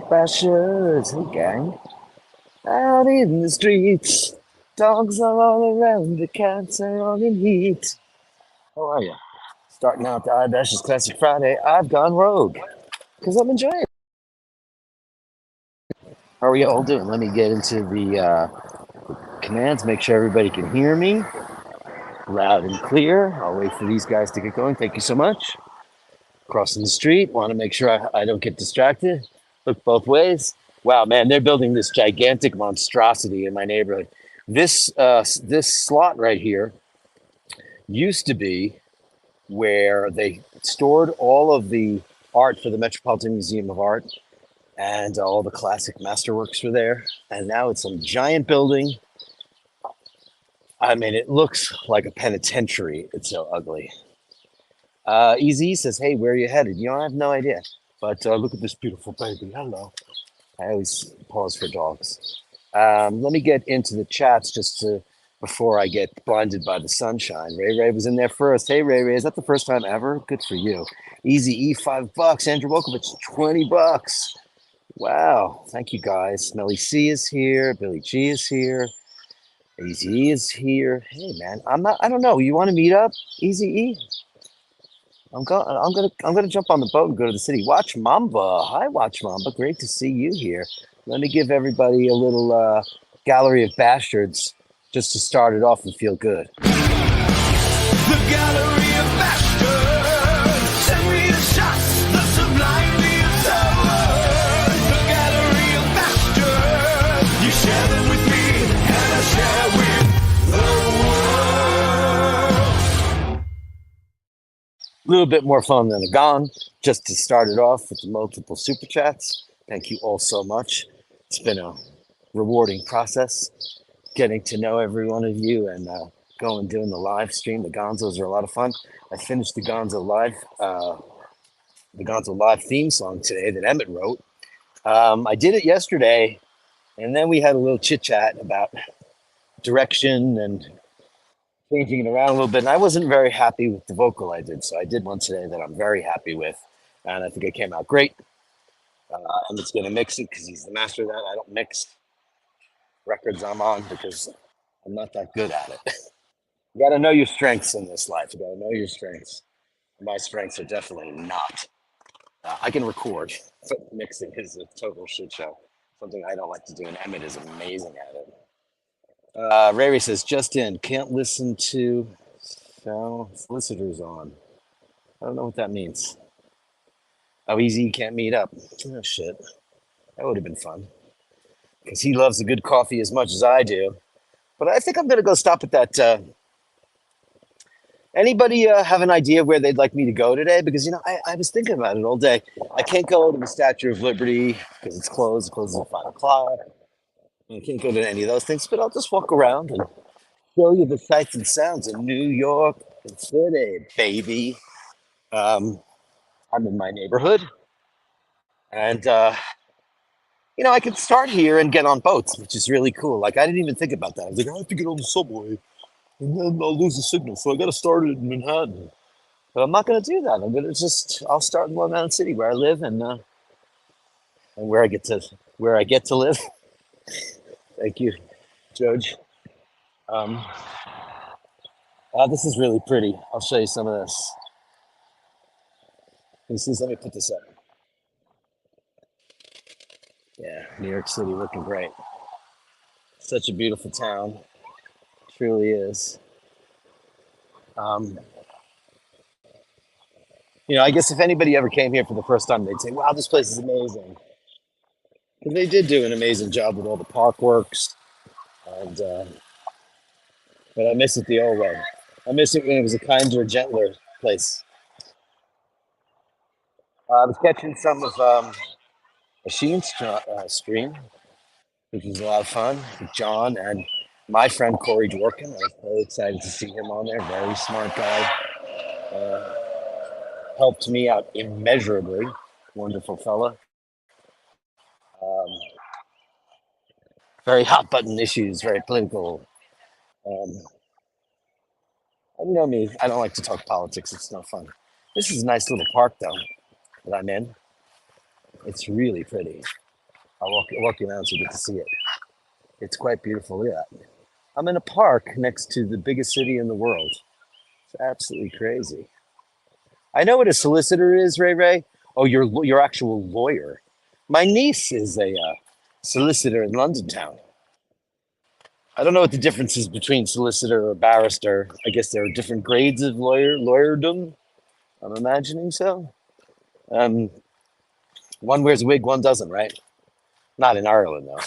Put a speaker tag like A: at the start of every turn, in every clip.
A: Bashers, hey gang, out in the streets, dogs are all around, the cats are all in heat. How are you? Starting out the iBashers Classic Friday, I've gone rogue, because I'm enjoying it. How are you all doing? Let me get into the commands, make sure everybody can hear me loud and clear. I'll wait for these guys to get going. Thank you so much. Crossing the street, want to make sure I don't get distracted. Look both ways. Wow, man, they're building this gigantic monstrosity in my neighborhood. This slot right here used to be where they stored all of the art for the Metropolitan Museum of Art, and all the classic masterworks were there. And now it's some giant building. I mean, it looks like a penitentiary. It's so ugly. Easy says, "Hey, where are you headed?" You know, I have no idea. But look at this beautiful baby. Hello. I always pause for dogs. Let me get into the chats before I get blinded by the sunshine. Ray Ray was in there first. Hey, Ray Ray, is that the first time ever? Good for you. Easy E, $5. Andrew Wokovich, $20. Wow. Thank you, guys. Melly C is here. Billy G is here. Easy E is here. Hey, man, I don't know. You want to meet up? Easy E? I'm gonna jump on the boat and go to the city. Watch Mamba. Hi, Watch Mamba. Great to see you here. Let me give everybody a little gallery of bastards just to start it off and feel good.
B: The gallery of bastards. Send me the shots. The sublime leaves the gallery of bastards. You share them with me, and I share with the world.
A: A little bit more fun than a gone, just to start it off with the multiple super chats. Thank you all so much. It's been a rewarding process getting to know every one of you and going doing the live stream. The Gonzos are a lot of fun. I finished the Gonzo live theme song today that Emmett wrote. I did it yesterday, and then we had a little chit chat about direction and changing it around a little bit. And I wasn't very happy with the vocal I did, so I did one today that I'm very happy with, and I think it came out great. Emmett's gonna mix it because he's the master of that. I don't mix records I'm on because I'm not that good at it. You got to know your strengths in this life. You got to know your strengths. My strengths are definitely not. I can record, but mixing is a total shit show. Something I don't like to do, and Emmett is amazing at it. Ray Ray says, just in, can't listen to solicitors on. I don't know what that means. Oh, easy, can't meet up. Oh, shit. That would have been fun. Because he loves a good coffee as much as I do. But I think I'm going to go stop at that. Anybody have an idea where they'd like me to go today? Because, you know, I was thinking about it all day. I can't go to the Statue of Liberty because it's closed. It closes at 5 o'clock. I can't go to any of those things, but I'll just walk around and show you the sights and sounds of New York City, baby. I'm in my neighborhood. And, you know, I could start here and get on boats, which is really cool. Like, I didn't even think about that. I was like, I have to get on the subway, and then I'll lose the signal. So I got to start it in Manhattan. But I'm not going to do that. I'll start in Long Island City where I live and where I get to live. Thank you, George. This is really pretty. I'll show you some of this. Let me put this up. Yeah, New York City looking great. Such a beautiful town. Truly is. You know, I guess if anybody ever came here for the first time, they'd say, wow, this place is amazing. But they did do an amazing job with all the park works. And, but I miss it the old way. I miss it when it was a kinder, gentler place. I was catching some of Machine stream, which was a lot of fun with John and my friend Corey Dworkin. I was very excited to see him on there. Very smart guy. Helped me out immeasurably. Wonderful fella. Very hot button issues, very political. You know me, I don't like to talk politics. It's no fun. This is a nice little park, though, that I'm in. It's really pretty. I'll walk you around so you get to see it. It's quite beautiful. Look at that. I'm in a park next to the biggest city in the world. It's absolutely crazy. I know what a solicitor is, Ray Ray. Oh, your actual lawyer. My niece is a solicitor in London town. I don't know what the difference is between solicitor or barrister. I guess there are different grades of lawyerdom. I'm imagining so. Um, one wears a wig, one doesn't, right? Not in Ireland, though.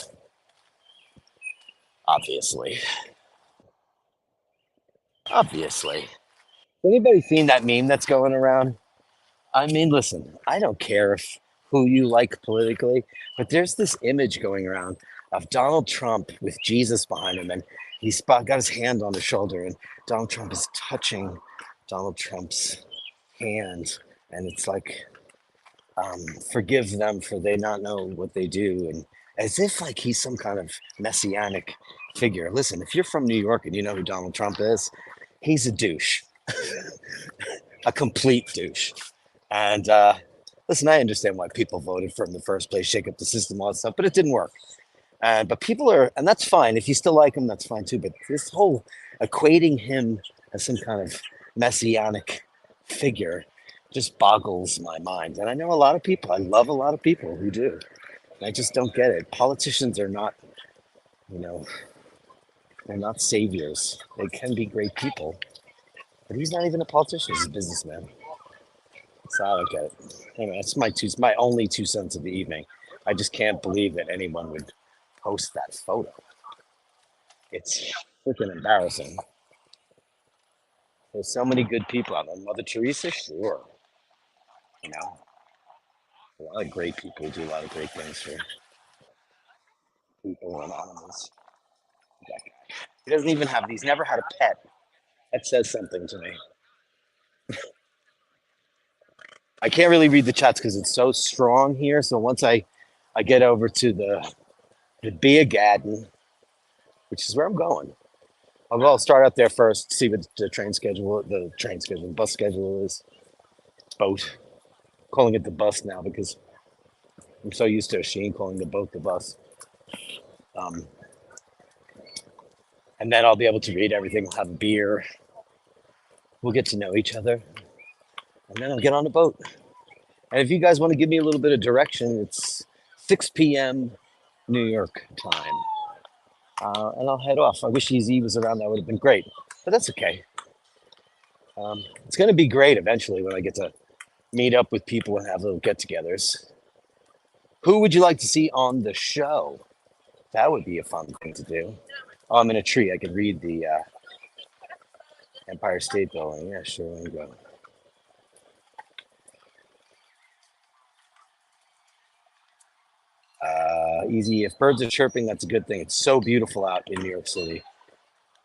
A: Obviously, obviously. Anybody seen that meme that's going around? I mean, listen, I don't care if who you like politically, but there's this image going around of Donald Trump with Jesus behind him, and got his hand on his shoulder, and Donald Trump is touching Donald Trump's hand, and it's like, forgive them for they not know what they do, and as if like he's some kind of messianic figure. Listen, if you're from New York and you know who Donald Trump is, he's a douche, a complete douche. And listen, I understand why people voted for him in the first place, shake up the system, all that stuff, but it didn't work. And but people are, and that's fine. If you still like him, that's fine too. But this whole equating him as some kind of messianic figure just boggles my mind. And I know a lot of people. I love a lot of people who do. And I just don't get it. Politicians are not, you know, they're not saviors. They can be great people, but he's not even a politician. He's a businessman. So I don't get it. Anyway, that's my only 2 cents of the evening. I just can't believe that anyone would post that photo. It's freaking embarrassing. There's so many good people out there. Mother Teresa, sure. You know, a lot of great people do a lot of great things for people and animals. That guy. He doesn't even have, he's never had a pet. That says something to me. I can't really read the chats because it's so strong here. So once I get over to the beer garden, which is where I'm going, I'll start out there first, see what the bus schedule is. Boat, calling it the bus now because I'm so used to Sheen calling the boat the bus. And then I'll be able to read everything. We'll have a beer. We'll get to know each other. And then I'll get on the boat. And if you guys want to give me a little bit of direction, it's 6 p.m. New York time. And I'll head off. I wish Easy was around. That would have been great. But that's okay. It's going to be great eventually when I get to meet up with people and have little get-togethers. Who would you like to see on the show? That would be a fun thing to do. Oh, I'm in a tree. I could read the Empire State Building. Yeah, sure. There you go. Easy. If birds are chirping, that's a good thing. It's so beautiful out in New York City.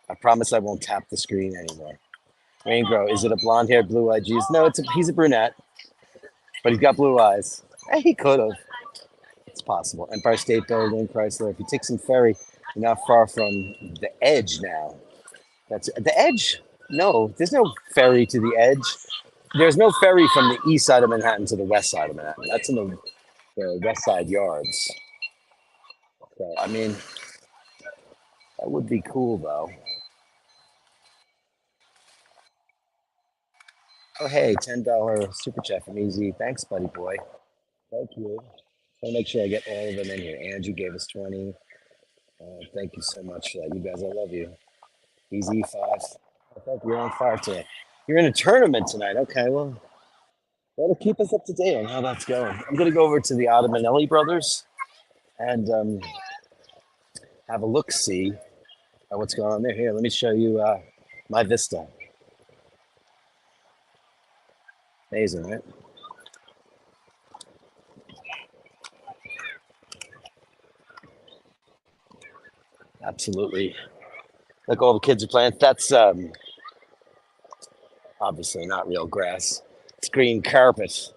A: I promise I won't tap the screen anymore. Raingrow, is it a blonde-haired, blue-eyed Jesus? No, he's a brunette, but he's got blue eyes. He could have. It's possible. Empire State Building, Chrysler. If you take some ferry, you're not far from the edge now. That's the edge. No, there's no ferry to the edge. There's no ferry from the east side of Manhattan to the west side of Manhattan. That's in the West Side Yards. So, I mean, that would be cool, though. Oh, hey, $10 super chat from Easy. Thanks, buddy boy. Thank you. I'll make sure I get all of them in here. Angie gave us 20. Thank you so much for that. You guys, I love you. Easy 5. I thought you're on fire today. You're in a tournament tonight. Okay, well, that'll keep us up to date on how that's going. I'm going to go over to the Ottamanelli brothers and have a look-see at what's going on there. Here, let me show you my vista. Amazing, right? Absolutely. Like all the kids are playing. That's obviously not real grass. It's green carpet.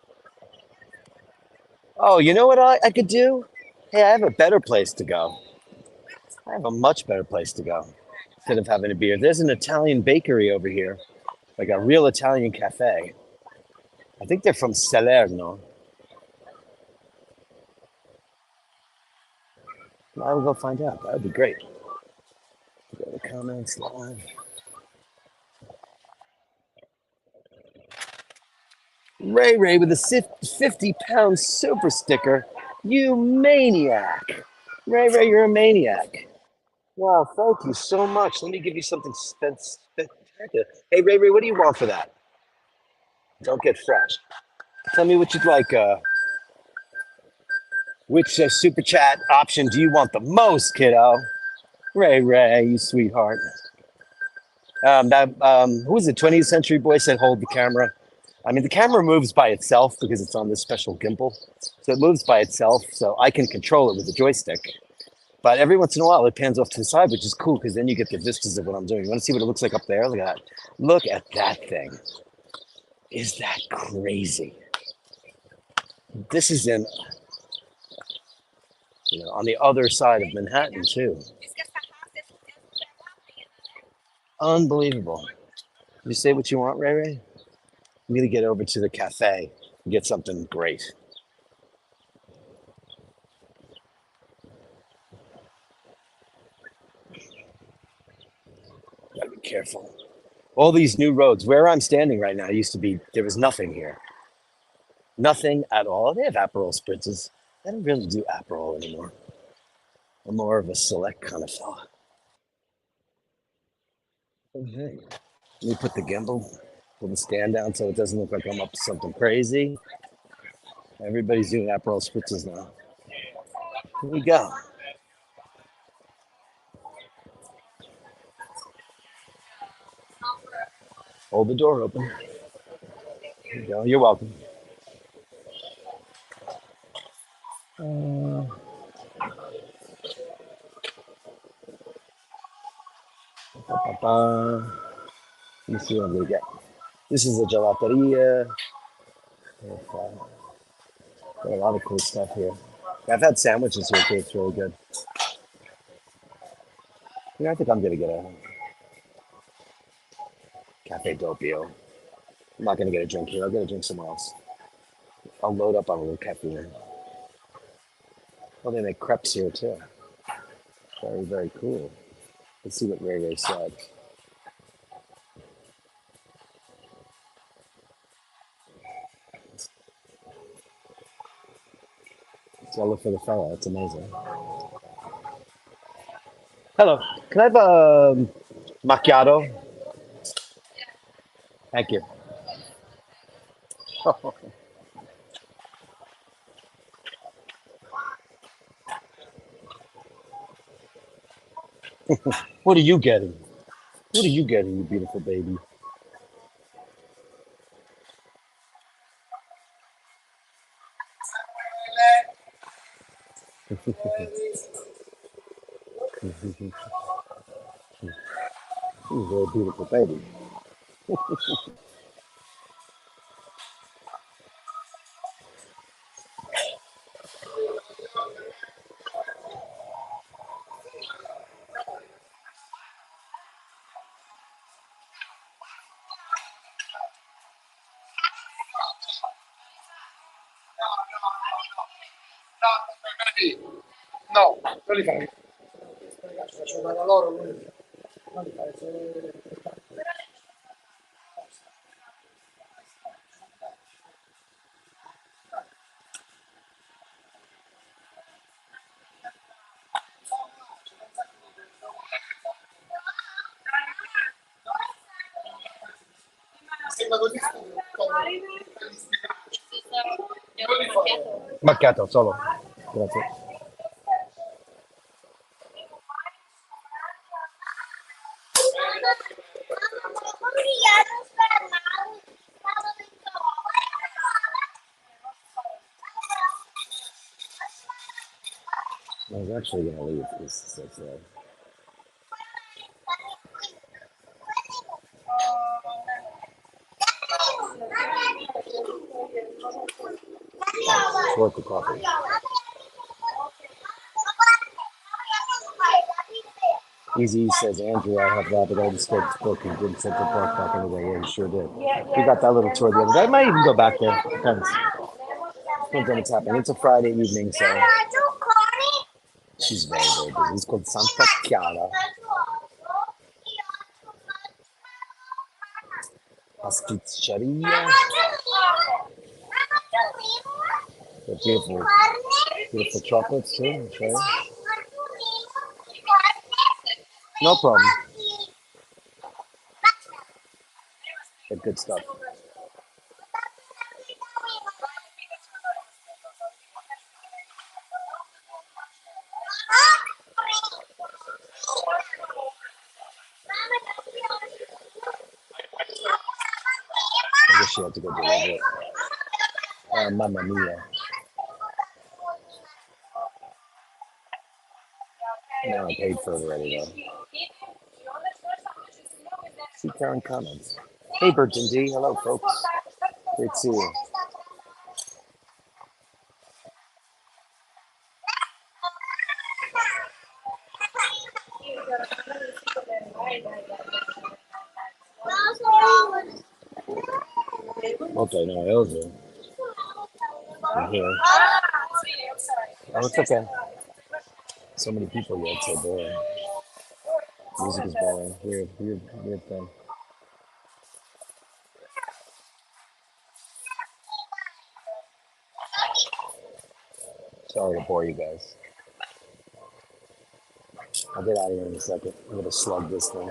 A: Oh, you know what I could do? Hey, I have a better place to go. I have a much better place to go instead of having a beer. There's an Italian bakery over here, like a real Italian cafe. I think they're from Salerno. I will go find out. That would be great. Go to comments live. Ray Ray with a 50-pound super sticker. You maniac. Ray Ray, you're a maniac. Wow, thank you so much. Let me give you something spectacular. Hey, Ray Ray, what do you want for that? Don't get fresh. Tell me what you'd like. Which super chat option do you want the most, kiddo? Ray Ray, you sweetheart. Who was it? 20th Century Boy said, hold the camera. I mean, the camera moves by itself because it's on this special gimbal. So it moves by itself. So I can control it with a joystick. But every once in a while, it pans off to the side, which is cool because then you get the vistas of what I'm doing. You want to see what it looks like up there? Look at that. Look at that thing. Is that crazy? This is in, on the other side of Manhattan, too. Unbelievable. You say what you want, Ray Ray? I'm going to get over to the cafe and get something great. Gotta be careful. All these new roads. Where I'm standing right now used to be, there was nothing here. Nothing at all. They have Aperol spritzes. I don't really do Aperol anymore. I'm more of a select kind of fella. Okay. Let me put the gimbal, put the stand down so it doesn't look like I'm up to something crazy. Everybody's doing Aperol spritzes now. Here we go. Hold the door open. Here you go. You're welcome. Let me see what I'm going to get. This is a gelateria. Got a lot of cool stuff here. I've had sandwiches here too. It's really good. I think I'm going to get a Cafe Doppio. I'm not going to get a drink here. I'll get a drink somewhere else. I'll load up on a little caffeine. Oh, they make crepes here too. Very, very cool. Let's see what Ray Ray said. So I'll look for the fella. That's amazing. Hello. Can I have a macchiato? Thank you. What are you getting? What are you getting, you beautiful baby? You're a beautiful baby.
C: No, non li farei. Faccio da loro, non li farei. Sembra così
A: Macchiato, solo. Grazie. I was actually going to leave this. It's worth the coffee. Easy says, Andrew, I have that, but I just read this book and did Central Park back in the day. Yeah, you sure did. We got that little tour the other day. I might even go back there. Depends on what's happening. It's a Friday evening, so She's very, very good. He's called Santa Chiara. Pasticceria. They're beautiful, beautiful chocolates too. Okay. No problem. They're good stuff. I guess she had to go deliver it. Mamma mia. No, I paid for it already though. See current comments. Hey, Burton D. Hello, folks. Great to see you. Okay, no, I owe you. I'm here. Oh, it's okay. So many people yet, so boring. Music is boring. Weird, weird, weird thing. Sorry to bore you guys. I'll get out of here in a second. I'm gonna slug this thing.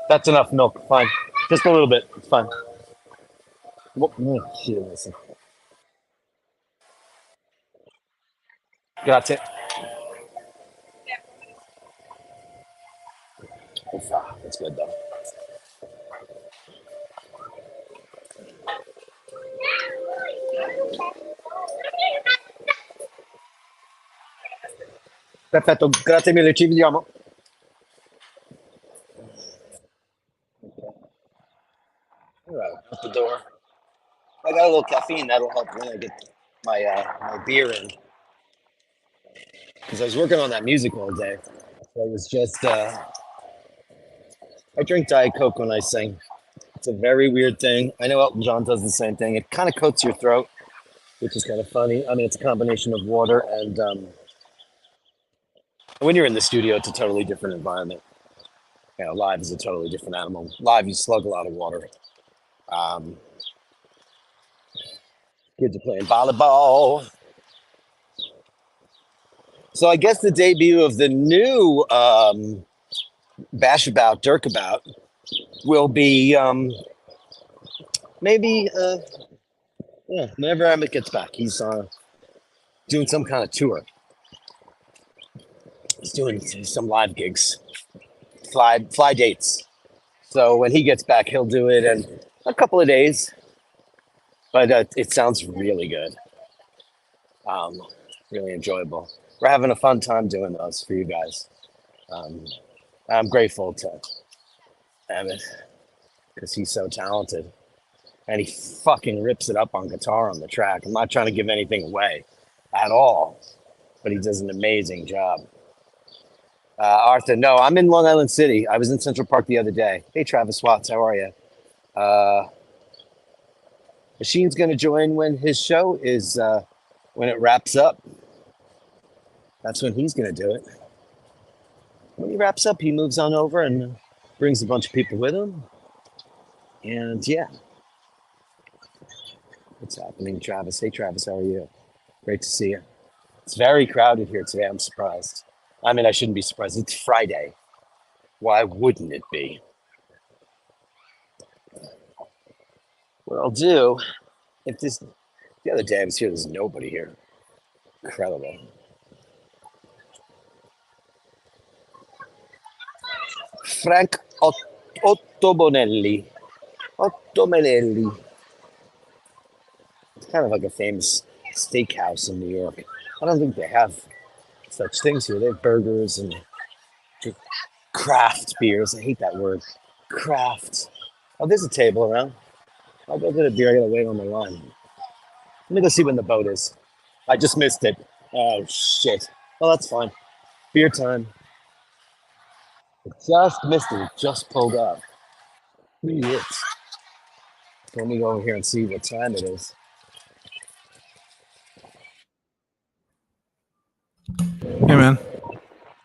A: That's enough milk. Fine. Just a little bit. It's fine. Shit, listen. Grazie. That's good though. Perfetto. Grazie mille. Ci vediamo. All right. Out the door. I got a little caffeine. That'll help when I get my beer in. Because I was working on that music all day. So I was just I drink Diet Coke when I sing. It's a very weird thing. I know Elton John does the same thing. It kind of coats your throat, which is kind of funny. I mean, it's a combination of water and when you're in the studio, it's a totally different environment. You know, live is a totally different animal. Live, you slug a lot of water. Um, Kids are playing volleyball. So I guess the debut of the new Bash About, Dirk About will be maybe, yeah, whenever Emmett gets back. He's doing some kind of tour. He's doing some live gigs, fly dates. So when he gets back, he'll do it in a couple of days. But it sounds really good. Really enjoyable. We're having a fun time doing those for you guys. I'm grateful to Emmett because he's so talented. And he fucking rips it up on guitar on the track. I'm not trying to give anything away at all, but he does an amazing job. Arthur, no, I'm in Long Island City. I was in Central Park the other day. Hey, Travis Watts, how are you? Machine's going to join when his show is, when it wraps up. That's when he's going to do it. When he wraps up, he moves on over and brings a bunch of people with him. And yeah. What's happening, Travis? Hey, Travis, how are you? Great to see you. It's very crowded here today. I'm surprised. I mean, I shouldn't be surprised. It's Friday. Why wouldn't it be? What I'll do, the other day I was here, there's nobody here. Incredible. Frank Ottobonelli. Ottomonelli. It's kind of like a famous steakhouse in New York. I don't think they have such things here. They have burgers and craft beers. I hate that word. Craft. Oh, there's a table around. I'll go get a beer. I gotta wait on the line. Let me go see when the boat is. I just missed it. Oh, shit. Well, that's fine. Beer time. Just missed it. It just pulled up. Yes. Let me go over here and see what time it is.
D: Hey, man.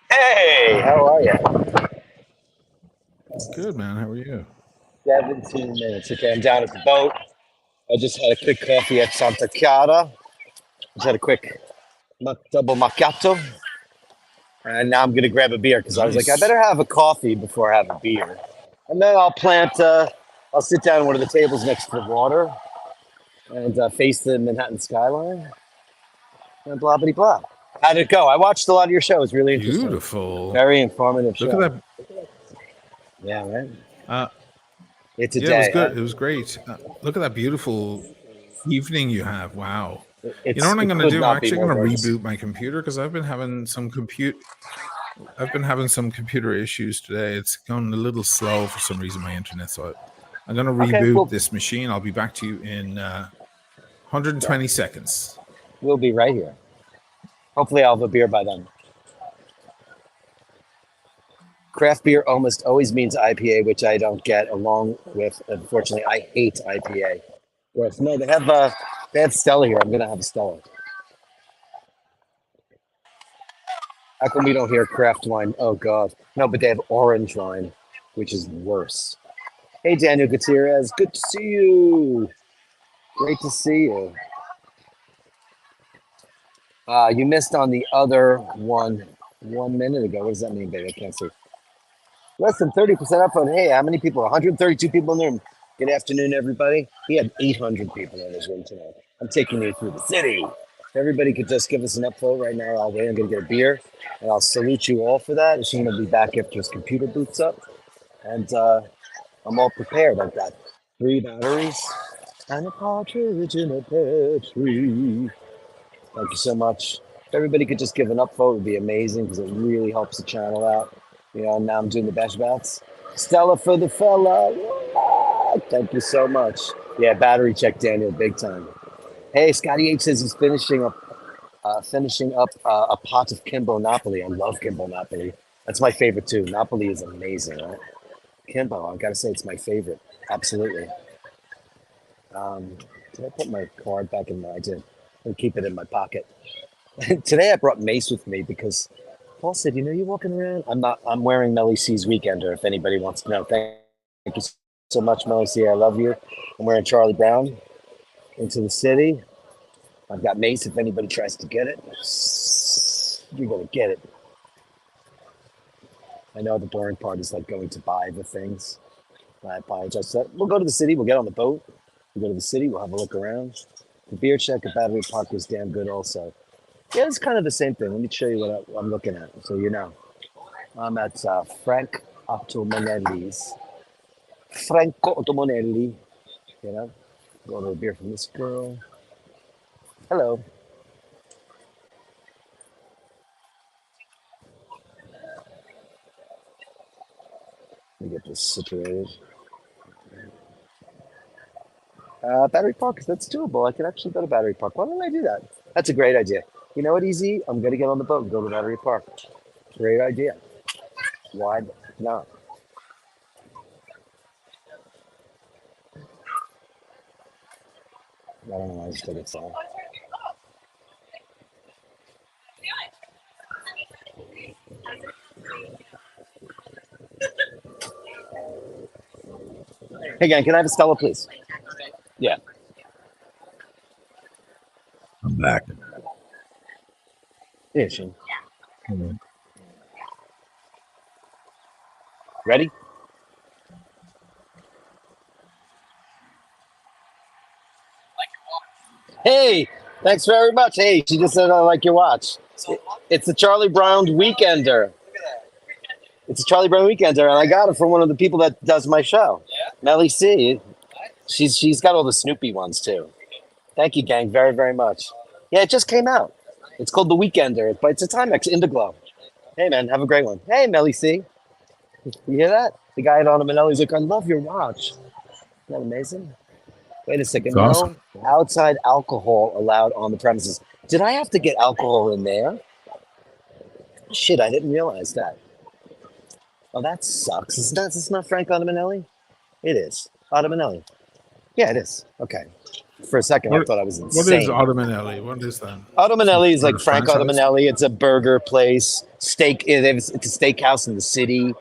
A: Hey, how are you?
D: Good, man. How are you?
A: 17 minutes. Okay, I'm down at the boat. I just had a quick coffee at Santa Chiara. Just had a quick double macchiato. And now I'm going to grab a beer because I was like, I
D: Nice.
A: better have a coffee before I have a beer. And then I'll sit down at one of the tables next to the water and face the Manhattan skyline and blah, blah, blah. How'd it go? I watched a lot of your shows. Really interesting.
D: Beautiful.
A: Very informative
D: Look at
A: show.
D: that.
A: Yeah, right?
D: Uh,
A: It's a
D: yeah, it was
A: day, huh?
D: good. It was great. Look at that beautiful evening you have. Wow. You know what I'm
A: It
D: going to
A: could
D: do? I'm
A: not be
D: actually
A: more
D: going to
A: gorgeous.
D: reboot my computer because I've been having some computer issues today. It's gone a little slow for some reason, my internet. So I'm going to
A: Okay,
D: reboot
A: well,
D: this machine. I'll be back to you in 120 seconds.
A: we'll be right here. Hopefully, I'll have a beer by then. Craft beer almost always means IPA, which I don't get along with. Unfortunately, I hate IPA. Yes, no, they have Stella here. I'm gonna have a Stella. How come we don't hear craft wine? Oh God, no, but they have orange wine, which is worse. Hey, Daniel Gutierrez, good to see you. Great to see you. You missed on the other one 1 minute ago. What does that mean, baby? I can't see. Less than 30% upvote. Hey, how many people? 132 people in the room. Good afternoon, everybody. He had 800 people in this room tonight. I'm taking you through the city. If everybody could just give us an upvote right now, I'll wait. I'm going to get a beer, and I'll salute you all for that. She's going to be back after his computer boots up, and I'm all prepared. I've got 3 batteries and a partridge in a pear tree. Thank you so much. If everybody could just give an upvote, it would be amazing because it really helps the channel out. You know, now I'm doing the bash bats. Stella for the fella. Thank you so much. Yeah, battery check, Daniel, big time. Hey, Scotty H says he's finishing up a pot of Kimbo Napoli. I love Kimbo Napoli. That's my favorite too. Napoli is amazing, right? Kimbo, I gotta say, it's my favorite. Absolutely. Um, did I put my card back in my? I did. I'll keep it in my pocket. Today I brought Mace with me because Paul said, "You know, you're walking around." I'm not. I'm wearing Melly C's Weekender. If anybody wants to know, thank you so much, Melly C. I love you. I'm wearing Charlie Brown into the city. I've got Mace. If anybody tries to get it, you're gonna get it. I know the boring part is like going to buy the things. I apologize. So we'll go to the city. We'll get on the boat. We'll go to the city. We'll have a look around. The beer check at Battery Park was damn good, also. Yeah, it's kind of the same thing. Let me show you what I'm looking at, so you know. I'm at Frank Ottomonelli's. Franco Ottomonelli. You know, go to a beer from this girl. Hello. Let me get this situated. Battery Park, that's doable. I could actually go to Battery Park. Why don't I do that? That's a great idea. You know what, Easy? I'm going to get on the boat and go to Battery Park. Great idea. Why not? I don't know. I just think it's all. Hey, gang, can I have a Stella, please? Yeah.
D: I'm back.
A: Yeah, Shane. Ready? Hey, thanks very much. Hey, she just said I like your watch. It's the Charlie Brown Weekender. It's a Charlie Brown Weekender, and I got it from one of the people that does my show. Melly C. She's got all the Snoopy ones too. Thank you, gang, very very much. Yeah, it just came out. It's called the Weekender, but it's a Timex Indiglo. Hey man, have a great one. Hey, Melly C. You hear that? The guy at Auto like, I love your watch. Isn't that amazing? Wait a second.
D: It's awesome.
A: No outside alcohol allowed on the premises. Did I have to get alcohol in there? Shit, I didn't realize that. Oh, that sucks. It's not Frank Ottaminelli? It is. Ottaminelli. Yeah, it is. Okay. For a second, I thought I was
D: What is
A: insane.
D: Ottaminelli? What is that?
A: Ottaminelli is
D: Sort
A: like
D: of
A: Frank
D: franchise?
A: Ottaminelli. It's a burger place. It's a steakhouse in the city.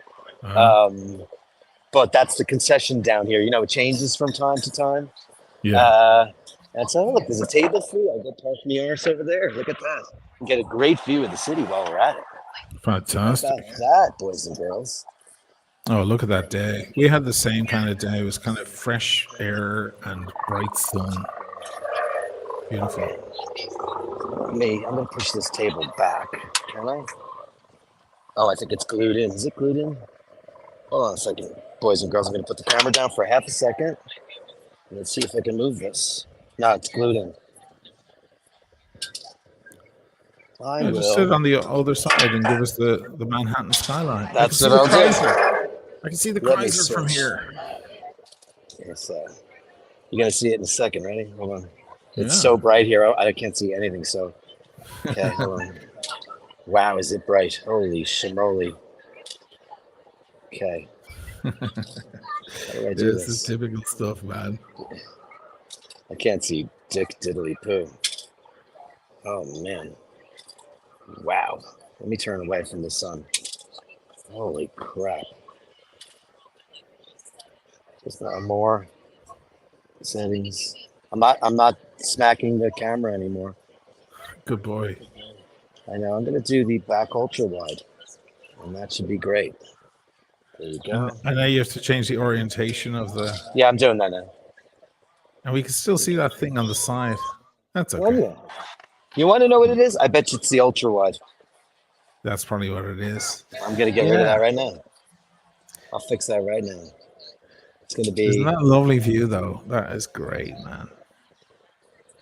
D: Uh-huh.
A: But that's the concession down here. You know, it changes from time to time.
D: Yeah.
A: And so, look, there's a table free. I'll go park my arse over there. Look at that. And get a great view of the city while we're at it. How about
D: Fantastic.
A: that, boys and girls?
D: Oh, look at that day. We had the same kind of day. It was kind of fresh air and bright sun. Beautiful.
A: I'm going to push this table back. Can I? Oh, I think it's glued in. Is it glued in? Hold on a second. Boys and girls, I'm going to put the camera down for half a second. Let's see if I can move this. No, it's glued in.
D: Just sit on the other side and give us the Manhattan skyline.
A: That's what I'll do.
D: I can see the
A: Let me
D: Chrysler from
A: switch.
D: here.
A: Yes, you're going to see it in a second. Ready? Hold on. It's
D: Yeah.
A: so bright here. I can't see anything. So, okay, hold on. Wow, is it bright? Holy shimoly. Okay. How do I do
D: This is
A: this?
D: typical stuff, man.
A: I can't see dick diddly poo. Oh, man. Wow. Let me turn away from the sun. Holy crap. Just more settings. I'm not smacking the camera anymore.
D: Good boy.
A: I know. I'm gonna do the back ultra wide, and that should be great. There you go.
D: I know you have to change the orientation of the,
A: Yeah, I'm doing that now.
D: and we can still see that thing on the side. That's
A: Oh,
D: okay.
A: yeah. You want to know what it is? I bet you it's the ultra wide.
D: That's probably what it is.
A: I'm gonna get rid of that right now. I'll fix that right now. It's gonna be.
D: Isn't that a lovely view, though? That is great, man.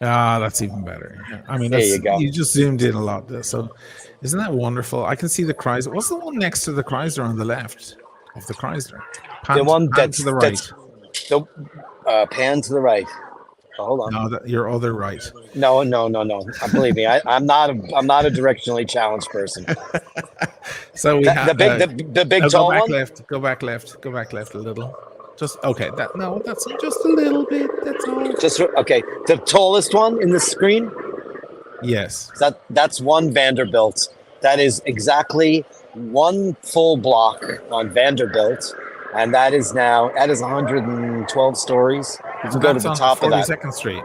D: Ah, that's even better. I mean,
A: There you go.
D: you just zoomed in a lot there. So, isn't that wonderful? I can see the Chrysler. What's the one next to the Chrysler on the left of the Chrysler?
A: The one
D: pan
A: that's
D: to the right.
A: the pan to the right. Oh, hold on.
D: No, your other right.
A: No. Believe me, I'm not a directionally challenged person.
D: So we have
A: The big
D: no,
A: tall
D: go back
A: one.
D: left. Go back left. Go back left a little. Just okay. That's just a little bit. That's all.
A: Just okay. The tallest one in the screen.
D: Yes.
A: That's one Vanderbilt. That is exactly one full block on Vanderbilt, and that is 112 stories. You can go to the top of that.
D: 42nd Street.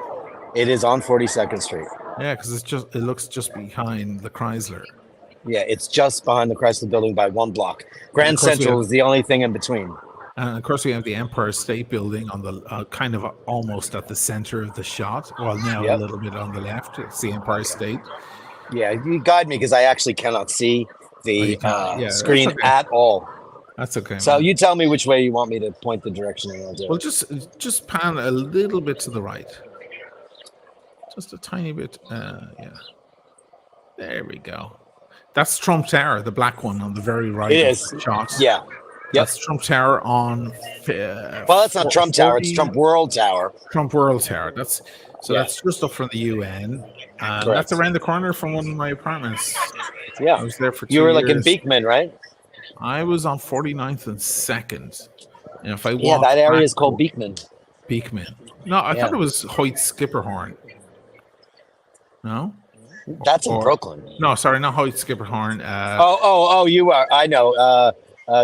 A: It is on 42nd Street.
D: Yeah, because it looks just behind the Chrysler.
A: Yeah, it's just behind the Chrysler Building by one block. Grand Central is the only thing in between.
D: And of course, we have the Empire State Building on the kind of almost at the center of the shot. Well, now a little bit on the left. It's the Empire State.
A: Yeah, you guide me because I actually cannot see the screen at all.
D: That's okay.
A: So
D: man.
A: you tell me which way you want me to point the direction, and I'll do
D: Well,
A: it.
D: just pan a little bit to the right. Just a tiny bit. Yeah. There we go. That's Trump Tower, the black one on the very right.
A: It is.
D: Shot.
A: Yeah.
D: That's Trump Tower on.
A: Well, that's not Trump Tower. It's Trump World Tower.
D: Trump World Tower. That's just up from the UN. That's around the corner from one of my apartments.
A: Yeah.
D: I was there for 2
A: You were
D: years.
A: like in Beekman, right?
D: I was on 49th and 2nd. And if I
A: that area is called Beekman.
D: Beekman. No, I thought it was Hoyt Skipperhorn. No?
A: That's in Brooklyn.
D: No, sorry, not Hoyt Skipperhorn.
A: You are. I know.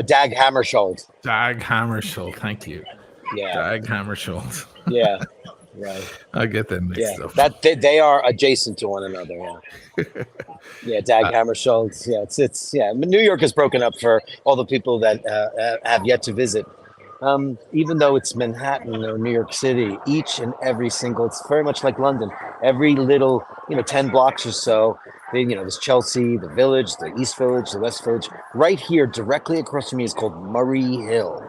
A: Dag Hammarskjöld.
D: Dag Hammarskjöld, thank you.
A: Yeah.
D: Dag Hammarskjöld.
A: Yeah. Right.
D: I get them mixed up.
A: That they are adjacent to one another. Yeah. Yeah. Dag Hammarskjöld. Yeah. New York is broken up for all the people that have yet to visit. Even though it's Manhattan or New York City, each and every single, it's very much like London. Every little, 10 blocks or so, there's Chelsea, the Village, the East Village, the West Village. Right here, directly across from me, is called Murray Hill,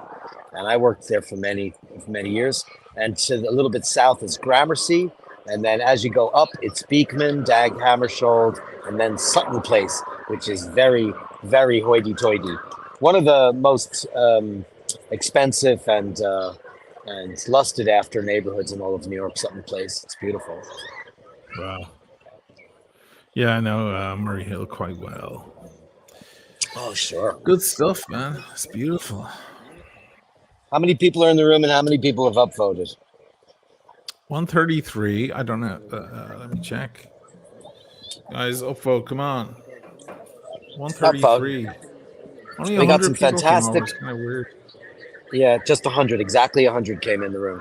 A: and I worked there for many years. And to a little bit south is Gramercy, and then as you go up, it's Beekman, Dag Hammarskjöld, and then Sutton Place, which is very, very hoity-toity. One of the most expensive and lusted after neighborhoods in all of New York, Sutton Place. It's beautiful.
D: Wow. Yeah, I know Murray Hill quite well.
A: Oh, sure.
D: Good stuff, man. It's beautiful.
A: How many people are in the room and how many people have upvoted?
D: 133. I don't know. Let me check. Guys, upvote. Come on. 133. Only
A: We got
D: 100
A: some
D: people came over.
A: fantastic.
D: It's kind of weird.
A: Yeah, just 100. Exactly 100 came in the room.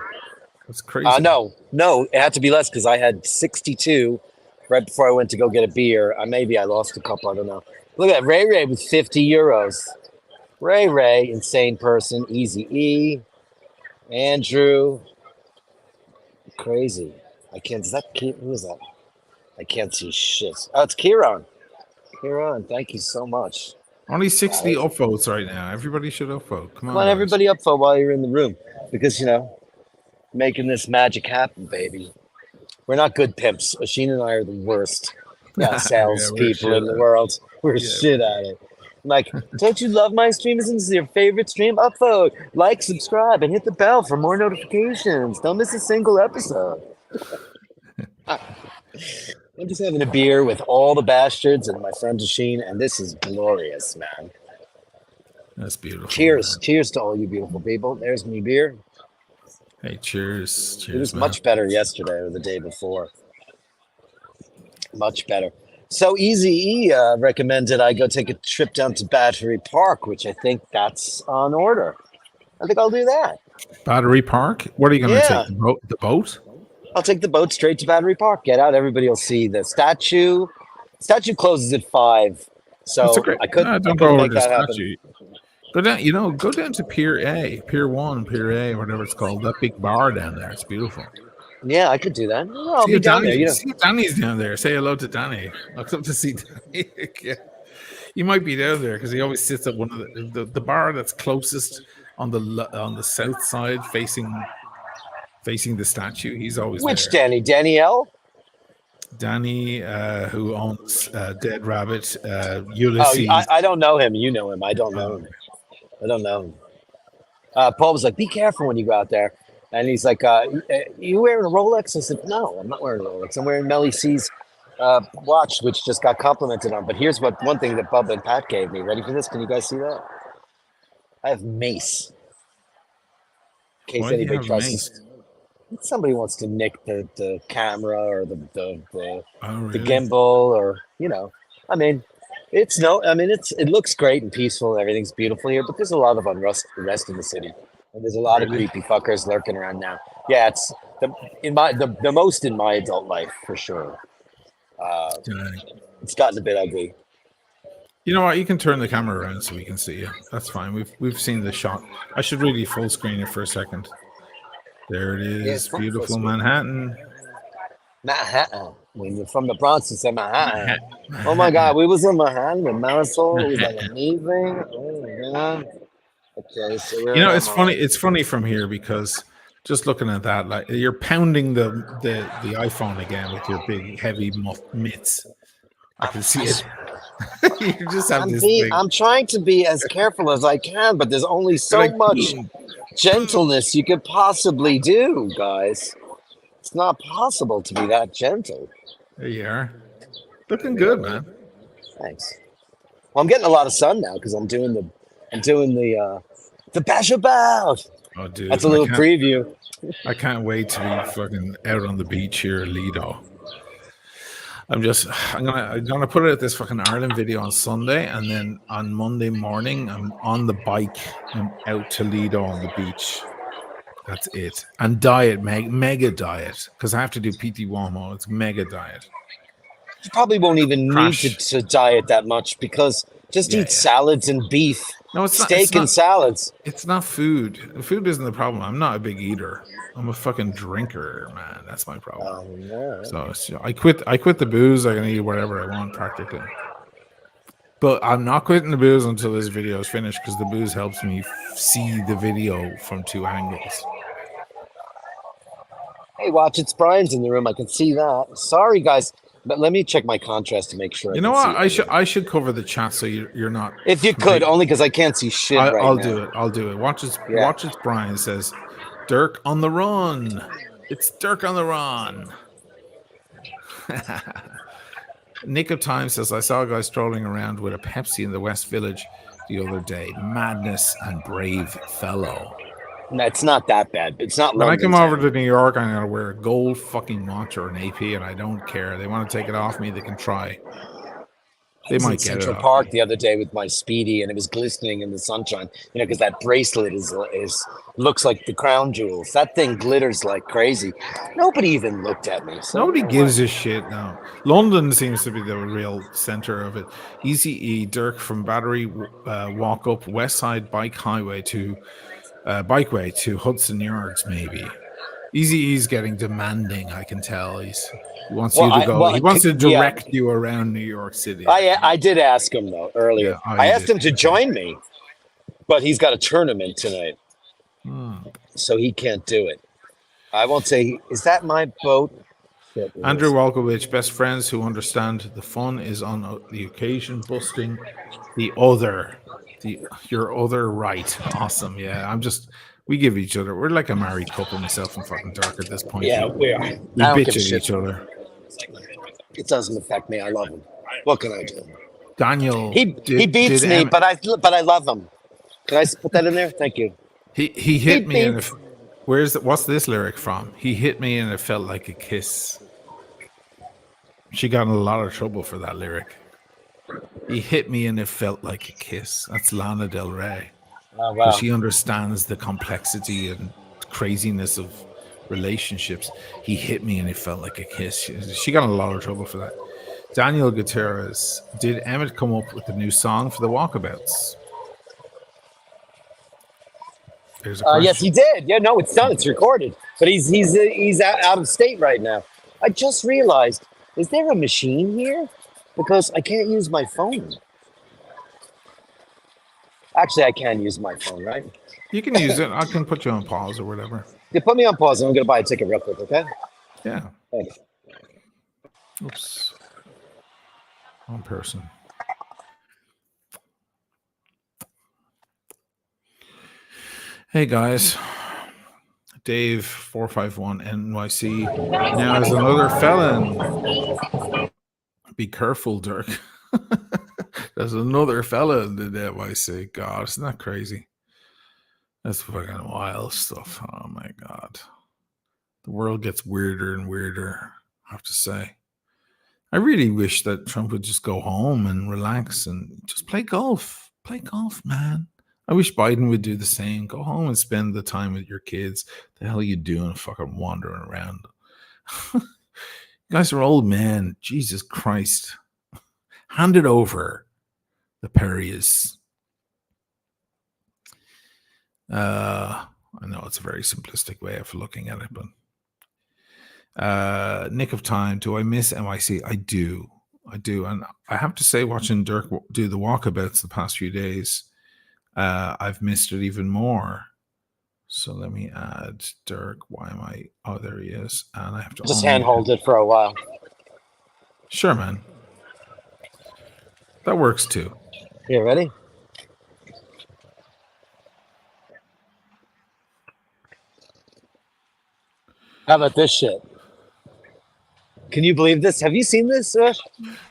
D: That's crazy.
A: No, it had to be less because I had 62 right before I went to go get a beer. Maybe I lost a couple. I don't know. Look at Ray with 50 euros. Ray, insane person. Easy E. Andrew. Crazy. I can't. Is that who is that? I can't see shit. Oh, it's Kieran. Kieran, thank you so much.
D: Only 60 upvotes right now. Everybody should upvote. Come on,
A: Come on,
D: guys.
A: everybody upvote while you're in the room because making this magic happen, baby. We're not good pimps. Oisin and I are the worst salespeople in the world. We're shit at it. I'm like, don't you love my stream? Isn't this your favorite stream? Upvote, like, subscribe, and hit the bell for more notifications. Don't miss a single episode. I'm just having a beer with all the bastards and my friend Oisin, and this is glorious, man.
D: That's beautiful.
A: Cheers.
D: Man.
A: Cheers to all you beautiful people. There's me beer.
D: Hey, cheers. Cheers.
A: It was
D: man.
A: much better yesterday or the day before. Much better. So Easy E recommended I go take a trip down to Battery Park, which I think that's on order. I think I'll do that.
D: Battery Park? What are you going to take? The boat?
A: I'll take the boat straight to Battery Park. Get out. Everybody will see the statue. Statue closes at 5. So I couldn't
D: don't go over
A: make
D: the
A: that
D: statue. Go down, go down to Pier A, Pier 1, Pier A, whatever it's called. That big bar down there. It's beautiful.
A: Yeah, I could do that. Well, I'll be down there.
D: See Danny's down there. Say hello to Danny. I'll come to see Danny. Yeah. You might be down there because he always sits at one of the bar that's closest on the south side, facing the statue. He's always
A: Which
D: there.
A: Danny? Danielle?
D: Danny, who owns Dead Rabbit, Ulysses.
A: Oh, I don't know him. You know him. I don't know him. I don't know him. Paul was like, be careful when you go out there. And he's like, you wearing a Rolex? I said, no, I'm not wearing a Rolex. I'm wearing Melly C's watch, which just got complimented on. But here's one thing that Bubba and Pat gave me. Ready for this? Can you guys see that? I have mace. In case anybody tries somebody wants to nick the camera or the gimbal or, I mean, it looks great and peaceful and everything's beautiful here, but there's a lot of unrest in the city. And there's a lot of creepy fuckers lurking around now. Yeah, it's the most in my adult life for sure. It's gotten a bit ugly.
D: You know what? You can turn the camera around so we can see you. That's fine. We've seen the shot. I should really full screen it for a second. There it is. Yeah, beautiful Manhattan.
A: Manhattan. When you're from the Bronx, you say Manhattan. Oh my God, we was in Manhattan with Marisol. It was like amazing. Oh my God. Okay, so
D: it's funny. It's funny from here because just looking at that, like you're pounding the iPhone again with your big heavy mitts. I can see it. You just have
A: I'm trying to be as careful as I can, but there's only so much gentleness you could possibly do, guys. It's not possible to be that gentle.
D: There you are. Looking good, man.
A: Thanks. Well, I'm getting a lot of sun now because I'm doing the bash about.
D: Oh, dude,
A: that's a little preview.
D: I can't wait to be fucking out on the beach here in Lido. I'm gonna put it at this fucking Ireland video on Sunday, and then on Monday morning I'm on the bike and out to Lido on the beach. That's it. And diet, mega diet, because I have to do PT Womo. It's mega diet.
A: You probably won't even need to diet that much because just eat salads and beef.
D: No, it's
A: steak and salads.
D: It's not food. Food isn't the problem. I'm not a big eater. I'm a fucking drinker, man. That's my problem.
A: Oh, no.
D: So I quit the booze. I can eat whatever I want practically. But I'm not quitting the booze until this video is finished because the booze helps me see the video from 2 angles.
A: Hey, watch, it's Brian's in the room. I can see that. Sorry, guys. But let me check my contrast to make sure.
D: You know what? I should cover the chat so you're not.
A: If you could, only because I can't see shit right now.
D: I'll do it. Watch as Brian says, Dirk on the run. It's Dirk on the run. Nick of Time says, I saw a guy strolling around with a Pepsi in the West Village the other day. Madness and brave fellow.
A: No, it's not that bad. It's not
D: When I
A: London
D: come over
A: town.
D: to New York, I'm going to wear a gold fucking watch or an AP, and I don't care. They want to take it off me, they can try. They
A: I was in
D: might get it
A: Central
D: off
A: Park
D: me.
A: the other day with my Speedy, and it was glistening in the sunshine. You know, because that bracelet is looks like the crown jewels. That thing glitters like crazy. Nobody even looked at me. So
D: Nobody
A: you know
D: gives
A: what?
D: a shit now. London seems to be the real center of it. Easy E, Dirk from Battery walk up West Side Bikeway to Hudson Yards, maybe. Easy E's getting demanding. I can tell he wants
A: Well,
D: you to go. He wants to
A: yeah.
D: direct you around New York City.
A: I did ask him though earlier.
D: Yeah,
A: I
D: you
A: asked
D: did.
A: him to join me, but he's got a tournament tonight,
D: Hmm.
A: so he can't do it. I won't say. Is that my boat? Shit, it
D: Andrew
A: is.
D: Walkovich, best friends who understand the fun is on the occasion, busting your other right. Awesome. Yeah, we give each other. We're like a married couple, myself and fucking Dirk at this point.
A: Yeah, we are.
D: We
A: I don't
D: bitch
A: give a
D: at
A: shit.
D: each other.
A: It doesn't affect me. I love him. What can I do?
D: Daniel,
A: He beats me, but I love him. Can I put that in there? Thank you.
D: he hit me and
A: beats.
D: what's this lyric from? He hit me and it felt like a kiss. She got in a lot of trouble for that lyric. He hit me and it felt like a kiss. That's Lana Del Rey.
A: Oh,
D: Because
A: wow.
D: she understands the complexity and craziness of relationships. He hit me and it felt like a kiss. She got in a lot of trouble for that. Daniel Gutierrez, did Emmett come up with a new song for the Walkabouts? There's a question.
A: Yes, he did. Yeah, no, it's done. It's recorded. But he's out of state right now. I just realized, is there a machine here? Because I can't use my phone. Actually, I can use my phone, right?
D: You can use it. I can put you on pause or whatever.
A: Yeah, put me on pause and I'm going to buy a ticket real quick, okay?
D: Yeah.
A: Thanks.
D: Oops. Wrong person. Hey guys. Dave 451 NYC now is another felon. Be careful, Dirk. There's another fella in the NYC. God, isn't that crazy? That's fucking wild stuff. Oh my God. The world gets weirder and weirder, I have to say. I really wish that Trump would just go home and relax and just play golf. Play golf, man. I wish Biden would do the same. Go home and spend the time with your kids. The hell are you doing fucking wandering around? You guys are old men. Jesus Christ. Hand it over. The Perry is. I know it's a very simplistic way of looking at it, but Nick of Time, do I miss MIC? I do. And I have to say, watching Dirk do the walkabouts the past few days, I've missed it even more. So let me add Dirk. Why am I? Oh, there he is. And I have to
A: just handhold it for a while.
D: Sure, man. That works too.
A: You ready? How about this shit? Can you believe this? Have you seen this?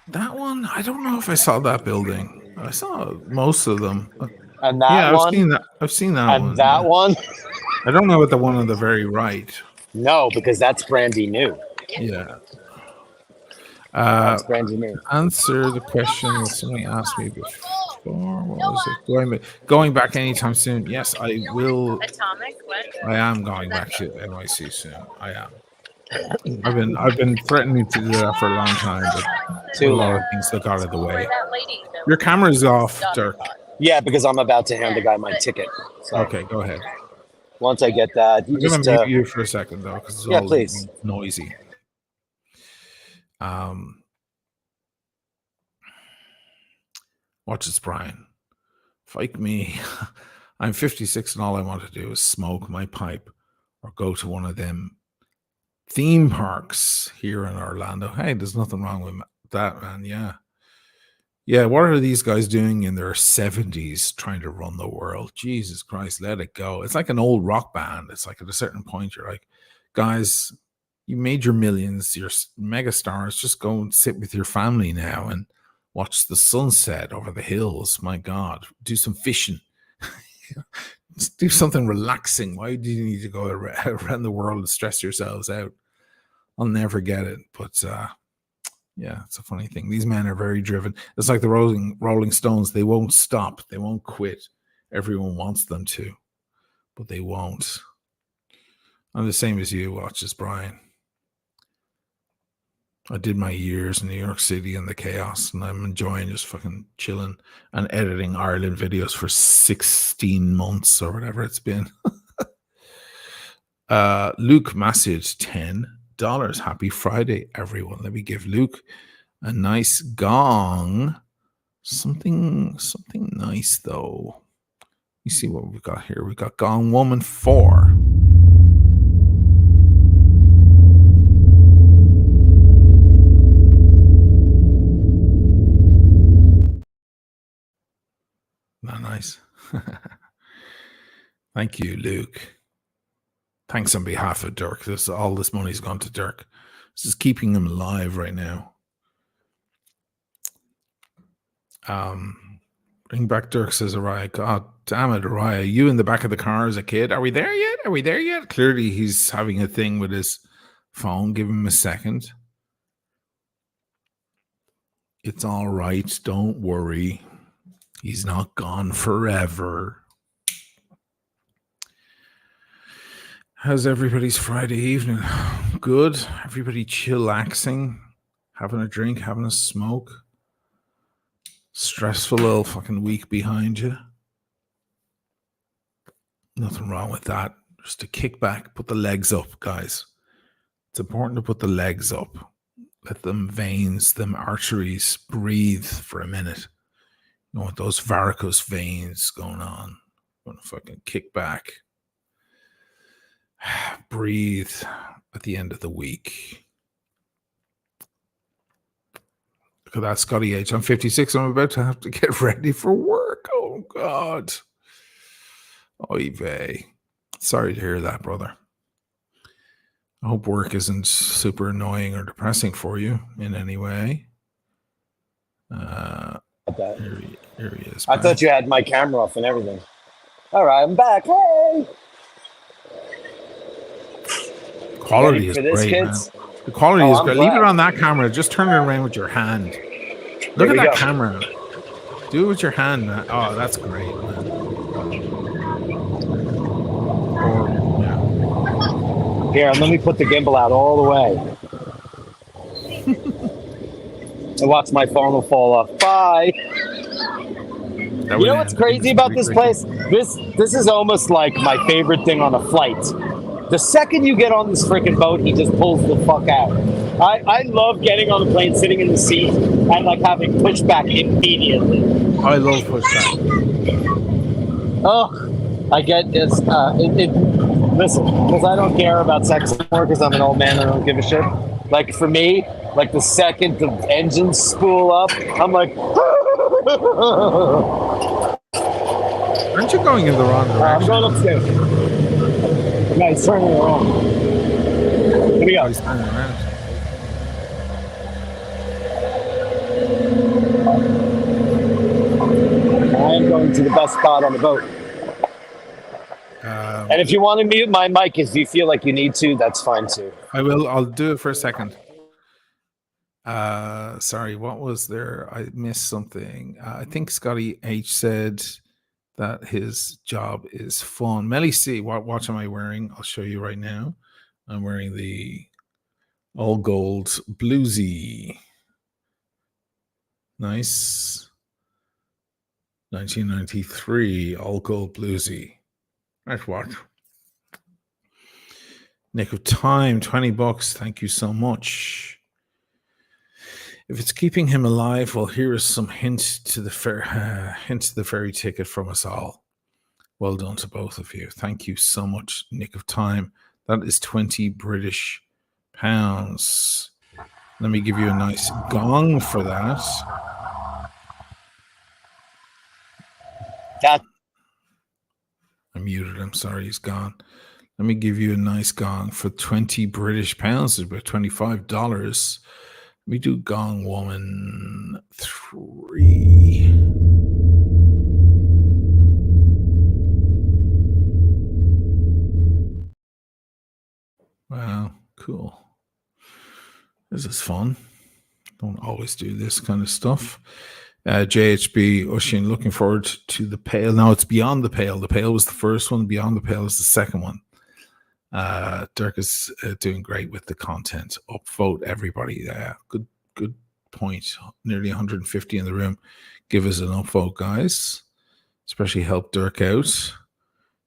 D: That one, I don't know if I saw that building. I saw most of them.
A: And that one?
D: I've seen that one.
A: And that one?
D: I don't know about the one on the very right.
A: No, because that's brandy new.
D: Yeah.
A: That's brandy new.
D: Answer the question that someone asked me before. What was it? Going back anytime soon? Yes, I will. I am going back to NYC soon. I am. I've been threatening to do that for a long time, but a lot of things that got out of the way. Your camera's off, Dirk.
A: Yeah, because I'm about to hand the guy my ticket. So
D: Okay, go ahead.
A: once I get that,
D: I'm going to mute you for a second, though, because it's all
A: please.
D: noisy. Watch this, Brian. Fight me. I'm 56 and all I want to do is smoke my pipe or go to one of them theme parks here in Orlando. Hey, there's nothing wrong with that, man. Yeah, what are these guys doing in their 70s trying to run the world? Jesus Christ, let it go. It's like an old rock band. It's like at a certain point, you're like, guys, You made your millions, you're mega stars. Just go and sit with your family now and watch the sunset over the hills. My God, do some fishing. Just do something relaxing. Why do you need to go around the world and stress yourselves out? I'll never get it. But yeah, it's a funny thing. These men are very driven. It's like the Rolling Stones. They won't stop. They won't quit. Everyone wants them to, but they won't. I'm the same as you, watches Brian. I did my years in New York City and the chaos, and I'm enjoying just fucking chilling and editing Ireland videos for 16 months or whatever it's been. Luke Massage, $10. Happy Friday, everyone. Let me give Luke a nice gong. Something nice, though. You see what we've got here. We've got Gong Woman 4. Not nice. Thank you, Luke. Thanks on behalf of Dirk. All this money's gone to Dirk. This is keeping him alive right now. Bring back Dirk, says Araya. God damn it, Araya. You in the back of the car as a kid. Are we there yet? Are we there yet? Clearly he's having a thing with his phone. Give him a second. It's all right. Don't worry. He's not gone forever. How's everybody's Friday evening? Good. Everybody chillaxing, having a drink, having a smoke. Stressful little fucking week behind you. Nothing wrong with that. Just to kick back, put the legs up, guys. It's important to put the legs up. Let them veins, them arteries breathe for a minute. You know, with those varicose veins going on. I'm gonna fucking kick back. Breathe at the end of the week. Look at that, Scotty H. I'm 56. I'm about to have to get ready for work. Oh, God. Oy vey. Sorry to hear that, brother. I hope work isn't super annoying or depressing for you in any way. Here he is.
A: I thought you had my camera off and everything. All right, I'm back. Hey!
D: Quality is
A: for this,
D: great,
A: kids?
D: man. The quality is great. Leave it
A: glad.
D: on that camera. Just turn it around with your hand. Look at that camera. Do it with your hand, man. Oh, that's great, man. Or, yeah.
A: Here, let me put the gimbal out all the way. And watch my phone will fall off. Bye. You know what's crazy about this place? This is almost like my favorite thing on a flight. The second you get on this freaking boat, he just pulls the fuck out. I love getting on the plane, sitting in the seat, and like having pushback immediately.
D: I love pushback.
A: Oh, I get this. Listen, because I don't care about sex anymore because I'm an old man and I don't give a shit. Like for me, like the second the engines spool up, I'm like,
D: aren't you going in the wrong direction?
A: I'm going upstairs. No, he's turning around. Here we go.
D: He's turning around.
A: I am going to the best spot on the boat. And if you want to mute my mic, if you feel like you need to, that's fine too.
D: I will. I'll do it for a second. Sorry, what was there? I missed something. I think Scotty H said that his job is fun. Melly C, what am I wearing? I'll show you right now. I'm wearing the all gold bluesy. Nice. 1993 all gold bluesy. Nice watch. Nick of Time, $20. Thank you so much. If it's keeping him alive, well, here is some hint to the ferry ticket from us all. Well done to both of you. Thank you so much, Nick of Time. That is 20 British pounds. Let me give you a nice gong for that. I muted him. Sorry, he's gone. Let me give you a nice gong for 20 British pounds, about $25. Let me do Gong Woman 3. Wow, cool. This is fun. Don't always do this kind of stuff. JHB Ushin, looking forward to the Pale. Now it's Beyond the Pale. The Pale was the first one. Beyond the Pale is the second one. Dirk is doing great with the content. Upvote everybody. Good point. Nearly 150 in the room. Give us an upvote, guys. Especially help Dirk out.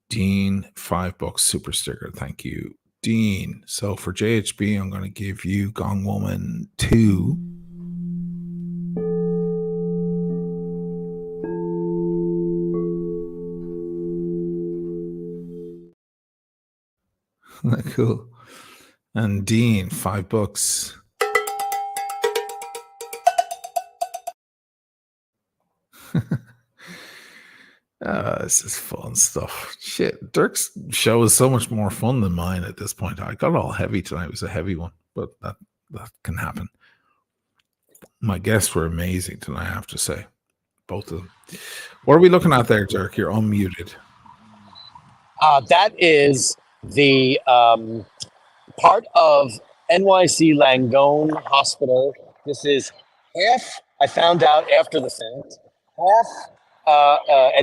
D: Dean, $5 super sticker. Thank you, Dean. So for JHB, I'm going to give you Gong Woman 2. Cool. And Dean, $5. This is fun stuff. Shit, Dirk's show is so much more fun than mine at this point. I got all heavy tonight. It was a heavy one, but that can happen. My guests were amazing tonight, I have to say. Both of them. What are we looking at there, Dirk? You're unmuted.
A: That is the part of NYC Langone Hospital. This is half, I found out after the fact, half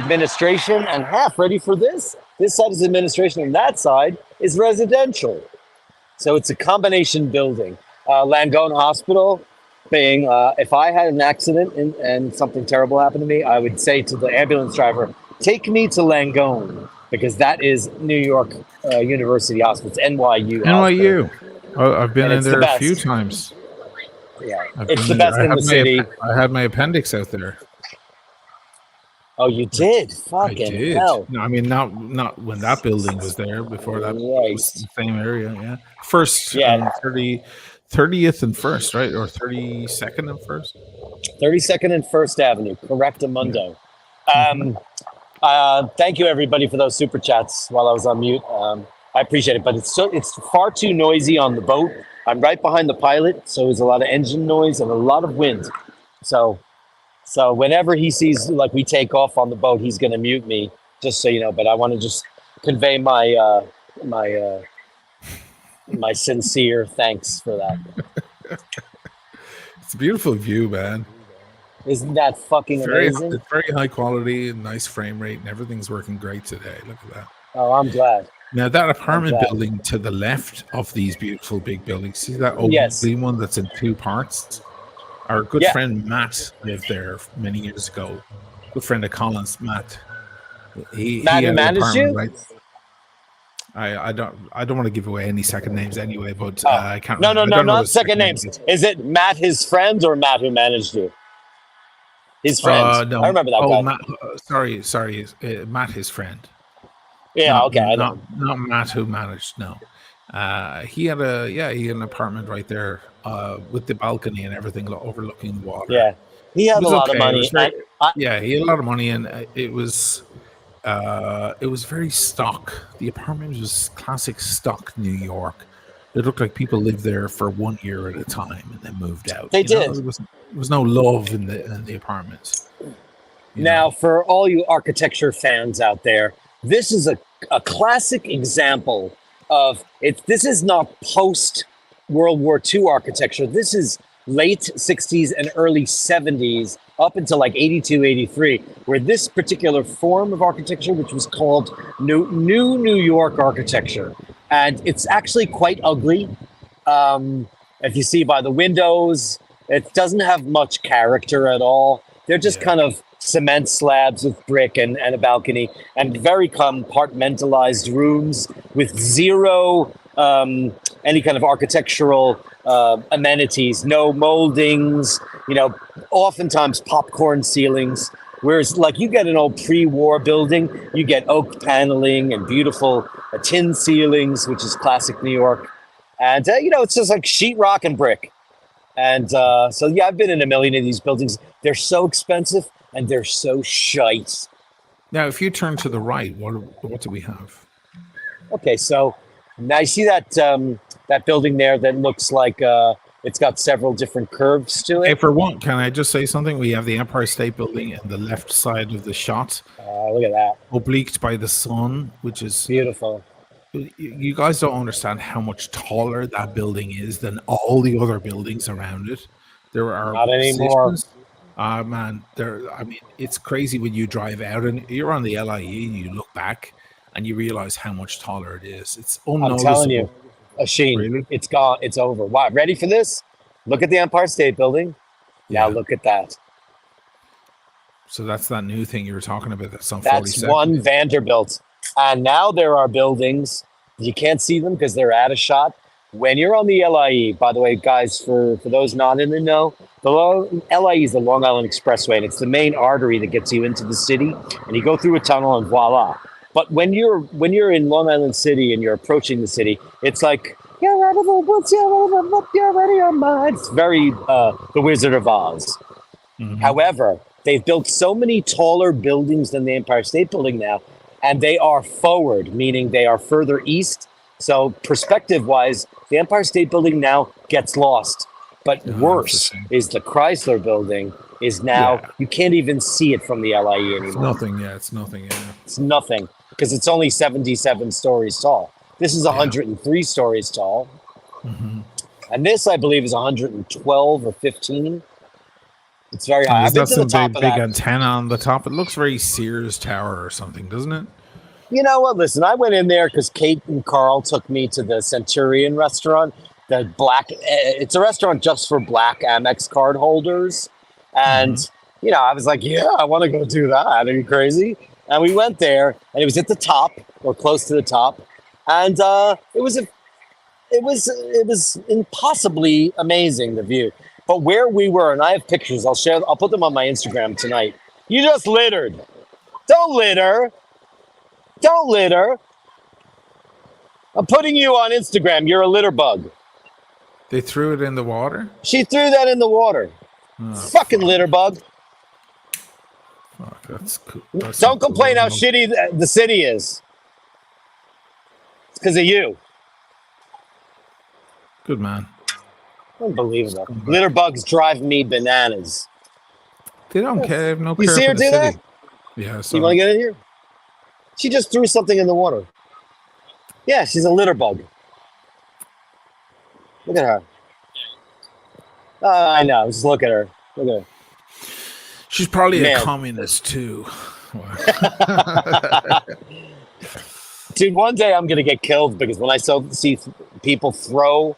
A: administration and half, ready for this? This side is administration and that side is residential. So it's a combination building. Langone Hospital being, if I had an accident and something terrible happened to me, I would say to the ambulance driver, take me to Langone, because that is New York University Hospital. It's NYU.
D: NYU. Oh, I've been in there
A: the
D: a few times.
A: Yeah, it's the best in the city.
D: I had my appendix out there.
A: Oh, you did? Fucking hell.
D: No, I mean, not when that building was there. Before that,
A: right.
D: Was the same area. Yeah, first, 30th and First, right, or 32nd and First.
A: 32nd and First Avenue. Correctamundo. Thank you everybody for those super chats while I was on mute. I appreciate it, but it's far too noisy on the boat. I'm right behind the pilot, so there's a lot of engine noise and a lot of wind. So whenever he sees like we take off on the boat, he's going to mute me, just so you know. But I want to just convey my my sincere thanks for that.
D: It's a beautiful view, man.
A: Isn't that fucking amazing?
D: It's very high quality and nice frame rate, and everything's working great today. Look at that.
A: Oh, I'm glad.
D: Now, that apartment building to the left of these beautiful big buildings, see that old green one that's in two parts? Our good friend Matt lived there many years ago. Good friend of Colin's, Matt.
A: Matt who managed you?
D: Right? I don't want to give away any second names anyway, but I can't.
A: No, not second names. Is it Matt, his friend, or Matt who managed you? His friend.
D: No.
A: I remember that guy.
D: Matt, sorry, Matt, his friend.
A: Yeah,
D: not Matt who managed. No, he had an apartment right there with the balcony and everything overlooking the water.
A: Yeah, he had a lot of money.
D: He had a lot of money, and it was very stock. The apartment was classic stock New York. It looked like people lived there for 1 year at a time and then moved out.
A: They did.
D: There was no love in the apartments.
A: Now, for all you architecture fans out there, this is a classic example of it. This is not post World War II architecture. This is late 60s and early 70s up until like 82, 83, where this particular form of architecture, which was called New New York architecture. And it's actually quite ugly. If you see by the windows, it doesn't have much character at all. They're just kind of cement slabs with brick and a balcony, and very compartmentalized rooms with zero any kind of architectural amenities, no moldings, oftentimes popcorn ceilings. Whereas like you get an old pre-war building, you get oak paneling and beautiful tin ceilings, which is classic New York. And, it's just like sheetrock and brick. And I've been in a million of these buildings. They're so expensive and they're so shite.
D: Now, if you turn to the right, what do we have?
A: Okay, so now you see that that building there that looks like it's got several different curves to
D: Hey,
A: it.
D: for one, can I just say something? We have the Empire State Building in the left side of the shot,
A: Look at that,
D: obliqued by the sun, which is
A: beautiful.
D: you guys don't understand how much taller that building is than all the other buildings around it. There are
A: Not anymore.
D: positions. Man, there. I mean, it's crazy when you drive out and you're on the LIE and you look back and you realize how much taller it is. It's
A: I'm telling you,
D: unnoticeable.
A: Asheen,
D: Really?
A: it's gone. It's over. Wow, ready for this? Look at the Empire State Building. Now
D: Yeah.
A: look at that.
D: So that's that new thing you were talking about. That's on
A: That's
D: 42nd.
A: one Vanderbilt. And now there are buildings. You can't see them because they're out of shot. When you're on the LIE, by the way, guys, for those not in the know, the LIE is the Long Island Expressway, and it's the main artery that gets you into the city. And you go through a tunnel, and voila. But when you're in Long Island City and you're approaching the city, it's like you're out of the woods, you're out of your mind. It's very The Wizard of Oz.
D: Mhm.
A: However, they've built so many taller buildings than the Empire State Building now, and they are forward, meaning they are further east. So perspective-wise, the Empire State Building now gets lost. But
D: Yeah,
A: worse
D: interesting.
A: is the Chrysler Building is now,
D: Yeah.
A: you can't even see it from the LIE
D: It's
A: anymore.
D: nothing. Yeah, it's nothing. Yeah.
A: It's nothing because it's only 77 stories tall. This is 103 stories tall.
D: Mhm.
A: And this, I believe, is 112 or 15. It's very high.
D: And
A: I've
D: there's
A: been
D: not
A: to the
D: some
A: top
D: big,
A: of
D: big
A: that.
D: antenna on the top. It looks very Sears Tower or something, doesn't it?
A: You know what? Listen, I went in there because Kate and Carl took me to the Centurion restaurant. The black, it's a restaurant just for black Amex card holders. And, you know, I was like, yeah, I want to go do that. Are you crazy? And we went there, and it was at the top or close to the top. And it was impossibly amazing, the view. But where we were, and I have pictures, I'll put them on my Instagram tonight. You just littered. Don't litter. Don't litter. I'm putting you on Instagram. You're a litter bug.
D: They threw it in the water.
A: She threw that in the water.
D: Oh,
A: Fucking litter bug.
D: fuck, that's cool. That's
A: Don't
D: not
A: complain
D: cool.
A: how shitty the city is. It's because of you.
D: Good man.
A: Unbelievable. Litter bugs drive me bananas.
D: They don't care. They have no care
A: You see
D: for
A: her
D: the
A: do
D: city.
A: that?
D: Yeah. So
A: You want to get in here? She just threw something in the water. Yeah, she's a litter bug. Look at her. I know. Just look at her. Look at her.
D: she's probably
A: Man.
D: a communist too.
A: Dude, one day I'm gonna get killed because when I see people throw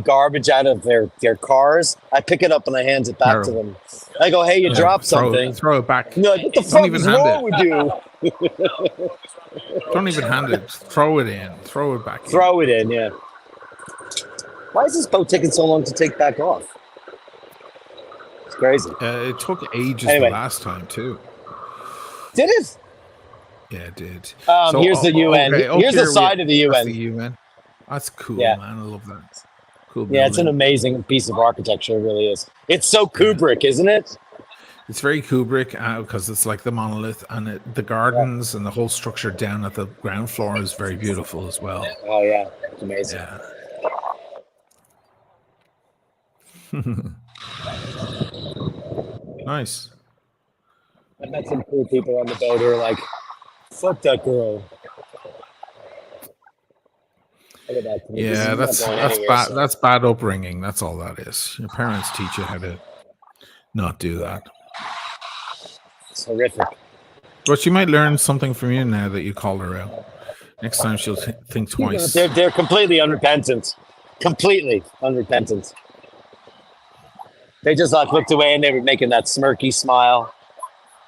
A: garbage out of their cars, I pick it up and I hand it back to them. I go, "Hey, you dropped something."
D: Throw it back.
A: And they're like, what the
D: Don't
A: fuck
D: even
A: is
D: hand
A: wrong
D: it.
A: with you?
D: Don't even hand it. Throw it in. Throw it back. in.
A: Throw it in, yeah. Why is this boat taking so long to take back off? It's crazy.
D: It took ages
A: Anyway.
D: the last time too.
A: Did it?
D: Yeah, it did.
A: Here's the UN.
D: up
A: Here's the
D: here
A: side of the
D: that's
A: UN.
D: the UN. That's cool,
A: Yeah.
D: man. I love that. Cool.
A: Yeah, it's an
D: building.
A: amazing piece of architecture. It really is. It's so Kubrick, isn't it?
D: It's very Kubrick because it's like the monolith and the gardens and the whole structure down at the ground floor is very beautiful as well.
A: Oh yeah, it's amazing.
D: Yeah. Nice.
A: I met some cool people on the boat who are like, "Fuck that girl." Look at that. This is
D: Yeah,
A: not
D: that's
A: going
D: that's
A: anywhere,
D: bad.
A: so-
D: That's bad upbringing. That's all that is. Your parents teach you how to not do that.
A: It's horrific.
D: But she might learn something from you now that you called her out. Next time she'll think twice.
A: They're completely unrepentant. Completely unrepentant. They just like looked away and they were making that smirky smile.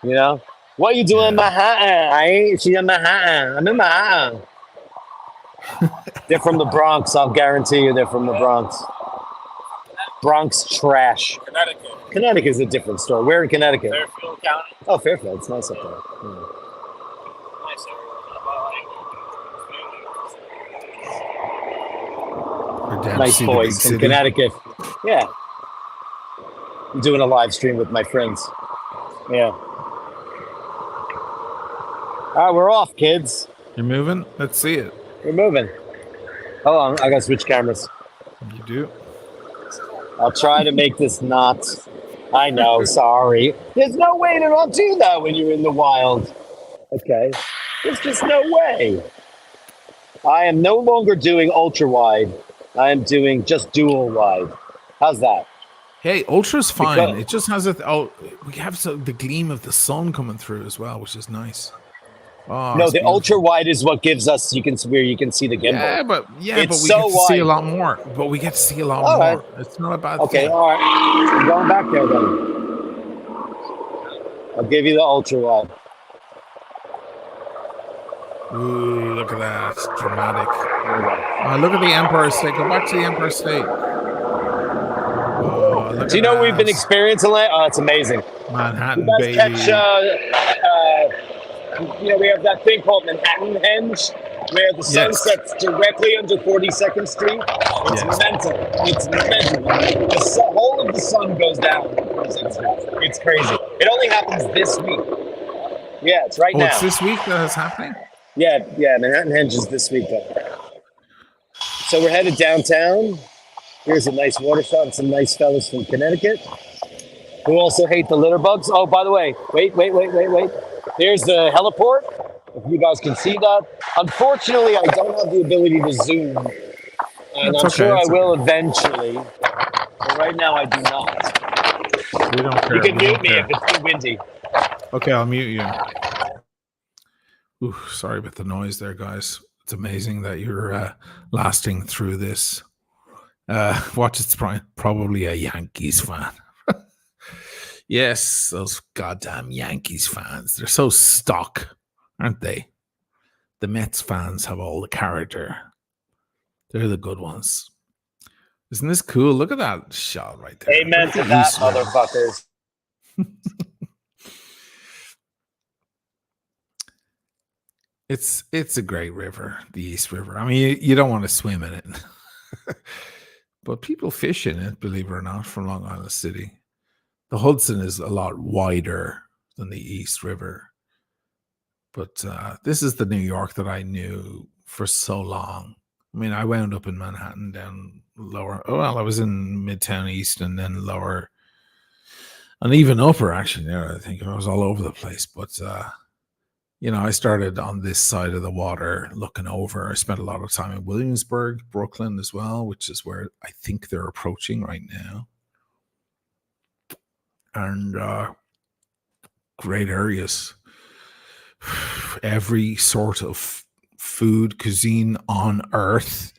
A: You know? What are you doing in Manhattan? She's in Manhattan. I'm in Manhattan. They're from the Bronx. I'll guarantee you they're from the Bronx. Bronx trash.
E: Connecticut.
A: Connecticut is a different story. Where in Connecticut?
E: Fairfield County.
A: Oh, Fairfield. It's nice up there. Yeah.
E: Nice area.
D: Her dad
A: Nice
D: see the big
A: boys from
D: city.
A: Connecticut. Yeah. I'm doing a live stream with my friends. Yeah. All right, we're off, kids.
D: You're moving? Let's see it.
A: We're moving. Hold on, I gotta switch cameras.
D: You do.
A: I'll try to make this not. I know, sorry. There's no way to not do that when you're in the wild. Okay. There's just no way. I am no longer doing ultra wide. I am doing just dual wide. How's that?
D: Hey, ultra's fine.
A: Because-
D: It just has a. Oh, we have the gleam of the sun coming through as well, which is nice. Oh,
A: No,
D: it's
A: the
D: beautiful.
A: ultra wide is what gives us where you can see the gimbal.
D: Yeah, but
A: It's
D: we
A: so
D: get to see a
A: wide.
D: lot more. But we get to see a lot
A: All
D: more.
A: right.
D: It's not a bad
A: Okay,
D: thing.
A: all right. I'm going back there then. I'll give you the ultra wide.
D: Ooh, look at that. It's dramatic.
A: There we go.
D: Look at the Empire State. Go back to the Empire State. Oh, look
A: Do you
D: at
A: know
D: that.
A: what we've been experiencing? Oh, it's amazing.
D: Manhattan,
A: You guys
D: baby.
A: catch, we have that thing called Manhattan Henge, where the sun
D: Yes.
A: sets directly under 42nd Street. It's
D: Yes.
A: mental. It's mental. The whole of the sun goes down on 42nd Street. It's crazy. It only happens this week. Yeah, it's right
D: Oh,
A: now.
D: it's this week that is happening?
A: Yeah, Manhattan Henge is this week, though. So we're headed downtown. Here's a nice water shot and some nice fellas from Connecticut who also hate the litter bugs. Oh, by the way, wait. There's the heliport. If you guys can see that. Unfortunately, I don't have the ability to zoom. And
D: That's
A: I'm
D: okay,
A: sure I
D: it's
A: will eventually. But right now, I do not.
D: We don't care.
A: You can
D: we don't
A: mute me
D: care.
A: if it's too windy.
D: Okay, I'll mute you. Ooh, sorry about the noise there, guys. It's amazing that you're lasting through this. Watch, it's probably a Yankees fan. Yes, those goddamn Yankees fans. They're so stock, aren't they? The Mets fans have all the character. They're the good ones. Isn't this cool? Look at that shot right there.
A: Amen
D: Look
A: to
D: at
A: that,
D: East River.
A: motherfuckers.
D: It's a great river, the East River. I mean, you don't want to swim in it. But people fish in it, believe it or not, from Long Island City. The Hudson is a lot wider than the East River. But this is the New York that I knew for so long. I mean, I wound up in Manhattan down lower. Oh, well, I was in Midtown East and then lower. And even upper, actually, there, I think. I was all over the place. But, I started on this side of the water looking over. I spent a lot of time in Williamsburg, Brooklyn as well, which is where I think they're approaching right now. And great areas. Every sort of food, cuisine on earth,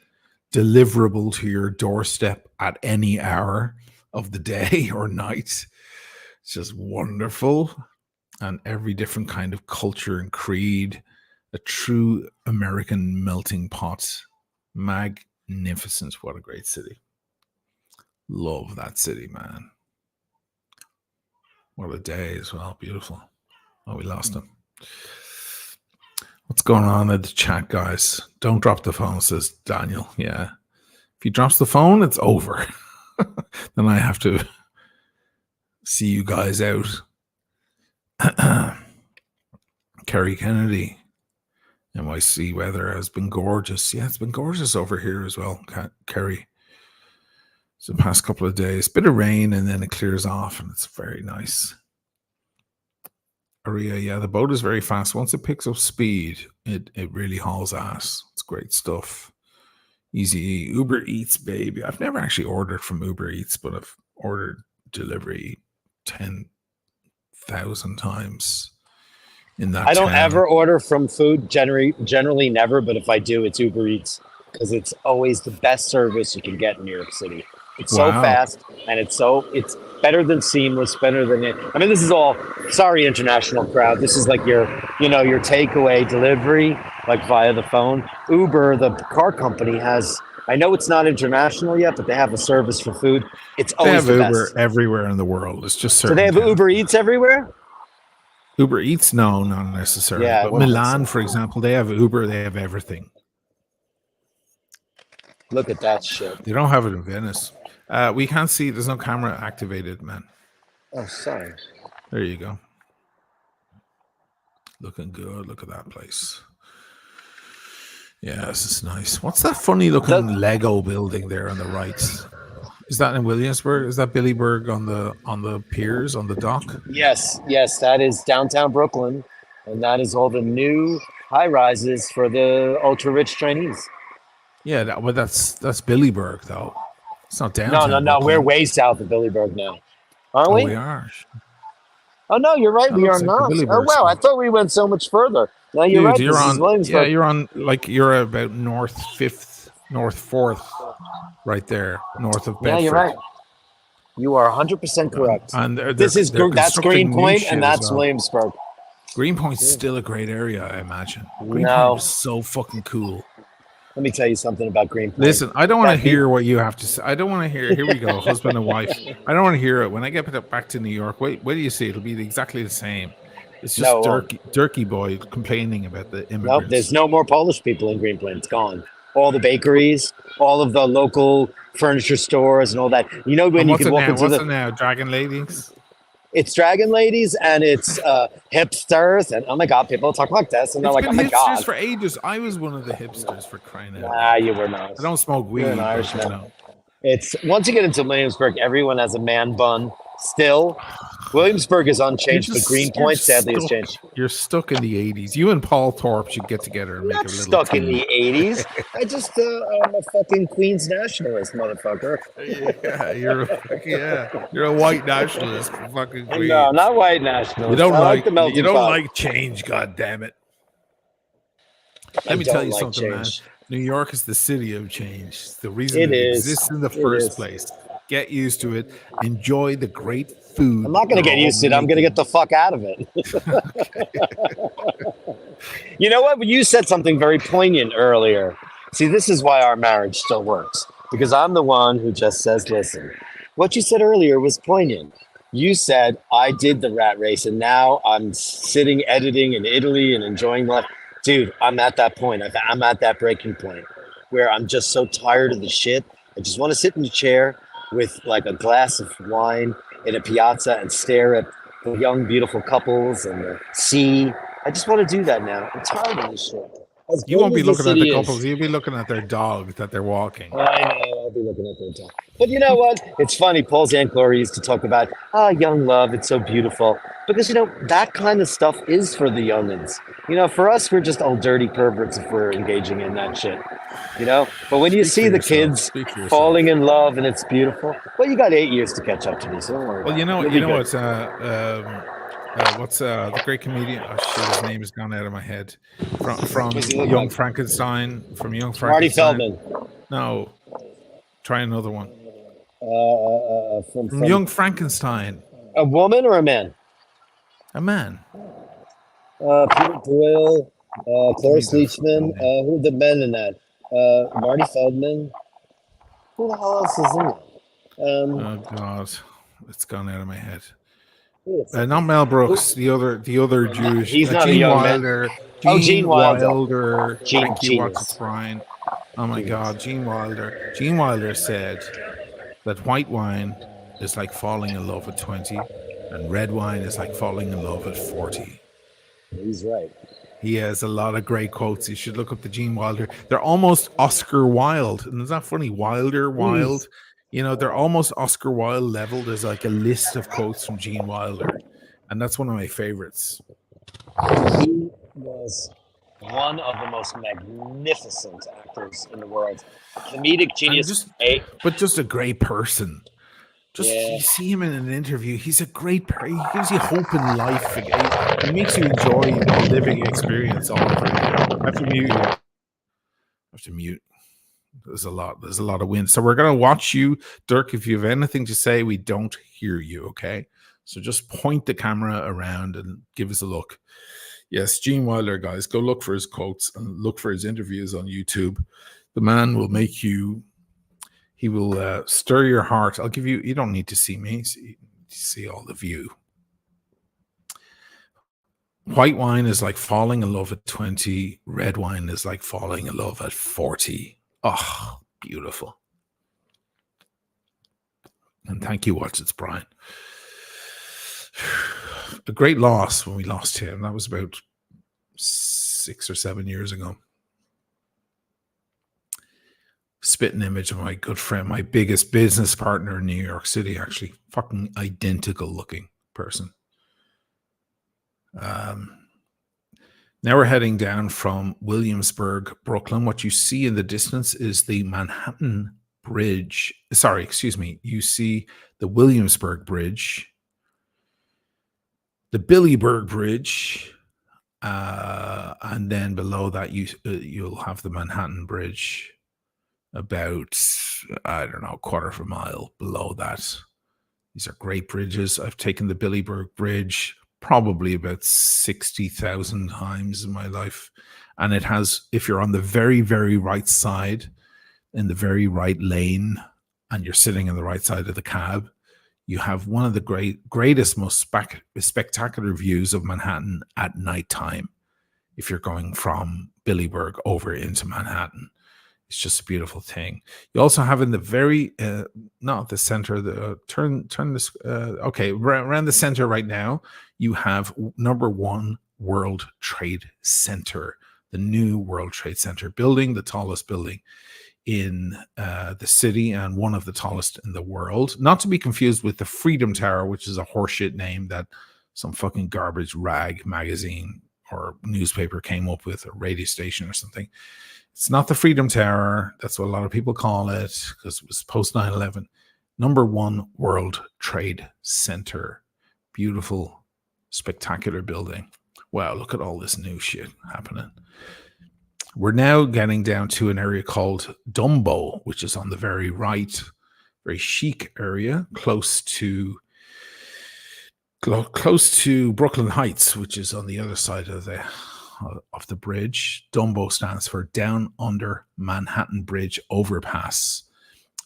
D: deliverable to your doorstep at any hour of the day or night. It's just wonderful. And every different kind of culture and creed. A true American melting pot. Magnificent. What a great city. Love that city, man. What a day as well. Beautiful. Oh, we lost him. What's going on in the chat, guys? Don't drop the phone, says Daniel. Yeah. If he drops the phone, it's over. Then I have to see you guys out. Kerry Kennedy. NYC weather has been gorgeous. Yeah, it's been gorgeous over here as well, Kerry. So the past couple of days, bit of rain and then it clears off and it's very nice. Aria, yeah, the boat is very fast. Once it picks up speed, it really hauls ass. It's great stuff. Easy Uber Eats, baby. I've never actually ordered from Uber Eats, but I've ordered delivery 10,000 times in that
A: I don't
D: town.
A: ever order from food, generally never, but if I do, it's Uber Eats because it's always the best service you can get in New York City. It's so
D: Wow.
A: fast and it's better than Seamless, better than it. I mean, this is all, sorry, international crowd. This is like your takeaway delivery, like via the phone. Uber, the car company, has, I know it's not international yet, but they have a service for food. It's
D: They
A: always
D: have
A: the
D: Uber
A: best.
D: everywhere in the world. It's just
A: So
D: certain
A: they have
D: towns.
A: Uber Eats everywhere?
D: Uber Eats, no, not necessarily.
A: Yeah, I
D: but
A: wouldn't think
D: Milan,
A: so.
D: for example, they have Uber. They have everything.
A: Look at that shit.
D: They don't have it in Venice. We can't see. There's no camera activated, man.
A: Oh, sorry.
D: There you go. Looking good. Look at that place. Yeah, this is nice. What's that funny looking Lego building there on the right? Is that in Williamsburg? Is that Billyburg on the piers on the dock?
A: Yes, yes, that is downtown Brooklyn, and that is all the new high rises for the ultra rich Chinese.
D: Yeah, but that's Billyburg though. It's not
A: No, no,
D: downtown
A: no. We're
D: Brooklyn.
A: way south of Billyburg now, aren't
D: Oh,
A: we?
D: we are.
A: Oh no, you're right.
D: That
A: We are
D: looks like the
A: not. Oh
D: Billyburg
A: wow, I
D: spot.
A: thought we went so much further. No, you're
D: Dude,
A: right.
D: you're
A: This is
D: on. Yeah,
A: Williamsburg.
D: you're on. Like you're about North Fifth, North Fourth, right there, north of
A: Yeah, you're
D: Bedford.
A: right. You are 100% correct.
D: And they're
A: This is
D: they're
A: that's
D: constructing new
A: Greenpoint,
D: shit
A: and
D: as
A: that's
D: well.
A: Williamsburg.
D: Greenpoint's still a great area, I imagine. Greenpoint
A: No,
D: was so fucking cool.
A: let me tell you something about Greenpoint.
D: Listen, I don't want to
A: That be-
D: hear what you have to say. I don't want to hear. Here we go, husband and wife. I don't want to hear it. When I get back to New York, wait do you see? It'll be exactly the same. It's just
A: No, it won't.
D: Dirky boy complaining about the
A: Nope,
D: immigrants.
A: there's no more Polish people in Greenpoint. It's gone. All the bakeries, all of the local furniture stores, and all that. You know when
D: And
A: you
D: what's
A: can
D: it
A: walk
D: now?
A: into
D: What's
A: the.
D: it now? Dragon ladies.
A: It's Dragon Ladies and it's hipsters, and oh my god, people talk like this, and they're
D: It's
A: like,
D: been
A: oh my
D: hipsters
A: god.
D: for ages. I was one of the hipsters for crying out.
A: Nah, you were not.
D: I don't smoke weed.
A: You're an
D: but,
A: Irishman.
D: you know.
A: It's once you get into Williamsburg, everyone has a man bun. Still, Williamsburg is unchanged, but Greenpoint sadly has changed.
D: You're stuck in the 80s. You and Paul Thorpe should get together and
A: I'm
D: make
A: not
D: a little
A: stuck in
D: team.
A: the 80s. I just I'm a fucking Queens nationalist, motherfucker.
D: You're a white nationalist, for fucking Queen.
A: No, not white nationalist.
D: You don't
A: I
D: like
A: the melting
D: you don't
A: pot.
D: like change, God damn it.
A: I
D: Let me tell
A: don't
D: you
A: like
D: something,
A: change.
D: man. New York is the city of change. It's the reason
A: It
D: it
A: is.
D: exists in the
A: It
D: first
A: is.
D: place. Get used to it. Enjoy the great food.
A: I'm not going to get used to it. I'm going to get the fuck out of it. You know what? You said something very poignant earlier. See, this is why our marriage still works. Because I'm the one who just says, listen, what you said earlier was poignant. You said, I did the rat race and now I'm sitting editing in Italy and enjoying life. Dude, I'm at that point. I'm at that breaking point where I'm just so tired of the shit. I just want to sit in the chair with like a glass of wine in a piazza and stare at the young, beautiful couples and the sea. I just want to do that now. I'm tired of this shit. As
D: You won't
A: great
D: be
A: as
D: looking at the
A: city
D: couples.
A: is-
D: You'll be looking at their dog that they're walking.
A: I know, I'll be looking at their dog. But you know what? It's funny. Paul Zanclori used to talk about, young love. It's so beautiful. Because, that kind of stuff is for the youngins. For us, we're just old dirty perverts if we're engaging in that shit. But when you
D: Speak
A: see
D: for
A: the
D: yourself.
A: kids
D: Speak for yourself.
A: falling in love and it's beautiful, well, you got 8 years to catch up to me, so don't worry.
D: Well,
A: about
D: you know
A: it. You'll be
D: what's
A: good.
D: the great comedian? Oh shit, his name has gone out of my head. From
A: Does he look
D: Young
A: like-
D: Frankenstein. From Young
A: Marty
D: Frankenstein.
A: Feldman.
D: No, try another one.
A: From
D: From Young Frankenstein.
A: a woman or a man?
D: A man.
A: Peter Boyle, Cloris
D: Maybe that's
A: Leachman.
D: the
A: Who are the men in that? Marty Feldman. Who the hell else is in that?
D: Oh God, it's gone out of my head.
A: Wait a second.
D: Not Mel Brooks. The other Jewish.
A: He's not a
D: Gene
A: young man.
D: Wilder.
A: Oh, Gene Wilder.
D: Wilder.
A: Gene-
D: Thank you,
A: genius.
D: What's Brian. Oh my
A: Genius.
D: God, Gene Wilder. Gene Wilder said that white wine is like falling in love at 20, and red wine is like falling in love at 40.
A: He's right.
D: He has a lot of great quotes. You should look up the Gene Wilder. They're almost Oscar Wilde. And is that funny? Wilder, Wilde. They're almost Oscar Wilde level. There's like a list of quotes from Gene Wilder. And that's one of my favorites.
A: He was one of the most magnificent actors in the world. Comedic genius.
D: But just a great person. You see him in an interview. He's a great person. He gives you hope in life. He makes you enjoy the living experience all over again. I have to mute you. There's a lot of wind. So we're gonna watch you, Dirk. If you have anything to say, we don't hear you, okay? So just point the camera around and give us a look. Yes, Gene Wilder, guys, go look for his quotes and look for his interviews on YouTube. The man will make you. He will stir your heart. I'll give you. You don't need to see me. See all the view. White wine is like falling in love at 20. Red wine is like falling in love at 40. Oh, beautiful. And thank you, Watch It's Brian. A great loss when we lost him. That was about 6 or 7 years ago. spitting image of my good friend, my biggest business partner in New York City, actually. Fucking identical looking person. Now we're heading down from Williamsburg, Brooklyn. What you see in the distance is the Manhattan Bridge. Sorry, excuse me. You see the Williamsburg Bridge, the Billyburg Bridge, and then below that you'll have the Manhattan Bridge about, I don't know, a quarter of a mile below that. These are great bridges. I've taken the Billyburg Bridge probably about 60,000 times in my life. And it has, if you're on the very, very right side, in the very right lane, and you're sitting on the right side of the cab, you have one of the greatest, most spectacular views of Manhattan at nighttime. If you're going from Billyburg over into Manhattan, it's just a beautiful thing. You also have in the very, not the center, turn this, okay, around the center right now, you have number 1 World Trade Center, the new World Trade Center building, the tallest building in the city and one of the tallest in the world. Not to be confused with the Freedom Tower, which is a horseshit name that some fucking garbage rag magazine or newspaper came up with, a radio station or something. It's not the Freedom Tower. That's what a lot of people call it because it was post 9/11. Number 1 World Trade Center. Beautiful, spectacular building. Wow, look at all this new shit happening. We're now getting down to an area called Dumbo, which is on the very right, very chic area, close to Brooklyn Heights, which is on the other side of the bridge. Dumbo stands for Down Under Manhattan Bridge Overpass.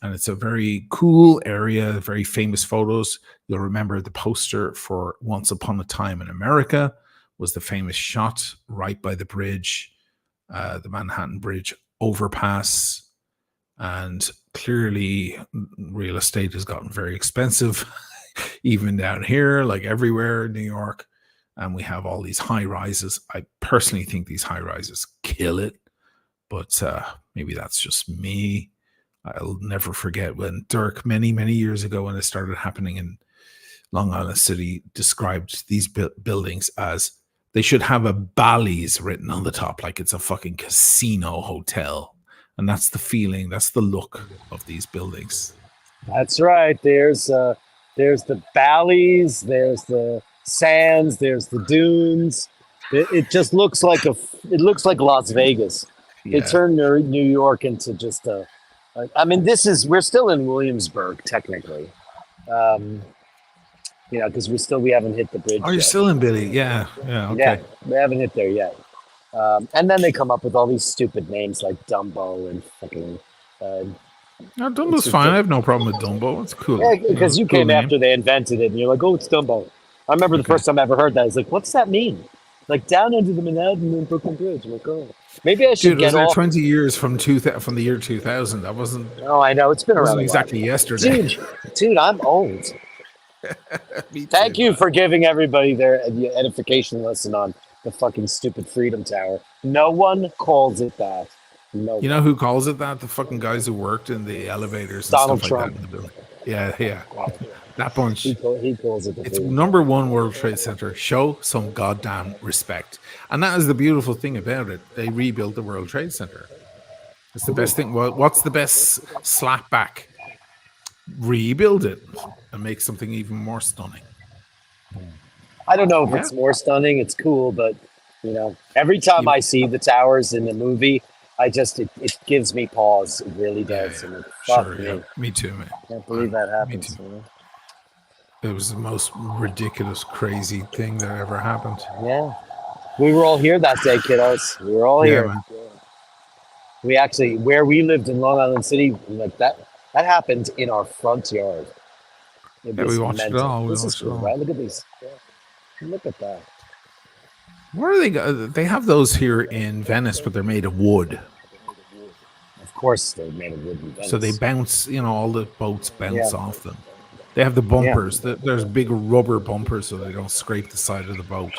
D: And it's a very cool area, very famous photos. You'll remember the poster for Once Upon a Time in America was the famous shot right by the bridge, the Manhattan Bridge Overpass. And clearly real estate has gotten very expensive, even down here, like everywhere in New York. And we have all these high rises. I personally think these high rises kill it, but maybe that's just me. I'll never forget when Dirk, many, many years ago, when it started happening in Long Island City, described these buildings as they should have a Bally's written on the top, like it's a fucking casino hotel. And that's the feeling, that's the look of these buildings.
A: That's right. There's the Bally's, there's the sands, there's the dunes. It just looks like Las Vegas.
D: Yeah.
A: It turned New York into just a. I mean, we're still in Williamsburg technically, because we haven't hit the bridge.
D: Oh, you're
A: yet.
D: still in Billy? Yeah, okay.
A: Yeah, we haven't hit there yet. And then they come up with all these stupid names like Dumbo and fucking.
D: No, Dumbo's fine. I have no problem with Dumbo. It's cool.
A: Yeah, because you
D: cool
A: came
D: name.
A: after they invented it, and you're like, "Oh, it's Dumbo." I remember the first time I ever heard that. I was like, "What's that mean?" Like down under the Manhattan and Brooklyn Bridge. I'm like, "Oh, maybe I should
D: Dude, it
A: get
D: was there
A: off."
D: 20 years from the year 2000. That wasn't.
A: Oh, I know it's been around
D: Wasn't exactly yesterday.
A: Dude, I'm old. Thank you for giving everybody their edification lesson on the fucking stupid Freedom Tower. No one calls it that. No.
D: You know who calls it that? The fucking guys who worked in the elevators and
A: Donald
D: stuff
A: Trump.
D: like that in the building. Yeah. That bunch.
A: He calls it the
D: It's
A: Freedom.
D: number 1 World Trade Center. Show some goddamn respect. And that is the beautiful thing about it. They rebuilt the World Trade Center. It's the best thing. Well, what's the best slap back? Rebuild it and make something even more stunning.
A: I don't know if it's more stunning. It's cool, but every time I see the towers in the movie, it gives me pause. It really does. And fuck me.
D: Yeah. Me too, man.
A: I can't believe that happens.
D: Me too. It was the most ridiculous, crazy thing that ever happened.
A: Yeah. We were all here that day, kiddos. We were all here.
D: Man.
A: We actually, where we lived in Long Island City, like that happened in our front yard.
D: We watched it all.
A: This is cool, right? Look at these. Yeah. Look at that.
D: Where are they? They have those here in Venice, but they're made of wood.
A: Of course, they're made of wood in Venice.
D: So they bounce. All the boats bounce off them. They have the bumpers. There's big rubber bumpers, so they don't scrape the side of the boat.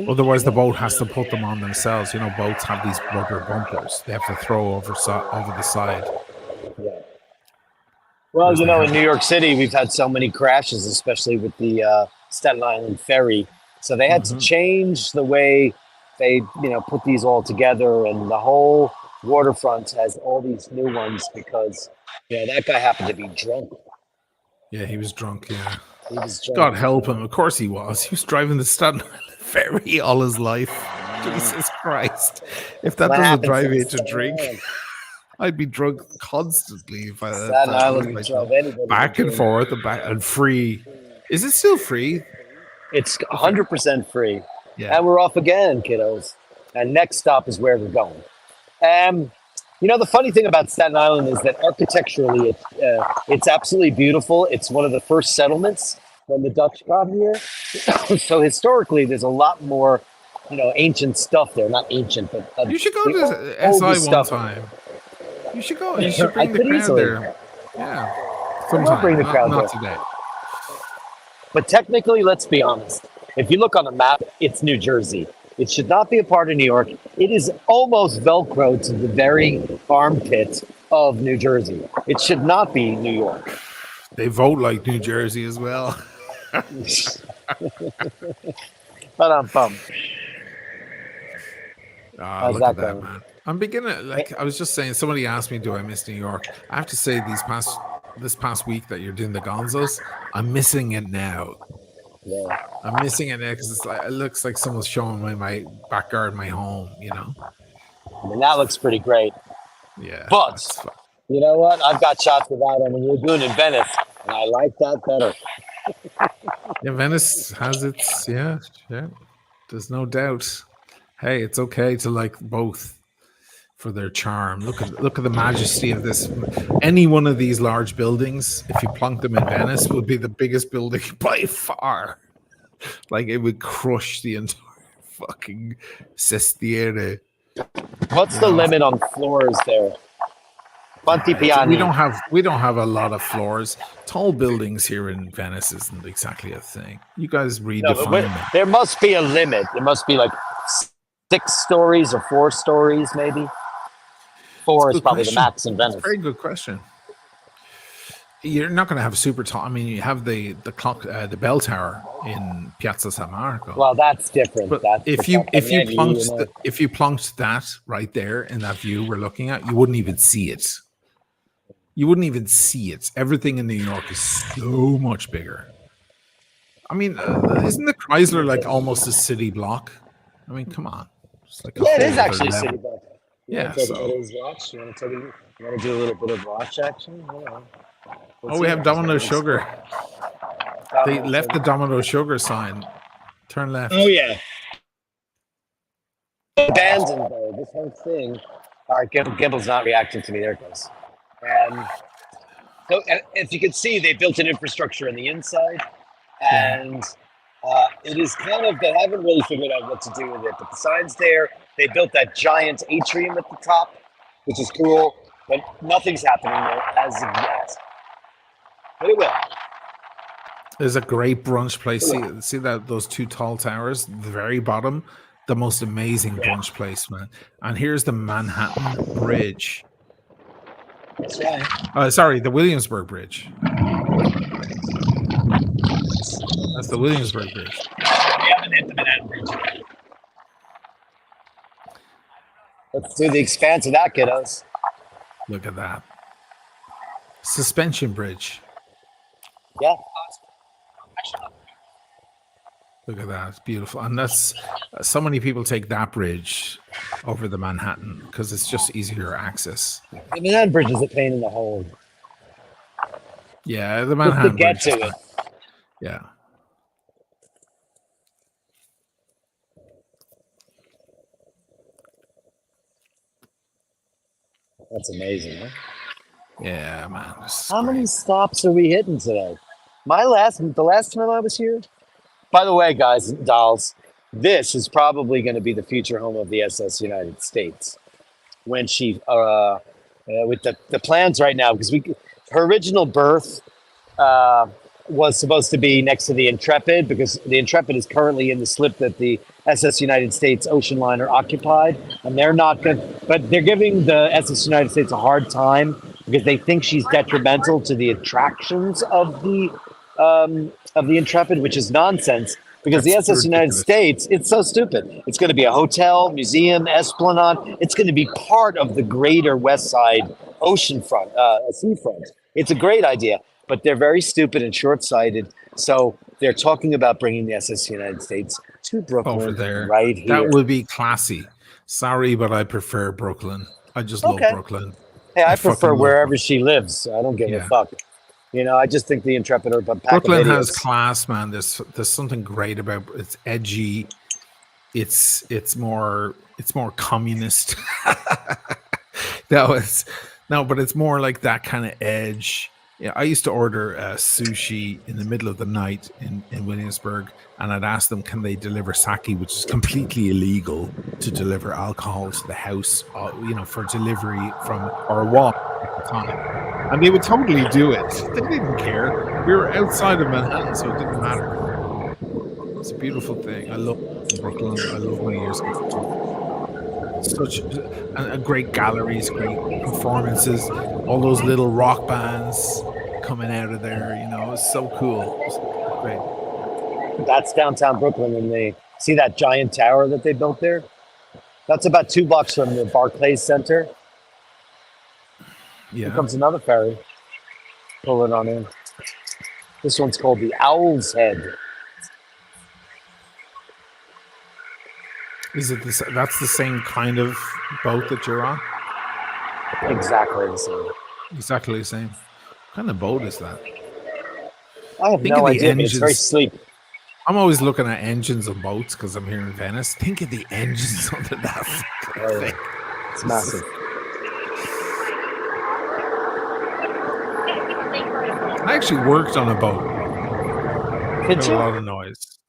D: Otherwise, the boat has to put them on themselves. You know, boats have these rubber bumpers. They have to throw over the side.
A: Well,
D: Whereas
A: you
D: they
A: know,
D: have-
A: in New York City, we've had so many crashes, especially with the Staten Island ferry. So they had to change the way they, put these all together, and the whole waterfront has all these new ones because, that guy happened to be drunk.
D: Yeah, he was drunk. Yeah,
A: He was drunk.
D: God help him. Of course he was. He was driving the Staten Island ferry all his life. Jesus Christ! If that
A: What
D: doesn't
A: happens
D: drive
A: in
D: you to
A: Staten
D: drink,
A: Island?
D: I'd be drunk constantly if I
A: Staten
D: that
A: Island
D: was
A: would
D: like
A: drive
D: that.
A: anybody
D: Back
A: to
D: and
A: drink.
D: forth and back and free. Is it still free?
A: It's 100% free.
D: Yeah.
A: And we're off again, kiddos. And next stop is where we're going. The funny thing about Staten Island is that architecturally, it's absolutely beautiful. It's one of the first settlements when the Dutch got here. So historically, there's a lot more, ancient stuff there. Not ancient, but
D: You should go
A: the
D: to SI
A: oldest
D: one
A: stuff.
D: time. You should go. You should bring
A: I
D: the
A: could
D: crowd
A: easily.
D: there. Yeah.
A: I will bring the
D: Sometime.
A: crowd
D: Not
A: there.
D: today.
A: But technically, let's be honest. If you look on the map, it's New Jersey. It should not be a part of New York. It is almost Velcro to the very armpit of New Jersey. It should not be New York.
D: They vote like New Jersey as well.
A: But I'm bummed.
D: Ah, look
A: that
D: at that,
A: going?
D: man. I'm beginning. Like I was just saying, somebody asked me, "Do I miss New York?" I have to say, this past week that you're doing the Gonzos, I'm missing it now.
A: Yeah.
D: I'm missing it now because it looks like someone's showing me my backyard, my home.
A: I mean, that looks pretty great.
D: Yeah.
A: But
D: that's fun.
A: you know what? I've got shots of that on the lagoon in Venice, and I like that better.
D: Yeah, Venice has its yeah. There's no doubt. Hey, it's okay to like both for their charm. Look at the majesty of this. Any one of these large buildings, if you plunk them in Venice, would be the biggest building by far. Like it would crush the entire fucking Sestiere.
A: What's the limit on floors there? Quanti piani?
D: We don't have a lot of floors. Tall buildings here in Venice isn't exactly a thing. You guys
A: No,
D: redefine
A: but
D: them.
A: there must be a limit. There must be like 6 stories or 4 stories, maybe. 4 is
D: Good
A: probably
D: question.
A: the max in
D: That's
A: Venice.
D: a very good question. You're not going to have super tall. I mean, you have the clock, the bell tower in Piazza San Marco.
A: Well, that's different.
D: But
A: That's
D: if
A: the
D: you
A: Campanelli,
D: plunked
A: know.
D: if you plunked that right there in that view we're looking at, you wouldn't even see it. You wouldn't even see it. Everything in New York is so much bigger. I mean, isn't the Chrysler like almost a city block? I mean, come on. It's like a
A: Yeah, it
D: whole
A: is
D: other
A: actually a
D: level.
A: city block. You
D: Yeah,
A: want to talk
D: so-
A: about his watch? You want to do a little bit of watch action? Hold on.
D: Oh, we have Domino Sugar. They left the Domino Sugar sign. Turn left.
A: Oh yeah. Abandoned though. This whole thing. All right, Gimble's not reacting to me. There it goes. So as you can see, they built an infrastructure on the inside, and it is kind of, they haven't really figured out what to do with it. But the sign's there. They built that giant atrium at the top, which is cool, but nothing's happening there as of yet. But it will.
D: There's a great brunch place. See that those 2 tall towers, the very bottom, the most amazing brunch place, man. And here's the Manhattan Bridge.
A: That's right.
D: Sorry, the Williamsburg Bridge. That's the Williamsburg Bridge.
A: We haven't hit the Manhattan Bridge yet. Let's do the expanse of that, kiddos.
D: Look at that. Suspension Bridge.
A: Yeah.
D: Look at that. It's beautiful. And that's so many people take that bridge over the Manhattan because it's just easier access.
A: The Manhattan Bridge is a pain in the hole.
D: Yeah, the
A: Just to
D: Manhattan
A: get
D: Bridge.
A: to it.
D: Yeah.
A: That's amazing, huh?
D: Yeah, man. This is
A: How many
D: great.
A: stops are we hitting today? The last time I was here. By the way, guys and dolls, this is probably going to be the future home of the SS United States when she, with the plans right now, because her original birth was supposed to be next to the Intrepid because the Intrepid is currently in the slip that the SS United States ocean liner occupied, and they're not good. But they're giving the SS United States a hard time because they think she's detrimental to the attractions of the Intrepid, which is nonsense. Because
D: That's
A: the SS United
D: ridiculous.
A: States, it's so stupid. It's going to be a hotel, museum, esplanade. It's going to be part of the greater West Side oceanfront, seafront. It's a great idea, but they're very stupid and short-sighted. So they're talking about bringing the SS United States to Brooklyn,
D: Over there.
A: right here.
D: That would be classy. Sorry, but I prefer Brooklyn. I just love
A: Okay.
D: Brooklyn.
A: Hey, I
D: fucking
A: prefer
D: love
A: wherever
D: Brooklyn.
A: she lives. I don't give
D: Yeah.
A: a fuck. You know, I just think the Intrepid are a pack of
D: Brooklyn has
A: idiots.
D: class, man. There's something great about it. It's edgy. It's more communist. But it's more like that kind of edge. Yeah, I used to order sushi in the middle of the night in Williamsburg, and I'd ask them, can they deliver sake, which is completely illegal to deliver alcohol to the house, for delivery from or walk at the time. And they would totally do it. They didn't care. We were outside of Manhattan, so it didn't matter. It's a beautiful thing. I love Brooklyn. I love my years. Such great galleries, great performances, all those little rock bands coming out of there. It's so cool. It's great.
A: That's downtown Brooklyn, and they see that giant tower that they built there. That's about 2 blocks from the Barclays Center. Here
D: Yeah.
A: comes another ferry. Pull it on in. This one's called the Owl's Head.
D: Is it that's the same kind of boat that you're on?
A: Exactly the same.
D: Exactly the same. What kind of boat is that?
A: I have
D: Think
A: no
D: of the
A: idea, but it's very
D: engines.
A: sleek.
D: I'm always looking at engines of boats because I'm here in Venice. Think of the engines under that fucking
A: Oh, yeah.
D: thing.
A: It's massive.
D: I actually worked on a boat.
A: Did
D: Got a
A: you?
D: lot of noise.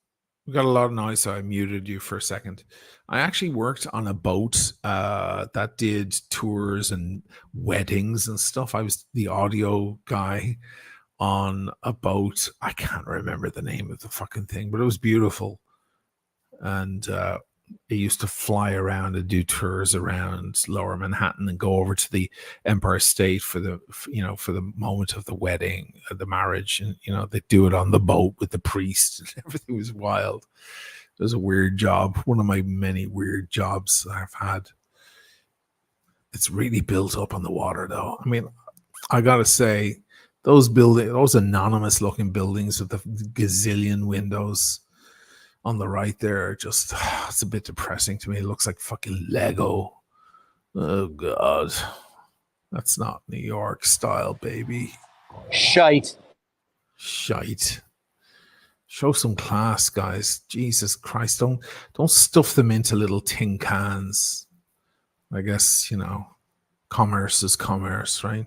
D: We got a lot of noise, so I muted you for a second. I actually worked on a boat that did tours and weddings and stuff. I was the audio guy on a boat. I can't remember the name of the fucking thing, but it was beautiful. And it used to fly around and do tours around Lower Manhattan and go over to the Empire State for the moment of the wedding, the marriage, and they do it on the boat with the priest. And everything was wild. It was a weird job. One of my many weird jobs I've had. It's really built up on the water, though. I mean, I gotta say, those anonymous looking buildings with the gazillion windows on the right there, just it's a bit depressing to me. It looks like fucking Lego. Oh god, that's not New York style, baby.
A: Shite.
D: Show some class, guys. Jesus Christ, don't stuff them into little tin cans. I guess commerce is commerce, right?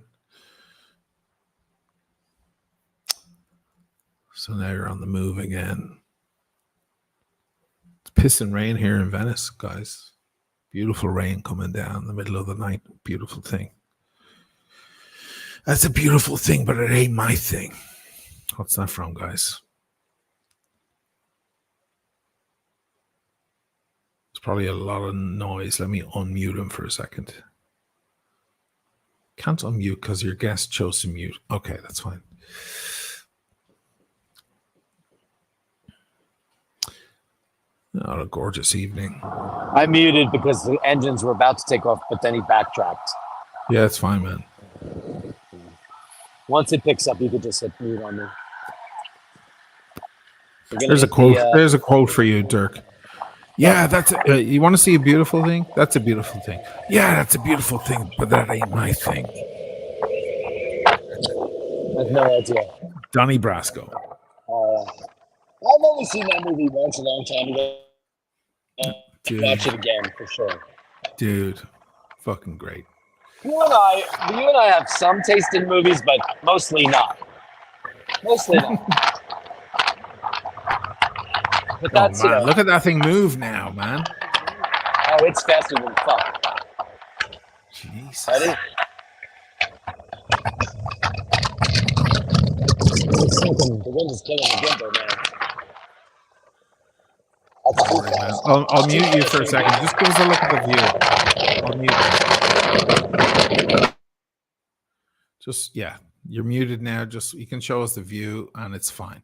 D: So now you're on the move again. Pissing rain here in Venice, guys. Beautiful rain coming down in the middle of the night. Beautiful thing. That's a beautiful thing, but it ain't my thing. What's that from, guys? It's probably a lot of noise. Let me unmute him for a second. Can't unmute because your guest chose to mute. Okay, that's fine. Oh, a gorgeous evening.
A: I muted because the engines were about to take off, but then he backtracked.
D: Yeah, it's fine, man.
A: Once it picks up, you could just hit mute on me.
D: There's a quote. There's a quote for you, Dirk. Yeah, that's it. You want to see a beautiful thing? That's a beautiful thing. Yeah, that's a beautiful thing, but that ain't my thing.
A: I have no idea.
D: Donnie Brasco.
A: I've only seen that movie once a long time ago. Watch it again for sure.
D: Dude, fucking great.
A: You and I have some taste in movies, but mostly not. Mostly not. But that's
D: man, look at that thing move now, man.
A: Oh, it's faster than fuck.
D: Jesus.
A: Ready? The wind is killing the gimbal, man.
D: Don't worry, man. I'll mute you for a second. Just give us a look at the view. I'll mute. Just, yeah, you're muted now. Just, you can show us the view and it's fine.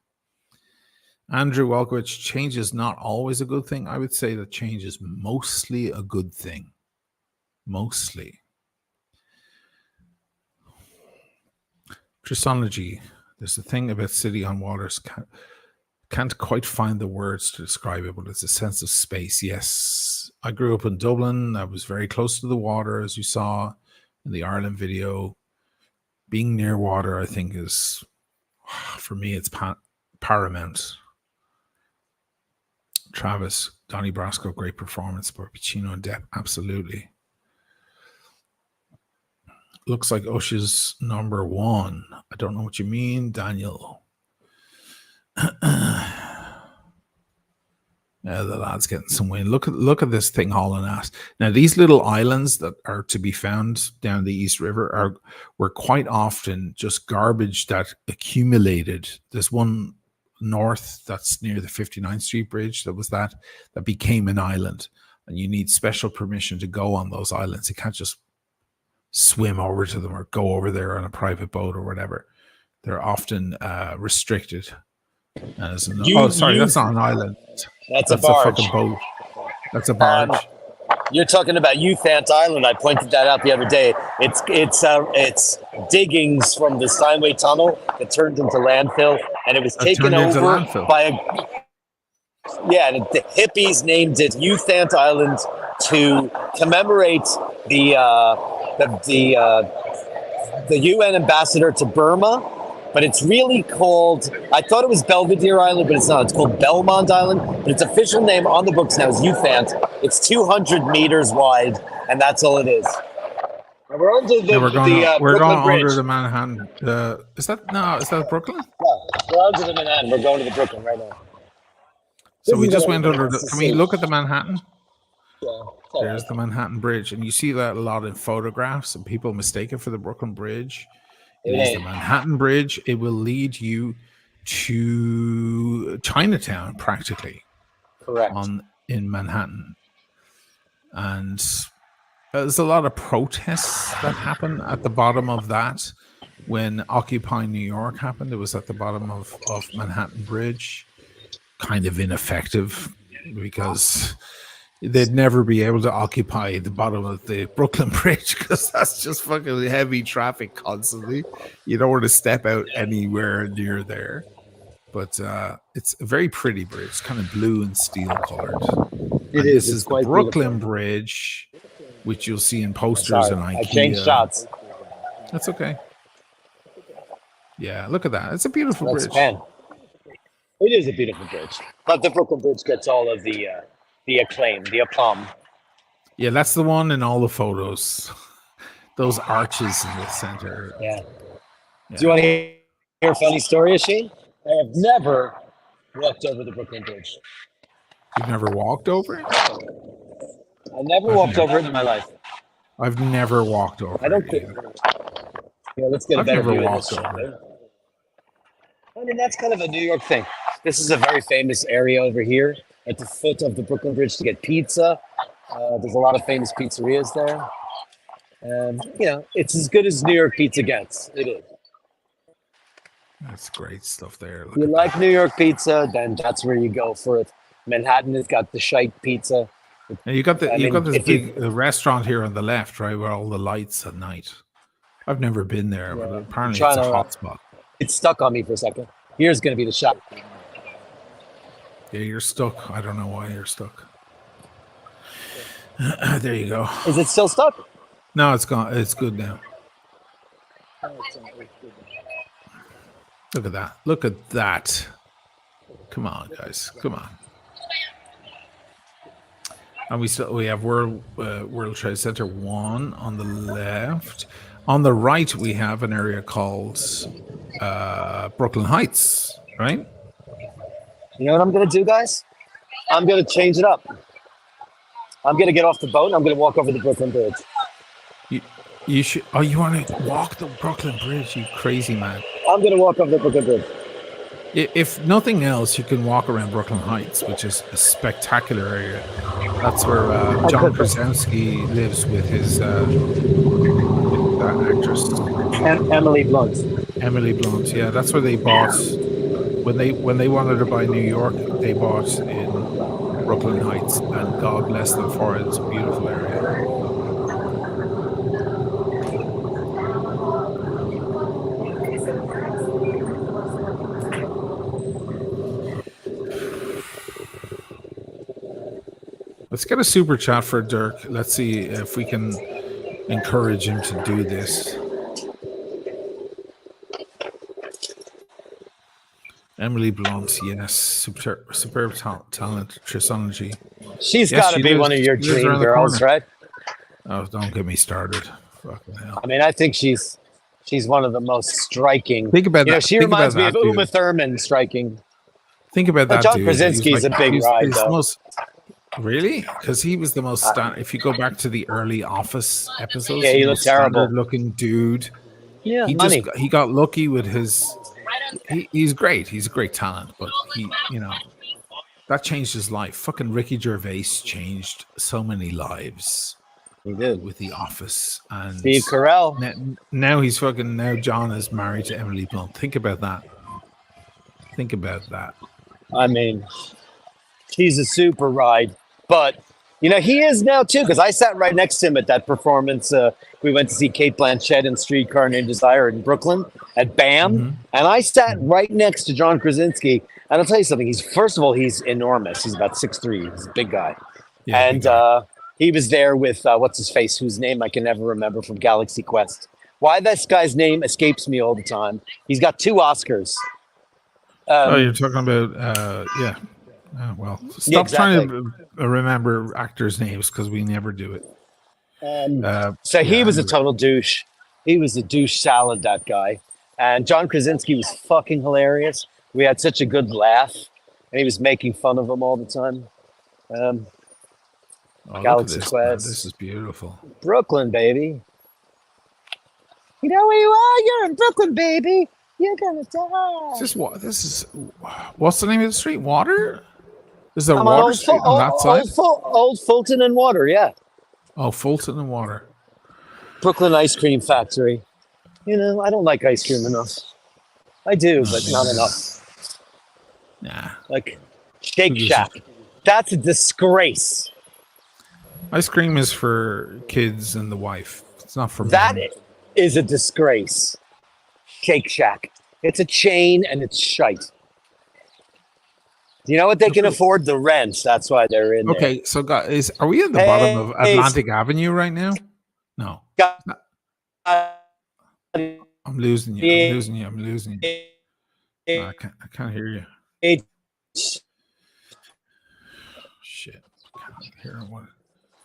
D: Andrew Welkowicz, change is not always a good thing. I would say that change is mostly a good thing. Mostly. Tristology. There's a thing about City on Waters. Can't quite find the words to describe it, but it's a sense of space. Yes. I grew up in Dublin. I was very close to the water, as you saw in the Ireland video. Being near water, I think, is, for me, it's paramount. Travis, Donnie Brasco, great performance. Pacino and Depp, absolutely. Looks like Ush is number one. I don't know what you mean, Daniel. Yeah, the lad's getting some wind. Look at this thing hauling ass. Now, these little islands that are to be found down the East River were quite often just garbage that accumulated. There's one north that's near the 59th Street Bridge. That became an island, and you need special permission to go on those islands. You can't just swim over to them or go over there on a private boat or whatever. They're often restricted. That's not an island.
A: That's a barge.
D: A fucking boat. That's a barge.
A: You're talking about Youthant Island. I pointed that out the other day. It's diggings from the Steinway Tunnel that turned into landfill, and it was taken over by the hippies named it Youthant Island to commemorate the UN ambassador to Burma. But it's really called, I thought it was Belvedere Island, but it's not. It's called Belmont Island. But its official name on the books now is Youthant. It's 200 meters wide, and that's all it is. And we're under
D: we're going
A: Brooklyn Bridge.
D: under the Manhattan. Is that Brooklyn?
A: No, we're under the Manhattan. We're going to the Brooklyn right now.
D: So we just went under can we look at the Manhattan?
A: Yeah.
D: There's the Manhattan Bridge. And you see that a lot in photographs, and people mistake it for the Brooklyn Bridge. It is the Manhattan Bridge. It will lead you to Chinatown, practically.
A: Correct.
D: In Manhattan. And there's a lot of protests that happen at the bottom of that. When Occupy New York happened, it was at the bottom of Manhattan Bridge. Kind of ineffective because they'd never be able to occupy the bottom of the Brooklyn Bridge because that's just fucking heavy traffic constantly. You don't want to step out anywhere near there. But it's a very pretty bridge. It's kind of blue and steel colored. This is the Brooklyn Bridge, which you'll see in posters and IKEA.
A: I changed shots.
D: That's okay. Yeah, look at that. It's a beautiful bridge.
A: It is a beautiful bridge. But the Brooklyn Bridge gets all of the acclaim, the aplomb.
D: Yeah, that's the one in all the photos. Those arches in the center.
A: Yeah. Do you want to hear a funny story, Asheen? I have never walked over the Brooklyn Bridge.
D: You've never walked over it?
A: I never walked over it in my life.
D: I've never walked over it.
A: I don't care. Yeah, let's get a better view of this. I mean, that's kind of a New York thing. This is a very famous area over here at the foot of the Brooklyn Bridge to get pizza. There's a lot of famous pizzerias there. And, it's as good as New York pizza gets. It is.
D: That's great stuff there.
A: If you like New York pizza, then that's where you go for it. Manhattan has got the shite pizza.
D: Now you got this big restaurant here on the left, right, where all the lights at night. I've never been there, but apparently it's a hot spot.
A: It's stuck on me for a second. Here's going to be the shot.
D: Yeah, you're stuck. I don't know why you're stuck. There you go.
A: Is it still stuck?
D: No, it's gone. It's good now. Look at that. Look at that. Come on, guys. Come on. And we have World Trade Center 1 on the left. On the right, we have an area called Brooklyn Heights, right?
A: You know what I'm going to do, guys? I'm going to change it up. I'm going to get off the boat and I'm going to walk over the Brooklyn Bridge.
D: You should. Oh, you want to walk the Brooklyn Bridge, you crazy man.
A: I'm going to walk over the Brooklyn Bridge.
D: If nothing else, you can walk around Brooklyn Heights, which is a spectacular area. That's where John Krasinski lives with his actress
A: Emily Blunt.
D: Emily Blunt. Yeah, that's where they bought when they wanted to buy New York. They bought in Brooklyn Heights, and God bless them for it. It's a beautiful area. Let's get a super chat for Dirk. Let's see if we can encourage him to do this. Emily Blunt, yes, superb talent, Trisonology.
A: She's
D: Yes,
A: got to
D: she
A: be
D: lives-
A: one of your
D: she lives
A: dream
D: around the
A: girls,
D: corner.
A: right?
D: Oh, don't get me started. Fucking hell.
A: I mean, I think she's one of the most striking.
D: Think about that.
A: She
D: Think about
A: reminds me
D: that,
A: of
D: dude.
A: Uma Thurman striking.
D: Think about that,
A: John
D: dude.
A: Krasinski's a big ride,
D: he's the
A: though.
D: most, really? Because he was the most if you go back to the early Office episodes,
A: Yeah, he
D: the
A: looked
D: most
A: terrible.
D: standard-looking dude.
A: Yeah,
D: He
A: money.
D: he got lucky with his. He's great. He's a great talent, but that changed his life. Fucking Ricky Gervais changed so many lives
A: He did.
D: with The Office, and
A: Steve Carell.
D: Now John is married to Emily Blunt. Think about that. Think about that.
A: I mean, he's a super ride, but he is now too. Because I sat right next to him at that performance. We went to see Kate Blanchett in Streetcar Named Desire in Brooklyn at BAM, and I sat right next to John Krasinski. And I'll tell you something. First of all, he's enormous. He's about 6'3". He's a big guy,
D: Yeah,
A: and
D: big guy.
A: he was there with what's his face, whose name I can never remember from Galaxy Quest. Why this guy's name escapes me all the time. He's got 2 Oscars.
D: You're talking about yeah. Well, stop trying to remember actors' names because we never do it.
A: So he was a total douche. He was a douche salad, that guy. And John Krasinski was fucking hilarious. We had such a good laugh, and he was making fun of him all the time.
D: Look at
A: Galaxy
D: this,
A: Quest.
D: man. This is beautiful.
A: Brooklyn, baby. You know where you are? You're in Brooklyn, baby. You're gonna die.
D: What's the name of the street? Water? Is there
A: I'm
D: Water
A: on
D: Street on that side?
A: Old Fulton and Water, yeah.
D: Oh, Fulton and Water.
A: Brooklyn Ice Cream Factory. I don't like ice cream enough. I do, but not enough.
D: Nah.
A: Like Shake Shack. That's a disgrace.
D: Ice cream is for kids and the wife. It's not for
A: That
D: men.
A: is a disgrace. Shake Shack. It's a chain and it's shite. Do you know what they can afford? The rent. That's why they're in there.
D: Okay, so guys, are we at the bottom of Atlantic Avenue right now? No. I'm losing you. I'm losing you. No, I can't hear you. Shit. I can't hear what.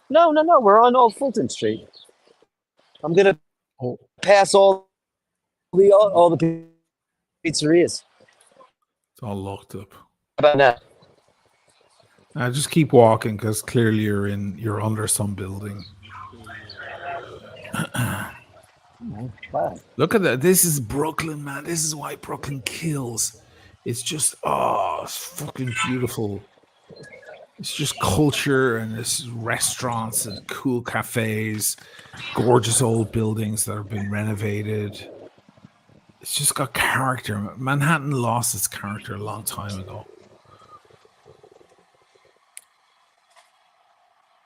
A: No. We're on Old Fulton Street. I'm gonna pass all the pizzerias.
D: It's all locked up.
A: How about that?
D: Just keep walking because clearly you're under some building.
A: Wow.
D: Look at that. This is Brooklyn, man. This is why Brooklyn kills. It's just it's fucking beautiful. It's just culture and there's restaurants and cool cafes, gorgeous old buildings that have been renovated. It's just got character. Manhattan lost its character a long time ago.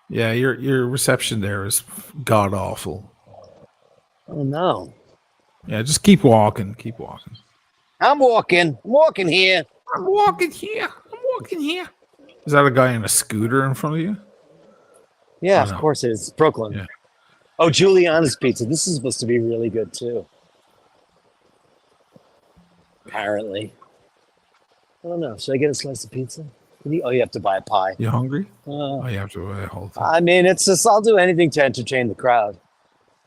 D: Yeah, your reception there is god awful.
A: Oh no.
D: Yeah, just keep walking. Keep walking.
A: I'm walking here.
D: I'm walking here. Is that a guy in a scooter in front of you?
A: Yeah,
D: Oh,
A: of
D: no.
A: course it is. Brooklyn.
D: Yeah.
A: Oh, Giuliana's Pizza. This is supposed to be really good too. Apparently. I don't know. Should I get a slice of pizza? You have to buy a pie.
D: You hungry?
A: Uh,
D: You have to buy a whole thing.
A: I mean, it's just, I'll do anything to entertain the crowd.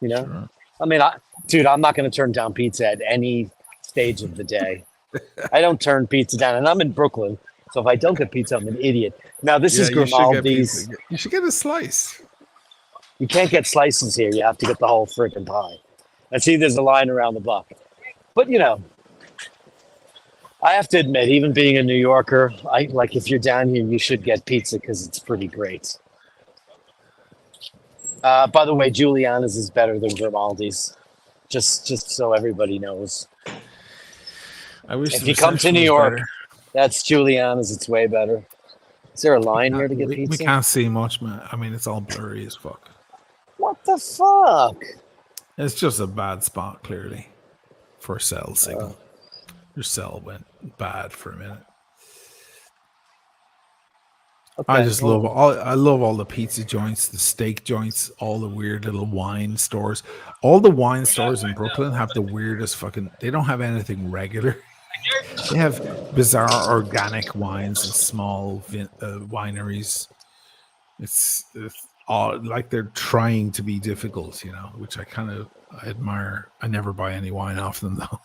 D: Sure.
A: I mean, dude, I'm not going to turn down pizza at any stage of the day. I don't turn pizza down, and I'm in Brooklyn. So if I don't get pizza, I'm an idiot. Now, this is
D: you should get
A: Grimaldi's.
D: pizza. You should get a slice.
A: You can't get slices here. You have to get the whole freaking pie. And see, there's a line around the block. But, I have to admit, even being a New Yorker, I like if you're down here, you should get pizza because it's pretty great. By the way, Giuliana's is better than Grimaldi's. Just so everybody knows.
D: I wish
A: If
D: the
A: you come to
D: reception
A: New
D: was
A: York,
D: better.
A: that's Giuliana's. It's way better. Is there a line here to get
D: We
A: pizza?
D: can't see much, man. I mean, it's all blurry as fuck.
A: What the fuck?
D: It's just a bad spot, clearly, for a cell signal. Your cell went bad for a minute.
A: Okay,
D: I just love all the pizza joints, the steak joints, all the weird little wine stores. All the wine stores in Brooklyn have the weirdest fucking. They don't have anything regular. They have bizarre organic wines and small wineries. It's all like they're trying to be difficult, you know, which I admire. I never buy any wine off them though.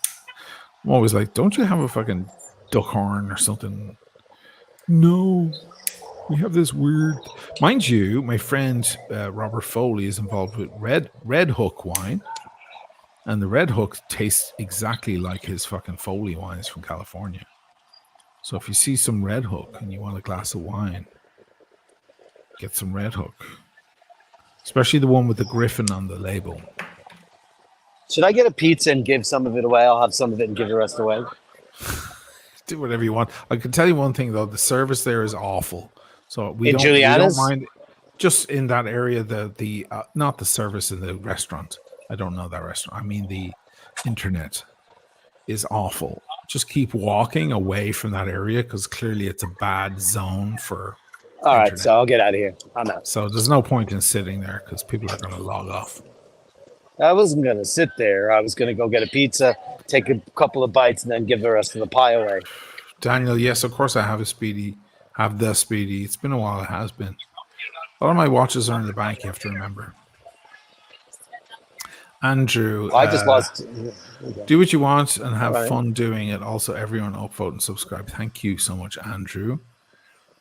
D: I'm always like, don't you have a fucking duck horn or something? No. We have this weird, mind you, my friend Robert Foley is involved with Red Hook wine, and the Red Hook tastes exactly like his fucking Foley wines from California. So if you see some Red Hook and you want a glass of wine, get some Red Hook, especially the one with the griffin on the label.
A: Should I get a pizza and give some of it away? I'll have some of it and give the rest away.
D: Do whatever you want. I can tell you one thing though: the service there is awful. So we don't mind. Just in that area, the not the service in the restaurant. I don't know that restaurant. I mean, the internet is awful. Just keep walking away from that area because clearly it's a bad zone for.
A: All right, so I'll get out of here. I'm out.
D: So there's no point in sitting there because people are going to log off.
A: I wasn't going to sit there. I was going to go get a pizza, take a couple of bites, and then give the rest of the pie away.
D: Daniel, yes, of course I have a Speedy. Have the Speedy. It's been a while. It has been. A lot of my watches are in the bank. You have to remember. Andrew,
A: I just lost.
D: Do what you want and have fun doing it. Also, everyone upvote and subscribe. Thank you so much, Andrew.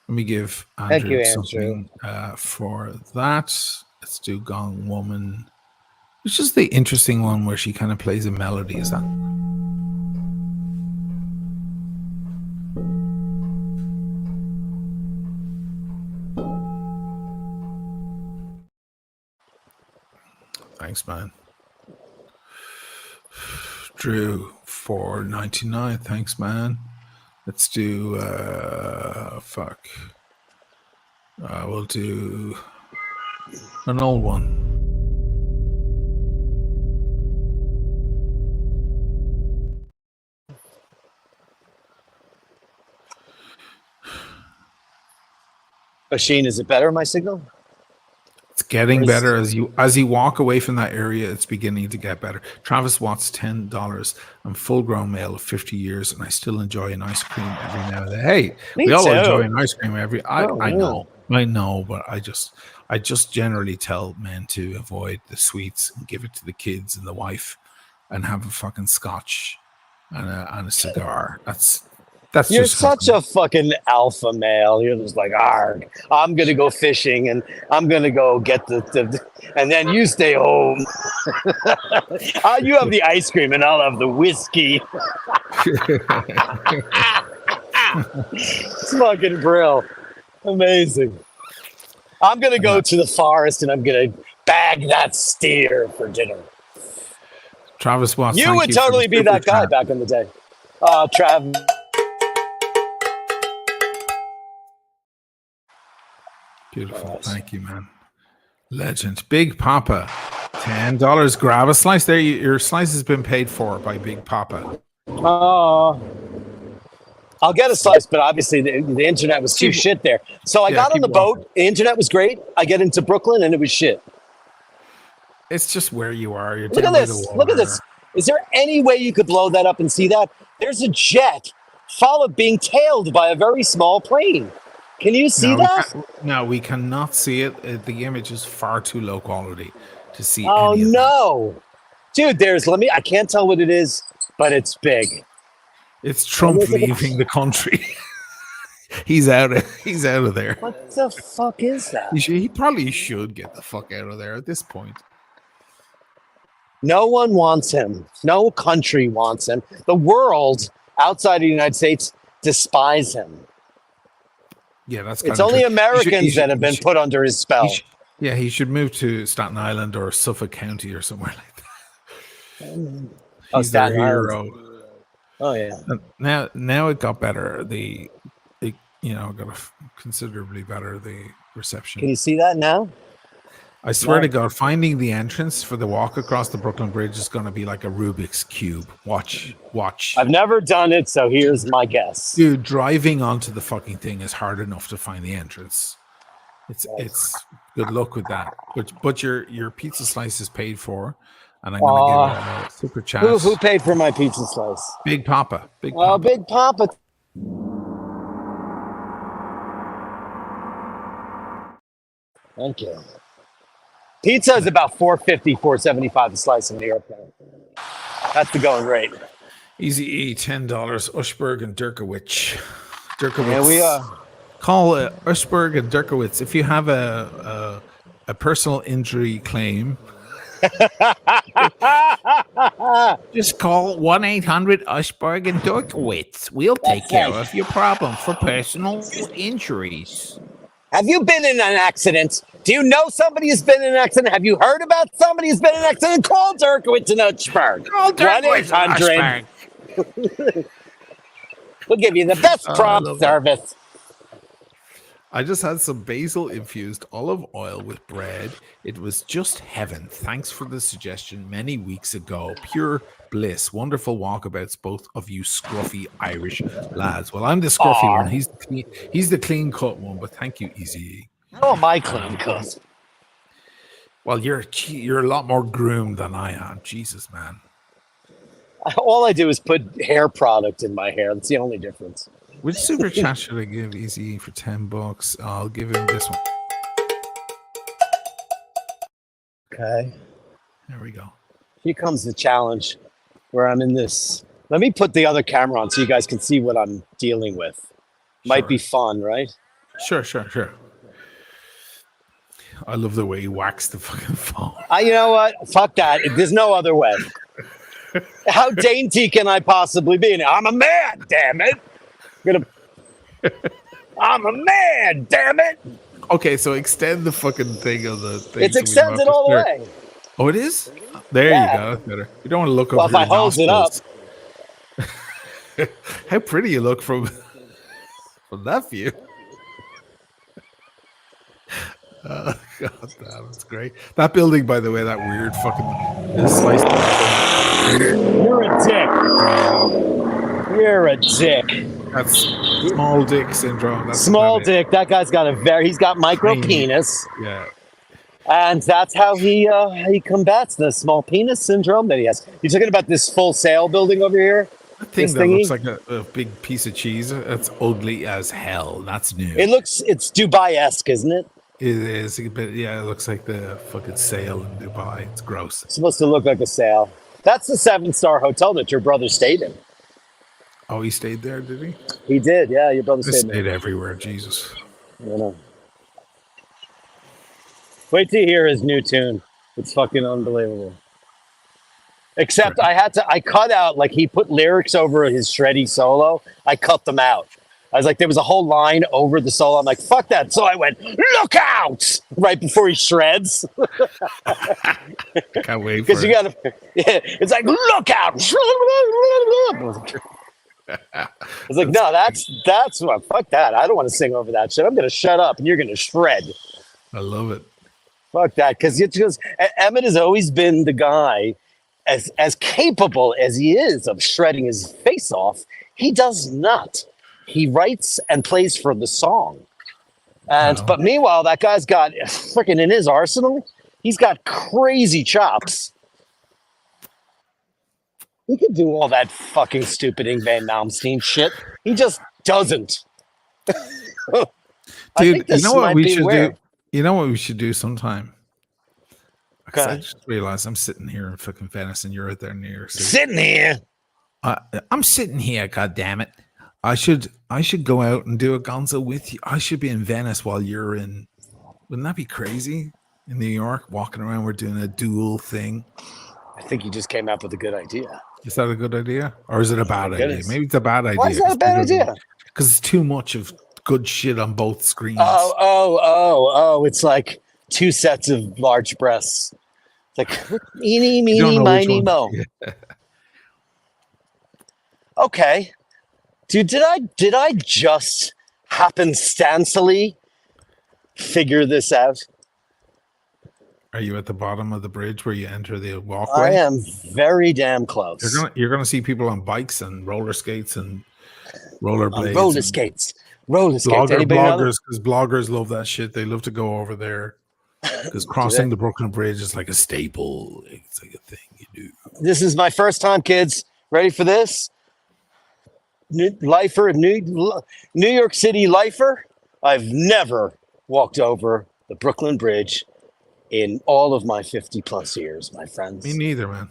D: Let me give Andrew something for that. Let's do Gone Woman, which is the interesting one where she kind of plays a melody. Is that? Thanks, man. Drew, $4.99. Thanks, man. Let's do we'll do an old one.
A: Machine, is it better, my signal?
D: It's getting better as you walk away from that area. It's beginning to get better. Travis Watts, $10. I'm full-grown male of 50 years, and I still enjoy an ice cream every now and then. Hey, we all enjoy an ice cream every. I know, but I just generally tell men to avoid the sweets and give it to the kids and the wife, and have a fucking scotch and a cigar. You're
A: just such a fucking alpha male. You're just like, arg, I'm going to go fishing and I'm going to go get and then you stay home. You have the ice cream and I'll have the whiskey. It's fucking brill. Amazing. I'm going to go to the forest and I'm going to bag that steer for dinner.
D: Travis Watts.
A: You would totally be that guy back in the day. Travis.
D: Beautiful. Thank you, man. Legend. Big Papa. $10. Grab a slice there. Your slice has been paid for by Big Papa.
A: I'll get a slice, but obviously the internet was too shit there. So I got on the boat. The internet was great. I get into Brooklyn and it was shit.
D: It's just where you are.
A: Look at this. Look at this. Is there any way you could blow that up and see that? There's a jet followed being tailed by a very small plane. Can you see that?
D: No, we cannot see it. The image is far too low quality to see.
A: Oh no, dude! I can't tell what it is, but it's big.
D: It's Trump leaving the country. He's out of there.
A: What the fuck is that?
D: He probably should get the fuck out of there at this point.
A: No one wants him. No country wants him. The world outside of the United States despise him.
D: Yeah, that's
A: It's
D: kinda
A: only
D: true.
A: Americans that have been put under his spell.
D: He should move to Staten Island or Suffolk County or somewhere like that. He's their
A: Staten Island.
D: hero.
A: Oh yeah.
D: And now it got better. They got considerably better the reception.
A: Can you see that now?
D: I swear to God, finding the entrance for the walk across the Brooklyn Bridge is going to be like a Rubik's Cube. Watch.
A: I've never done it, so here's my guess.
D: Dude, driving onto the fucking thing is hard enough to find the entrance. It's good luck with that. But your pizza slice is paid for, and I'm going to give a super chat.
A: Who paid for my pizza slice?
D: Big Papa.
A: Big Papa. Thank you. Pizza is about $4.50, $4.75 a slice in New York. That's the going rate.
D: Easy E, $10. Ushberg and Dirkowitz.
A: Here we are.
D: Call Ushberg and Dirkowitz if you have a personal injury claim. Just call 1-800-USHBERG and Dirkowitz. We'll take care of your problem for personal injuries.
A: Have you been in an accident? Do you know somebody who's been in an accident? Have you heard about somebody who's been in an accident? Call Dirkowitz and Ushberg.
D: Call Dirkowitz and Ushberg.
A: We'll give you the best prompt service.
D: I just had some basil infused olive oil with bread. It was just heaven. Thanks for the suggestion many weeks ago. Pure bliss. Wonderful walkabouts, both of you scruffy Irish lads. Well, I'm the scruffy one. He's the clean cut one, but thank you, Easy.
A: How am I clean cut?
D: Well, you're a lot more groomed than I am. Jesus, man.
A: All I do is put hair product in my hair. That's the only difference.
D: Which super chat should I give Easy for $10? I'll give him this one.
A: Okay.
D: There we go.
A: Here comes the challenge where I'm in this. Let me put the other camera on so you guys can see what I'm dealing with. Might be fun, right?
D: Sure. I love the way he whacks the fucking phone.
A: You know what? Fuck that. There's no other way. How dainty can I possibly be? I'm a man, damn it. I'm a man, damn it.
D: Okay, so extend the fucking thing of the thing.
A: It's extended all the way.
D: Oh, it is? There you go. That's better. You don't want to look over
A: if I hose it up.
D: How pretty you look from that view. God damn, it's great. That building, by the way, that weird fucking slice.
A: You're a dick.
D: That's small dick syndrome. That's
A: small dick. That guy's got he's got micro penis.
D: Yeah.
A: And that's how he combats the small penis syndrome that he has. You're talking about this Full Sail building over here?
D: That thing that looks like a big piece of cheese. It's ugly as hell. That's new.
A: It's Dubai-esque, isn't it?
D: It is. But yeah, it looks like the fucking sail in Dubai. It's gross. It's
A: supposed to look like a sail. That's the 7-star hotel that your brother stayed in.
D: Oh, he stayed there, did he?
A: He did, yeah. Your brother stayed
D: there. Everywhere, Jesus.
A: I know. Wait till you hear his new tune. It's fucking unbelievable. Except I cut out, like he put lyrics over his shreddy solo. I cut them out. I was like, there was a whole line over the solo. I'm like, fuck that. So I went, look out! Right before he shreds.
D: Can't wait
A: Because you gotta, it's like, look out! I was like, no, that's what, fuck that. I don't want to sing over that shit. I'm going to shut up and you're going to shred.
D: I love it.
A: Fuck that. Because Emmett has always been the guy, as capable as he is of shredding his face off, he does not. He writes and plays for the song. But meanwhile, that guy's got freaking in his arsenal, he's got crazy chops. He could do all that fucking stupid Yngwie Van Malmsteen shit. He just doesn't.
D: Dude, you know what we should do? You know what we should do sometime? Okay. I just realized I'm sitting here in fucking Venice and you're out there in New York City.
A: Sitting here.
D: I'm sitting here, God damn it. I should go out and do a gonzo with you. I should be in Venice while you're in. Wouldn't that be crazy? In New York, walking around, we're doing a dual thing.
A: I think you just came up with a good idea.
D: Is that a good idea, or is it a bad idea?
A: goodness.
D: Maybe it's a bad idea.
A: Why is that a bad idea?
D: Because it's too much of good shit on both screens.
A: Oh! It's like 2 sets of large breasts. It's like eeny,
D: You don't
A: meeny,
D: know which
A: miny,
D: one-
A: mo.
D: Yeah.
A: Okay, dude, did I just happenstancely figure this out?
D: Are you at the bottom of the bridge where you enter the walkway?
A: I am very damn close.
D: You're gonna see people on bikes and roller skates and rollerblades.
A: Roller skates. Anybody know?
D: Bloggers, because bloggers love that shit. They love to go over there because crossing the Brooklyn Bridge is like a staple. It's like a thing you do.
A: This is my first time, kids. Ready for this? New York City lifer. I've never walked over the Brooklyn Bridge in all of my 50 plus years, my friends.
D: Me neither, man.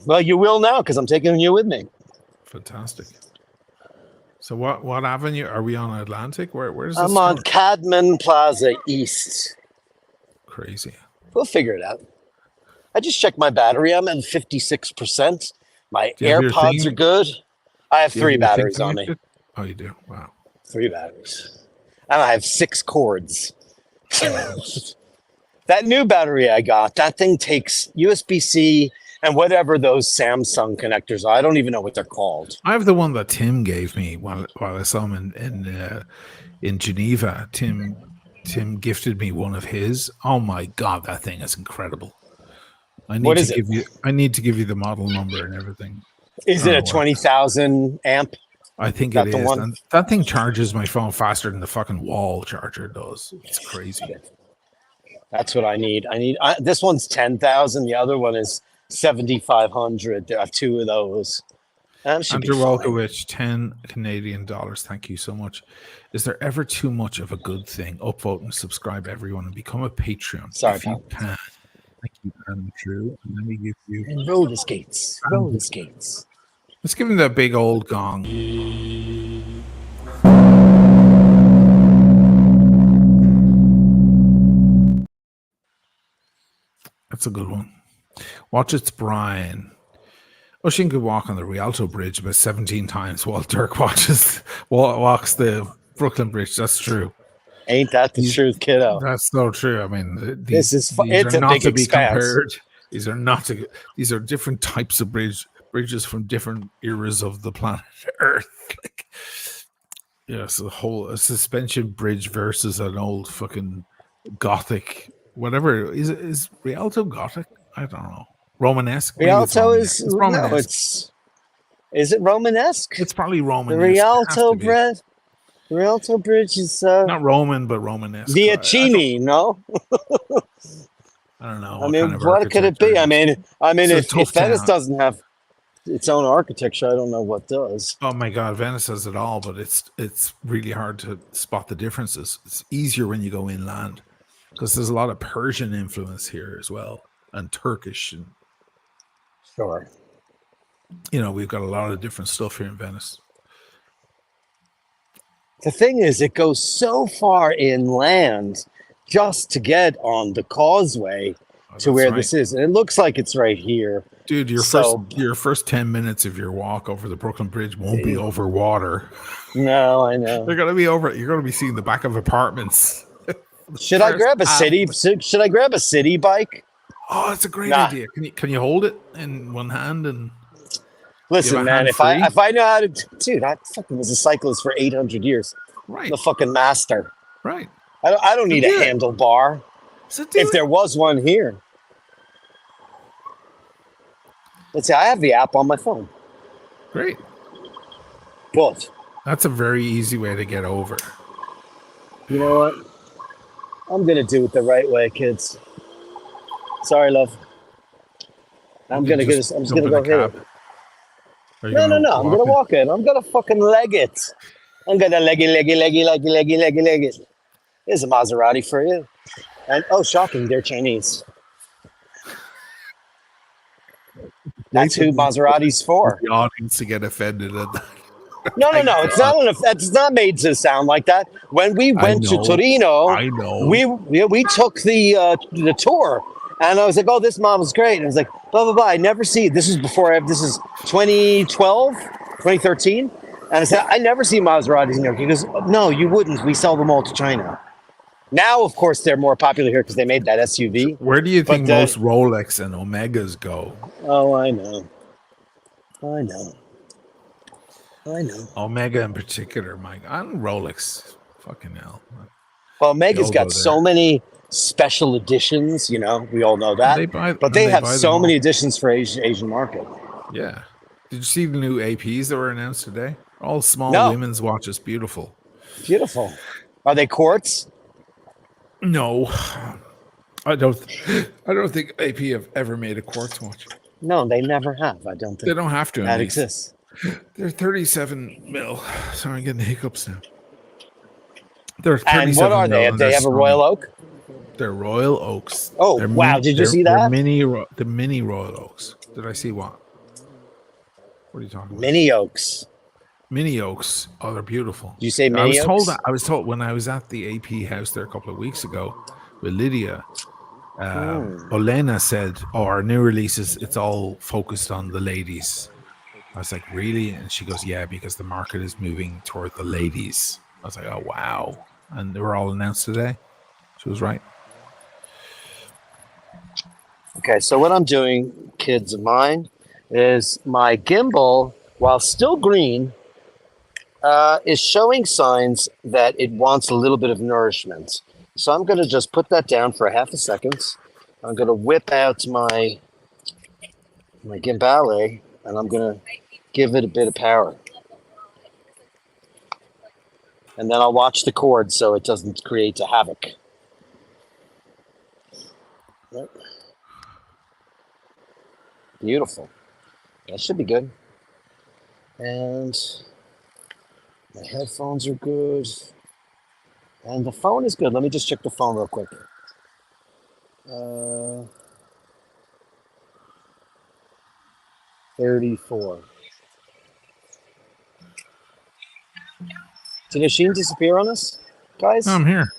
A: Well, you will now because I'm taking you with me.
D: Fantastic. So what avenue are we on? Atlantic? Where does this
A: I'm on
D: start?
A: Cadman Plaza East.
D: Crazy.
A: We'll figure it out. I just checked my battery. I'm at 56%. My
D: Do you have your
A: AirPods
D: thing?
A: are good. I have
D: Do you
A: 3
D: have your thing
A: batteries on me.
D: connected? Oh, you do? Wow.
A: 3 batteries. And I have 6 cords. That new battery I got, that thing takes USB-C and whatever those Samsung connectors are. I don't even know what they're called.
D: I have the one that Tim gave me while I saw him in Geneva. Tim gifted me one of his. Oh my god, that thing is incredible. I need
A: What
D: to
A: is it?
D: give you the model number and everything.
A: Is it
D: Oh,
A: a 20,000 amp?
D: I think
A: That
D: it
A: the
D: is.
A: one?
D: And that thing charges my phone faster than the fucking wall charger does. It's crazy.
A: That's what I need. This one's 10,000. The other one is 7,500. There are 2 of those. That should be
D: Andrew
A: fine.
D: Walkowicz, 10 Canadian dollars. Thank you so much. Is there ever too much of a good thing? Upvote and subscribe, everyone, and become a Patreon.
A: Sorry,
D: if you
A: pal.
D: can. Thank you, Andrew. And let me give you.
A: And roller skates. Roller skates.
D: Let's give him that big old gong. That's a good one. Watch It's Brian. Ushing could walk on the Rialto Bridge about 17 times while Dirk walks the Brooklyn Bridge. That's true.
A: Ain't that the truth, kiddo?
D: That's so true. I mean,
A: This is fu-
D: these
A: it's
D: are
A: a
D: not
A: big
D: to be
A: expanse.
D: compared. These are not to. These are different types of bridges from different eras of the planet Earth. Like, yes, a suspension bridge versus an old fucking Gothic. Whatever is Rialto Gothic? I don't know. Romanesque. Maybe it's
A: Rialto
D: Romanesque.
A: is
D: It's Romanesque.
A: no, is it Romanesque?
D: It's probably
A: The
D: Romanesque.
A: Rialto Bridge. The Rialto Bridge is
D: Not Roman, but Romanesque.
A: the
D: I don't-
A: Acini, no?
D: I don't know.
A: I mean,
D: kind of
A: what could it be?
D: architecture
A: I mean,
D: It's a
A: if
D: tough
A: Venice
D: town.
A: doesn't have its own architecture, I don't know what does.
D: Oh my god, Venice has it all, but it's really hard to spot the differences. It's easier when you go inland because there's a lot of Persian influence here as well, and Turkish, and
A: Sure.
D: we've got a lot of different stuff here in Venice.
A: The thing is, it goes so far inland just to get on the causeway
D: Oh,
A: to
D: that's
A: where
D: right.
A: this is. And it looks like it's right here.
D: Dude, your
A: So-
D: first 10 minutes of your walk over the Brooklyn Bridge won't be over water.
A: No, I know.
D: They're gonna be over. You're gonna be seeing the back of apartments.
A: Should I
D: first
A: grab a
D: half
A: city?
D: of
A: Should I grab a city bike?
D: Oh, that's a great
A: Nah.
D: idea. Can you hold it in one hand and
A: Listen,
D: a
A: man,
D: hand
A: if I
D: free?
A: know how to, dude, I fucking was a cyclist for 800 years.
D: right,
A: The fucking master.
D: right?
A: I don't need a
D: do it.
A: handlebar.
D: So do
A: If
D: it.
A: there was one here. Let's see, I have the app on my phone.
D: Great.
A: But
D: That's a very easy way to get over.
A: you know what? I'm gonna do it the right way, kids. Sorry, love. I'm
D: You
A: just
D: jump
A: gonna
D: in
A: go
D: the
A: hit it.
D: cab. Are you
A: No.
D: gonna
A: I'm gonna
D: it?
A: walk it. I'm gonna fucking leg it. I'm gonna leg it. Here's a Maserati for you. And oh, shocking, they're Chinese. That's who Maserati's for.
D: The audience to get offended at that.
A: No. It's not. It's not made to sound like that. When we went to
D: know.
A: Torino,
D: I know.
A: we took the tour, And I was like, oh, this model's great. And I was like, blah, blah, blah. I never see, this is before, this is 2012, 2013. And I said, I never see Maseratis in here. He goes, no, you wouldn't. We sell them all to China. Now, of course, they're more popular here because they made that SUV.
D: Where do you think most Rolex and Omegas go?
A: Oh, I know. I know.
D: Omega in particular, Mike. And Rolex. Fucking hell.
A: Well, Omega's got so many special editions, you know, we all know that. But they have so many editions for Asian market.
D: Yeah. Did you see the new APs that were announced today? All small women's watches. Beautiful.
A: Beautiful. Are they quartz?
D: No. I don't think AP have ever made a quartz watch.
A: No, they never have. I don't think
D: they don't have to.
A: That exists.
D: They're 37 mil. Sorry, I'm getting the hiccups now. They're 37
A: and what are they? They have a Royal Oak?
D: They're Royal Oaks.
A: Oh, wow. Did you see that?
D: The mini Royal Oaks. Did I see what? What are you talking about?
A: Mini Oaks.
D: Mini Oaks. Oh, they're beautiful.
A: Did you say mini Oaks?
D: I was told when I was at the AP house there a couple of weeks ago with Lydia, Olena said, oh, our new releases, it's all focused on the ladies. I was like, really? And she goes, yeah, because the market is moving toward the ladies. I was like, oh, wow. And they were all announced today. She was right.
A: Okay, so what I'm doing, kids of mine, is my gimbal, while still green, is showing signs that it wants a little bit of nourishment. So I'm going to just put that down for a half a second. I'm going to whip out my gimbal, and I'm going to give it a bit of power. And then I'll watch the cord so it doesn't create a havoc. Yep. Beautiful. That should be good. And my headphones are good. And the phone is good. Let me just check the phone real quick. 34. Did Yashin disappear on us, guys?
D: I'm here.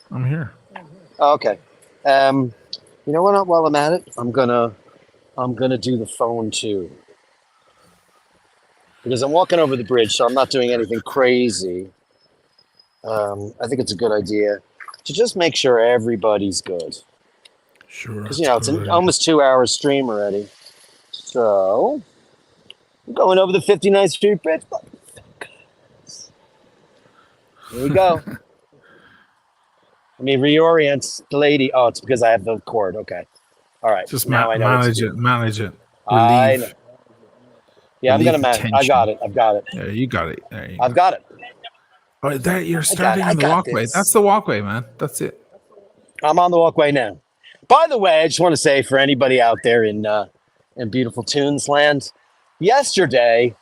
A: Oh, okay. You know what? While I'm at it, I'm gonna do the phone too, because I'm walking over the bridge, so I'm not doing anything crazy. I think it's a good idea to just make sure everybody's good.
D: Sure.
A: Because it's an almost 2 hour stream already. So I'm going over the 59th Street Bridge. Here we go. Let me reorient the lady. Oh, it's because I have the cord. Okay. All right.
D: Just now I know manage it.
A: I know. Yeah, I'm going to manage. I got it.
D: Yeah, you got it.
A: I've got it.
D: Oh, you're starting on the walkway. This. That's the walkway, man. That's it.
A: I'm on the walkway now. By the way, I just want to say for anybody out there in beautiful Tunes land, yesterday,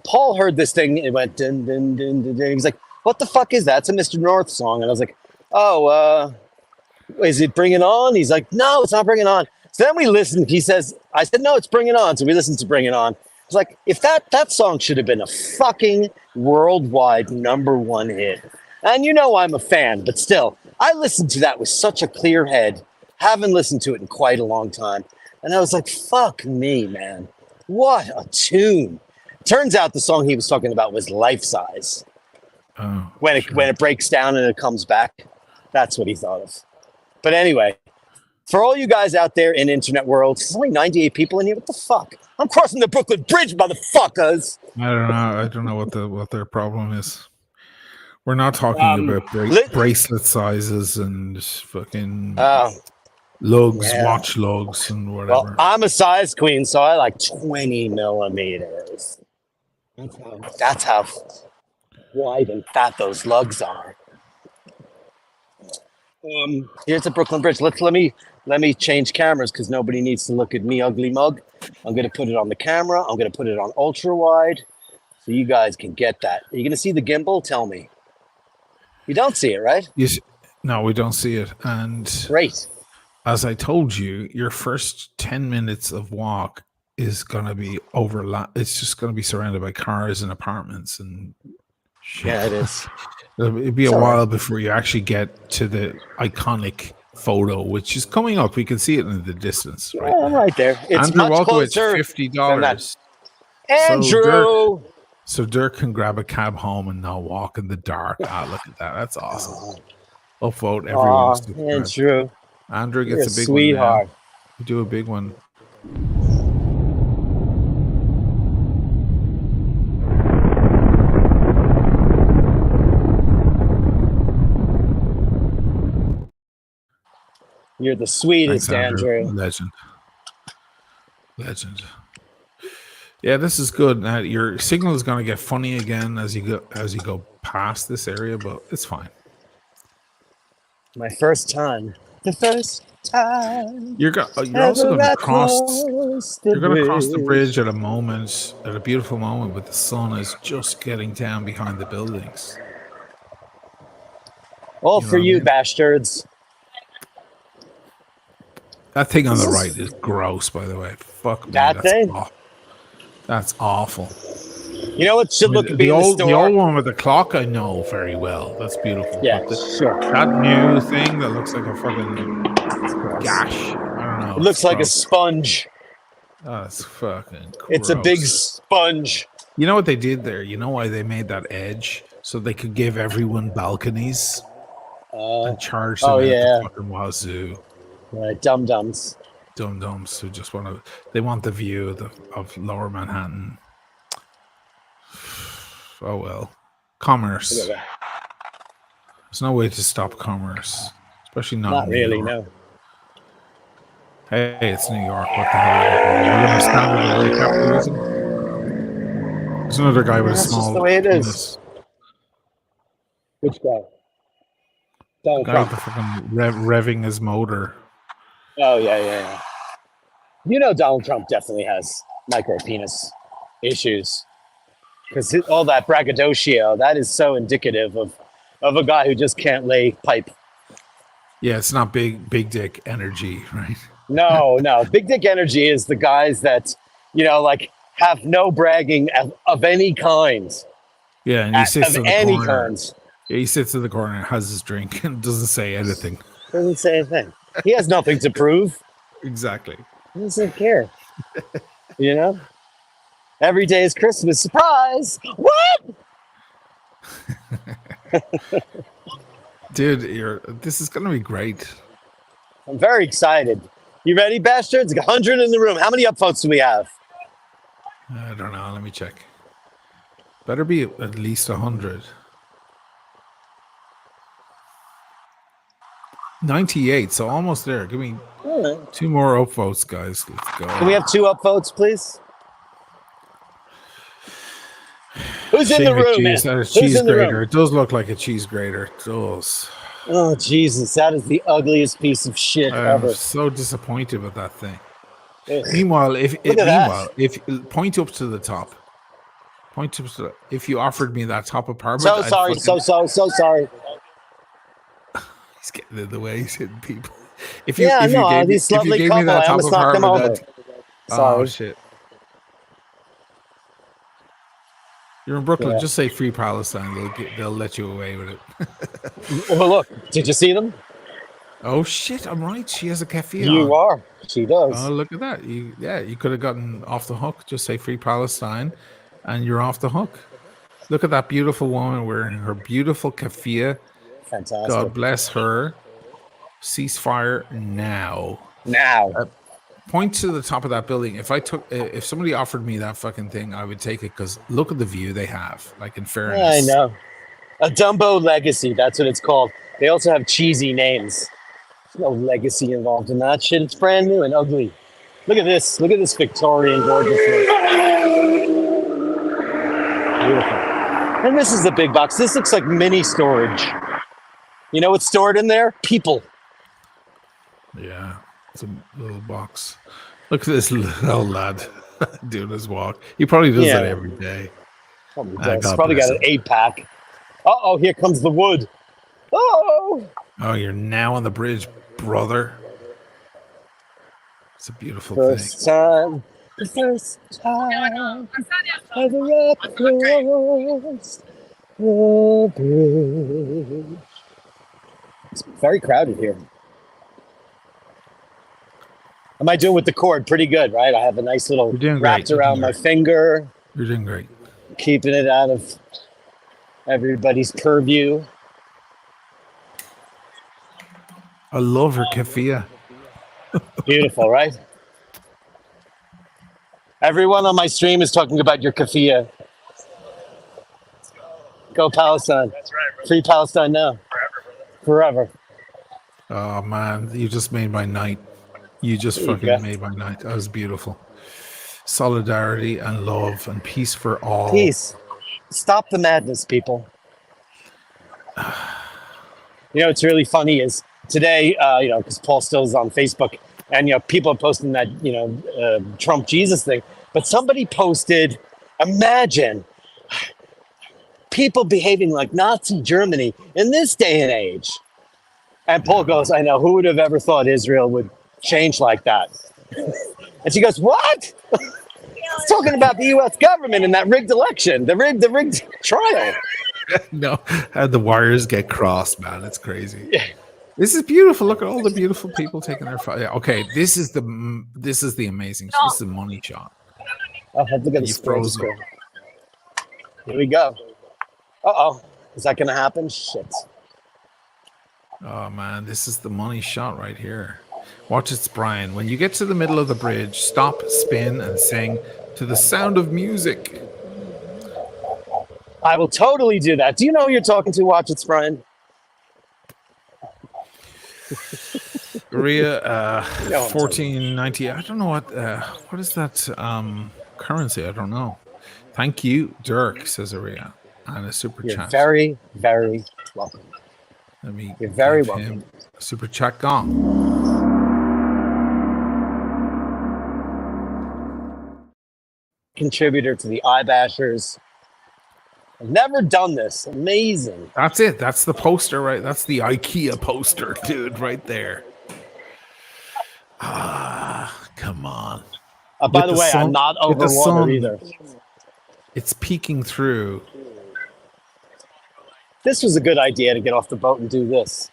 A: Paul heard this thing. It went dun, dun, dun, dun, dun. He was like, what the fuck is that? It's a Mr. North song. And I was like, oh, is it Bring It On? He's like, no, it's not Bring It On. So then we listened. He says, I said, no, it's Bring It On. So we listened to Bring It On. It's like, if that song should have been a fucking worldwide #1 hit. And you know I'm a fan, but still, I listened to that with such a clear head. Haven't listened to it in quite a long time. And I was like, fuck me, man. What a tune. Turns out the song he was talking about was Life Size.
D: Oh,
A: when it breaks down and it comes back. That's what he thought of. But anyway, for all you guys out there in internet world, there's only 98 people in here. What the fuck? I'm crossing the Brooklyn Bridge, motherfuckers.
D: I don't know what their problem is. We're not talking about bracelet sizes and fucking lugs, watch lugs, and whatever.
A: Well, I'm a size queen, so I like 20 millimeters. That's how wide and fat those lugs are. Here's the Brooklyn Bridge. Let me change cameras because nobody needs to look at me ugly mug. I'm gonna put it on the camera. I'm gonna put it on ultra wide, so you guys can get that. Are you gonna see the gimbal? Tell me. You don't see it, right?
D: No, we don't see it. And
A: great.
D: As I told you, your first 10 minutes of walk is gonna be It's just gonna be surrounded by cars and apartments and shit.
A: Yeah, it is.
D: It'll be a while before you actually get to the iconic photo, which is coming up. We can see it in the distance right
A: Yeah,
D: now.
A: right there. It's
D: Andrew
A: much
D: Walkowicz,
A: closer
D: $50.
A: Andrew.
D: So Dirk can grab a cab home and not walk in the dark. Ah, look at that. That's awesome. Upvote everyone.
A: Andrew.
D: Andrew
A: You're
D: gets
A: a
D: a big one now.
A: sweetheart.
D: We do a big one.
A: You're the sweetest,
D: Thanks,
A: Andrew.
D: Legend. Yeah, this is good. Now, your signal is going to get funny again as you go past this area, but it's fine.
A: My first time. The first time.
D: You're also going to cross.
A: You're
D: You're going to cross the bridge at a beautiful moment, but the sun is just getting down behind the buildings.
A: All
D: You know
A: for
D: what I
A: you,
D: mean?
A: bastards.
D: That thing on the right is gross, by the way. Fuck me.
A: That thing?
D: That's awful.
A: You know what should
D: I mean,
A: look be
D: the
A: in the
D: old
A: store?
D: one with the clock I know very well. That's beautiful.
A: Yeah,
D: But
A: sure.
D: that new thing that looks like a fucking gash. I don't know.
A: It looks like a
D: gross.
A: sponge.
D: That's fucking gross.
A: It's a big sponge.
D: You know what they did there? You know why they made that edge? So they could give everyone balconies and charge them out the fucking wazoo.
A: Right, dum-dums.
D: Dum-dums who just they want the view of lower Manhattan. Oh well. Commerce. There's no way to stop commerce. Especially not in New
A: really,
D: York.
A: no.
D: Hey, it's New York. What the hell? You're going to stand in the way of capitalism? There's another guy with a small
A: just the way it
D: penis.
A: is. Which guy? Donald
D: Guy
A: Trump.
D: with the fucking revving his motor.
A: Oh, yeah. You know Donald Trump definitely has micro penis issues. Because all that braggadocio, that is so indicative of a guy who just can't lay pipe.
D: Yeah, it's not big dick energy, right?
A: No. Big dick energy is the guys that, like have no bragging of any kind.
D: Yeah, and he sits in the
A: any
D: corner.
A: kind.
D: Yeah, he sits in the corner and has his drink and doesn't say anything.
A: Doesn't say anything. He has nothing to prove.
D: Exactly.
A: He doesn't care. Every day is Christmas. Surprise! What?
D: Dude, this is going to be great.
A: I'm very excited. You ready, bastards? 100 in the room. How many upvotes do we have?
D: I don't know. Let me check. Better be at least 100. 98, so almost there. Give me 2 more upvotes, guys. Let's go.
A: Can we have 2 upvotes, please? Who's in the room, man?
D: That is
A: Who's
D: cheese
A: in the
D: grater.
A: room?
D: It does look like a cheese grater. It does.
A: Oh, Jesus. That is the ugliest piece of shit
D: I'm
A: ever.
D: so disappointed with that thing.
A: Ugh.
D: Meanwhile, if point up to the top. If you offered me that top apartment,
A: So sorry.
D: He's getting in the way. He's hitting people. If
A: This lovely
D: gave me
A: couple,
D: that
A: I
D: top
A: almost knocked them
D: apartment,
A: over.
D: oh
A: Sorry.
D: shit! You're in Brooklyn. Just say "Free Palestine." They'll let you away with it.
A: Well, look. Did you see them?
D: Oh shit! I'm right. She has a cafe.
A: You are. She does.
D: Oh, look at that. You could have gotten off the hook. Just say "Free Palestine," and you're off the hook. Look at that beautiful woman wearing her beautiful keffiyeh.
A: Fantastic.
D: God bless her. Ceasefire now. Point to the top of that building. If somebody offered me that fucking thing, I would take it because look at the view they have. Like in fairness.
A: I know. A Dumbo legacy. That's what it's called. They also have cheesy names. There's no legacy involved in that shit. It's brand new and ugly. Look at this. Look at this Victorian gorgeousness. Beautiful. And this is the big box. This looks like mini storage. You know what's stored in there? People.
D: Yeah, it's a little box. Look at this little lad doing his walk. He probably does that every day.
A: Probably does. Probably got an 8-pack. Uh-oh, here comes the wood. Oh,
D: you're now on the bridge, brother. It's a beautiful
A: first
D: thing.
A: time. The first time ever across the bridge. It's very crowded here. Am I doing with the cord? Pretty good, right? I have a nice little
D: You're doing
A: wrapped
D: great. You're
A: around
D: doing
A: my
D: great.
A: finger,
D: You're doing great.
A: keeping it out of everybody's purview.
D: I love her keffiyeh.
A: Beautiful, right? Everyone on my stream is talking about your keffiyeh. Go Palestine.
E: That's right, brother.
A: Free Palestine now.
E: Forever, brother.
A: Forever.
D: Oh man, you just made my night. You just
A: There you
D: fucking
A: go.
D: made my night. That was beautiful. Solidarity and love and peace for all.
A: Peace. Stop the madness, people. You know, what's really funny is today, because Paul still is on Facebook, and, people are posting that, Trump Jesus thing. But somebody posted, imagine people behaving like Nazi Germany in this day and age. And Paul goes, I know, who would have ever thought Israel would change like that? And she goes, what? It's talking about the U.S. government and that rigged election, the rigged trial.
D: No, how the wires get crossed, man. It's crazy.
A: Yeah.
D: This is beautiful. Look at all the beautiful people taking their photo. Yeah, okay, this is the amazing. This is the money shot.
A: Oh, look at the
D: You
A: froze.
D: froze
A: Here we go. Uh-oh. Is that going to happen? Shit.
D: Oh man, this is the money shot right here. Watch it, Brian. When you get to the middle of the bridge, stop, spin, and sing to the sound of music.
A: I will totally do that. Do you know who you're talking to? Watch it, Brian.
D: Maria,
A: No, I'm
D: 1490. I don't know what is that currency? I don't know. Thank you, Dirk, says Aria, and a super
A: You're
D: chat.
A: very, very welcome.
D: Let me
A: You're very
D: give
A: welcome.
D: him a super chat gone.
A: Contributor to the Eye Bashers. I've never done this. Amazing.
D: That's it. That's the poster, right? That's the IKEA poster, dude, right there. Ah, come on.
A: By
D: With
A: the
D: the
A: way,
D: sun-
A: I'm not
D: with the
A: over water
D: sun.
A: either.
D: It's peeking through.
A: This was a good idea to get off the boat and do this.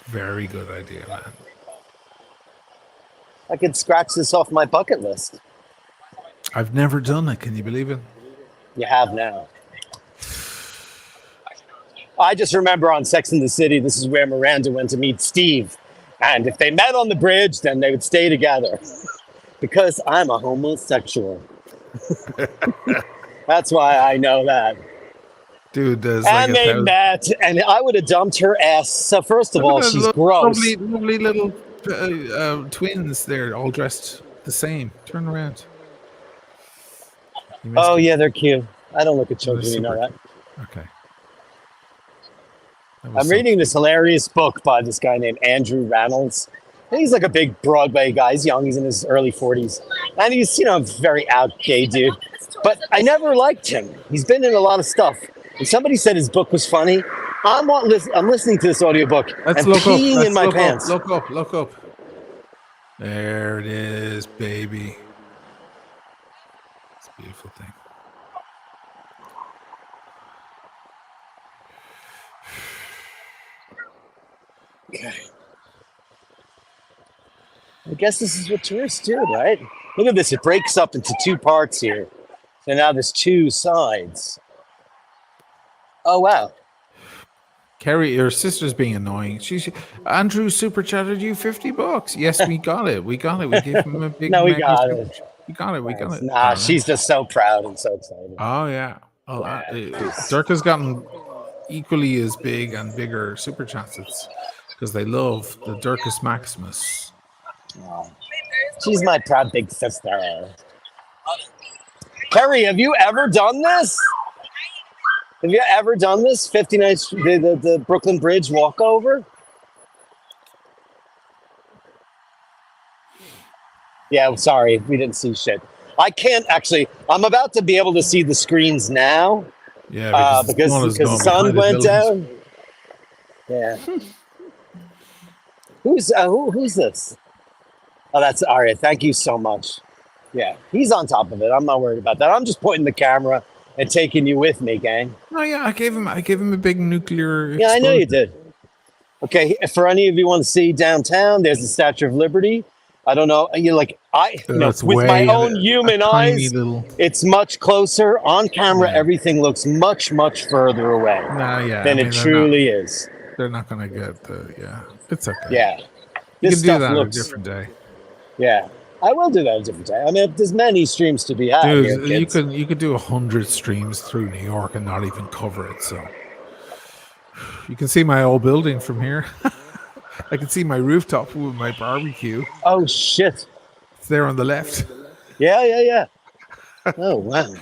D: Very good idea, man.
A: I could scratch this off my bucket list.
D: I've never done it. Can you believe it?
A: You have now. I just remember on Sex and the City, this is where Miranda went to meet Steve. And if they met on the bridge, then they would stay together. Because I'm a homosexual. That's why I know that.
D: Dude, there's
A: And
D: like
A: they met, and I would have dumped her ass. So first of all, she's gross.
D: Lovely little twins there, all dressed the same. Turn around. You missed
A: Oh
D: it.
A: yeah, they're cute. I don't look at children, you know
D: super
A: that.
D: Okay. That was
A: I'm
D: so
A: reading this hilarious book by this guy named Andrew Reynolds. And he's like a big Broadway guy. He's young. He's in his early 40s. And he's, very out gay dude. But I never liked him. He's been in a lot of stuff. And somebody said his book was funny. I'm listening to this audiobook
D: Let's
A: and
D: look up.
A: peeing
D: Let's
A: in my
D: look
A: pants.
D: up. Look up. There it is, baby. It's a beautiful thing.
A: Okay. I guess this is what tourists do, right? Look at this. It breaks up into two parts here. So now there's two sides. Oh, wow.
D: Carrie, your sister's being annoying. Andrew super chatted you $50. Yes, we got it. We gave him a big.
A: No, we
D: mega
A: got
D: super
A: it.
D: chat. We got it.
A: Nah, she's just so proud and so excited.
D: Oh yeah. Well, Dirk has gotten equally as big and bigger super chats. It's because they love the Dirkus Maximus.
A: Oh. She's my proud big sister. Kerry, have you ever done this? Have you ever done this? 59th, the Brooklyn Bridge walkover? Yeah, I'm sorry. We didn't see shit. I can't actually. I'm about to be able to see the screens now.
D: Yeah,
A: because the sun went down. Yeah. Who's this? Oh, that's Aria. Thank you so much. Yeah, he's on top of it. I'm not worried about that. I'm just pointing the camera and taking you with me, gang.
D: Oh yeah, I gave him a big nuclear.
A: Yeah, I know you
D: explosion.
A: did. Okay, for any of you want to see downtown, there's the Statue of Liberty. I don't know. Like
D: That's
A: with my
D: way
A: own human
D: tiny
A: eyes,
D: little.
A: it's much closer. On camera,
D: Yeah.
A: everything looks much, much further away
D: Nah, yeah.
A: than
D: I mean,
A: it truly is.
D: they're not gonna get the. Yeah, it's okay.
A: Yeah,
D: You
A: this
D: can do
A: stuff
D: that a
A: looks.
D: different day,
A: Yeah, I will do that a different day. I mean, there's many streams to be had here,
D: dude.
A: kids.
D: You could do 100 streams through New York and not even cover it. So you can see my old building from here. I can see my rooftop with my barbecue.
A: Oh shit!
D: It's there on the left.
A: Yeah. Oh wow!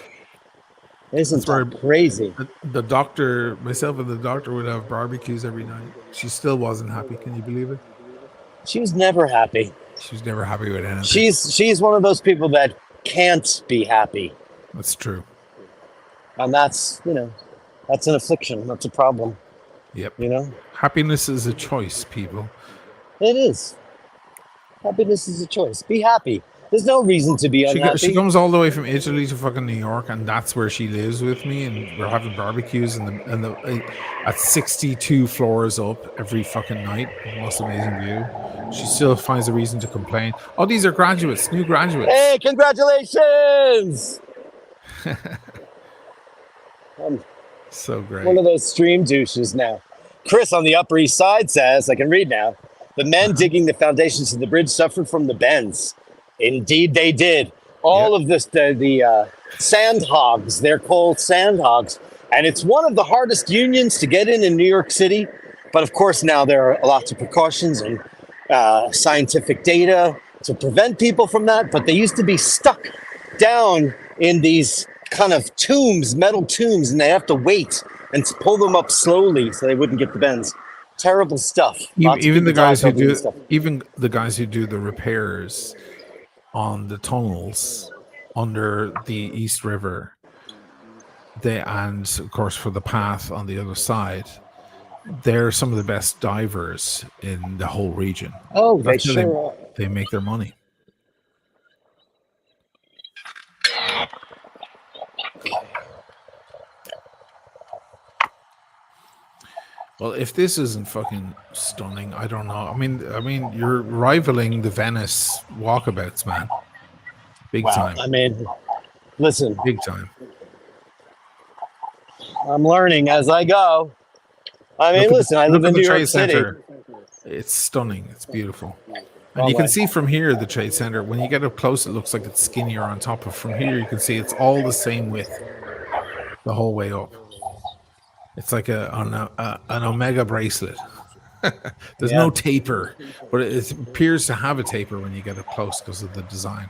A: Isn't
D: That's where
A: that crazy?
D: the doctor, myself and the doctor would have barbecues every night. She still wasn't happy. Can you believe it?
A: She was never happy.
D: She was never happy with anything.
A: She's one of those people that can't be happy,
D: That's true.
A: and that's that's an affliction. That's a problem.
D: Yep. Happiness is a choice, people.
A: It is. Happiness is a choice. Be happy. There's no reason to be unhappy.
D: She comes all the way from Italy to fucking New York, and that's where she lives with me. And we're having barbecues at 62 floors up every fucking night. Most amazing view. She still finds a reason to complain. Oh, these are graduates, new graduates.
A: Hey, congratulations! I'm
D: So great.
A: one of those stream douches now. Chris on the Upper East Side says, I can read now, the men digging the foundations of the bridge suffered from the bends. Indeed, they did. All of this, the sand hogs, they're called sand hogs. And it's one of the hardest unions to get in New York City. But of course, now there are lots of precautions and scientific data to prevent people from that. But they used to be stuck down in these kind of tombs, metal tombs, and they have to wait and pull them up slowly so they wouldn't get the bends. Terrible stuff.
D: Even the guys who do the repairs on the tunnels under the East River, and of course for the path on the other side, they're some of the best divers in the whole region.
A: Oh, they sure are.
D: They make their money. Well, if this isn't fucking stunning, I don't know. I mean, you're rivaling the Venice walkabouts, man. Big time.
A: I mean, listen,
D: Big time.
A: I'm learning as I go. I mean, listen, I live in New York City.
D: It's stunning. It's beautiful. And you can see from here the Trade Center. When you get up close, it looks like it's skinnier on top. But from here, you can see it's all the same width the whole way up. It's like an Omega bracelet. There's no taper, but it appears to have a taper when you get up close because of the design.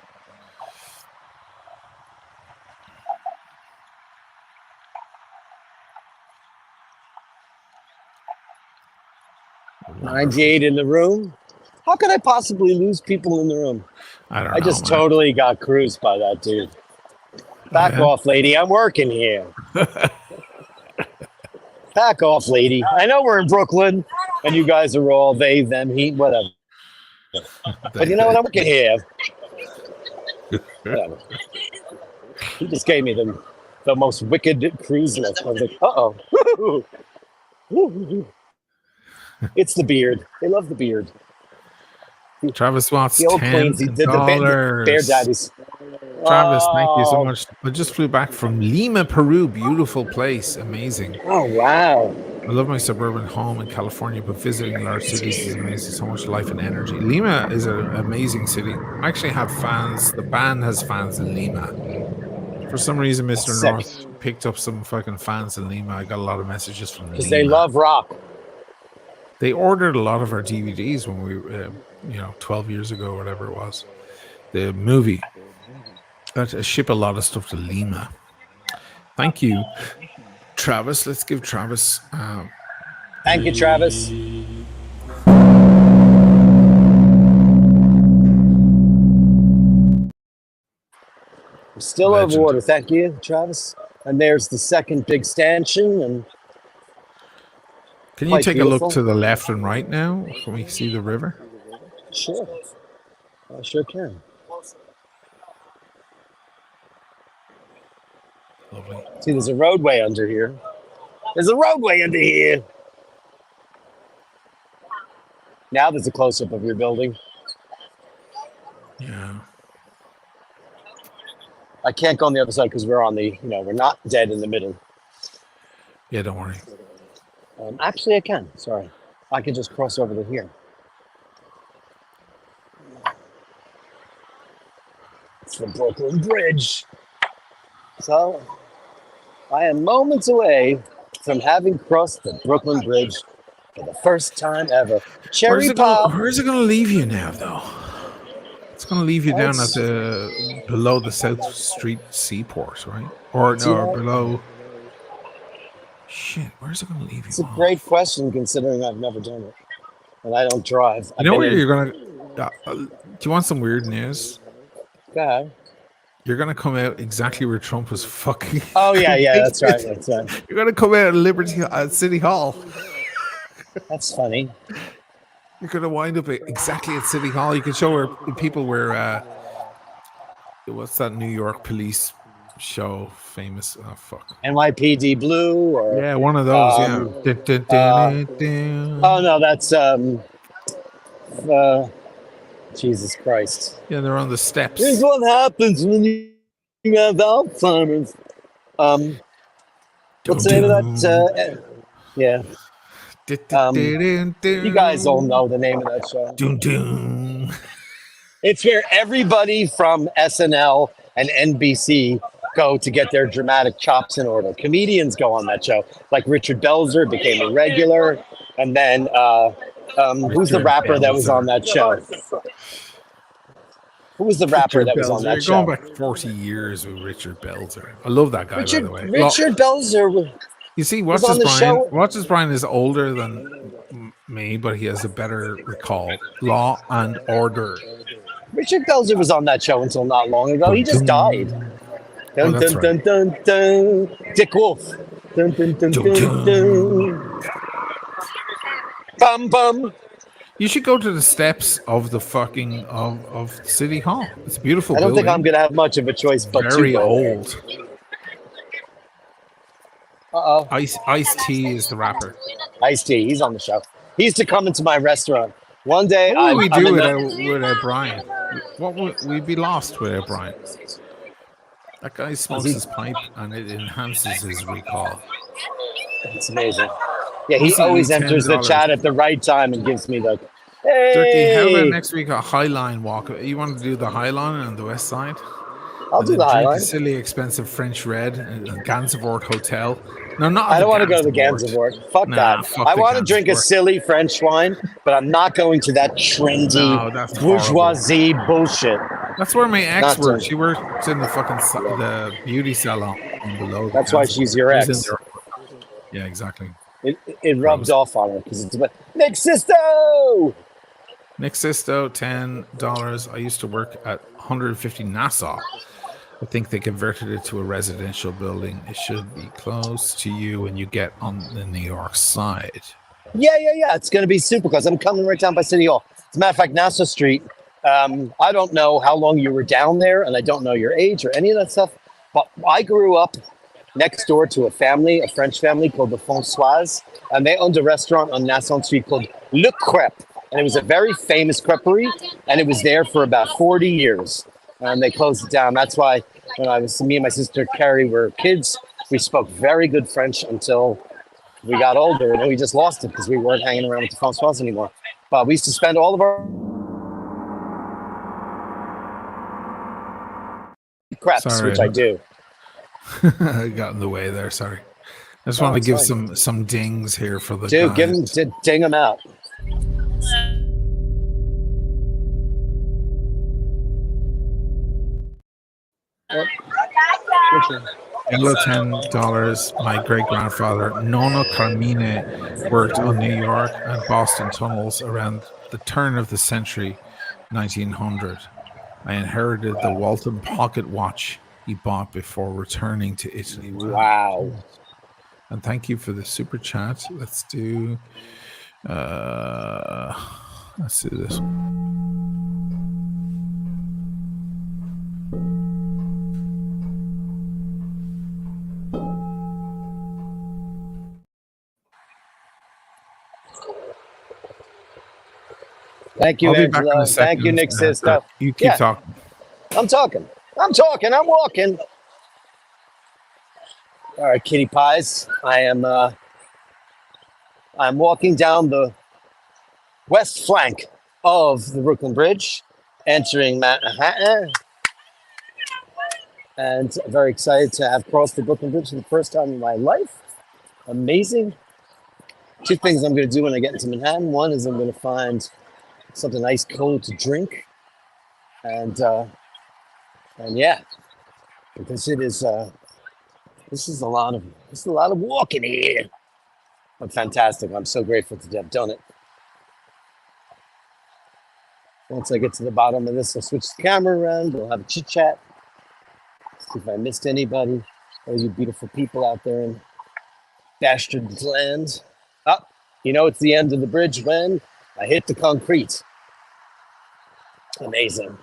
A: Wonderful. 98 in the room. How could I possibly lose people in the room?
D: I
A: just totally got cruised by that dude. Back off, lady. I'm working here. Back off, lady. I know we're in Brooklyn, and you guys are all they, them, he, whatever. But you know what? I'm working here. Whatever. He just gave me the most wicked cruise look. I was like, uh-oh. It's the beard. They love the beard.
D: Travis Watts,
A: the old Queens, he did the Bear Daddies.
D: Travis, thank you so much. I just flew back from Lima, Peru. Beautiful place. Amazing.
A: Oh, wow.
D: I love my suburban home in California, but visiting large cities is amazing. So much life and energy. Lima is an amazing city. I actually have fans. The band has fans in Lima. For some reason, Mr. North picked up some fucking fans in Lima. I got a lot of messages from Lima.
A: Because they love rock.
D: They ordered a lot of our DVDs when we, 12 years ago, or whatever it was. The movie. I ship a lot of stuff to Lima. Thank you, Travis. Let's give Travis.
A: Thank you, Travis. I'm still over water. Thank you, Travis. And there's the second big stanchion. And
D: can you take a look to the left and right now? Can we see the river?
A: Sure. I sure can.
D: Lovely.
A: See, there's a roadway under here. There's a roadway under here. Now there's a close-up of your building.
D: Yeah.
A: I can't go on the other side because we're on the, we're not dead in the middle.
D: Yeah, don't worry.
A: Actually, I can. Sorry. I can just cross over to here. It's the Brooklyn Bridge. So I am moments away from having crossed the Brooklyn Bridge for the first time ever. Cherry pop.
D: Where's it gonna leave you now, though? It's gonna leave you down at below the South Street Seaport, right? Or below. Shit, where's it gonna leave you?
A: It's a great question considering I've never done it, and I don't drive.
D: You know where you're gonna? Do you want some weird news?
A: Go ahead.
D: You're gonna come out exactly where Trump was fucking.
A: Oh yeah, that's right. That's right.
D: You're gonna come out at City Hall.
A: That's funny.
D: You're gonna wind up exactly at City Hall. You can show where people were. What's that New York police show? Famous. Oh fuck.
A: NYPD Blue or
D: yeah, one of those.
A: Oh no, that's Jesus Christ.
D: Yeah, they're on the steps.
A: Here's what happens when you have Alzheimer's. What's the name of that? Yeah. You guys all know the name of that show. It's where everybody from SNL and NBC go to get their dramatic chops in order. Comedians go on that show. Like Richard Belzer became a regular. And then who's the rapper that was on that show? Who was the rapper that was on that show?
D: You're going back 40 years with Richard Belzer. I love that guy, by the way.
A: Richard Belzer.
D: You see, Watches Brian is older than me, but he has a better recall. Law and Order.
A: Richard Belzer was on that show until not long ago. He just died. Dun, dun,
D: right.
A: dun, dun, dun. Dick Wolf. Dun, dun, dun, dun, dun. Bum, bum.
D: You should go to the steps of the fucking of City Hall. It's a beautiful building.
A: I don't think I'm going to have much of a choice but
D: very old.
A: Uh-oh.
D: Ice-T is the rapper.
A: Ice-T, he's on the show. He used to come into my restaurant. One day,
D: what would we do without Brian? What would we'd be lost without Brian? That guy smokes his pipe and it enhances his recall.
A: It's amazing. Yeah, he always enters the chat at the right time and gives me the, hey!
D: Dirty, how about next week a Highline walk? You want to do the Highline on the west side?
A: I'll do the Highline.
D: Silly, expensive French Red at Gansevoort Hotel. No, not.
A: I don't want to go to the Gansevoort. Fuck that. I want to drink a silly French wine, but I'm not going to that trendy bourgeoisie bullshit.
D: That's where my ex works. She works in the fucking the beauty salon below.
A: That's why she's your ex.
D: Yeah, exactly.
A: It rubs off on her because it's about Nick Sisto.
D: Nick Sisto, $10. I used to work at 150 Nassau. I think they converted it to a residential building. It should be close to you when you get on the New York side.
A: Yeah. It's going to be super close. I'm coming right down by City Hall. As a matter of fact, Nassau Street. I don't know how long you were down there, and I don't know your age or any of that stuff. But I grew up next door to a French family called the Françoise, and they owned a restaurant on Nassau Street called Le Crêpe. And it was a very famous creperie, and it was there for about 40 years. And they closed it down. That's why when me and my sister Carrie were kids, we spoke very good French until we got older, and then we just lost it because we weren't hanging around with the Françoise anymore. But we used to spend all of our crepes, which I do.
D: I got in the way there. Sorry. I just want to give some dings here for the
A: dude.
D: Guys.
A: Ding them out.
D: Hello, $10. My great grandfather Nono Carmine worked on New York and Boston tunnels around the turn of the century, 1900. I inherited the Walton pocket watch he bought before returning to Italy.
A: Wow.
D: And thank you for the super chat. Let's do this.
A: Thank you,
D: I'll be back in a
A: Angela.
D: second.
A: Thank you, Nick
D: But
A: Sisto.
D: you keep
A: Yeah,
D: talking.
A: I'm talking. I'm talking. I'm walking. All right, kitty pies. I'm walking down the west flank of the Brooklyn Bridge, entering Manhattan, and very excited to have crossed the Brooklyn Bridge for the first time in my life. Amazing. Two things I'm going to do when I get into Manhattan. One is I'm going to find something ice cold to drink, and yeah, because this is a lot of walking here. I'm fantastic. I'm so grateful to have done it. Once I get to the bottom of this, I'll switch the camera around. We'll have a chit chat. See if I missed anybody. All you beautiful people out there in bastard land. Oh, it's the end of the bridge when I hit the concrete. Amazing.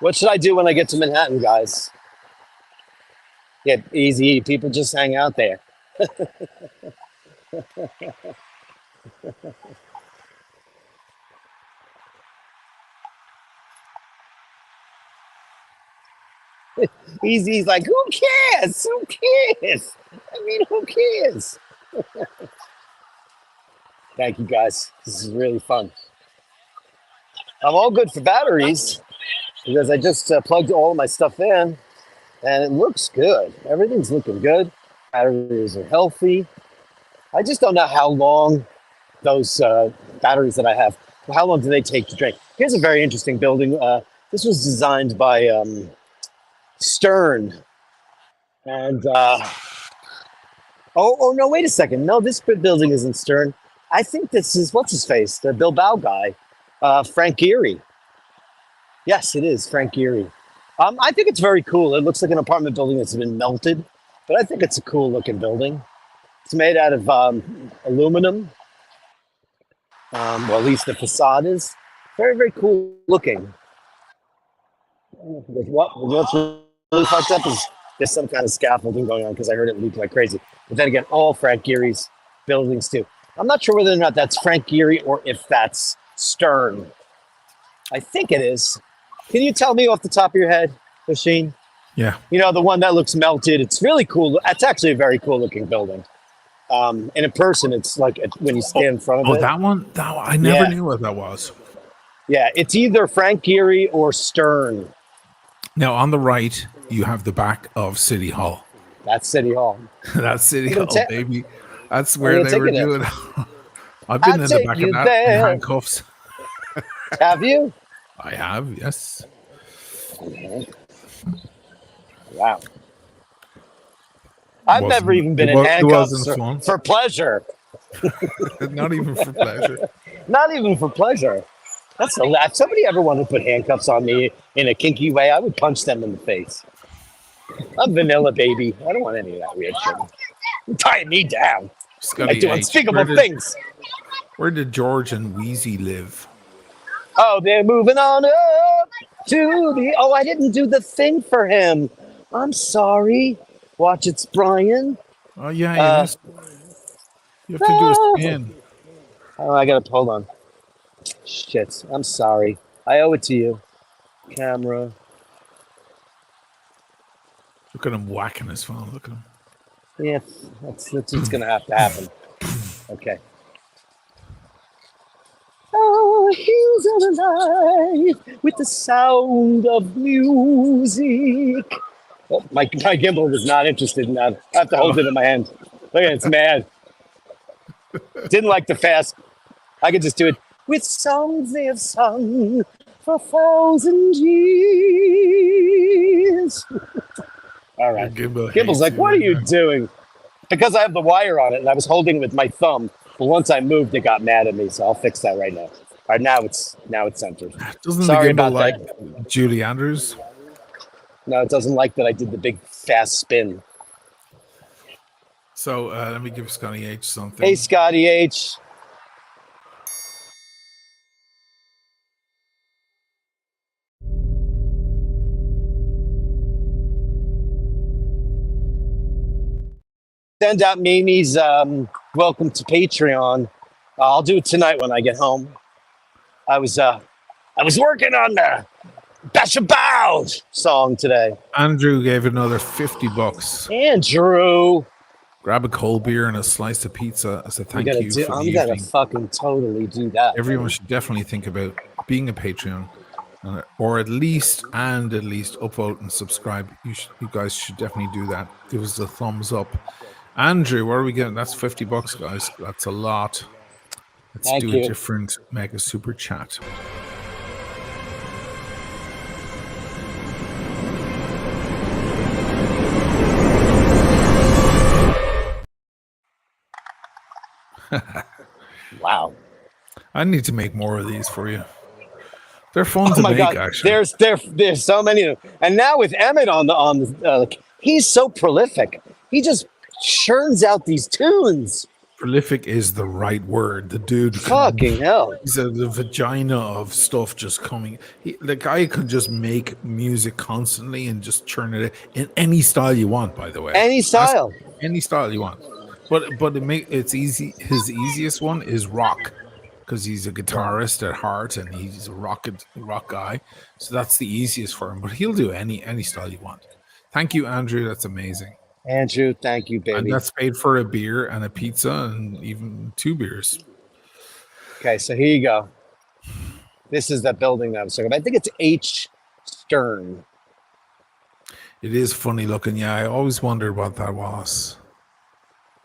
A: What should I do when I get to Manhattan, guys? Yeah, easy. People just hang out there. Easy's like, who cares? Who cares? I mean, who cares? Thank you, guys. This is really fun. I'm all good for batteries because I just plugged all of my stuff in, and it looks good. Everything's looking good. Batteries are healthy. I just don't know how long those batteries that I have, how long do they take to drain? Here's a very interesting building. This was designed by Stern. And, oh, no, wait a second. No, this building isn't Stern. I think this is, what's his face? The Bilbao guy, Frank Gehry. Yes, it is Frank Gehry. I think it's very cool. It looks like an apartment building that's been melted, but I think it's a cool looking building. It's made out of aluminum. Well, at least the facade is very, very cool looking. What's really fucked up is there's some kind of scaffolding going on because I heard it leak like crazy. But then again, all Frank Gehry's buildings too. I'm not sure whether or not that's Frank Gehry or if that's Stern. I think it is. Can you tell me off the top of your head, Machine?
D: Yeah.
A: The one that looks melted. It's really cool. It's actually a very cool looking building. And in person, it's like when you stand in front of it.
D: That one? I never knew what that was.
A: Yeah, it's either Frank Gehry or Stern.
D: Now, on the right, you have the back of City Hall.
A: That's City Hall.
D: That's City Hall, baby. That's where they were doing it. I've been in the back of that in handcuffs.
A: Have you?
D: I have, yes.
A: Wow. I've never even been in handcuffs for pleasure.
D: Not even for pleasure.
A: Not even for pleasure. That's the last. If somebody ever wanted to put handcuffs on me in a kinky way, I would punch them in the face. I'm vanilla, baby. I don't want any of that weird shit. You're tying me down. I do unspeakable things.
D: Where did George and Wheezy live?
A: Oh, they're moving on up to the... Oh, I didn't do the thing for him. I'm sorry. Watch, it's Brian.
D: Oh, yeah, you have to do a spin.
A: Oh, I got to... Hold on. Shit, I'm sorry. I owe it to you. Camera.
D: Look at him whacking his phone. Look at him.
A: Yeah, that's what's going to have to happen. Okay. Oh, hills are alive with the sound of music. Oh, my gimbal was not interested in that. I have to hold it in my hand. Look at it, it's mad. Didn't like the fast. I could just do it. With songs they have sung for 1,000 years. All right. Gimbal's like, what are you doing? Because I have the wire on it and I was holding it with my thumb. But once I moved, it got mad at me, so I'll fix that right now. All right, now it's centered.
D: Doesn't
A: Sorry
D: the gimbal
A: about
D: like
A: that.
D: Julie Andrews?
A: No, it doesn't like that I did the big fast spin.
D: So let me give Scotty H something.
A: Hey, Scotty H. Send out Mimi's welcome to Patreon I'll do it tonight when I get home. I was working on the Bashabow song today.
D: Andrew gave another $50.
A: Andrew,
D: Grab a cold beer and a slice of pizza as a thank you for the
A: I'm gonna
D: evening.
A: fucking totally do that.
D: Everyone should definitely think about being a Patreon, or at least upvote and subscribe. You guys should definitely do that. Give us a thumbs up. Andrew, where are we getting? That's $50, guys. That's a lot. Let's
A: Thank
D: do
A: you.
D: a different mega super chat.
A: Wow.
D: I need to make more of these for you. They're fun to
A: Oh my
D: make,
A: God,
D: actually.
A: there's so many of them. And now with Emmett on the he's so prolific. He just churns out these tunes.
D: Prolific is the right word. The dude,
A: Fucking hell.
D: he's the vagina of stuff just coming. The guy can just make music constantly and just churn it in any style you want. By the way,
A: Any style.
D: any style you want. But it's easy. His easiest one is rock, because he's a guitarist at heart and he's a rock guy. So that's the easiest for him. But he'll do any style you want. Thank you, Andrew. That's amazing.
A: Andrew, thank you, baby.
D: And that's paid for a beer and a pizza and even 2 beers.
A: Okay, so here you go. This is that building that I was talking about. I think it's H. Stern.
D: It is funny looking. Yeah, I always wondered what that was.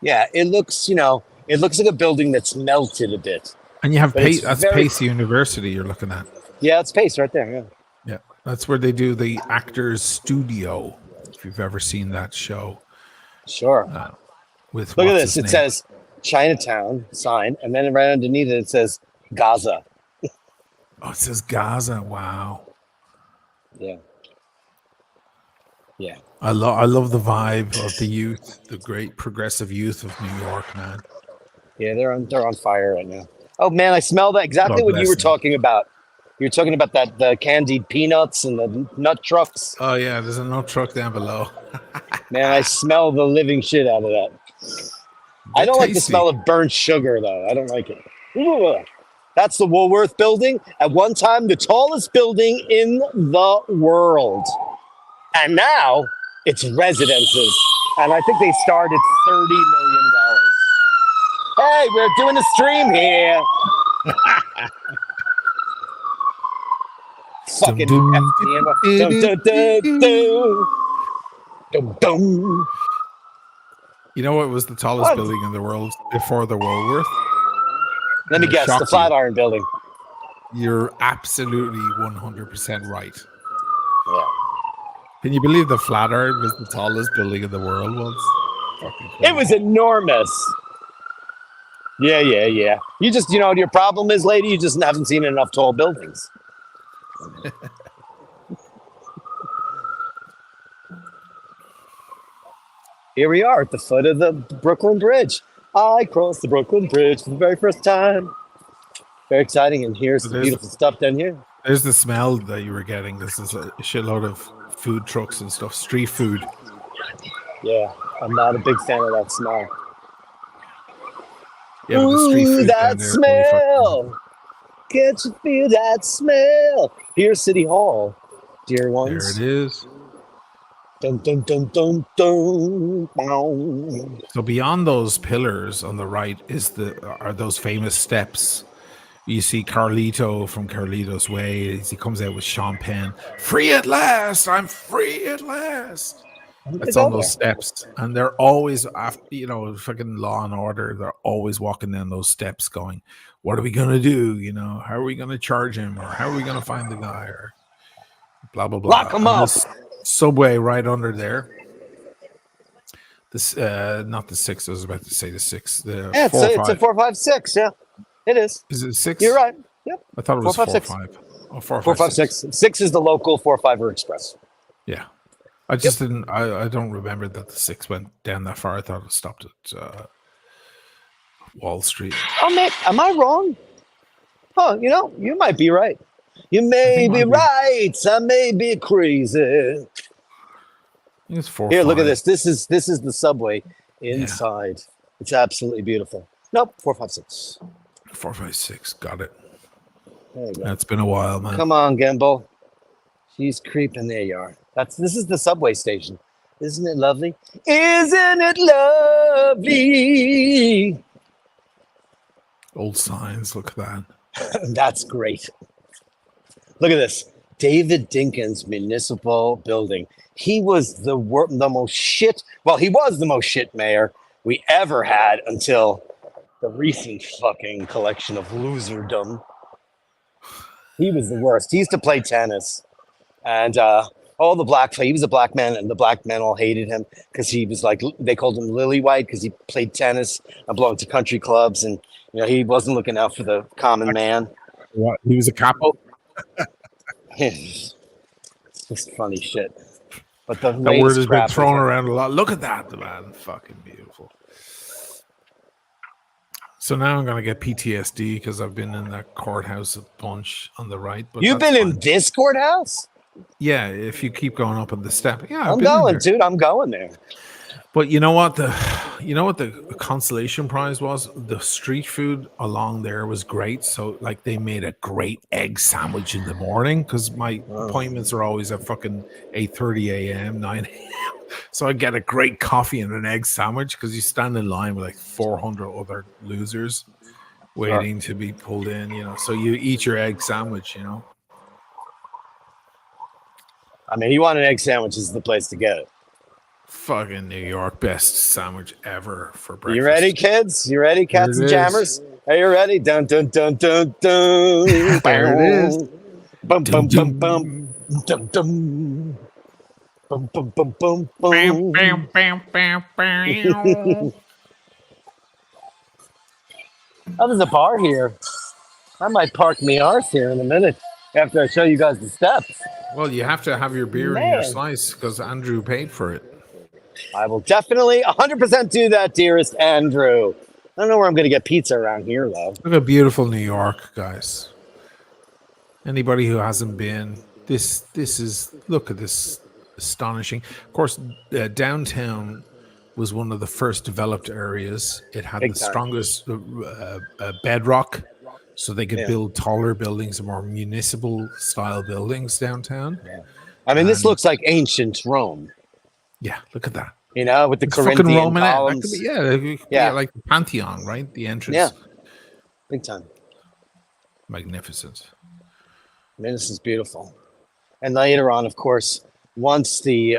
A: Yeah, it looks, it looks like a building that's melted a bit.
D: And you have
A: But it's
D: that's
A: very-
D: Pace University you're looking at.
A: Yeah, it's Pace right there. Yeah.
D: Yeah, that's where they do the Actors Studio. If you've ever seen that show.
A: Sure.
D: With
A: Look at
D: what's
A: this.
D: his
A: It
D: name?
A: says Chinatown sign, and then right underneath it says Gaza.
D: Oh, it says Gaza. Wow.
A: Yeah. Yeah.
D: I love the vibe of the youth, the great progressive youth of New York, man.
A: Yeah, they're on fire right now. Oh man, I smell that exactly
D: God
A: what you
D: bless
A: were
D: them.
A: talking about. You were talking about the candied peanuts and the nut trucks.
D: Oh yeah, there's a nut truck down below.
A: Man, I smell the living shit out of that. I don't like the
D: tasty.
A: smell of burnt sugar though. I don't like it. Ugh. That's the Woolworth building. At one time, the tallest building in the world. And now it's residences. And I think they started $30 million. Hey, we're doing a stream here. Fucking
D: Dum, dum,
A: FDM. Dum, dum, dum, dum. Dum, dum.
D: You know what was the tallest
A: What?
D: building in the world before the Woolworth?
A: Let me
D: It
A: guess, the
D: shocked you.
A: Flatiron building.
D: You're absolutely 100% right.
A: Yeah.
D: Can you believe the Flatiron was the tallest building in the world once? Fucking crazy.
A: It was enormous. Yeah. You just, what your problem is, lady? You just haven't seen enough tall buildings. Here we are at the foot of the Brooklyn Bridge. I crossed the Brooklyn Bridge for the very first time. Very exciting. And here's the
D: There's-
A: beautiful stuff down here.
D: There's the smell that you were getting. This is a shitload of food trucks and stuff, street food.
A: Yeah, I'm not a big fan of that smell.
D: Yeah, but the street
A: Ooh,
D: food down
A: that
D: there is totally fucking-
A: smell. Can't you feel that smell? Here's City Hall, dear
D: There
A: ones.
D: it is.
A: Dun, dun, dun, dun, dun, dun.
D: So beyond those pillars on the right are those famous steps. You see Carlito from Carlito's Way as he comes out with Sean Penn. Free at last! I'm free at last! It's on those steps. And they're always after, fucking Law and Order, they're always walking down those steps going, what are we gonna do? How are we gonna charge him? Or how are we gonna find the guy? Or blah blah blah.
A: Lock 'em
D: And
A: up.
D: this subway right under there. This not the 6, I was about to say the 6. The
A: Yeah,
D: 4 or
A: it's a
D: 5.
A: 456. Yeah, it is.
D: Is it 6?
A: You're right. Yep.
D: I thought it was
A: 4,
D: 4
A: 5,
D: 5.
A: 6.
D: Oh, 4
A: 4, 5, 6. 6 is the local 4-5er express.
D: Yeah. I just didn't. I don't remember that the 6 went down that far. I thought it stopped at Wall Street.
A: Oh man, am I wrong? Huh? You might be right. You may
D: think
A: be
D: might be.
A: right. I may be crazy.
D: I think it's 4
A: Here, look at
D: 5.
A: this. This is the subway inside. It's absolutely beautiful. Nope, 4, 5, 6.
D: 456. Got it.
A: There you go.
D: It's been a while, man.
A: Come on, Gimbal. She's creeping. There you are. This is the subway station. Isn't it lovely? Isn't it lovely?
D: Old signs. Look at that.
A: That's great. Look at this. David Dinkins Municipal Building. He was the most shit. Well, he was the most shit mayor we ever had until the recent fucking collection of loserdom. He was the worst. He used to play tennis, and all the he was a black man, and the black men all hated him because he was like, they called him Lily White because he played tennis and belonged to country clubs, and he wasn't looking out for the common man.
D: What? He was a capo.
A: It's just funny shit. But the
D: That word has been
A: crap
D: thrown around a lot. Look at that, man. Fucking beautiful. So now I'm going to get PTSD because I've been in that courthouse a bunch on the right. But
A: You've been in this courthouse?
D: Yeah, if you keep going up on the step. Yeah,
A: I'm going, dude. I'm going there.
D: But you know what the consolation prize was? The street food along there was great. So like they made a great egg sandwich in the morning because my appointments are always at fucking 8:30 a.m., 9 a.m. So I get a great coffee and an egg sandwich because you stand in line with like 400 other losers waiting to be pulled in, So you eat your egg sandwich,
A: I mean, you want an egg sandwich, this is the place to get it.
D: Fucking New York, best sandwich ever for breakfast.
A: You ready, kids? You ready, cats and jammers? Are you ready? Dun dun dun dun dun.
D: There it is.
A: Bum bum bum bum. Dum dum. Bum bum bum bum bum.
D: Bam, bam, bam, bam, bam.
A: Oh, there's a bar here. I might park me arse here in a minute after I show you guys the steps.
D: Well, you have to have your beer in your slice because Andrew paid for it.
A: I will definitely 100% do that, dearest Andrew. I don't know where I'm going to get pizza around here, though.
D: Look at beautiful New York, guys. Anybody who hasn't been, this is, look at this, astonishing. Of course, downtown was one of the first developed areas. It had the strongest bedrock, so they could build taller buildings and more municipal style buildings downtown. Yeah.
A: I mean, this looks like ancient Rome.
D: Yeah, look at that.
A: With the Corinthian columns.
D: Yeah, like the Pantheon, right? The entrance.
A: Yeah, big time.
D: Magnificent.
A: I mean, this is beautiful. And later on, of course, once the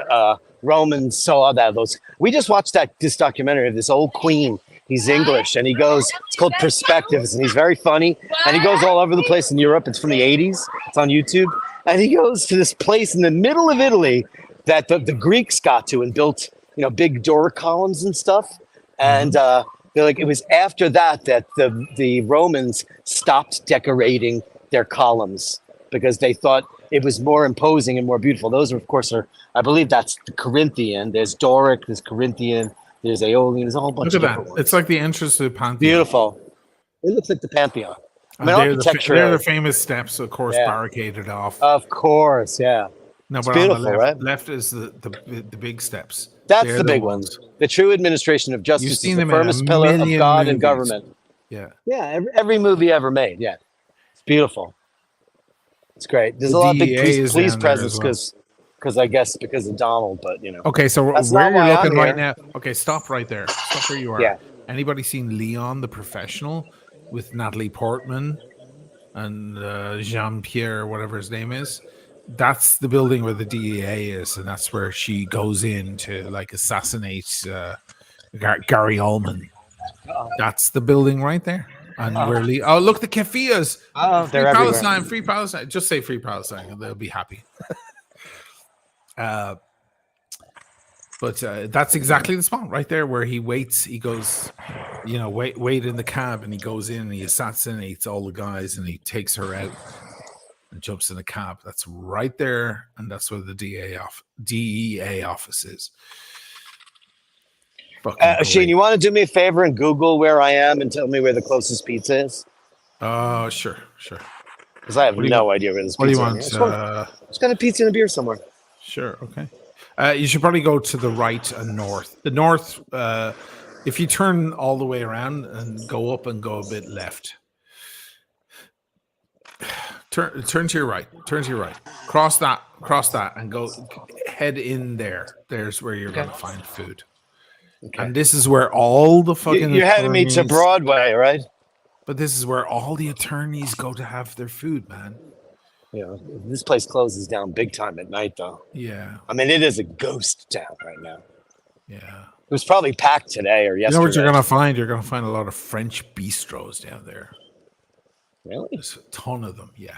A: Romans saw that, we just watched this documentary of this old queen. He's English, and he goes, it's called Perspectives, and he's very funny, and he goes all over the place in Europe. It's from the 80s. It's on YouTube. And he goes to this place in the middle of Italy that the Greeks got to and built, big Doric columns and stuff. And they're like, it was after that the Romans stopped decorating their columns because they thought it was more imposing and more beautiful. Those, of course, I believe that's the Corinthian. There's Doric, there's Corinthian, there's Aeolian, there's a whole bunch of different ones.
D: It's like the entrance to the Pantheon.
A: Beautiful. It looks like the Pantheon. I mean,
D: they're the famous steps, of course, barricaded off.
A: Of course, yeah.
D: No,
A: it's
D: but
A: beautiful,
D: on the
A: right?
D: Left is the big steps.
A: That's the big ones. The true administration of justice is the firmest pillar of God and government.
D: Yeah.
A: Yeah, every movie ever made. Yeah. It's beautiful. It's great. There's a lot of big police presence because I guess because of Donald, but
D: Okay, so where you're looking right now. Okay, stop right there. Stop where you are.
A: Yeah.
D: Anybody seen Leon the Professional with Natalie Portman and Jean-Pierre, whatever his name is? That's the building where the DEA is, and that's where she goes in to assassinate Gary Oldman. That's the building right there. And look, the Kefiyas.
A: Oh,
D: free Palestine, free Palestine. Just say free Palestine, and they'll be happy. But that's exactly the spot right there where he waits. He goes, wait in the cab, and he goes in and he assassinates all the guys, and he takes her out and jumps in a cab. That's right there, and that's where the DEA office is.
A: Shane, you want to do me a favor and Google where I am and tell me where the closest pizza is?
D: Sure.
A: Because I have no idea where this pizza is.
D: What do you want?
A: Just got a pizza and a beer somewhere.
D: Sure, okay. You should probably go to the right and north. The north, if you turn all the way around and go up and go a bit left, Turn to your right. Turn to your right. Cross that, and go head in there. There's where you're gonna find food.
A: Okay.
D: And this is where all the fucking
A: You're heading me to
D: attorneys-
A: Broadway, right?
D: But this is where all the attorneys go to have their food, man.
A: You know, this place closes down big time at night, though.
D: Yeah,
A: I mean, it is a ghost town right now.
D: yeah.
A: It was probably packed today or
D: You
A: yesterday.
D: know what you're gonna find? You're gonna find a lot of French bistros down there.
A: Really?
D: There's a ton of them. Yeah.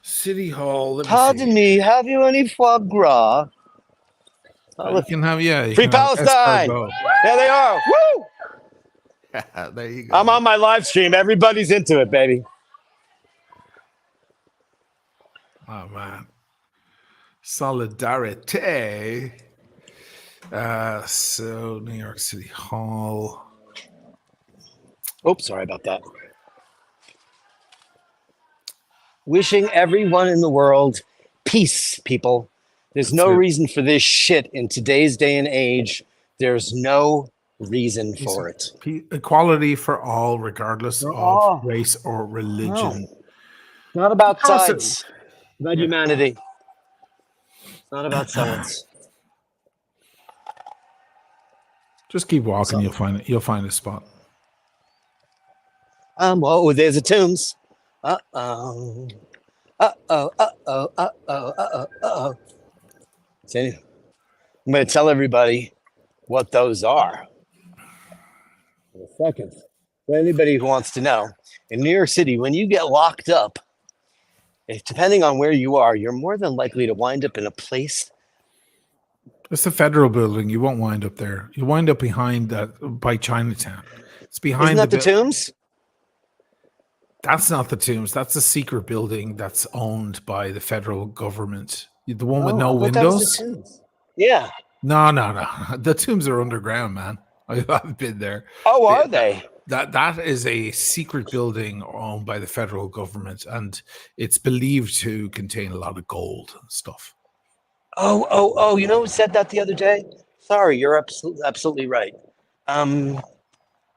D: City Hall. let me
A: Pardon
D: see.
A: me, have you any foie gras? Oh,
D: You
A: look,
D: can have you
A: Free
D: can have
A: Palestine!
D: escargot.
A: There they are. Woo!
D: There you go.
A: I'm on my live stream. Everybody's into it, baby.
D: Oh man, solidarity. So New York City Hall.
A: Oops, sorry about that. Wishing everyone in the world peace, people. There's no
D: That's it.
A: reason for this shit in today's day and age. There's no reason for it.
D: Equality for all, regardless
A: For
D: of
A: all.
D: race or religion.
A: It's not about
D: Because
A: sides. It's about humanity. It's not about sides.
D: Just keep walking. You'll find it. You'll find a spot.
A: Oh, there's a Tombs. Uh-oh. Uh-oh, uh-oh, uh-oh, uh-oh, uh-oh. See, I'm going to tell everybody what those are in a second. For anybody who wants to know, in New York City, when you get locked up, depending on where you are, you're more than likely to wind up in a place.
D: It's the federal building. You won't wind up there. You wind up behind that by Chinatown. It's behind
A: Isn't that the Tombs?
D: That's not the Tombs. That's a secret building that's owned by the federal government. The one with no
A: I thought that was
D: windows.
A: the Tombs. Yeah.
D: No. The Tombs are underground, man. I've been there.
A: Oh, are they?
D: That is a secret building owned by the federal government, and it's believed to contain a lot of gold and stuff.
A: Oh, you know who said that the other day? Sorry, you're absolutely right. I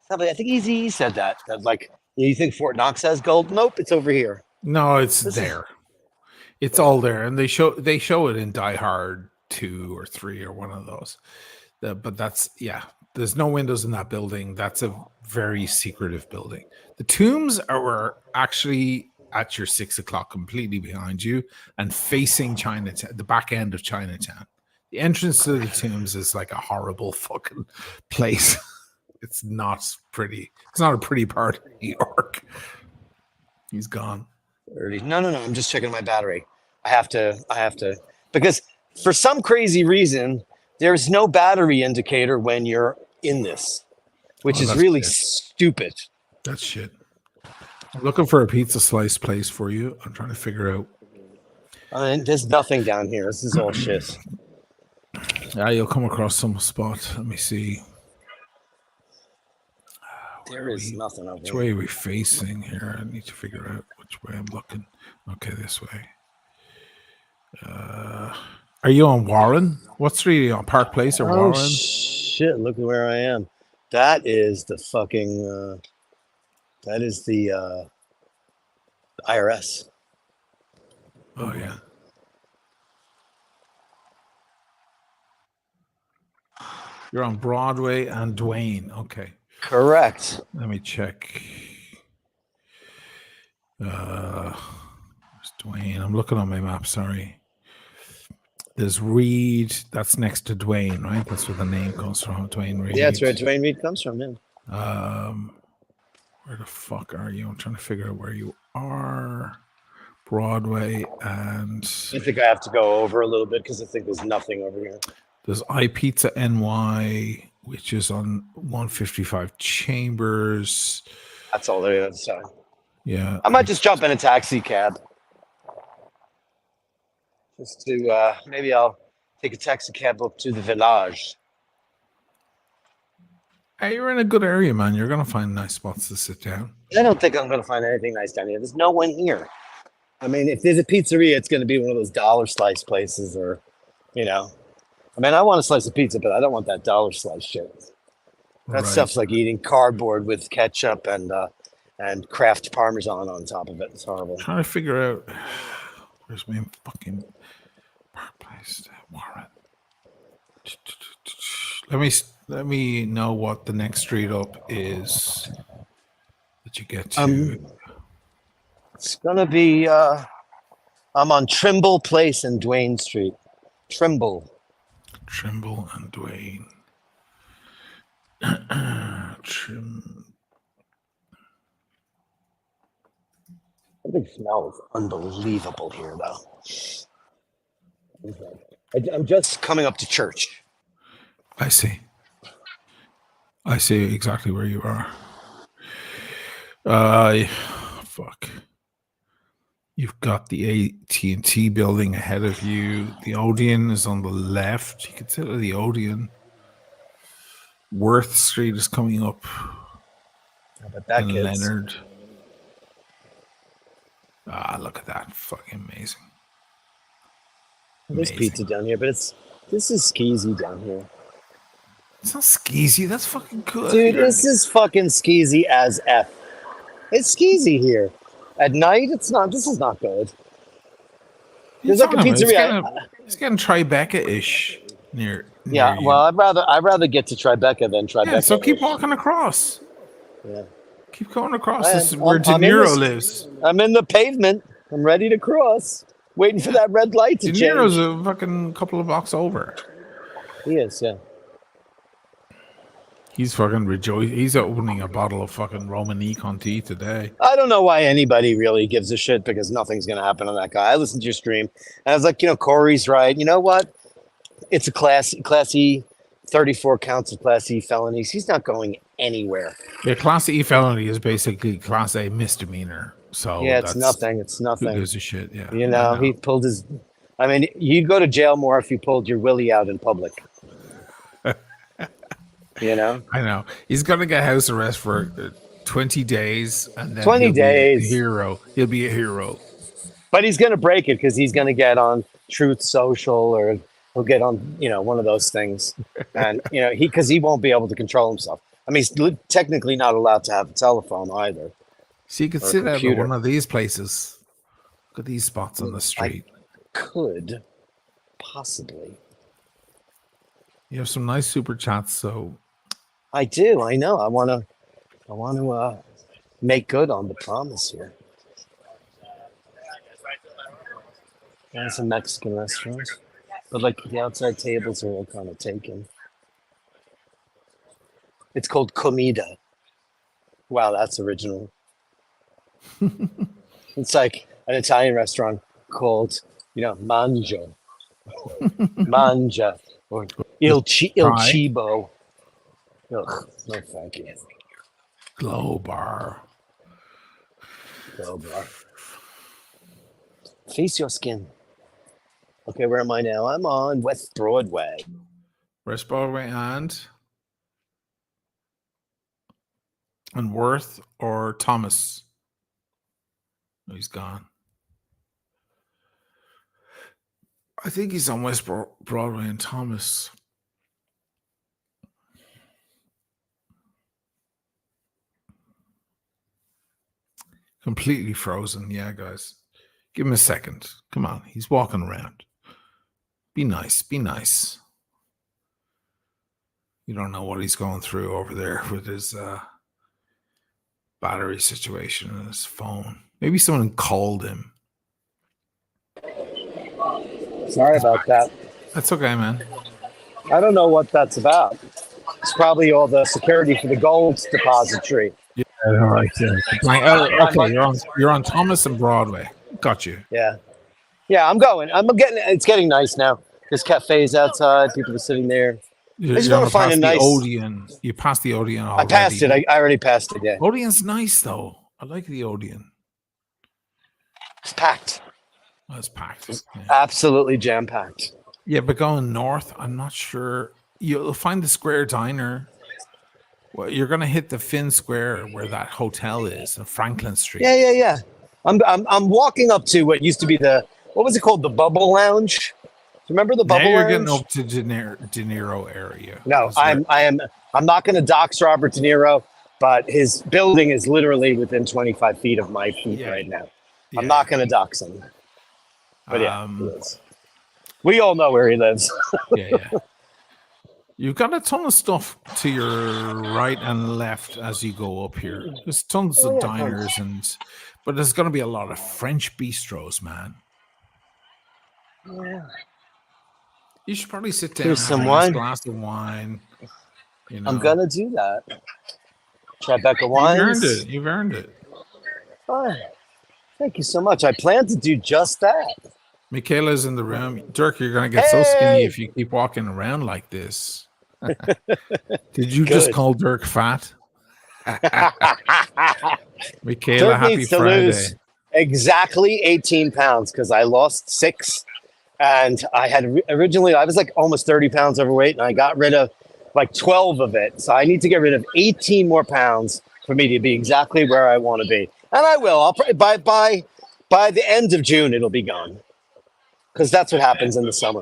A: think Easy said that. That like, you think Fort Knox has gold? Nope, it's over here.
D: No, it's there. It's all there, and they show it in Die Hard 2 or 3 or one of those. But that's there's no windows in that building. That's a very secretive building. The Tombs are actually at your 6 o'clock, completely behind you and facing Chinatown, the back end of Chinatown. The entrance to the Tombs is like a horrible fucking place. It's not pretty. It's not a pretty part of New York. He's gone.
A: No. I'm just checking my battery. I have to, because for some crazy reason, there's no battery indicator when you're in this, which is really stupid.
D: That's shit. I'm looking for a pizza slice place for you. I'm trying to figure out.
A: There's nothing down here. This is all shit.
D: Yeah, you'll come across some spot. Let me see.
A: There is nothing over
D: Which
A: here.
D: way are we facing here? I need to figure out which way I'm looking. Okay, this way. Are you on Warren? What street are you on? Park Place or Warren?
A: Shit, look at where I am. That is the fucking, that is the IRS.
D: Oh, yeah. You're on Broadway and Duane. Okay.
A: Correct.
D: Let me check. Where's Duane? I'm looking on my map, sorry. There's Reed. That's next to Duane, right? That's where the name comes from. Duane Reed.
A: Yeah, that's where Dwayne Reed comes from, yeah.
D: Where the fuck are you? I'm trying to figure out where you are. Broadway and
A: I think I have to go over a little bit because I think there's nothing over here.
D: there's iPizza NY, which is on 155 Chambers.
A: That's all there is. So
D: Yeah.
A: I might just jump in a taxi cab. Just to, maybe I'll take a taxi cab up to the village.
D: Hey, you're in a good area, man. You're gonna find nice spots to sit down.
A: I don't think I'm going to find anything nice down here. There's no one here. I mean, if there's a pizzeria, it's going to be one of those dollar slice places or, you know. I mean, I want a slice of pizza, but I don't want that dollar slice shit. That
D: Right.
A: stuff's like eating cardboard with ketchup and and Kraft Parmesan on top of it. It's horrible.
D: Trying to figure out where's my fucking park place. Warren. Let me know what the next street up is that you get to.
A: It's gonna be. I'm on Trimble Place and Duane Street. Trimble.
D: Trimble and Duane.
A: The smell is unbelievable here, though. I'm just coming up to church.
D: I see. I see exactly where you are. Fuck. You've got the AT&T building ahead of you. The Odeon is on the left. You can sit at the Odeon. Worth Street is coming up.
A: But that
D: And
A: kid's
D: Leonard. Ah, look at that. Fucking amazing.
A: there's pizza down here, but this is skeezy down here.
D: It's not skeezy. That's fucking good.
A: Dude, this is fucking skeezy as F. It's skeezy here. At night, it's not. This is not good. There's like a pizzeria.
D: It's getting Tribeca-ish near
A: Yeah,
D: you.
A: well, I'd rather get to Tribeca than Tribeca.
D: Yeah, so keep walking across.
A: Yeah.
D: Keep going across.
A: I
D: This is
A: am.
D: where De
A: I'm in
D: Niro
A: this-
D: lives.
A: I'm in the pavement. I'm ready to cross. Waiting for that red light to
D: De
A: change.
D: Niro's a fucking couple of blocks over.
A: He is, yeah.
D: He's fucking rejoicing. He's opening a bottle of fucking Romani Conti today.
A: I don't know why anybody really gives a shit because nothing's going to happen on that guy. I listened to your stream and I was like, Corey's right. You know what? It's a class E, 34 counts of class E felonies. He's not going anywhere.
D: Yeah, Class E felony is basically Class A misdemeanor. So
A: Yeah, it's nothing. It's
D: Who
A: nothing.
D: gives a shit? Yeah,
A: You
D: I
A: know, he pulled his. I mean, you'd go to jail more if you pulled your willy out in public. You know,
D: I know. He's gonna get house arrest for 20 days, and then
A: 20
D: he'll be
A: days.
D: a hero. He'll be a hero.
A: but he's going to break it because he's going to get on Truth Social or he'll get on, one of those things, and because he won't be able to control himself. I mean, he's technically not allowed to have a telephone either.
D: So you could
A: Or a
D: sit out at
A: computer.
D: one of these places. Look at these spots on the street.
A: Could possibly.
D: You have some nice super chats, so
A: I do. I know. I want to make good on the promise here. There's a Mexican restaurant, but like the outside tables are all kind of taken. It's called Comida. Wow, that's original. It's like an Italian restaurant called, Mangia. Manja or Il Cibo. Ugh, no thank you.
D: Glow Bar.
A: Go, bro. Face your skin. Okay, where am I now? I'm on West Broadway.
D: West Broadway and Worth or Thomas. No, he's gone. I think he's on West Broadway and Thomas. Completely frozen. Yeah, guys. Give him a second. Come on. He's walking around. Be nice. Be nice. You don't know what he's going through over there with his battery situation and his phone. Maybe someone called him.
A: Sorry about that.
D: That's okay, man.
A: I don't know what that's about. It's probably all the security for the gold depository.
D: Yeah, all right. Yeah. Okay, you're on Thomas and Broadway. Got you.
A: Yeah. Yeah, I'm going. It's getting nice now. There's cafes outside. People are sitting there.
D: You're
A: just wanna
D: gonna
A: find
D: pass
A: a
D: the
A: nice-
D: Odeon. You passed the Odeon already.
A: I passed it. I already passed it, yeah.
D: Odeon's nice though. I like the Odeon.
A: It's packed.
D: Oh, it's packed. Yeah.
A: Absolutely jam-packed.
D: Yeah, but going north, I'm not sure. You'll find the Square Diner. Well, you're gonna hit the Finn Square where that hotel is, on Franklin Street.
A: Yeah. I'm walking up to what used to be what was it called? The Bubble Lounge? Do you remember the
D: Now
A: Bubble
D: you're
A: Lounge?
D: getting up to De Niro area.
A: No,
D: That's where-
A: I'm not going to dox Robert De Niro. but his building is literally within 25 feet of my feet
D: Yeah.
A: right now.
D: Yeah.
A: I'm not going to dox him. But yeah, he
D: Um,
A: is. We all know where he lives.
D: yeah. You've got a ton of stuff to your right and left as you go up here. There's tons of diners but there's going to be a lot of French bistros, man.
A: Yeah.
D: You should probably sit down,
A: Here's
D: have
A: some
D: a nice
A: wine.
D: glass of wine. You know,
A: I'm going to do that. Tribeca
D: you've
A: wines.
D: earned it. You've earned it.
A: Fine. Thank you so much. I plan to do just that.
D: Michaela's in the room. Dirk, you're going to get so skinny if you keep walking around like this. Did you just call Dirk fat? Michaela,
A: Dirk
D: happy
A: needs to
D: Friday.
A: lose exactly 18 pounds because I lost 6. And I had originally, I was like almost 30 pounds overweight, and I got rid of like 12 of it. So I need to get rid of 18 more pounds for me to be exactly where I want to be. And I will. I'll by the end of June, it'll be gone. Because that's what happens in the summer.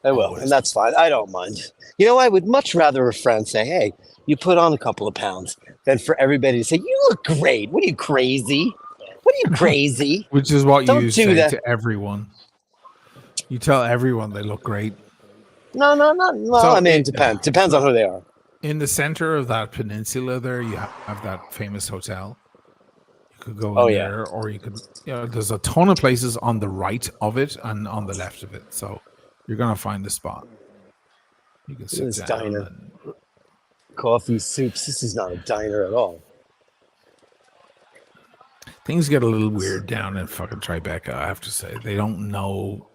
A: I will, and that's fine. I don't mind. You know, I would much rather a friend say, hey, you put on a couple of pounds than for everybody to say, you look great. What are you, crazy? What are you, crazy?
D: Which is what
A: Don't
D: you
A: do
D: say
A: that.
D: to everyone. You tell everyone they look great.
A: No.
D: So
A: I mean, depends on who they are.
D: In the center of that peninsula there, you have that famous hotel. You could go in there, or you could, there's a ton of places on the right of it and on the left of it. So you're going to find a spot. You can sit
A: This
D: down.
A: diner. Coffee, soups. This is not a diner at all.
D: Things get a little weird down in fucking Tribeca, I have to say. They don't know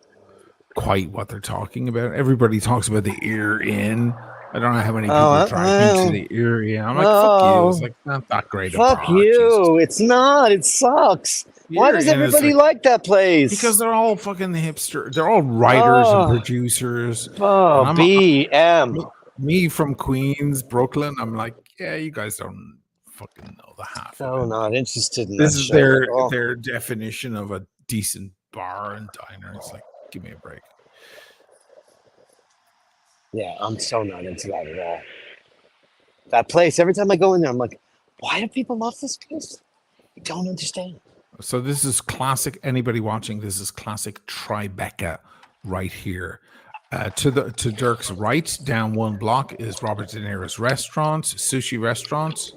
D: quite what they're talking about. Everybody talks about the ear in. I don't know how many people drive into the ear in. I'm like, fuck you. It's like not that great a
A: fuck
D: bar,
A: you.
D: Jesus.
A: It's not. It sucks.
D: The
A: Why
D: Ear
A: does
D: Inn is
A: everybody like that place?
D: Because they're all fucking hipster. They're all writers and producers.
A: Oh,
D: And
A: BM.
D: me from Queens, Brooklyn, I'm like, yeah, you guys don't fucking know the half of it.
A: Not interested in
D: This
A: that
D: is
A: shit at all.
D: their definition of a decent bar and diner. It's like, give me a break.
A: Yeah, I'm so not into that at all. That place, every time I go in there, I'm like, why do people love this place? I don't understand.
D: So this is classic. Anybody watching, this is classic Tribeca right here. To Dirk's right, down one block, is Robert De Niro's restaurant, sushi restaurant,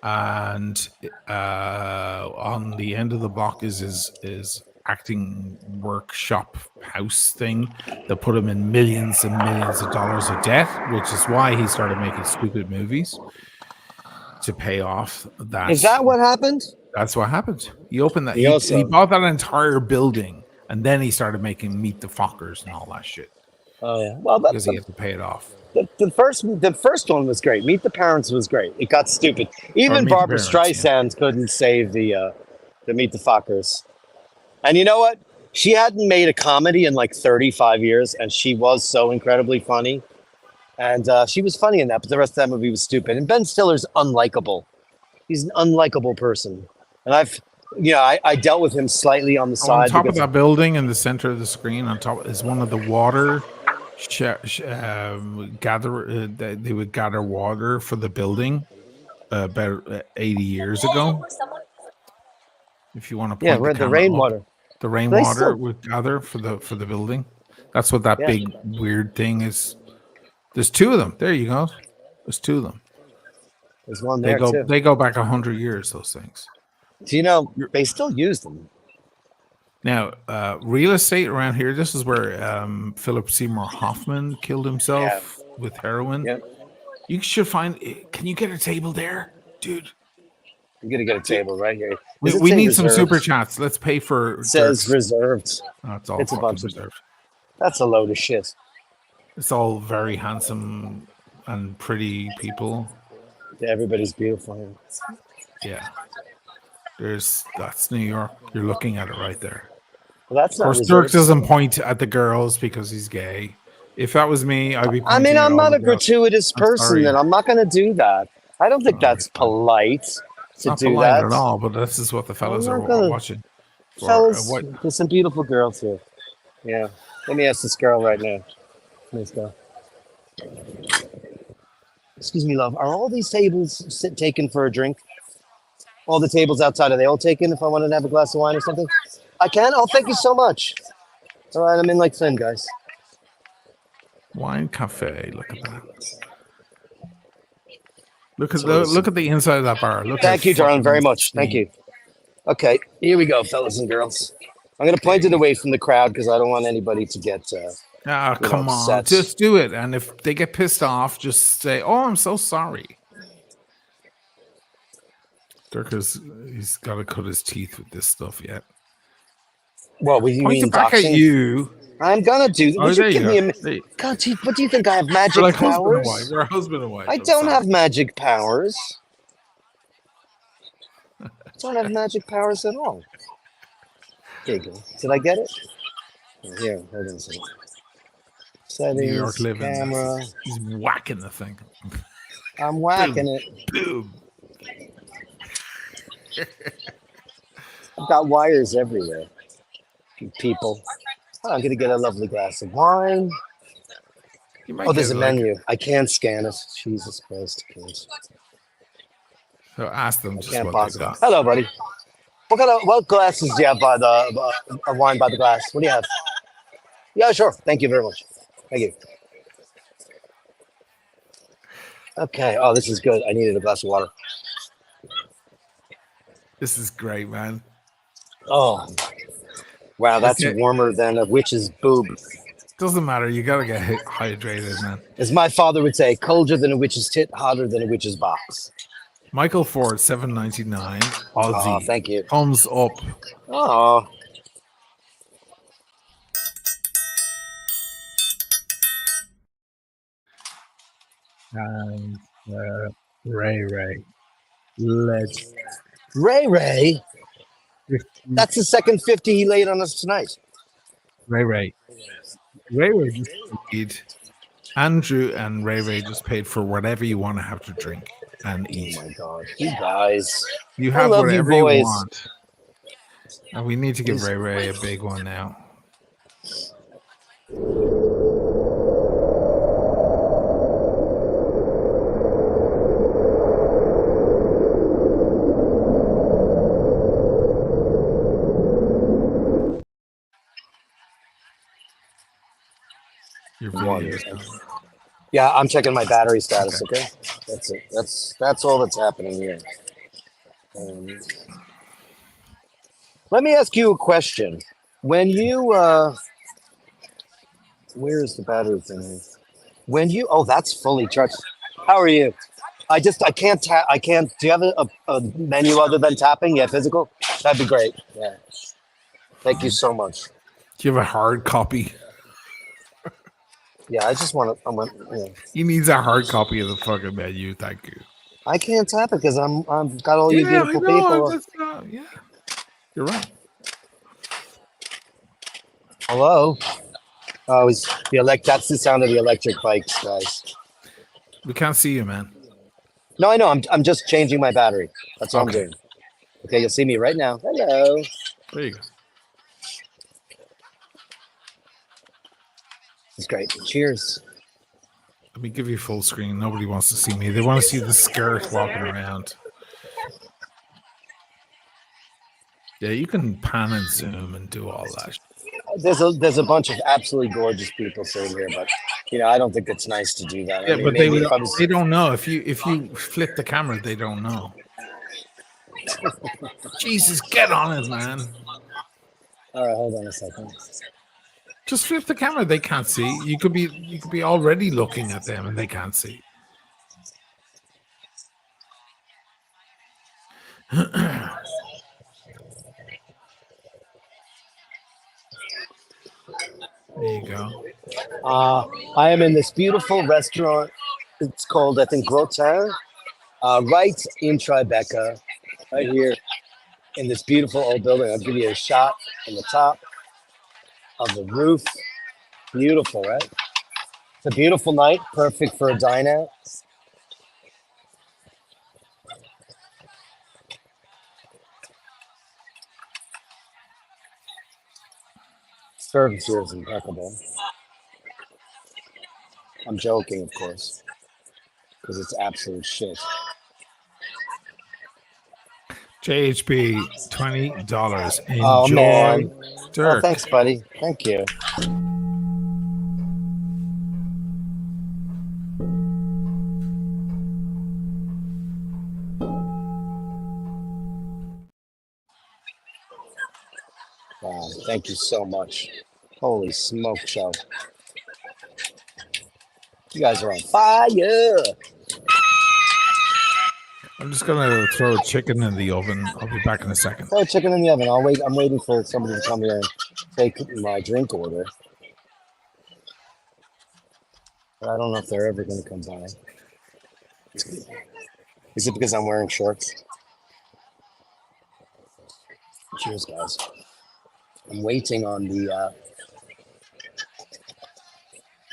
D: and on the end of the block is his acting workshop house thing that put him in millions and millions of dollars of debt, which is why he started making stupid movies to pay off that.
A: Is that what happened?
D: That's what happened. He opened that.
A: He
D: He bought that entire building, and then he started making Meet the Fockers and all that shit.
A: Oh yeah. Well,
D: Because he had to pay it off.
A: the first one was great. Meet the Parents was great. It got stupid. Even
D: Meet the
A: Barbara
D: Parents,
A: Streisand couldn't save the Meet the Fockers. And you know what? She hadn't made a comedy in like 35 years, and she was so incredibly funny. And she was funny in that, but the rest of that movie was stupid. And Ben Stiller's unlikable. He's an unlikable person. And I dealt with him slightly on the side.
D: On top of that building in the center of the screen, on top is one of the water gather. They would gather water for the building about 80 years ago. If you want to,
A: where the rainwater.
D: The rainwater would gather for the building. That's what that big weird thing is. There's 2 of them. There you go. There's 2 of them.
A: There's one there too.
D: They go back 100 years. Those things.
A: Do you know they still use them?
D: Now, real estate around here. This is where Philip Seymour Hoffman killed himself with heroin.
A: Yeah.
D: You should find. Can you get a table there, dude?
A: I'm gonna get a table right here.
D: We need some super chats. Let's pay for.
A: It says reserved.
D: Oh, it's
A: a bunch
D: reserved.
A: That's a load of shit.
D: It's all very handsome and pretty people.
A: Yeah, everybody's beautiful.
D: Yeah. That's New York. You're looking at it right there.
A: Well, that's not.
D: Of course, Dirk doesn't point at the girls because he's gay. If that was me, I'd be.
A: I mean, I'm not a gratuitous person, and I'm not going to do that. I don't think that's polite to
D: not
A: do
D: polite
A: that
D: at all. But this is what the fellas are watching.
A: Fellas, there's some beautiful girls here. Yeah, let me ask this girl right now. Nice girl. Excuse me, love. Are all these tables taken for a drink? All the tables outside, are they all taken if I wanted to have a glass of wine or something? I can? Oh, thank you so much. All right, I'm in like Flynn, guys.
D: Wine cafe. Look at that. Look
A: So
D: at the inside of that bar. Look how
A: thank you, darling, very
D: fucking
A: much. Thank
D: insane.
A: you. Okay, here we go, fellas and girls. I'm going to point it away from the crowd because I don't want anybody to get
D: Come on,
A: upset.
D: just do it. And if they get pissed off, just say, "Oh, I'm so sorry." He's got to cut his teeth with this stuff yet.
A: Well, you
D: Point
A: mean
D: it back at
A: doxing?
D: you.
A: I'm gonna do.
D: Oh,
A: Would
D: there
A: you
D: you
A: give me
D: go.
A: a?
D: There you-
A: God, what do you think? I have magic
D: We're like
A: powers?
D: husband and wife. We're husband and wife.
A: I
D: I'm
A: don't
D: sorry.
A: have magic powers. I don't have magic powers at all. There you go. Did I get it? Here, hold on a second.
D: New York
A: Settings,
D: living.
A: camera.
D: He's whacking the thing.
A: I'm whacking it.
D: Boom.
A: I've got wires everywhere. You people. Oh, I'm gonna get a lovely glass of wine.
D: You might
A: Oh, there's a
D: get, like,
A: menu. I can't scan it. Jesus Christ, I can't.
D: so ask them
A: I
D: just
A: can't
D: what they
A: possibly.
D: got.
A: Hello, buddy. What glasses do you have by the wine by the glass? What do you have? Yeah, sure. Thank you very much. Thank you. Okay. Oh, this is good. I needed a glass of water.
D: This is great, man.
A: Oh, wow. That's
D: Okay.
A: warmer than a witch's boob.
D: Doesn't matter. You gotta get hydrated, man.
A: As my father would say, colder than a witch's tit, hotter than a witch's box.
D: Michael Ford, $7.99 Aussie.
A: Oh, thank you.
D: Thumbs up.
A: Oh,
D: And Ray. Let's
A: Ray. That's the second 50 he laid on us tonight.
D: Ray just paid. Andrew and Ray just paid for whatever you want to have to drink and eat.
A: Oh my God, you guys.
D: You
A: I
D: have
A: love you,
D: whatever you
A: boys.
D: want. And we need to give Ray a big one now. Your video.
A: Yeah, I'm checking my battery status. Okay, that's it. That's all that's happening here. Let me ask you a question. When you where is the battery thing here? When you that's fully charged. How are you? I can't tap. I can't. Do you have a menu other than tapping? Yeah, physical. That'd be great. Yeah. Thank you so much.
D: Do you have a hard copy?
A: Yeah, I just want to. Yeah.
D: He needs a hard copy of the fucking menu. Thank you.
A: I can't tap it because I've got all you beautiful people.
D: Yeah, you're right.
A: Hello. Oh, it's the that's the sound of the electric bikes, guys.
D: We can't see you, man.
A: No, I know. I'm just changing my battery. That's all
D: Okay.
A: I'm doing. Okay, you'll see me right now. Hello.
D: There you go.
A: It's great. Cheers.
D: Let me give you full screen. Nobody wants to see me. They want to see the skirt walking around. Yeah, you can pan and zoom and do all that.
A: There's a bunch of absolutely gorgeous people sitting here, but I don't think it's nice to do that.
D: Yeah,
A: I mean,
D: but
A: maybe if I was,
D: they don't know. If you flip the camera, they don't know. Jesus, get on it, man.
A: all right, hold on a second.
D: Just flip the camera. They can't see. You could be already looking at them and they can't see. There you go.
A: I am in this beautiful restaurant. It's called, I think, Grotin, right in Tribeca, right here in this beautiful old building. I'll give you a shot from the top of the roof. Beautiful, right? It's a beautiful night, perfect for a dine out. Service here is impeccable. I'm joking, of course. because it's absolute shit.
D: JHP, $20.
A: Oh
D: Enjoy,
A: man! Oh,
D: Dirk.
A: thanks, buddy. Thank you. Wow, thank you so much. Holy smoke show. You guys are on fire.
D: I'm just gonna throw chicken in the oven. I'll be back in a second.
A: Throw chicken in the oven. I'll wait. I'm waiting for somebody to come here and take my drink order. But I don't know if they're ever going to come by. Is it because I'm wearing shorts? Cheers, guys. I'm waiting on the.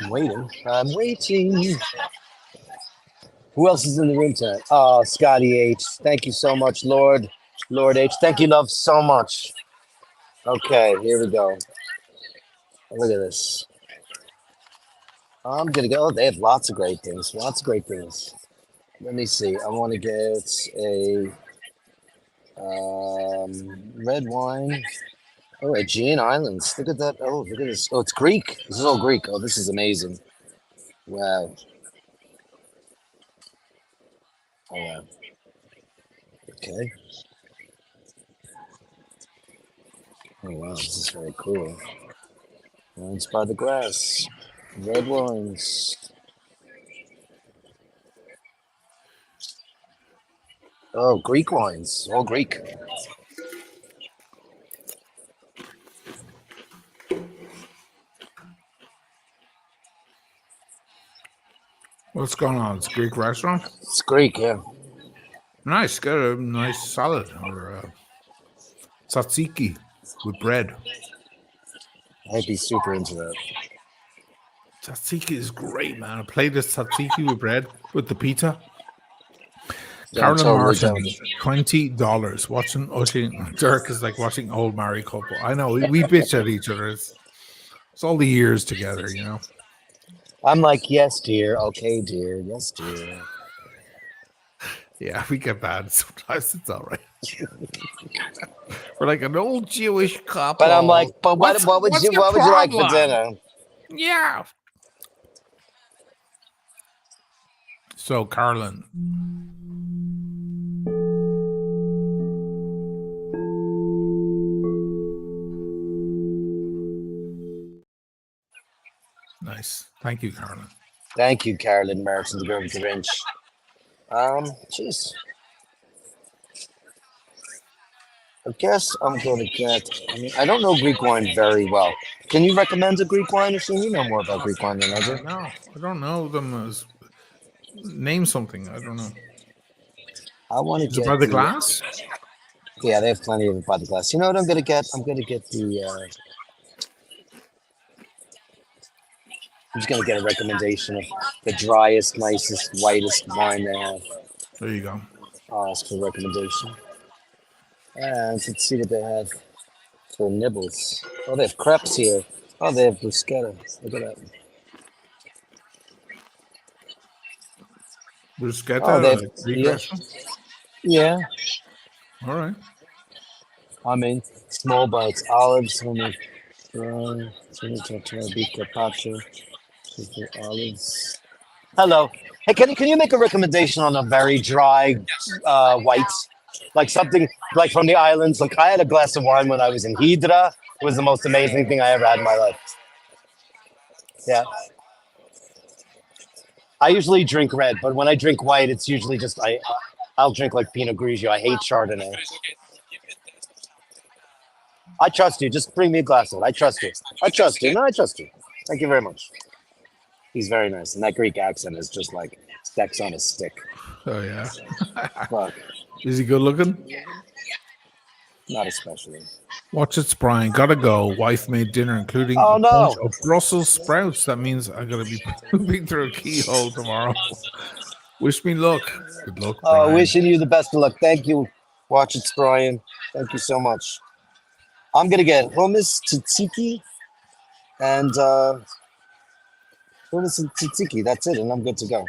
A: I'm waiting. I'm waiting. Who else is in the room tonight? Oh, Scotty H. Thank you so much, Lord. Lord H. Thank you, love, so much. Okay, here we go. Look at this. I'm going to go. They have lots of great things. Lots of great things. Let me see. I want to get a red wine. Oh, Aegean Islands. Look at that. Oh, look at this. Oh, it's Greek. This is all Greek. Oh, this is amazing. Wow. Oh, wow. Okay. Oh, wow. This is very cool. Wines by the grass. Red wines. Oh, Greek wines. All Greek.
D: What's going on? It's a Greek restaurant.
A: It's Greek, yeah.
D: Nice. Get a nice salad or tzatziki with bread.
A: I'd be super into that.
D: Tzatziki is great, man. I played this tzatziki with bread with the pizza.
A: Yeah,
D: Carolyn
A: totally
D: Martin,
A: down.
D: $20. Watching Dirk is like watching old married couple. I know we bitch at each other. It's all the years together, you know.
A: I'm like, yes, dear. Okay, dear. Yes, dear.
D: Yeah, we get bad sometimes. It's all right. We're like an old Jewish couple.
A: But I'm like, but what would you like for dinner?
D: Yeah. So, Carolyn. Nice. Thank you, Carolyn.
A: Thank you, Carolyn Martin, the girl with the wrench. Jeez. I guess I'm going to get. I mean, I don't know Greek wine very well. Can you recommend a Greek wine, or you know more about Greek wine than I do?
D: No, I don't know them as. Name something. I don't know.
A: I want to get
D: by the glass.
A: Yeah, they have plenty of it by the glass. You know what I'm going to get? I'm going to get the. I'm just going to get a recommendation of the driest, nicest, whitest wine they have.
D: There you go.
A: I'll ask for a recommendation. And let's see what they have for nibbles. Oh, they have crepes here. Oh, they have bruschetta. Look at that.
D: Bruschetta?
A: Oh, they have, yeah.
D: All right.
A: I mean, small bites, olives, beef carpaccio, olives. Hello. Hey, can you make a recommendation on a very dry white? Like something like from the islands. Like I had a glass of wine when I was in Hydra. It was the most amazing thing I ever had in my life. Yeah. I usually drink red, but when I drink white, it's usually just I'll drink like Pinot Grigio. I hate Chardonnay. I trust you. Just bring me a glass of it. I trust you. I trust you. No, I trust you. Thank you very much. He's very nice, and that Greek accent is just like sex on a stick.
D: Oh yeah.
A: Fuck.
D: Is he good looking?
A: Not especially.
D: Watch it, Brian. Gotta go. Wife made dinner, including
A: Oh,
D: a
A: no.
D: bunch of Brussels sprouts. That means I'm gonna be pooping through a keyhole tomorrow. Wish me luck. Good luck, Brian.
A: Oh, wishing you the best of luck. Thank you. Watch it, Brian. Thank you so much. I'm gonna get hummus tzatziki and hummus and tzatziki. That's it, and I'm good to go.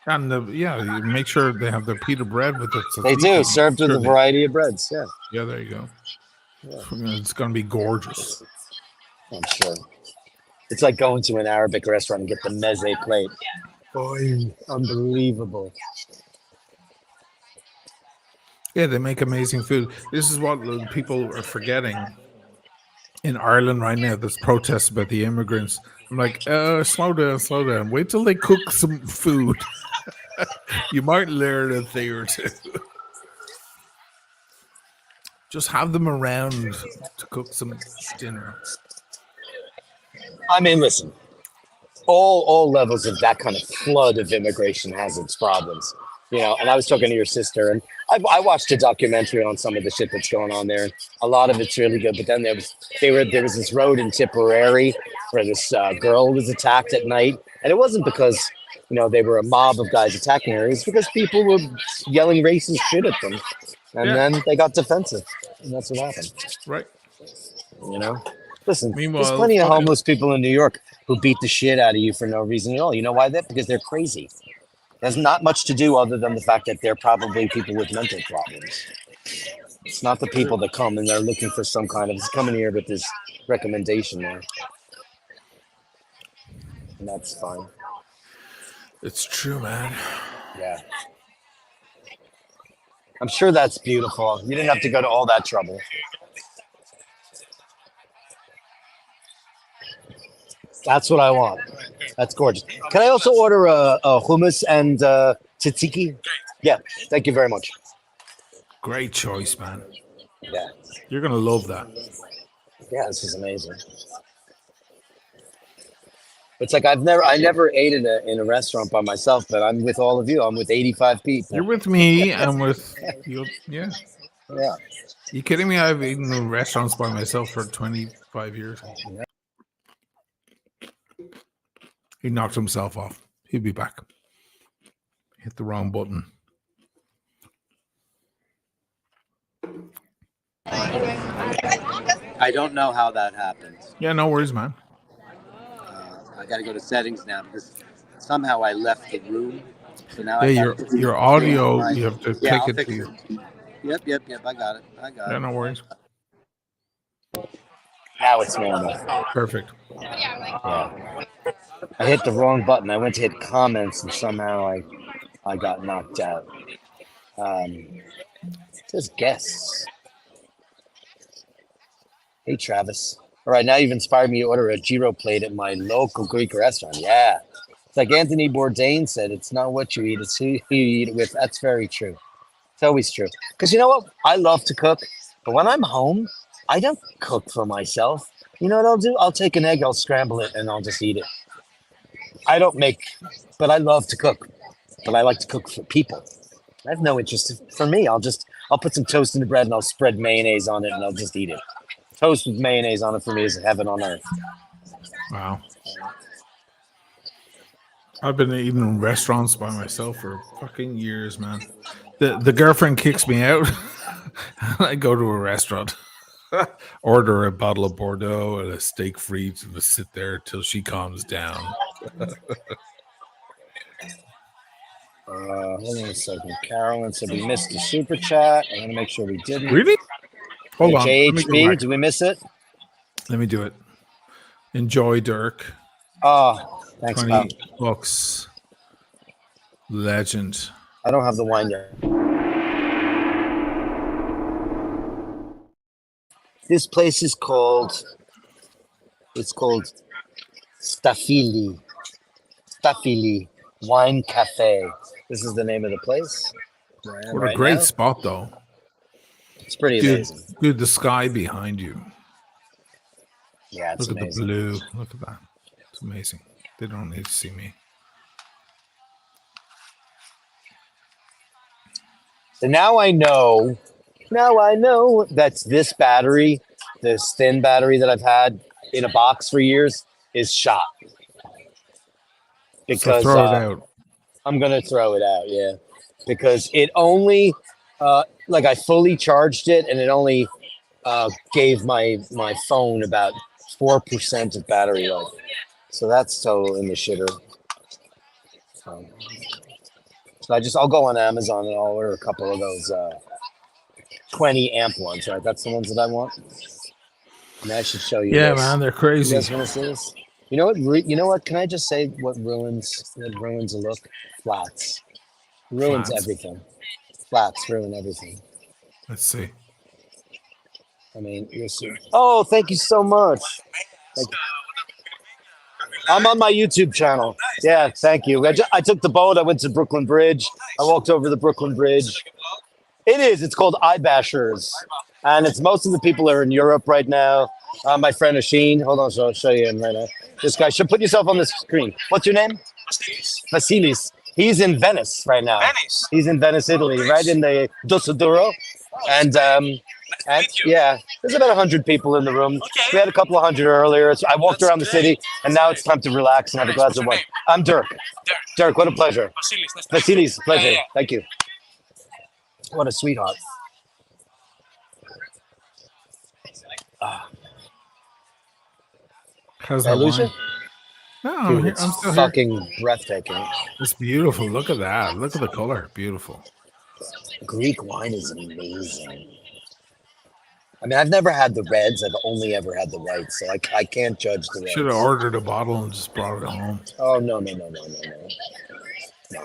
D: And you make sure they have their pita bread with the
A: They
D: tzatziki.
A: do, served with a
D: Surely.
A: variety of breads. Yeah,
D: Yeah, there you go. It's gonna be gorgeous.
A: I'm sure. It's like going to an Arabic restaurant and get the meze plate. Boy, unbelievable.
D: Yeah, they make amazing food. This is what people are forgetting. In Ireland right now, there's protests about the immigrants. I'm like, slow down. Wait till they cook some food. You might learn a thing or two. Just have them around to cook some dinner.
A: I mean, listen, all levels of that kind of flood of immigration has its problems, you know. And I was talking to your sister, and I watched a documentary on some of the shit that's going on there. And a lot of it's really good, but then there was this road in Tipperary where this girl was attacked at night, and it wasn't because they were a mob of guys attacking her. It was because people were yelling racist shit at them, and then they got defensive, and that's what happened.
D: Right.
A: Listen,
D: Meanwhile,
A: there's plenty of homeless people in New York who beat the shit out of you for no reason at all. You know why? Because they're crazy. There's not much to do other than the fact that they're probably people with mental problems. It's not the people that come and they're looking for some kind of coming here with this recommendation there. And that's fine.
D: It's true, man.
A: Yeah. I'm sure that's beautiful. You didn't have to go to all that trouble. That's what I want. That's gorgeous. Can I also order a hummus and tzatziki? Yeah, thank you very much.
D: Great choice, man.
A: Yeah,
D: You're gonna love that.
A: yeah, this is amazing. It's like I never ate in a restaurant by myself, but I'm with all of you. I'm with 85 people.
D: You're with me and with you. Yeah.
A: Yeah.
D: You kidding me? I've eaten in restaurants by myself for 25 years. He knocked himself off. He'll be back. Hit the wrong button.
F: I don't know how that happened.
D: Yeah, no worries, man.
F: I got to go to settings now because somehow I left the room. So now
D: Yeah, your audio, you have to
F: I'll
D: click it.
F: fix it. Yep. I got it.
D: Yeah, no worries.
A: Now it's normal.
D: Perfect.
A: Yeah. I hit the wrong button. I went to hit comments and somehow I got knocked out. It says guests. Hey, Travis. All right, now you've inspired me to order a gyro plate at my local Greek restaurant. Yeah. It's like Anthony Bourdain said, it's not what you eat, it's who you eat it with. That's very true. It's always true. Because you know what? I love to cook, but when I'm home, I don't cook for myself. You know what I'll do? I'll take an egg, I'll scramble it, and I'll just eat it. I don't make, but I love to cook. But I like to cook for people. I have no interest. For me, I'll put some toast in the bread and I'll spread mayonnaise on it and I'll just eat it. Toast with mayonnaise on it for me is heaven on earth.
D: Wow. I've been eating in restaurants by myself for fucking years, man. The girlfriend kicks me out. I go to a restaurant, order a bottle of Bordeaux and a steak frite, and sit there till she calms down.
A: Hold on a second. Carolyn said we missed the super chat. I'm going to make sure we didn't.
D: Really? Hold on. Let me go
A: JHB,
D: back.
A: did we miss it?
D: Let me do it. Enjoy, Dirk.
A: Oh, thanks, pal.
D: $20. Legend.
A: I don't have the wine yet. This place is called, Stafili Wine Cafe. This is the name of the place.
D: What a great spot, though.
A: It's pretty amazing.
D: Dude, the sky behind you.
A: Yeah, it's
D: Look
A: amazing.
D: at the blue. Look at that. It's amazing. They don't need to see me.
A: So now I know that's this battery, this thin battery that I've had in a box for years is shot. Because
D: So throw it out.
A: I'm going to throw it out, yeah. Because it only, I fully charged it and it only gave my phone about 4% of battery life. So that's total in the shitter. So I'll go on Amazon and I'll order a couple of those 20 amp ones, right? That's the ones that I want. And I should show you.
D: Yeah,
A: this.
D: man, they're
A: You
D: crazy.
A: guys want to see this? You know what? You know what? Can I just say what ruins a look? Flats. Ruins
D: Flats.
A: everything. Flats ruin everything.
D: Let's see.
A: I mean, you're so. Oh, thank you so much. Thank you. I'm on my YouTube channel. Yeah, thank you. I took the boat. I went to Brooklyn Bridge. I walked over the Brooklyn Bridge. It is. It's called Eye Bashers, and it's most of the people are in Europe right now. My friend Asheen. Hold on, so I'll show you him right now. This guy should put yourself on the screen. What's your name? Vasilis. He's in Venice right now.
E: Venice.
A: He's in Venice, Italy, right in the Dosoduro. And yeah, there's about 100 people in the room.
E: Okay.
A: We had a couple of hundred earlier. So I walked
E: That's
A: around the city, and now it's time to relax and have a glass of wine. I'm Dirk. Dirk, what a pleasure. Vasilis, pleasure.
E: Yeah.
A: Thank you. What a sweetheart.
D: How's
A: Hey,
D: that
A: Lucia?
D: wine? No,
A: Dude,
D: I'm,
A: it's
D: I'm still here.
A: fucking breathtaking.
D: It's beautiful. Look at that. Look at the color. Beautiful.
A: Greek wine is amazing. I mean, I've never had the reds. I've only ever had the whites, so I can't judge the reds.
D: Should have ordered a bottle and just brought it home.
A: Oh, no. No, I'm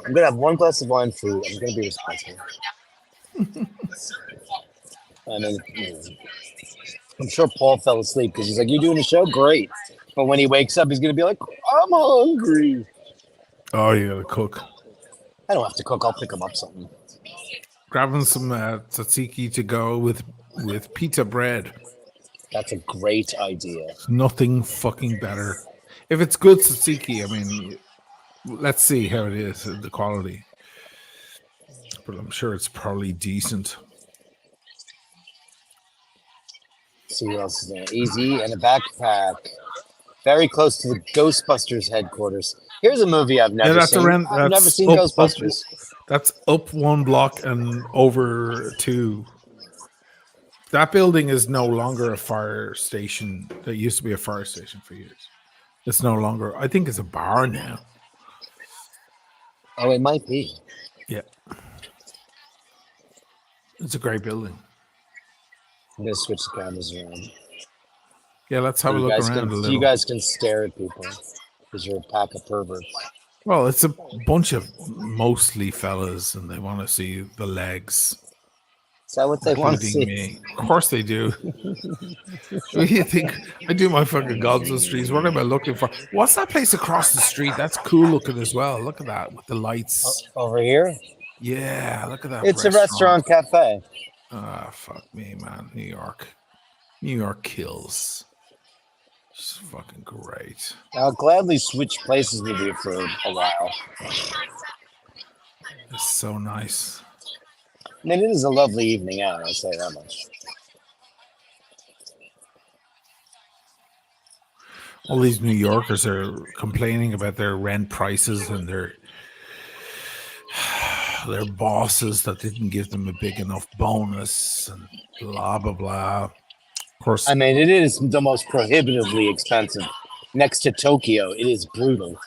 A: going to have one glass of wine for you. I'm going to be responsible. I mean, I'm sure Paul fell asleep because he's like, "You doing a show? Great." But when he wakes up, he's going to be like, "I'm hungry."
D: Oh, you gotta cook.
A: I don't have to cook. I'll pick him up something.
D: Grabbing some tzatziki to go with pizza bread.
A: That's a great idea.
D: Nothing fucking better. If it's good tzatziki, I mean, let's see how it is, the quality. But I'm sure it's probably decent.
A: See what else is there. Easy and a backpack. Very close to the Ghostbusters headquarters. Here's a movie I've never
D: that's
A: seen.
D: around.
A: I've never
D: That's
A: seen
D: up,
A: Ghostbusters.
D: That's up one block and over two. That building is no longer a fire station. That used to be a fire station for years. It's no longer. I think it's a bar now.
A: Oh, it might be.
D: Yeah. It's a great building.
A: I'm gonna switch the cameras around.
D: Yeah, let's have a
A: You
D: look
A: guys
D: around
A: can,
D: a little.
A: you guys can stare at people because you're a pack of perverts.
D: Well, it's a bunch of mostly fellas, and they want to see the legs.
A: Is that what they want to
D: Including
A: see?
D: me. Of course they do. What do you think? I do my fucking gods of streets. What am I looking for? What's that place across the street? That's cool looking as well. Look at that with the lights.
A: Over here?
D: Yeah, look at that.
A: It's a restaurant cafe.
D: Ah, fuck me, man. New York. New York kills. It's fucking great.
A: I'll gladly switch places with you for a while.
D: It's so nice.
A: I mean, it is a lovely evening out, I'll say that much.
D: All these New Yorkers are complaining about their rent prices and their bosses that didn't give them a big enough bonus and blah blah blah. Of course,
A: I mean, it is the most prohibitively expensive. Next to Tokyo, it is brutal.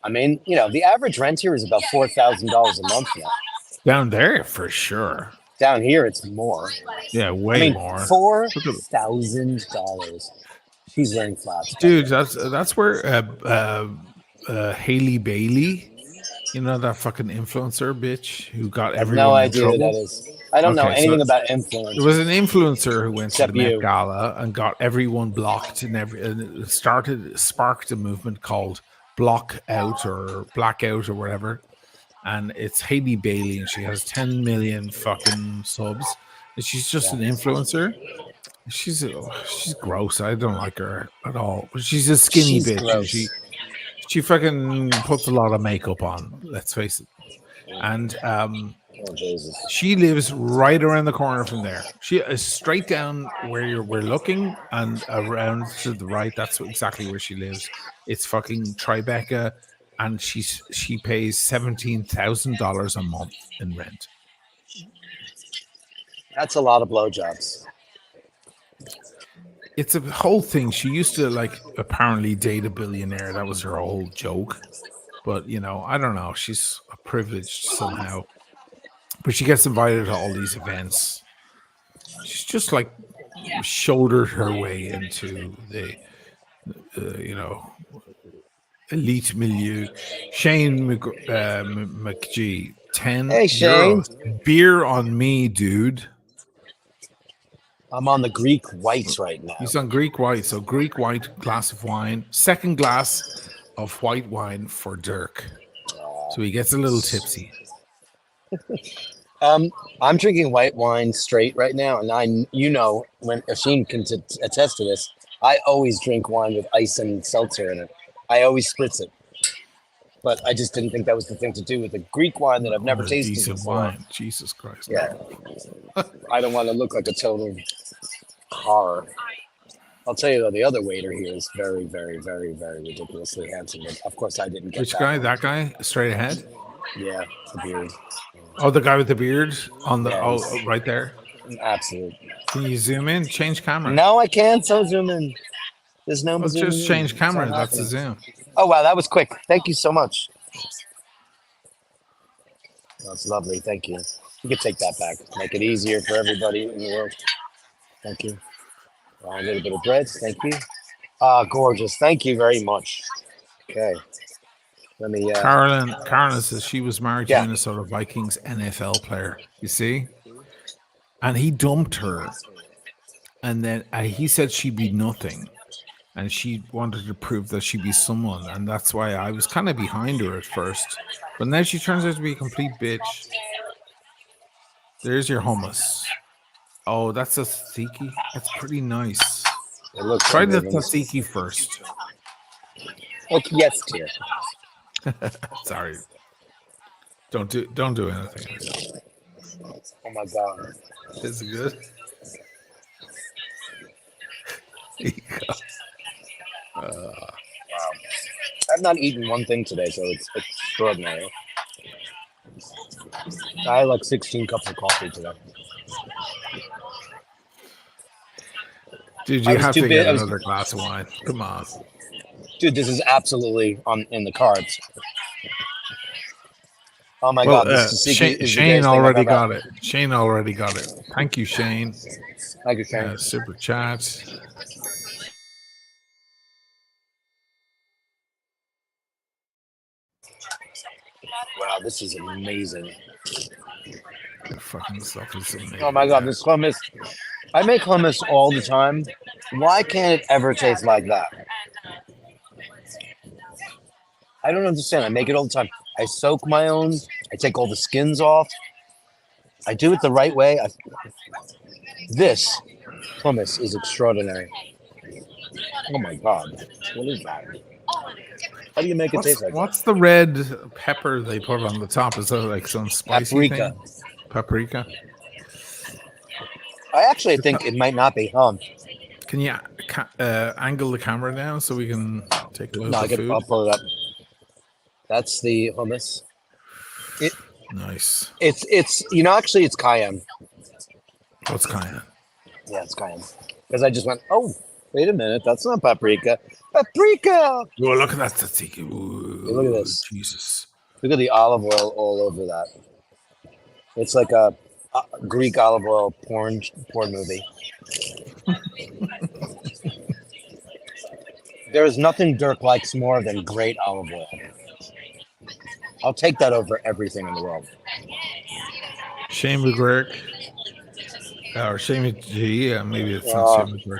A: I mean, you know, the average rent here is about $4,000 a month now.
D: down there for sure.
A: Down here, it's more.
D: Yeah, way
A: I mean,
D: more.
A: $4,000. She's wearing flats.
D: Dude, that's where Haley Bailey, you know, that fucking influencer bitch who got
A: I have
D: everyone
A: no
D: in
A: idea who
D: trouble?
A: that is. I don't know
D: Okay, so
A: anything about influence.
D: There was an influencer who went
A: Except
D: to the Met
A: you.
D: Gala and got everyone blocked, and it sparked a movement called Block Out or Blackout or whatever. And it's Haley Bailey, and she has 10 million fucking subs. And she's just an influencer. She's gross. I don't like her at all. But she's a skinny
A: She's
D: bitch.
A: gross.
D: She fucking puts a lot of makeup on. Let's face it. And
A: Oh, Jesus.
D: she lives right around the corner from there. She is straight down where we're looking, and around to the right. That's exactly where she lives. It's fucking Tribeca, and she pays $17,000 a month in rent.
A: That's a lot of blowjobs.
D: It's a whole thing. She used to apparently date a billionaire. That was her whole joke. But I don't know. She's a privileged somehow, but she gets invited to all these events. She's just like shouldered her way into the, elite milieu. Shane McGee, €10.
A: Hey, Shane.
D: Beer on me, dude.
A: I'm on the Greek whites right now.
D: He's on Greek white. So Greek white glass of wine. Second glass of white wine for Dirk. So he gets a little tipsy.
A: I'm drinking white wine straight right now, and when Asheen can attest to this, I always drink wine with ice and seltzer in it. I always spritz it, but I just didn't think that was the thing to do with a Greek wine that I've never tasted
D: Decent
A: before.
D: wine. Jesus Christ.
A: Yeah, I don't want to look like a total horror. I'll tell you though, the other waiter here is very, very, very, very ridiculously handsome. But of course, I didn't get
D: Which
A: that
D: guy?
A: one.
D: That guy? Straight ahead?
A: Yeah, the beard.
D: Oh, the guy with the beard on the
A: Yeah,
D: right there.
A: Absolutely.
D: Can you zoom in? Change camera.
A: No, I can't. So zoom in. There's no.
D: Well,
A: zoom
D: just
A: in.
D: change
A: It's
D: camera.
A: not
D: That's the
A: happening.
D: zoom.
A: Oh wow, that was quick. Thank you so much. That's lovely. Thank you. You can take that back. Make it easier for everybody in the world. Thank you. A little bit of bread. Thank you. Gorgeous. Thank you very much. Okay. Let me.
D: Carolyn says she was married to
A: Yeah.
D: Minnesota Vikings NFL player. You see? And he dumped her. And then he said she'd be nothing. And she wanted to prove that she'd be someone. And that's why I was kind of behind her at first. But now she turns out to be a complete bitch. There's your hummus. Oh, that's a tzatziki. That's pretty nice.
A: It looks
D: Try the
A: amazing.
D: tzatziki first.
A: Look, yes, dear.
D: Sorry. Don't do anything.
A: Oh my god.
D: Is it good? There you go.
A: I've not eaten one thing today, so it's extraordinary. I had like 16 cups of coffee today.
D: Dude,
A: I
D: you
A: was
D: have
A: too
D: to
A: big-
D: get
A: I was-
D: another glass of wine. Come on.
A: Dude, this is absolutely in the cards. Oh my
D: Well,
A: god, this is
D: Shane
A: the greatest
D: already
A: thing I've
D: got it. Shane already got it. Thank you, Shane.
A: Thank you, Shane.
D: Super chat.
A: Wow, this is amazing.
D: The fucking stuff is amazing.
A: Oh my god, this hummus. I make hummus all the time. Why can't it ever taste like that? I don't understand. I make it all the time. I soak my own. I take all the skins off. I do it the right way. This hummus is extraordinary. Oh my god. What is that? How do you make it taste like that?
D: What's the red pepper they put on the top? Is that like some spicy
A: Paprika.
D: thing? Paprika.
A: I actually think it might not be, huh?
D: Can you angle the camera down so we can take a look
A: No,
D: at the food?
A: I'll pull it up. That's the hummus.
D: Nice.
A: It's actually it's cayenne.
D: What's cayenne?
A: Yeah, it's cayenne. Because I just went, oh, wait a minute, that's not paprika. Paprika!
D: Oh, look at that tzatziki. Ooh,
A: Look at this.
D: Jesus.
A: Look at the olive oil all over that. It's like a Greek olive oil porn movie. There is nothing Dirk likes more than great olive oil. I'll take that over everything in the world.
D: Shane McGurk. Or Shane McGee. Yeah, maybe it's not Shane McGurk.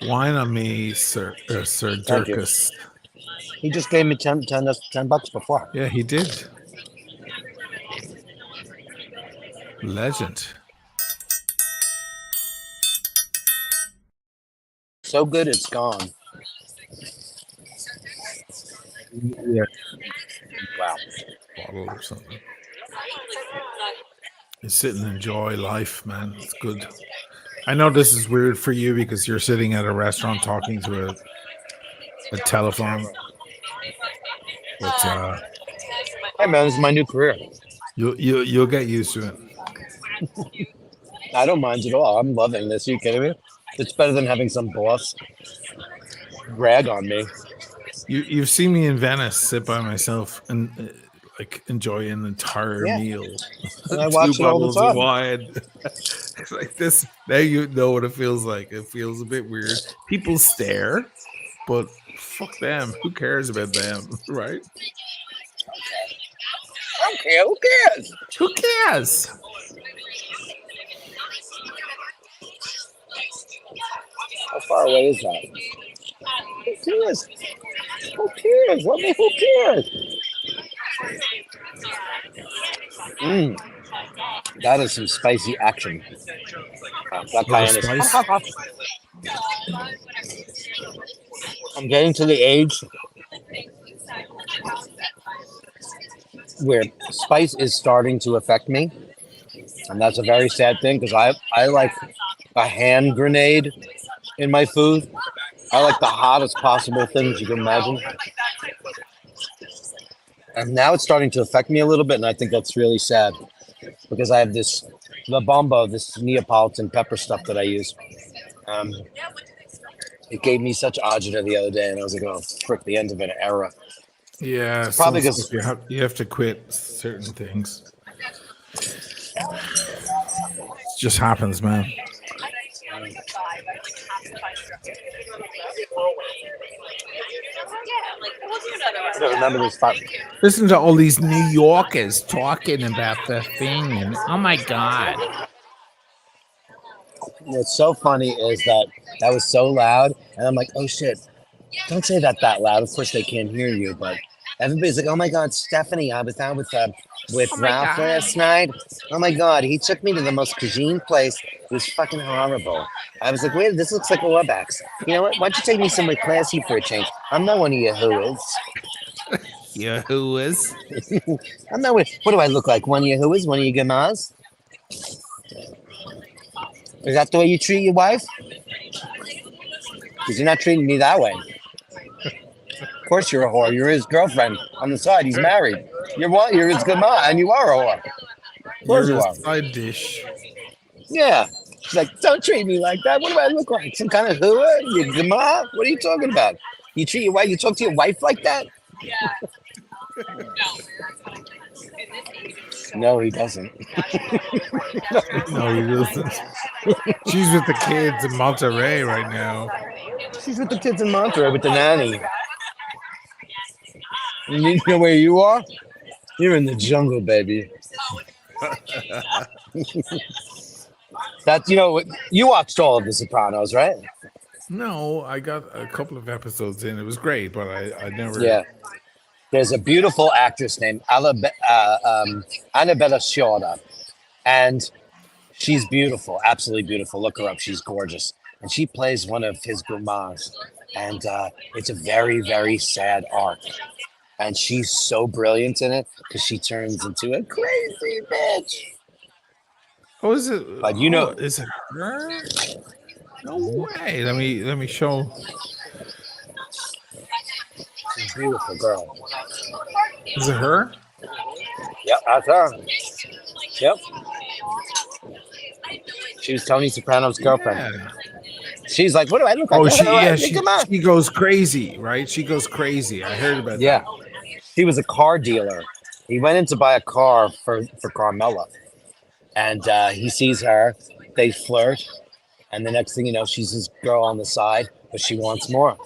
D: Wine on me, Sir
A: Thank you.
D: Dirkus.
A: He just gave me $10 before.
D: Yeah, he did. Legend.
A: So good, it's gone. Yeah. Wow.
D: Bottle or something. You sit and enjoy life, man. It's good. I know this is weird for you because you're sitting at a restaurant talking to a telephone. But
A: Hey man, this is my new career.
D: you'll get used to it.
A: I don't mind at all. I'm loving this. Are you kidding me? It's better than having some boss rag on me.
D: You've seen me in Venice sit by myself, and like enjoy an entire
C: Yeah.
D: meal.
C: And I watch it all the
D: bottles of
C: time.
D: wine. It's like this. Now you know what it feels like. It feels a bit weird. People stare, but fuck them. Who cares about them, right?
A: Okay, who cares?
D: Who cares?
A: How far away is that? Who cares? Who cares? I mean, who cares? That is some spicy action. That cayenne is.
D: spice?
A: I'm getting to the age where spice is starting to affect me, and that's a very sad thing because I like a hand grenade in my food. I like the hottest possible things you can imagine. And now it's starting to affect me a little bit, and I think that's really sad because I have this the Dumbo, this Neapolitan pepper stuff that I use. It gave me such agita the other day, and I was like, "Oh, frick! The end of an era."
D: Yeah,
A: Probably
D: some
A: 'cause-
D: stuff you have to quit certain things. It just happens, man.
A: I don't remember this part.
D: Listen to all these New Yorkers talking about the thing, and oh my god,
A: What's so funny is that was so loud, and I'm like, "Oh shit! Don't say that loud." Of course, they can't hear you, but everybody's like, "Oh my god, Stephanie! I was out with
D: Oh my
A: Ralph
D: God.
A: last night. Oh my god, he took me to the most cuisine place. It was fucking horrible." I was like, "Wait, this looks like a Warbucks. You know what? Why don't you take me somewhere classy for a change? I'm not one of your whoas.
D: yeah, who is?
A: I'm not. What do I look like? One of your whoas? One of your gamas? Is that the way you treat your wife? Because you're not treating me that way. Of course you're a whore. You're his girlfriend. On the side, he's married. You're what? You're his gama, and you are a whore. Of course you
D: You're
A: are.
D: a side dish.
A: Yeah. She's like, don't treat me like that. What do I look like? Some kind of hua? You gama? What are you talking about? You treat your wife, you talk to your wife like that? No, he doesn't.
D: No, he doesn't. She's with the kids in Monterey right now.
A: She's with the kids in Monterey with the nanny. You know where you are? You're in the jungle, baby. That's, you watched all of The Sopranos, right?
D: No, I got a couple of episodes in. It was great, but I never.
A: Yeah. There's a beautiful actress named Annabella Sciorra, and she's beautiful, absolutely beautiful. Look her up; she's gorgeous, and she plays one of his gumas, and it's a very, very sad arc. And she's so brilliant in it because she turns into a crazy bitch.
D: Oh, is it?
A: But
D: is it her? No way. Let me show.
A: She's a beautiful girl.
D: Is it her?
A: Yep, that's her. Yep. She was Tony Soprano's girlfriend.
D: Yeah.
A: She's like, what do I look like?
D: Oh,
A: Come on.
D: she goes crazy, right? She goes crazy. I heard about
A: Yeah.
D: that.
A: He was a car dealer. He went in to buy a car for Carmela. And he sees her. They flirt. And the next thing you know, she's his girl on the side, but she wants more.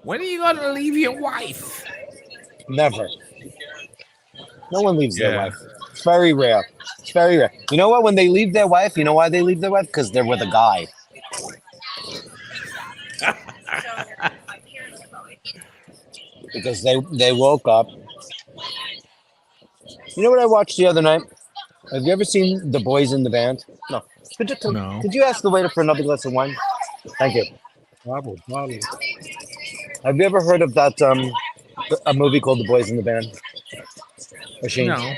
D: When are you gonna leave your wife?
A: Never. No one leaves their
D: Yeah.
A: wife. It's very rare. It's very rare. You know what? When they leave their wife, you know why they leave their wife? Because they're with a guy. Because they woke up. You know what I watched the other night? Have you ever seen The Boys in the Band? No.
D: No.
A: Could you ask the waiter for another glass of wine? Thank you. Have you ever heard of that a movie called The Boys in the Band? Machine?
D: No.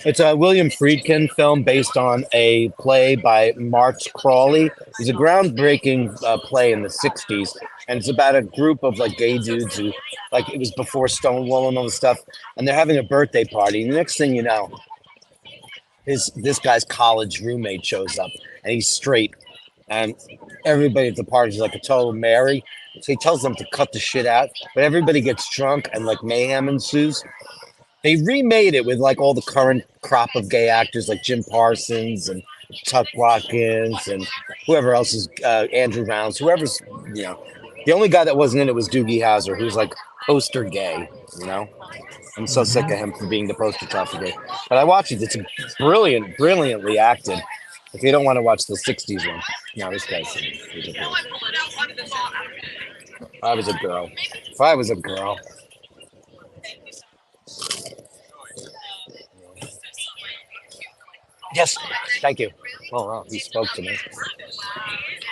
A: It's a William Friedkin film based on a play by March Crawley. It's a groundbreaking play in the 60s. And it's about a group of like gay dudes who, like, it was before Stonewall and all this stuff. And they're having a birthday party. And the next thing you know, this guy's college roommate shows up. And he's straight. and everybody at the party is like a total Mary. So he tells them to cut the shit out, but everybody gets drunk and like mayhem ensues. They remade it with like all the current crop of gay actors like Jim Parsons and Tuck Watkins and whoever else is Andrew Rounds, whoever's, you know. The only guy that wasn't in it was Doogie Howser, who's like poster gay, you know. I'm so sick of him for being the poster child for gay. But I watched it. It's brilliantly acted. If you don't want to watch the 60s one, no, this guy's ridiculous. I was a girl. If I was a girl. Yes, thank you. Oh, wow, he spoke to me.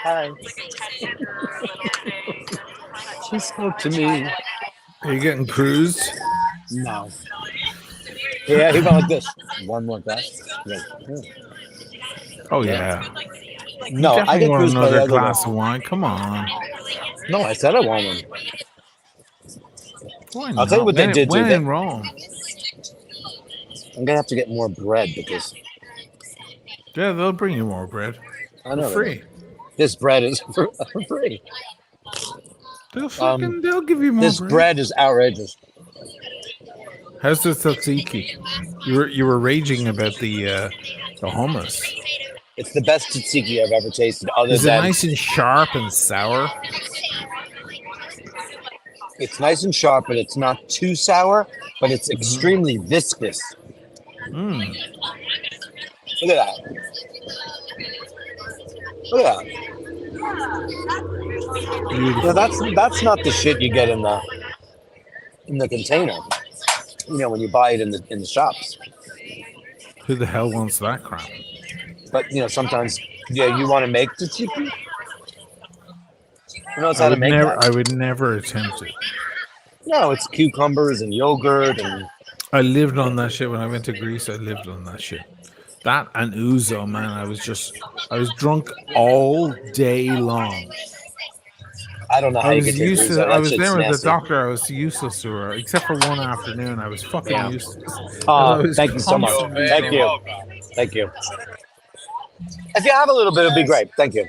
A: Hi. She spoke to me.
D: Are you getting cruised?
A: No. Yeah, he went like this. One more glass. Like,
D: Oh yeah.
A: no, I
D: Definitely
A: get
D: want
A: cruised by the
D: another
A: other
D: glass
A: one.
D: of wine. Come on.
A: No, I said I want one.
D: Why
A: I'll
D: not?
A: tell you what they did.
D: When
A: Too.
D: in Rome.
A: I'm gonna have to get more bread because
D: Yeah, they'll bring you more bread.
A: I know
D: For free.
A: this bread is for free.
D: They'll give you more
A: This bread is outrageous.
D: How's the tzatziki? You were raging about the hummus.
A: It's the best tzatziki I've ever tasted.
D: Is it nice and sharp and sour?
A: It's nice and sharp, but it's not too sour. But it's extremely viscous.
D: Mm.
A: Look at that. Look at that.
D: Beautiful.
A: Yeah, that's not the shit you get in the container. You know, when you buy it in the shops.
D: Who the hell wants that crap?
A: But you know, sometimes you want to make tzatziki. You know how to make that?
D: I would never attempt it.
A: No, it's cucumbers and yogurt and.
D: I lived on that shit when I went to Greece. I lived on that shit. That and ouzo, man. I was drunk all day long.
A: I don't know how you get
D: used
A: to.
D: I was there with the doctor. I was useless to her, except for one afternoon. I was fucking useless.
A: Thank you so much. Thank you. Thank you. If you have a little bit, it'd be great. Thank you.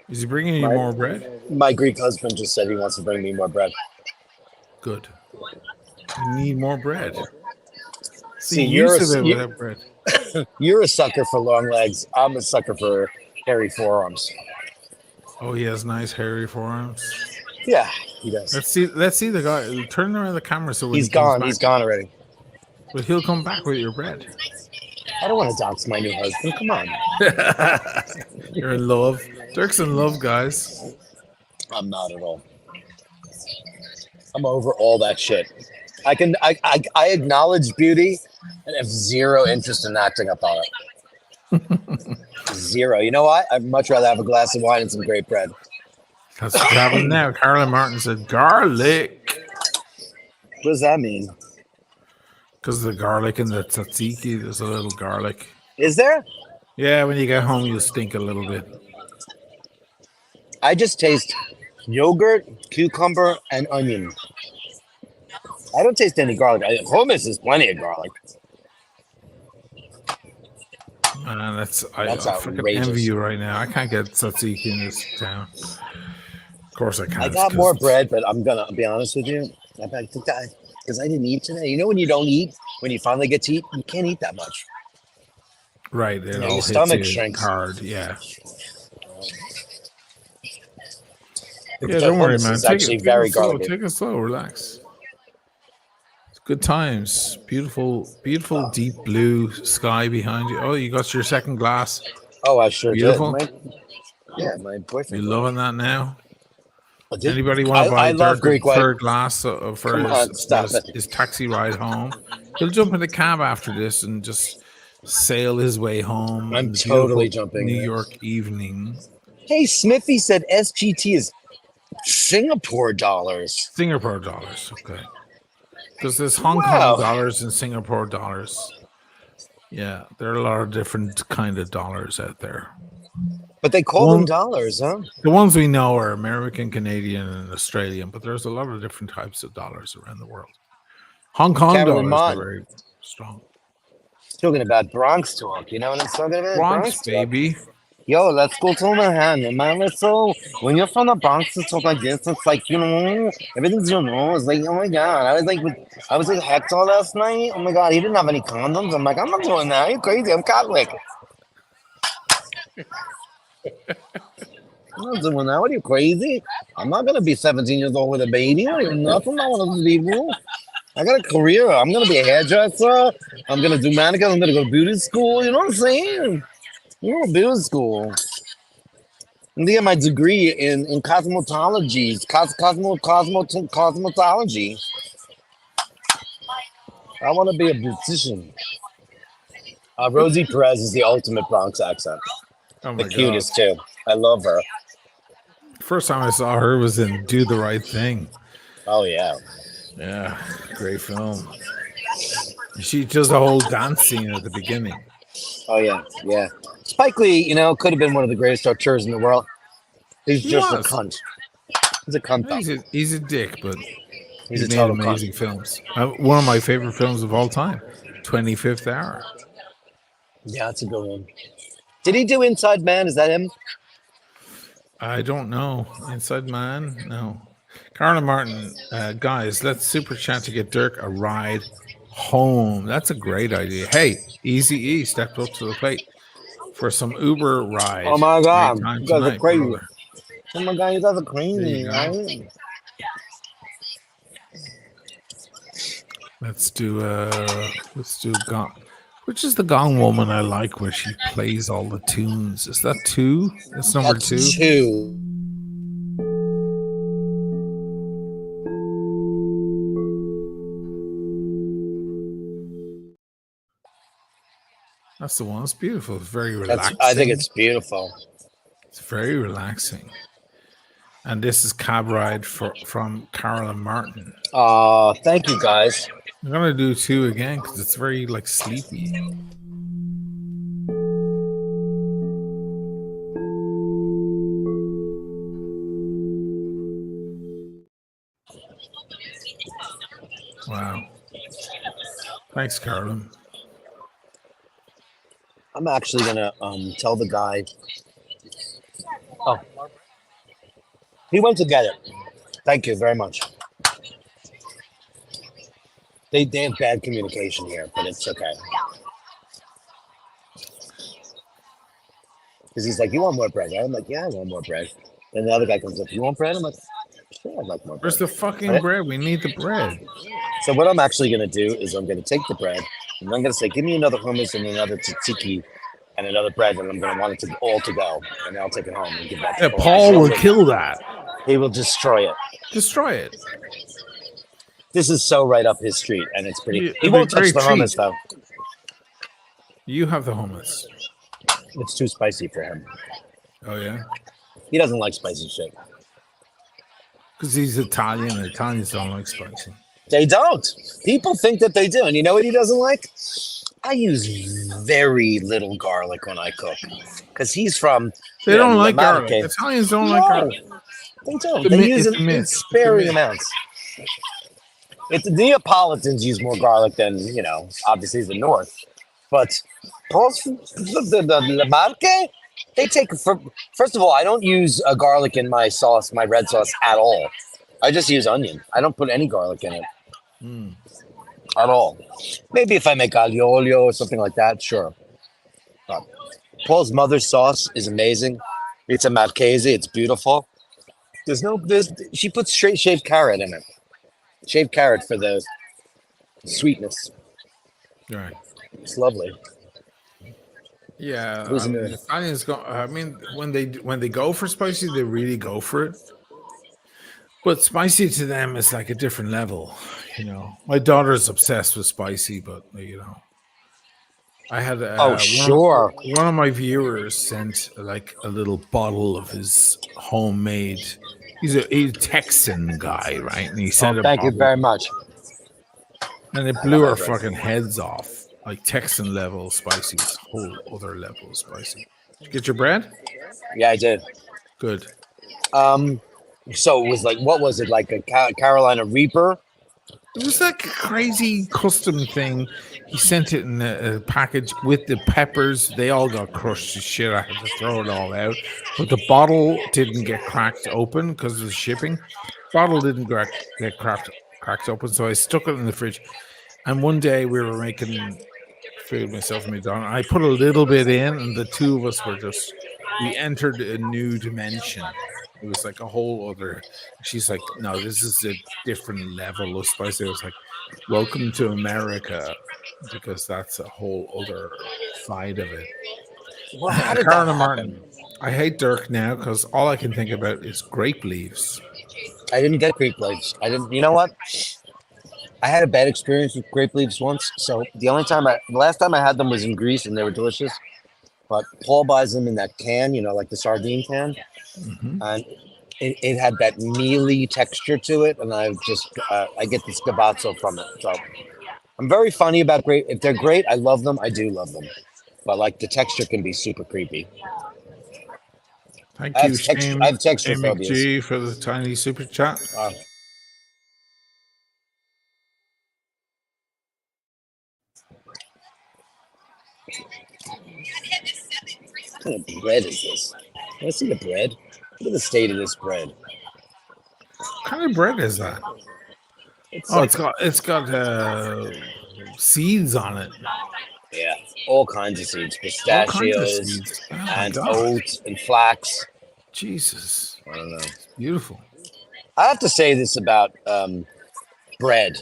D: Is he bringing you more bread?
A: My Greek husband just said he wants to bring me more bread.
D: Good. You need more bread.
A: See,
D: you're without bread.
A: You're a sucker for long legs. I'm a sucker for hairy forearms.
D: Oh, he has nice hairy forearms.
A: Yeah, he does.
D: Let's see the guy. Turn around the camera so when
A: he's gone. He's gone already.
D: But he'll come back with your bread.
A: I don't want to dox my new husband. Come on.
D: You're in love. Dirk's in love, guys.
A: I'm not at all. I'm over all that shit. I acknowledge beauty and have zero interest in acting up on it. Zero. You know what? I'd much rather have a glass of wine and some great bread.
D: That's what's happening now. Carolyn Martin said garlic.
A: What does that mean?
D: Because the garlic in the tzatziki, there's a little garlic.
A: Is there?
D: Yeah, when you get home, you'll stink a little bit.
A: I just taste yogurt, cucumber, and onion. I don't taste any garlic. Hummus is plenty of garlic.
D: Man, that's I fucking
A: outrageous.
D: envy you right now. I can't get tzatziki in this town. Of course I can't.
A: I got more bread, but I'm gonna be honest with you. I think that because I didn't eat today. You know when you don't eat, when you finally get to eat, you can't eat that much.
D: Right, it all
A: your
D: hits
A: stomach
D: you
A: shrinks
D: hard. Yeah.
A: The
D: Yeah, don't worry,
A: hummus
D: man.
A: is actually very garlicky.
D: Take it slow, relax. It's good times. Beautiful, beautiful deep blue sky behind you. Oh, you got your second glass.
A: Oh, I sure
D: Beautiful.
A: did. My boyfriend.
D: You loving that now?
A: I did.
D: Anybody want to buy
A: I love
D: Dirk
A: Greek
D: a third glass for his taxi ride home? He'll jump in the cab after this and just sail his way home.
A: I'm totally jumping
D: New
A: in.
D: York evening.
A: Hey, Smithy said SGT is Singapore dollars.
D: Singapore dollars, okay. Because there's Hong Kong dollars and Singapore dollars. Yeah, there are a lot of different kind of dollars out there.
A: But they call them dollars, huh?
D: The ones we know are American, Canadian, and Australian, but there's a lot of different types of dollars around the world. Hong Kong dollars are very strong.
A: Talking about Bronx talk, you know what I'm talking about?
D: Bronx baby.
A: Yo, let's go to Manhattan, man. Let's so when you're from the Bronx and stuff like this, it's like everything's it's like oh my god. I was with Hector last night. Oh my god, he didn't have any condoms. I'm like, I'm not doing that. You're crazy. I'm Catholic. I'm not doing that. What are you crazy? I'm not gonna be 17 years old with a baby. I don't nothing. I'm not one of those people. I got a career. I'm gonna be a hairdresser. I'm gonna do manicure. I'm gonna go to beauty school. You know what I'm saying? Beauty school. I'm gonna get my degree in cosmetology. Cosmetology. I want to be a beautician. Rosie Perez is the ultimate Bronx accent.
D: Oh
A: The
D: my
A: cutest too. I love her.
D: god! First time I saw her was in Do the Right Thing.
A: Oh yeah.
D: Yeah, great film. She does the whole dance scene at the beginning.
A: Oh yeah. Yeah. Spike Lee, could have been one of the greatest auteurs in the world. He's
D: He
A: just
D: was.
A: a cunt. He's a cunt.
D: He's a dick, but
A: He's
D: he
A: a
D: made
A: total
D: amazing
A: cunt.
D: films. One of my favorite films of all time, 25th Hour.
A: Yeah, that's a good one. Did he do Inside Man? Is that him?
D: I don't know. Inside Man? No. Carla Martin, guys, let's super chat to get Dirk a ride home. That's a great idea. Hey, Easy E stepped up to the plate for some Uber ride.
A: Oh my god,
D: Anytime
A: you guys are
D: tonight,
A: crazy.
D: brother.
A: Oh my god, you guys are
D: There
A: crazy.
D: you go.
A: Right?
D: Let's do Gong. Which is the Gong woman I like where she plays all the tunes? Is that 2? That's number
A: That's
D: 2.
A: 2.
D: That's the one. It's beautiful. It's very relaxing.
A: I think it's beautiful.
D: It's very relaxing. And this is Cab Ride from Carolyn Martin.
A: Thank you guys.
D: I'm gonna do 2 again because it's very like sleepy. Wow. Thanks, Carolyn.
A: I'm actually gonna tell the guy. Oh, he went to get it. Thank you very much. They have bad communication here, but it's okay. Because he's like, "You want more bread?" Right? I'm like, "Yeah, I want more bread." And the other guy comes up, "You want bread?" I'm like, "Sure, I'd like more bread."
D: Where's the fucking
A: Right?
D: bread? We need the bread.
A: So what I'm actually gonna do is I'm gonna take the bread and I'm gonna say, "Give me another hummus and another tzatziki and another bread," and I'm gonna want it to all to go, and then I'll take it home and give that to
D: Yeah,
A: Paul.
D: Paul will kill that.
A: He will destroy it.
D: Destroy it.
A: This is so right up his street, and it's pretty.
D: Yeah,
A: He
D: it'd
A: won't
D: be
A: touch
D: very
A: the hummus
D: cheap.
A: though.
D: You have the hummus.
A: It's too spicy for him.
D: Oh yeah,
A: He doesn't like spicy shit.
D: because he's Italian. And Italians don't like spicy.
A: They don't. People think that they do, and you know what he doesn't like? I use very little garlic when I cook, because he's from.
D: They
A: you know,
D: don't like
A: America.
D: garlic. Italians don't
A: No,
D: like garlic.
A: they don't.
D: It's a
A: They
D: myth,
A: use
D: it's
A: it
D: a myth,
A: in
D: it's a
A: sparing
D: myth.
A: amounts. It's Neapolitans use more garlic than obviously the North, but the Marque, they take first of all, I don't use a garlic in my sauce, my red sauce at all. I just use onion. I don't put any garlic in it at all. Maybe if I make aglio olio or something like that, sure. Paul's mother's sauce is amazing. It's a Marchese. It's beautiful. She puts straight shaved carrot in it. Shaved carrot for the sweetness.
D: Right.
A: It's lovely.
D: Yeah,
A: Listen to
D: the Italians go. I mean, when they go for spicy, they really go for it. But spicy to them is like a different level. My daughter's obsessed with spicy, but I had
A: Sure.
D: one of my viewers sent like a little bottle of his homemade. He's a Texan guy, right? And he sent a
A: Thank you
D: bottle,
A: very much.
D: and it blew our fucking heads off. Like Texan level spicy, it's a whole other level of spicy. Did you get your bread?
A: Yeah, I did.
D: Good.
A: So it was like, what was it, like a Carolina Reaper?
D: It was like a crazy custom thing. He sent it in a package with the peppers. They all got crushed to shit. I had to throw it all out. But the bottle didn't get cracked open because of the shipping. Bottle didn't get cracked open, so I stuck it in the fridge. And one day we were making food, myself and my daughter. I put a little bit in, and the two of us were just, we entered a new dimension. It was like a whole other. She's like, no, this is a different level of spice. I was like, welcome to America, because that's a whole other side of it.
A: Well, how did
D: Karen
A: that
D: and Martin,
A: happen?
D: I hate Dirk now because all I can think about is grape leaves.
A: I didn't get grape leaves. I didn't. You know what? I had a bad experience with grape leaves once. So the last time I had them was in Greece, and they were delicious. But Paul buys them in that can, like the sardine can, and it had that mealy texture to it, and I get this gabazzo from it. So I'm very funny about grape. If they're great, I love them. I do love them, but like the texture can be super creepy.
D: Thank
A: I
D: you,
A: have texture-
D: Shane
A: I have texture phobias.
D: McG, for the tiny super chat.
A: What kind of bread is this? Can I see the bread? Look at the state of this bread.
D: What kind of bread is that?
A: It's
D: Oh,
A: like,
D: it's got seeds on it.
A: yeah, all kinds of seeds,
D: All kinds of
A: pistachios,
D: seeds. Oh my
A: and
D: God.
A: oats and flax.
D: Jesus.
A: I don't know.
D: Beautiful.
A: I have to say this about bread.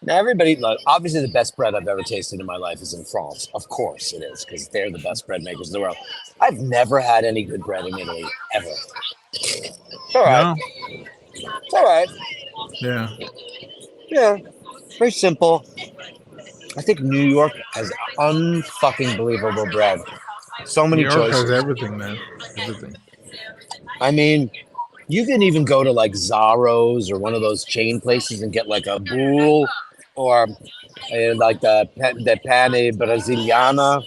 A: Now, everybody, obviously, the best bread I've ever tasted in my life is in France. Of course it is, because they're the best bread makers in the world. I've never had any good bread in Italy, ever. It's all right.
D: No?
A: It's all right.
D: Yeah.
A: Yeah, very simple. I think New York has unfucking believable bread. So many
D: New York has
A: choices.
D: everything, man. Everything.
A: I mean, you can even go to like Zaro's or one of those chain places and get like a boule or like the pane brasiliana.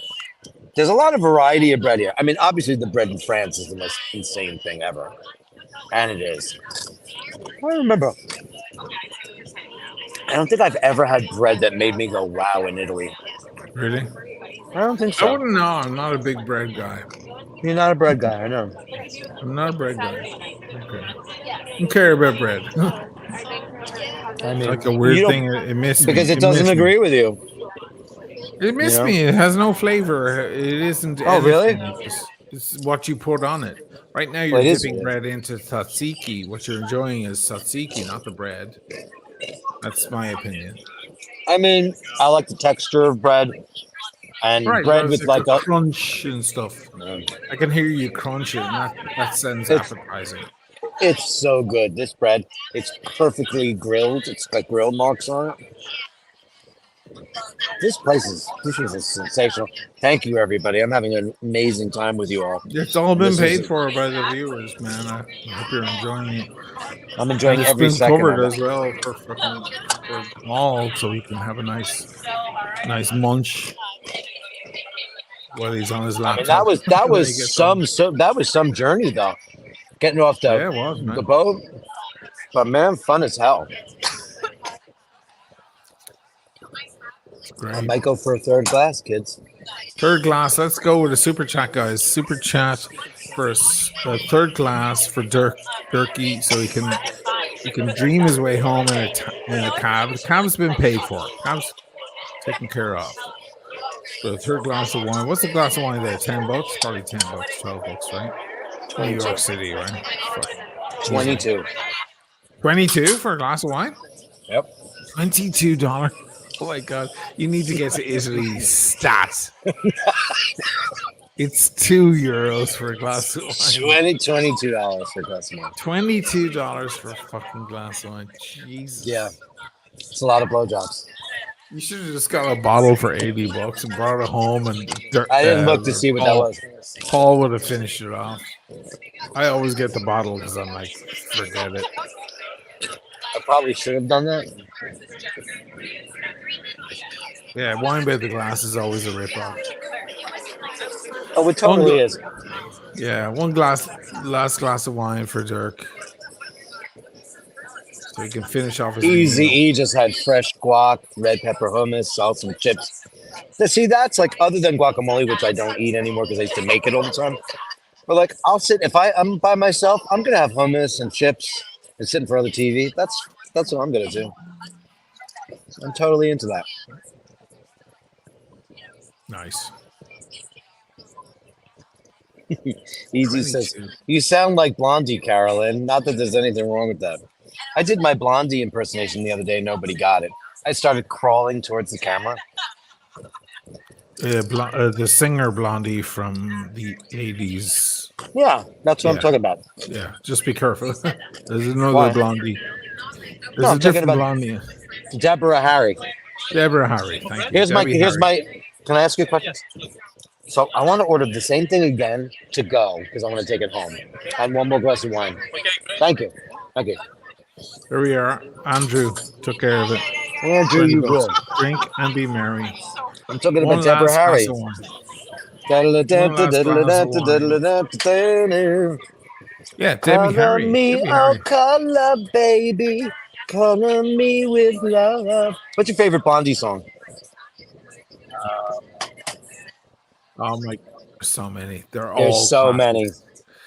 A: There's a lot of variety of bread here. I mean, obviously the bread in France is the most insane thing ever. And it is. I remember. I don't think I've ever had bread that made me go, wow, in Italy.
D: Really?
A: I don't think
D: I
A: so.
D: wouldn't know. I'm not a big bread guy.
A: You're not a bread guy, I know.
D: I'm not a bread guy. Okay. I don't care about bread.
A: I mean,
D: Like a
A: you
D: weird
A: don't-
D: thing. It missed
A: because
D: me.
A: it doesn't
D: missed me.
A: agree with you.
D: It missed
A: You know?
D: me. It has no flavor. It isn't.
A: Oh, really?
D: anything. It's what you put on it. Right now, you're
A: Well, it is
D: dipping
A: weird.
D: bread into tzatziki. What you're enjoying is tzatziki, not the bread. That's my opinion.
A: I mean, I like the texture of bread and
D: Right,
A: bread
D: but
A: with
D: it's
A: like a.
D: crunch and stuff. I can hear you crunch it, and that sounds
A: It's-
D: appetizing.
A: It's so good. This bread, it's perfectly grilled. It's got grill marks on it. This is sensational. Thank you, everybody. I'm having an amazing time with you all.
D: It's all been
A: This
D: paid
A: is-
D: for by the viewers, man. I hope you're enjoying it.
A: I'm enjoying
D: And it's
A: every
D: been
A: second
D: covered
A: of
D: as
A: it.
D: well for all, so he can have a nice munch while he's on his
A: I
D: laptop.
A: mean, that was
D: Then he gets home.
A: that was some journey though, getting off
D: Yeah, it was, man.
A: the boat. But man, fun as hell.
D: It's
A: I
D: great.
A: might go for a third glass, kids.
D: Third glass. Let's go with a super chat, guys. Super chat for a third glass for Dirky, so he can dream his way home in a cab. The cab's been paid for. Cab's taken care of. But a third glass of wine. What's the glass of wine there? $10? Probably $10, $12, right? New York City, right? Fuck.
A: 22.
D: 22 for a glass of wine?
A: Yep.
D: $22. Oh my god. You need to get to Italy stat. It's €2 for a glass of wine.
A: $22 for a glass of wine.
D: $22 for a fucking glass of wine. Jesus.
A: Yeah. It's a lot of blowjobs.
D: You should have just got a bottle for $80 and brought it home, and
A: I didn't look to see what that was.
D: Paul would have finished it off. I always get the bottle because I'm like, forget it.
A: I probably should have done that.
D: Yeah, wine by the glass is always a ripoff.
A: Oh, it totally is.
D: Yeah, last glass of wine for Dirk. so he can finish off his
A: Easy
D: meal.
A: E just had fresh guac, red pepper hummus, salt, some chips. See, that's like other than guacamole, which I don't eat anymore because I used to make it all the time. But like, I'll sit if I'm by myself. I'm gonna have hummus and chips and sit in front of the TV. That's what I'm gonna do. I'm totally into that.
D: Nice.
A: Easy says, "You sound like Blondie, Carolyn." Not that there's anything wrong with that. I did my Blondie impersonation the other day. Nobody got it. I started crawling towards the camera.
D: The singer Blondie from the 80s.
A: Yeah, that's what I'm talking about.
D: Yeah, just be careful. There's another
A: Why?
D: Blondie. There's
A: No,
D: a
A: I'm talking
D: different
A: about
D: Blondie.
A: Deborah Harry.
D: Deborah Harry. Thank you.
A: Here's
D: Debbie Harry.
A: my. Can I ask you a question? So I want to order the same thing again to go because I want to take it home and one more glass of wine. Thank you. Thank you.
D: Here we are. Andrew took care of it.
A: Andrew, you
D: $20.
A: good.
D: Drink and be merry.
A: I'm talking
D: One
A: about Deborah
D: last
A: Harry.
D: glass of wine. Yeah, Debbie
A: Color
D: Harry.
A: me,
D: Debbie
A: oh
D: Harry.
A: color, baby. Color me with love. What's your favorite Blondie song?
D: Oh my! So many. They're all.
A: There's so
D: classics.
A: many.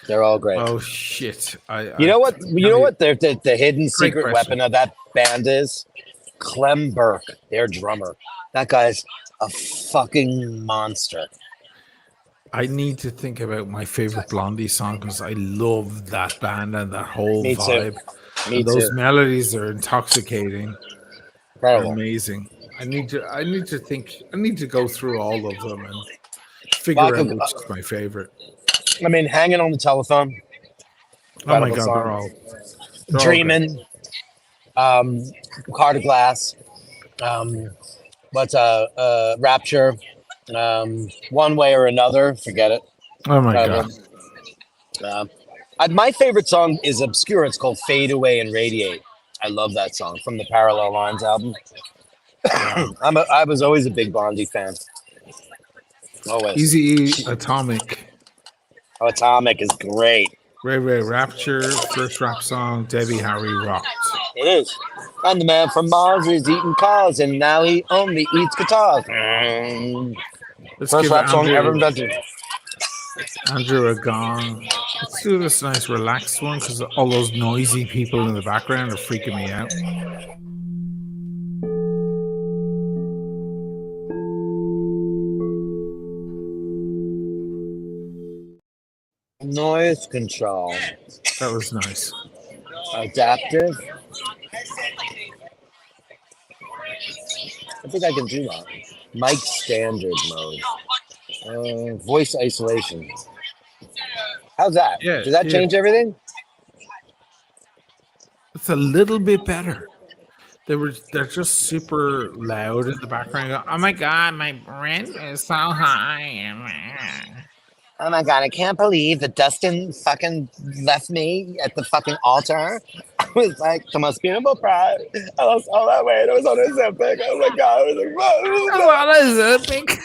A: They're all great.
D: Oh shit!
A: You know what? You know what? The hidden secret
D: question.
A: weapon of that band is Clem Burke, their drummer. That guy's a fucking monster.
D: I need to think about my favorite Blondie song because I love that band and that whole
A: Me too.
D: vibe.
A: Me
D: And those
A: too.
D: melodies are intoxicating. They're
A: Incredible.
D: amazing. I need to think. I need to go through all of them and figure out which is my favorite.
A: I mean, hanging on the telephone.
D: Oh my
A: Incredible
D: god,
A: song.
D: they're all
A: Dreaming. Car to Glass. Rapture. One Way or Another. Forget it.
D: Oh my
A: Incredible.
D: god.
A: My favorite song is obscure. It's called Fade Away and Radiate. I love that song from the Parallel Lines album. I was always a big Blondie fan. Always.
D: Easy Atomic.
A: Oh, Atomic is great.
D: Ray Ray Rapture, first rap song, Debbie Harry rocked.
A: It is. And the man from Mars is eating cars, and now he only eats guitars.
D: Let's
A: First
D: give
A: rap song
D: Andrew-
A: ever invented.
D: Andrew a gong. Let's do this nice relaxed one because all those noisy people in the background are freaking me out.
A: Noise control.
D: That was nice.
A: Adaptive. I think I can do that. Mic standard mode. Voice isolation. How's that?
D: Yeah,
A: Does that
D: yeah.
A: change everything?
D: It's a little bit better. They're just super loud in the background. Go, oh my god, my rent is so high.
A: Oh my god, I can't believe that Dustin fucking left me at the fucking altar. I was like the most beautiful bride. I lost all that weight. I was on a Ozempic. Oh my god, I was like,
D: What is it?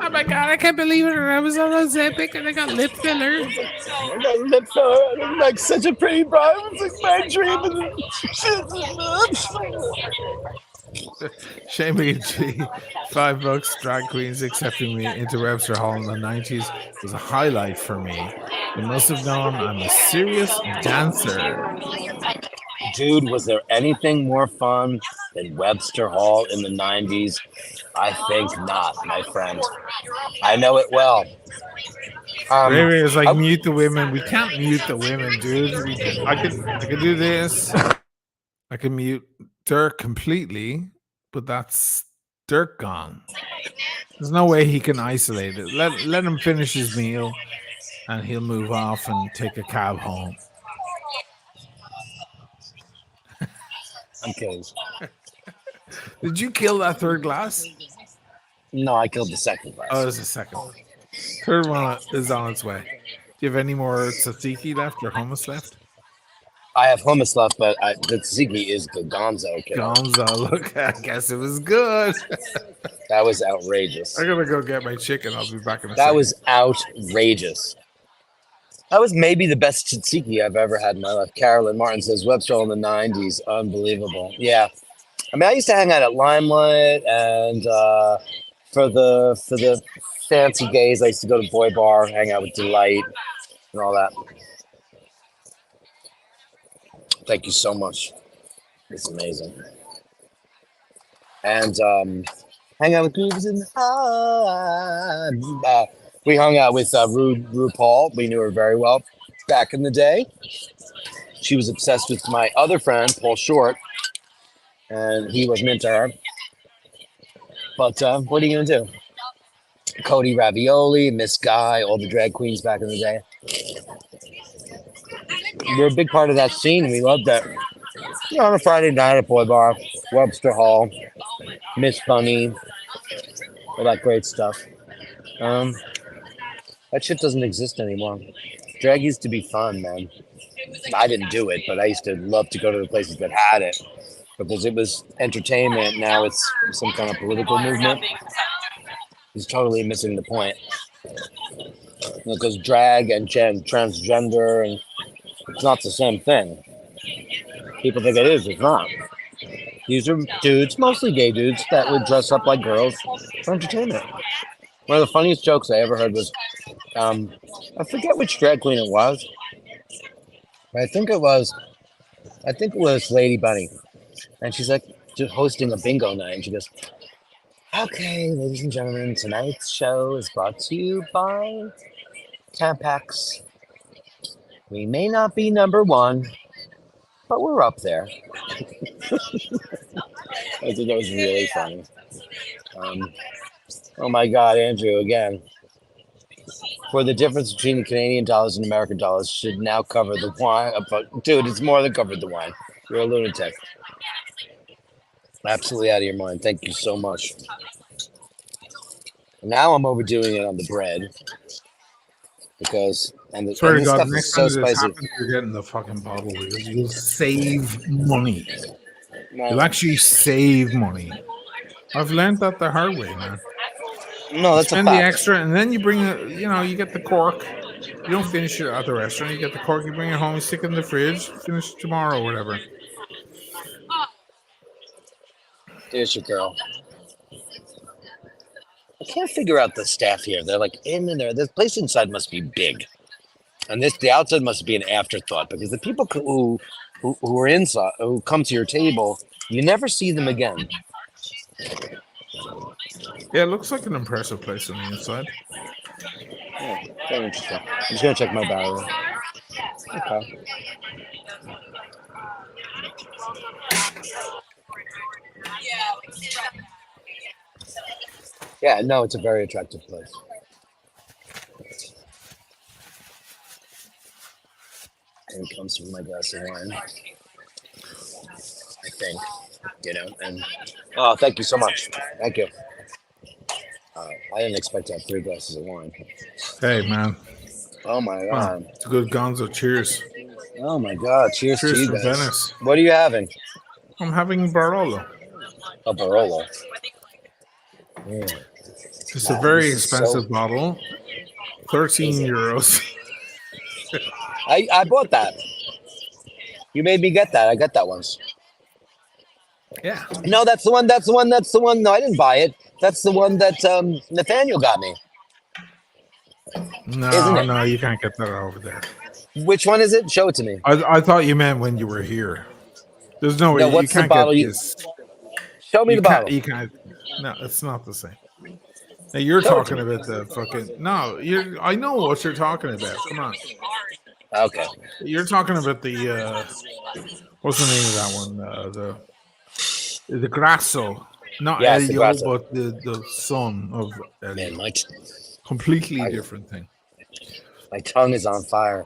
D: Oh my god, I can't believe it. I was on Ozempic and I got lip filler.
A: I got lip filler. I was like such a pretty bride. It was like my dream.
D: Shamey G, $5 drag queens accepting me into Webster Hall in the 90s was a highlight for me. You must have known I'm a serious dancer.
A: Dude, was there anything more fun than Webster Hall in the 90s? I think not, my friend. I know it well.
D: Ray is like, mute the women. We can't mute the women, dude. I could do this. I can mute Dirk completely, but that's Dirk gone. There's no way he can isolate it. Let him finish his meal and he'll move off and take a cab home.
A: I'm kidding.
D: Did you kill that third glass?
A: No, I killed the second glass.
D: Oh, there's a second one. Third one is on its way. Do you have any more tzatziki left or hummus left?
A: I have hummus left, but the tzatziki is the gonzo. Kid.
D: Gonzo, look, I guess it was good.
A: That was outrageous.
D: I'm gonna go get my chicken. I'll be back in a
A: That
D: second.
A: was outrageous. That was maybe the best tzatziki I've ever had in my life. Carolyn Martin says Webster in the 90s. Unbelievable. Yeah. I mean, I used to hang out at Limelight, and for the fancy gays, I used to go to Boy Bar, hang out with Delight, and all that. Thank you so much. It's amazing. And hang out with Grooves in the Heart. We hung out with RuPaul. We knew her very well back in the day. She was obsessed with my other friend, Paul Short, and he wasn't into her. But what are you going to do? Cody Ravioli, Miss Guy, all the drag queens back in the day. We're a big part of that scene. We loved it. You know, on a Friday night at Boy Bar, Webster Hall, Miss Bunny, all that great stuff. That shit doesn't exist anymore. Drag used to be fun, man. I didn't do it, but I used to love to go to the places that had it because it was entertainment. Now it's some kind of political movement. He's totally missing the point. Because drag and transgender, and it's not the same thing. People think it is. It's not. These are dudes, mostly gay dudes, that would dress up like girls for entertainment. One of the funniest jokes I ever heard was, I forget which drag queen it was. But I think it was Lady Bunny. And she's like just hosting a bingo night. And she goes, okay, ladies and gentlemen, tonight's show is brought to you by Tampax. We may not be number one, but we're up there. I think that was really funny. Oh my God, Andrew, again. For the difference between the Canadian dollars and American dollars should now cover the wine. Dude, it's more than covered the wine. You're a lunatic. Absolutely out of your mind. Thank you so much. Now I'm overdoing it on the bread. Because, and
D: Swear to
A: this
D: God,
A: stuff
D: next
A: is
D: time
A: so
D: this
A: spicy.
D: happens, you're getting the fucking bottle because you'll save money.
A: No,
D: You'll actually save money. I've learned that the hard way, man.
A: no, that's a
D: Spend the
A: fact.
D: extra, and then you bring it. You know, you get the cork. You don't finish it at the restaurant. You get the cork. You bring it home. You stick it in the fridge. Finish it tomorrow, or whatever.
A: There's your girl. I can't figure out the staff here. They're like in and there. This place inside must be big, and the outside must be an afterthought because the people who are inside, who come to your table, you never see them again.
D: Yeah, it looks like an impressive place on the inside.
A: Yeah, very interesting. I'm just gonna check my battery. Okay. Yeah, no, it's a very attractive place. And it comes from my glass of wine. I think, you know, and oh, thank you so much. Thank you. I didn't expect to have 3 glasses of wine.
D: Hey, man.
A: Oh my God.
D: It's a good gonzo. Cheers.
A: Oh my God. Cheers to
D: Cheers
A: you
D: from
A: guys.
D: Venice.
A: What are you having?
D: I'm having Barolo.
A: A Barolo.
D: It's a very
A: This is so-
D: expensive bottle. 13 euros.
A: I bought that. You made me get that. I got that once.
D: Yeah.
A: No, that's the one. No, I didn't buy it. That's the one that Nathaniel got me. Isn't
D: No,
A: it?
D: no, you can't get that over there.
A: Which one is it? Show it to me.
D: I thought you meant when you were here. There's no way.
A: No,
D: You
A: what's the
D: can't
A: bottle
D: get
A: you-
D: this.
A: Show me
D: You
A: the
D: can't,
A: bottle.
D: you can't. No, it's not the same. Now you're
A: Show it
D: talking
A: to me.
D: about the fucking. No, I know what you're talking about. Come on.
A: Okay.
D: You're talking about the. What's the name of that one? The Grasso. Not
A: Yes, the
D: Elio,
A: Grasso.
D: but the son of
A: Man,
D: Elio. Completely
A: I-
D: different thing.
A: my tongue is on fire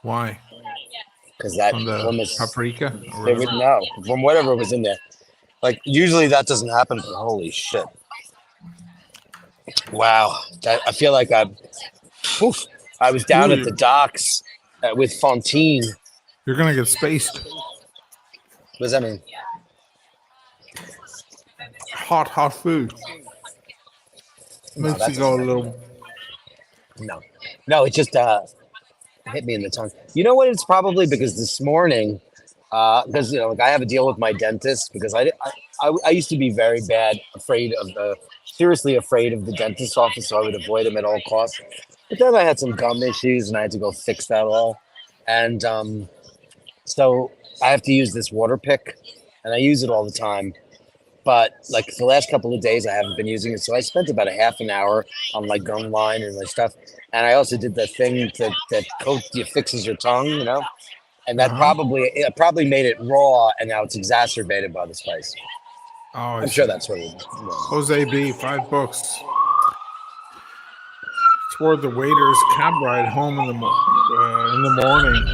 D: Why?
A: because that
D: From the
A: hummus.
D: paprika? Or
A: They would
D: whatever?
A: no from whatever was in there. Like usually that doesn't happen, but holy shit! Wow, I feel like I was down at the docks with Fontaine.
D: You're gonna get spaced.
A: What does that mean?
D: Hot food.
A: No,
D: Makes
A: that's
D: you go a little.
A: no. It's just hit me in the tongue. You know what? It's probably because this morning, because like I have a deal with my dentist because I used to be very bad, seriously afraid of the dentist office, so I would avoid him at all costs. But then I had some gum issues, and I had to go fix that all. And so I have to use this water pick, and I use it all the time. But like the last couple of days, I haven't been using it. So I spent about a half an hour on like gum line and like stuff. And I also did the thing that fixes your tongue, and that probably made it raw, and now it's exacerbated by the spice.
D: Oh,
A: I'm sure that's what it is.
D: Jose B, $5. Toward the waiter's cab ride home in the morning.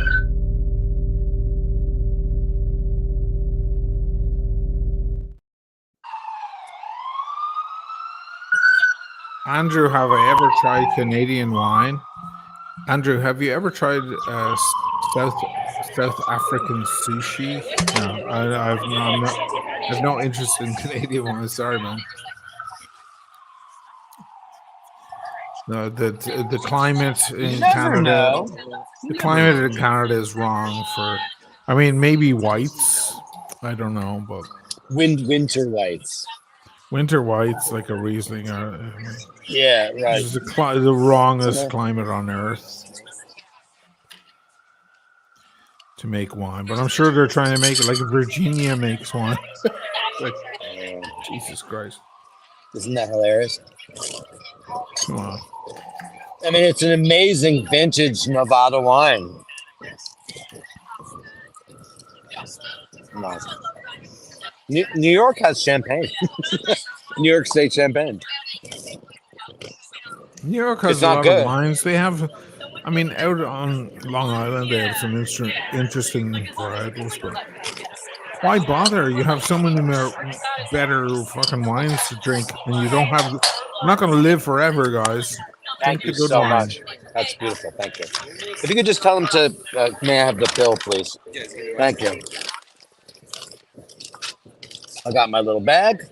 D: Andrew, have I ever tried Canadian wine? Andrew, have you ever tried South African sushi? No, I have no interest in Canadian wine. Sorry, man. No, the climate in Canada. The climate in Canada is wrong for. I mean, maybe whites. I don't know, but
A: winter whites.
D: Winter whites, like a Riesling.
A: Yeah, right.
D: This is the wrongest climate on earth to make wine, but I'm sure they're trying to make it like Virginia makes wine. Like, Jesus Christ.
A: Isn't that hilarious?
D: Come on.
A: I mean, it's an amazing vintage Nevada wine. Nice. New York has champagne. New York State champagne.
D: New York has a lot of wines. They have, I mean, out on Long Island, they have some interesting varietals, but why bother? You have so many more better fucking wines to drink, and you don't have. I'm not going to live forever, guys.
A: Thank you so much. That's beautiful. Thank you. If you could just tell them to, may I have the bill, please? Thank you. I got my little bag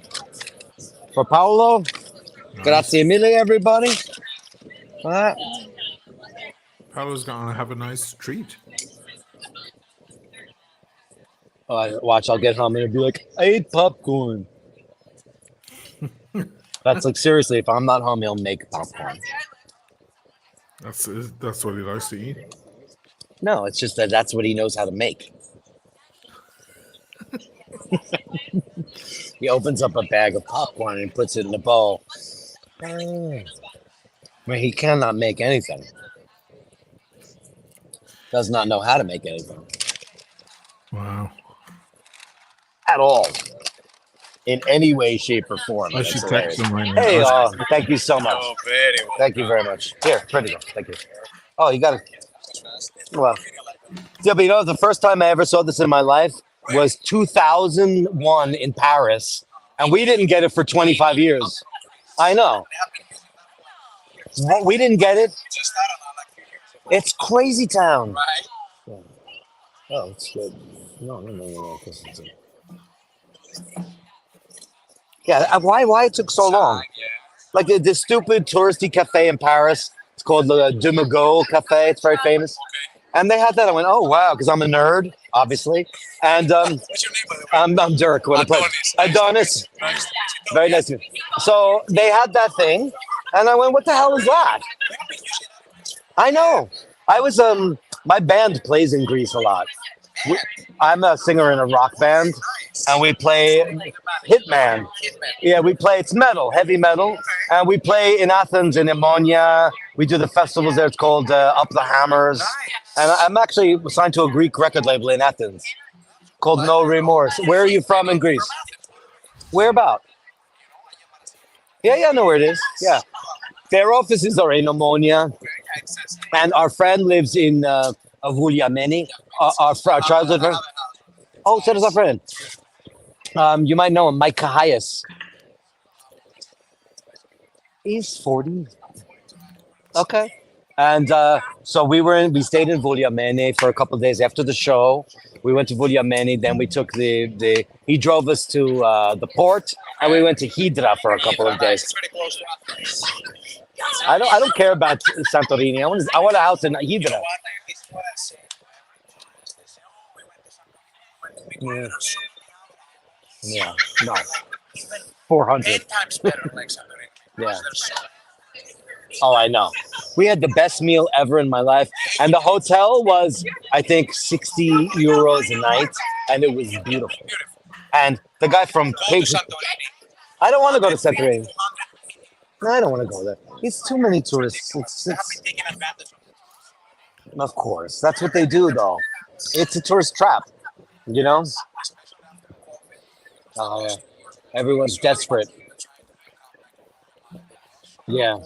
A: for Paolo. Nice. Grazie mille, everybody. All right.
D: Paolo's going to have a nice treat.
A: Watch, I'll get home and it'll be like, I ate popcorn. That's like, seriously, if I'm not home, he'll make popcorn.
D: That's what he likes to eat?
A: No, it's just that's what he knows how to make. He opens up a bag of popcorn and puts it in a bowl. I mean, he cannot make anything. Does not know how to make anything.
D: Wow.
A: At all. In any way, shape, or form.
D: I should text him right now.
A: Hey, thank you so much. Oh, very well. Thank you very much. Here, pretty good. Thank you. Oh, you got it. Well, yeah, but the first time I ever saw this in my life was 2001 in Paris, and we didn't get it for 25 years. I know. We didn't get it. It's crazy town. Yeah. Oh, it's good. No. Yeah, why it took so long? Like this stupid touristy cafe in Paris. It's called the Dumbo Cafe. It's very famous. And they had that. I went, oh, wow, because I'm a nerd, obviously. And what's your name, I'm Dirk. What Adonis. Very nice to meet you. So they had that thing. And I went, what the hell is that? I know. I was, my band plays in Greece a lot. I'm a singer in a rock band, and we play Hitman. Yeah, we play, it's metal, heavy metal. And we play in Athens, in Ammonia. We do the festivals there. It's called Up the Hammers. And I'm actually signed to a Greek record label in Athens called No Remorse. Where are you from in Greece? Where about? Yeah, I know where it is. Yeah. Their offices are in Ammonia. And our friend lives in Vouliameni. Our childhood friend. Oh, so does our friend. You might know him, Mike Kahayas. He's 40. Okay. And so we stayed in Vouliameni for a couple of days after the show. We went to Vouliameni, then we took he drove us to the port, and we went to Hydra for a couple of days. I don't care about Santorini. I want a house in Hydra. Yeah. Yeah. No. 400.
E: times better, like something.
A: Yeah. Oh, I know. We had the best meal ever in my life, and the hotel was, I think, 60 euros a night, and it was beautiful. And the guy from Pigs, I don't want to go to Santorini. No, I don't want to go there. It's too many tourists. It's
E: Taking advantage of
A: of course, that's what they do, though. It's a tourist trap, you know. Oh yeah, everyone's desperate. Yeah,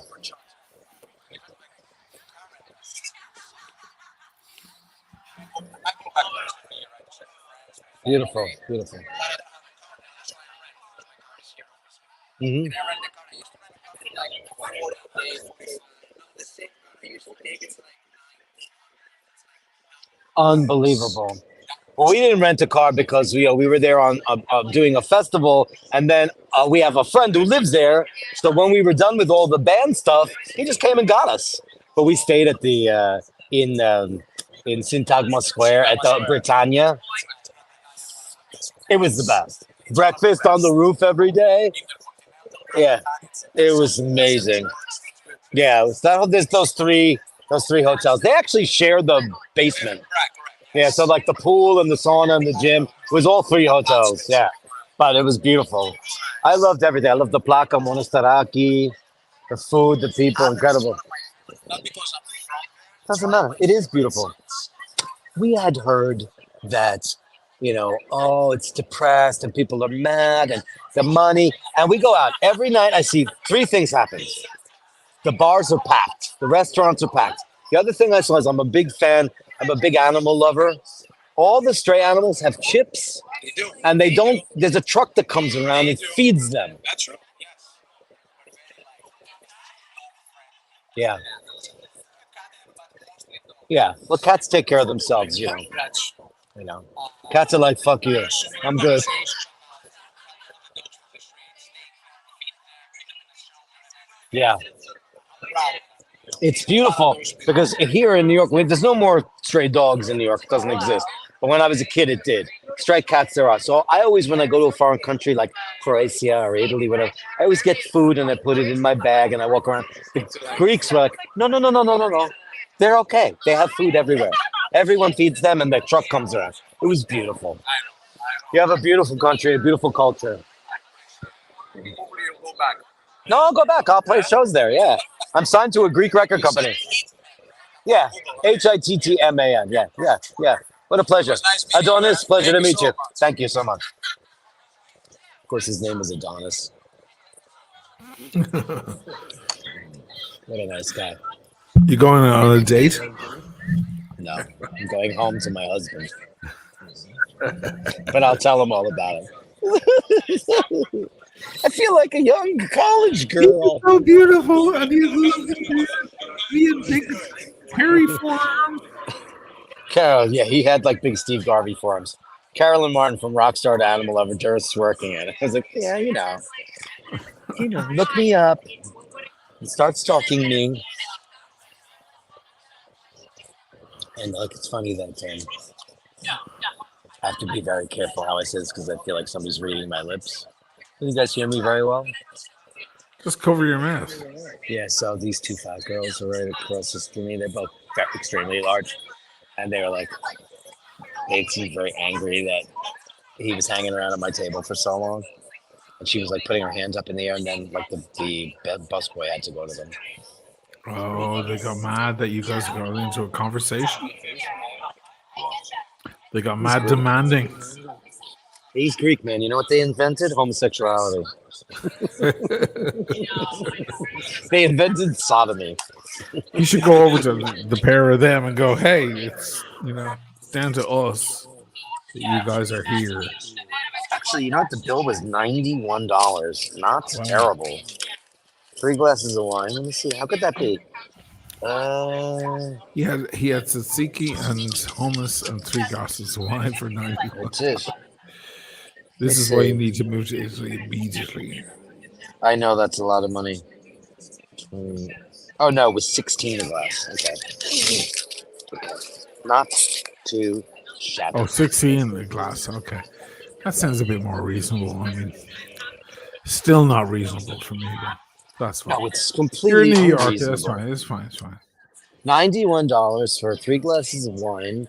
A: beautiful, beautiful. Hmm. Unbelievable. Well, we didn't rent a car because we were there on doing a festival, and then we have a friend who lives there. So when we were done with all the band stuff, he just came and got us. But we stayed at the in Syntagma Square at the Britannia. It was the best. Breakfast on the roof every day. Yeah, it was amazing. Yeah, it was there's those three hotels. They actually share the basement. Yeah, so like the pool and the sauna and the gym was all three hotels. Yeah, but it was beautiful. I loved everything. I loved the Placa Monastaraki, the food, the people, incredible. Doesn't matter. It is beautiful. We had heard that, oh, it's depressed and people are mad and the money. And we go out every night. I see three things happen. The bars are packed. The restaurants are packed. The other thing I saw is I'm a big fan. I'm a big animal lover. All the stray animals have chips, and they don't. There's a truck that comes around and feeds them.
E: That's right.
A: Yeah, yeah. Well, cats take care of themselves,
E: That's
A: You know, cats are like, fuck you. I'm good. Yeah. It's beautiful because here in New York, there's no more stray dogs in New York. It doesn't exist. But when I was a kid, it did. Stray cats there are. So I always, when I go to a foreign country like Croatia or Italy, whatever, I always get food and I put it in my bag and I walk around. The Greeks were like, no, no, no, no, no, no, no. They're okay. They have food everywhere. Everyone feeds them and the truck comes around. It was beautiful. You have a beautiful country, a beautiful culture.
E: hopefully you'll go back.
A: No, I'll go back. I'll play shows there. Yeah. I'm signed to a Greek record company. Yeah. Hittman. Yeah. Yeah. Yeah. What a pleasure.
E: Nice meeting you,
A: Adonis,
E: man.
A: pleasure to
E: Thank you
A: meet
E: so
A: you.
E: much.
A: Thank you so much. Of course, his name is Adonis. What a nice guy.
D: You going on a date?
A: No, I'm going home to my husband. But I'll tell him all about it. I feel like a young college girl.
D: So beautiful, and he had big hairy forearms.
A: Carol, yeah, he had like big Steve Garvey forms. Carolyn Martin from Rockstar to Animal Lover, just working it. I was like, yeah, look me up. Start stalking me. And like, it's funny that I have to be very careful how I say this because I feel like somebody's reading my lips. Can you guys hear me very well?
D: Just cover your mouth.
A: Yeah, so these two fat girls are right across the street. They're both extremely large. And they were like, they seemed very angry that he was hanging around at my table for so long. And she was like putting her hands up in the air, and then like the busboy had to go to them.
D: Oh, they got mad that you guys got into a conversation. They got mad demanding.
A: He's Greek, man. You know what they invented? Homosexuality. They invented sodomy.
D: You should go over to the pair of them and go, hey, it's down to us that you guys are here.
A: Actually, you know what? The bill was $91. Not terrible. 3 glasses of wine. Let me see. How could that be?
D: He had tzatziki and hummus and 3 glasses of wine for 90.
A: That's it.
D: This is why you need to move to Italy immediately.
A: I know that's a lot of money. Oh no, it was 16 a glass. Okay. not too shabby.
D: Oh, 60 in the glass. Okay. That sounds a bit more reasonable. I mean, still not reasonable for me, but that's fine.
A: No, it's
D: You're in
A: completely
D: New York.
A: unreasonable.
D: That's fine. It's fine. It's fine.
A: $91 for 3 glasses of wine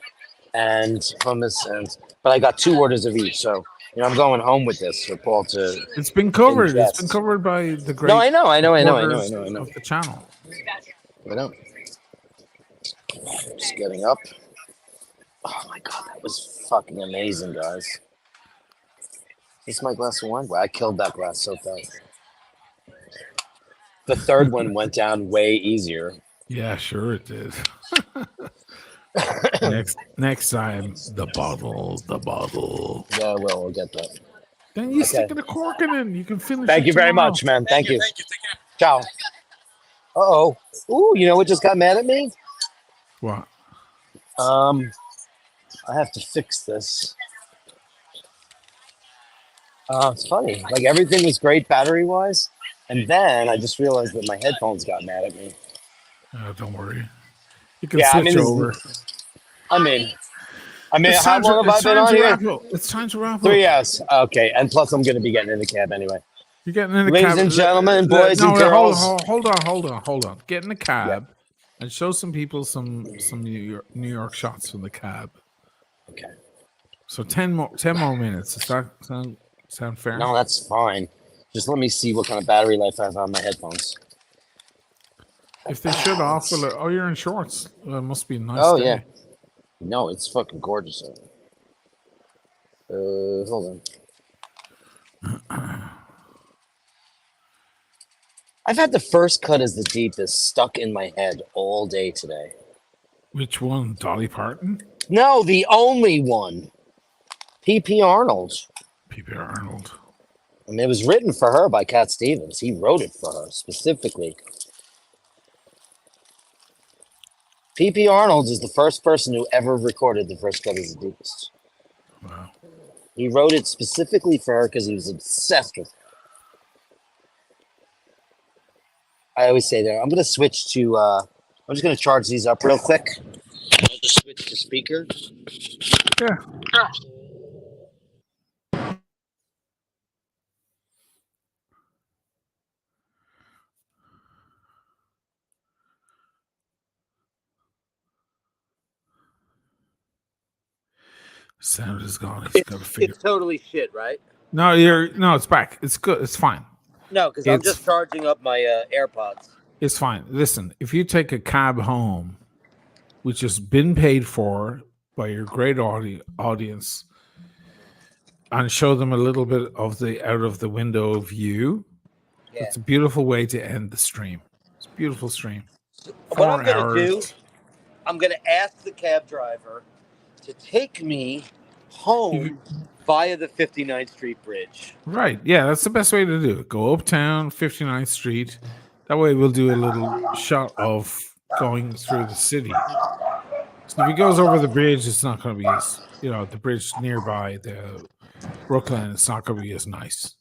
A: and hummus, but I got 2 orders of each. So I'm going home with this for Paul to.
D: It's been covered. It's
A: ingest.
D: been covered by the great.
A: No, I know
D: supporters
A: of
D: of the channel.
A: I know. Just getting up. Oh my god, that was fucking amazing, guys. This is my glass of wine. Wow, I killed that glass so fast. The third one went down way easier.
D: Yeah, sure it did. next time, the bottle.
A: Yeah, well, we'll get that.
D: Then you stick the cork in it. You can finish.
A: Thank you very much, man. Thank you.
E: Thank you. Take care.
A: Ciao. Uh-oh. Ooh, you know what just got mad at me?
D: What?
A: I have to fix this. It's funny. Like, everything was great battery-wise, and then I just realized that my headphones got mad at me.
D: Don't worry. You can switch over.
A: I mean, how long have I been on here?
D: It's time to wrap up.
A: 3 hours. Okay, and plus I'm going to be getting in the cab anyway.
D: You're getting in the
A: Ladies
D: cab.
A: and gentlemen, boys and girls.
D: Hold on. Get in the cab and show some people some New York shots from the cab.
A: Okay.
D: So 10 more minutes. Does that sound fair?
A: No, that's fine. Just let me see what kind of battery life I have on my headphones.
D: If they shut off, you're in shorts. It must be a nice day.
A: Yeah. No, it's fucking gorgeous. Hold on. I've had the first cut as the deepest stuck in my head all day today.
D: Which one? Dolly Parton?
A: No, the only one. P.P. Arnold.
D: P.P. Arnold.
A: I mean, it was written for her by Cat Stevens. He wrote it for her specifically. P.P. Arnold is the first person who ever recorded the first cut as the deepest.
D: Wow.
A: He wrote it specifically for her because he was obsessed with her. I always say that. I'm going to switch to, I'm just going to charge these up real quick. I'll just switch to speaker.
D: Yeah. Sound is gone.
F: It's totally shit, right?
D: No, it's back. It's good. It's fine.
F: No, because I'm just charging up my AirPods.
D: It's fine. Listen, if you take a cab home, which has been paid for by your great audience, and show them a little bit of the out of the window view, it's a beautiful way to end the stream. It's a beautiful stream.
F: So what I'm going to do, I'm going to ask the cab driver to take me home via the 59th Street Bridge.
D: Right. Yeah, that's the best way to do it. Go uptown, 59th Street. That way we'll do a little shot of going through the city. So if he goes over the bridge, it's not going to be as, the bridge nearby, the Brooklyn, it's not going to be as nice.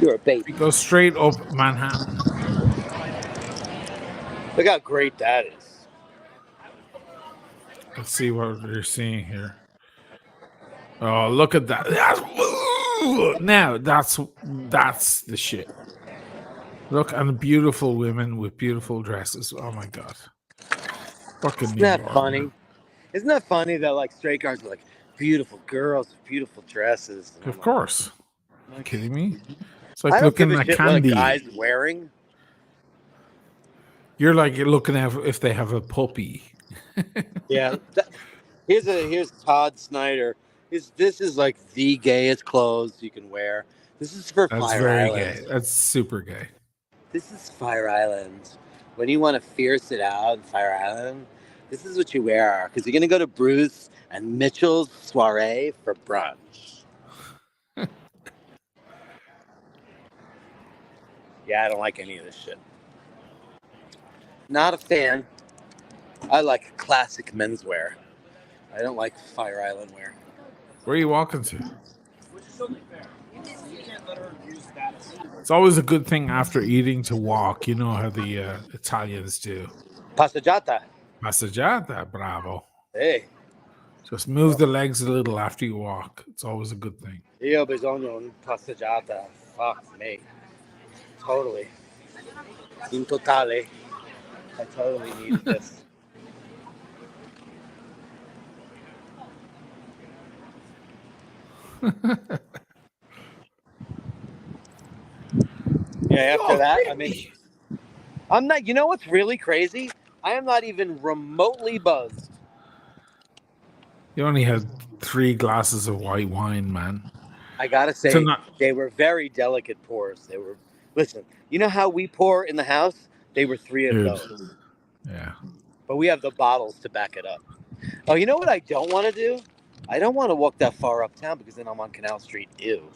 F: You're a baby.
D: If you go straight up Manhattan.
F: Look how great that is.
D: Let's see what we're seeing here. Oh, look at that. Now, that's the shit. Look, and beautiful women with beautiful dresses. Oh, my God. Fucking
F: Isn't that funny? Man. Isn't that funny that, like, straight cars are, like, beautiful girls with beautiful dresses?
D: Of course. Are you kidding me? It's like looking at candy.
F: What a guy's wearing.
D: You're like looking at if they have a puppy.
F: Yeah. Here's Todd Snyder. This is like the gayest clothes you can wear. This is for Fire Island.
D: Gay. That's super gay.
F: This is Fire Island. When you want to fierce it out in Fire Island, this is what you wear. Because you're going to go to Bruce and Mitchell's soiree for brunch. Yeah, I don't like any of this shit. Not a fan. I like classic menswear. I don't like Fire Island wear.
D: Where are you walking to? It's always a good thing after eating to walk. You know how the Italians do.
F: Passeggiata.
D: Passeggiata, bravo.
F: Hey,
D: Just move the legs a little after you walk. It's always a good thing.
F: io ho bisogno di una passeggiata. Fuck me. Totally. In totale. I totally need this. Yeah, after that, I mean, I'm not, you know what's really crazy? I am not even remotely buzzed.
D: You only had 3 glasses of white wine, man.
F: I gotta say,
D: Tonight.
F: they were very delicate pours. They were, listen, you know how we pour in the house? They were 3 of
D: Dude.
F: those.
D: Yeah.
F: But we have the bottles to back it up. Oh, you know what I don't want to do? I don't want to walk that far uptown because then I'm on Canal Street. Ew.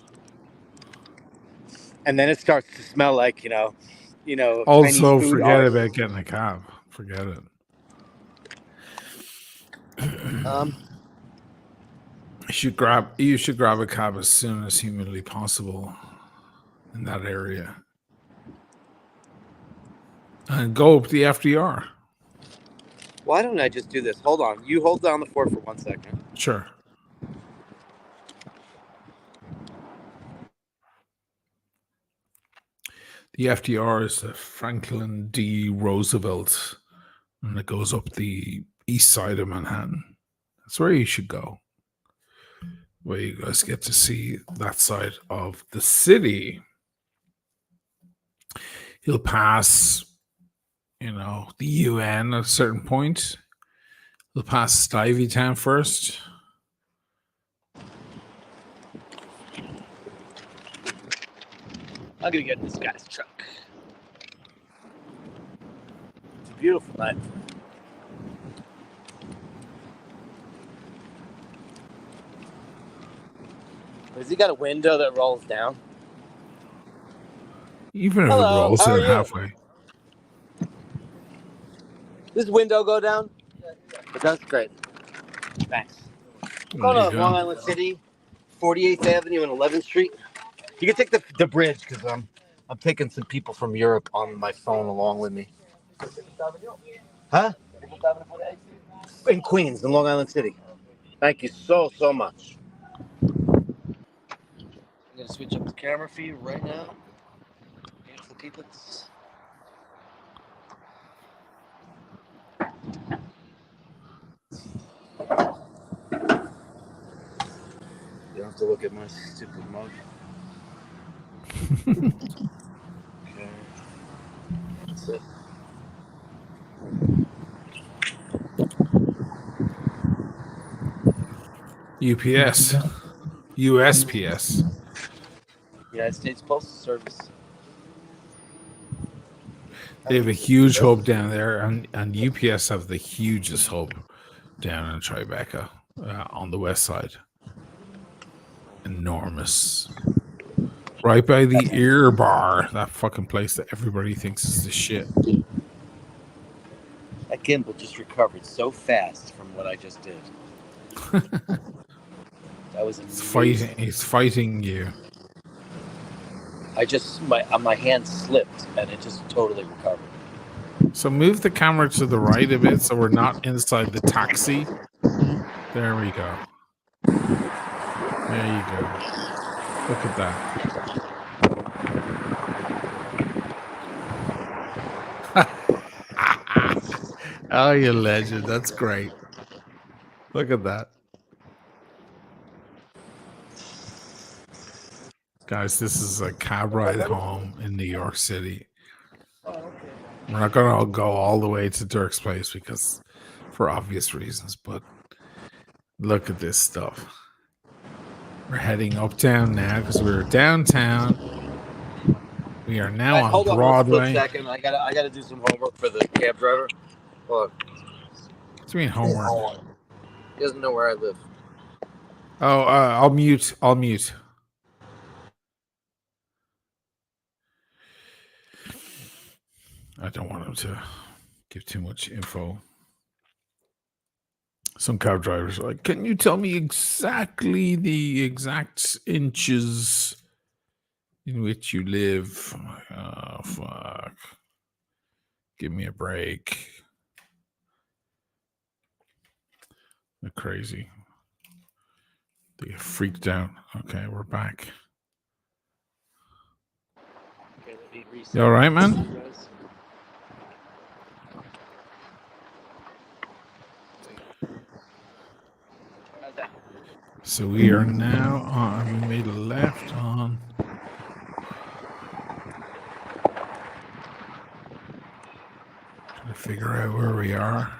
F: And then it starts to smell like,
D: Also,
F: Chinese food
D: forget
F: art.
D: about getting a cab. Forget it. You should grab a cab as soon as humanly possible in that area. And go up the FDR.
F: Why don't I just do this? Hold on. You hold down the fort for 1 second.
D: Sure. The FDR is the Franklin D. Roosevelt, and it goes up the east side of Manhattan. That's where you should go. Where you guys get to see that side of the city. You'll pass, the UN at a certain point. You'll pass Stivey Town first.
F: I'm going to get in this guy's truck. It's a beautiful night. Has he got a window that rolls down?
D: Even if
F: Hello,
D: it rolls
F: how are
D: in
F: you?
D: halfway.
F: Does this window go down? It does? Great. Thanks.
D: There
F: Going
D: you
F: to Long
D: go.
F: Island City, 48th Avenue and 11th Street. You can take the bridge because I'm taking some people from Europe on my phone along with me. Huh? In Queens, in Long Island City. Thank you so much. I'm going to switch up the camera for you right now. Beautiful people. You don't have to look at my stupid mug. Okay. That's it.
D: UPS. USPS.
F: United States Postal Service.
D: They have a huge hub down there, and UPS have the hugest hub down in Tribeca on the west side. Enormous. Right by the Ear Bar, that fucking place that everybody thinks is the shit.
F: That gimbal just recovered so fast from what I just did. That was amazing.
D: It's fighting you.
F: My hand slipped and it just totally recovered.
D: So move the camera to the right a bit so we're not inside the taxi. There we go. There you go. Look at that. Oh, you legend. That's great. Look at that. Guys, this is a cab ride home in New York City. We're not going to go all the way to Dirk's place because for obvious reasons, but look at this stuff. We're heading uptown now because we were downtown. We are now on
F: hold
D: Broadway.
F: On a split second. I gotta do some homework for the cab driver. Hold on.
D: What do you mean homework?
F: He doesn't know where I live.
D: Oh, I'll mute. I don't want him to give too much info. Some cab drivers are like, can you tell me exactly the exact inches in which you live? I'm like, oh, fuck. Give me a break. They're crazy. They get freaked out. Okay, we're back.
A: Okay, let me reset.
D: You all right, man?
A: How's that?
D: So we are now on. We made a left on. Trying to figure out where we are.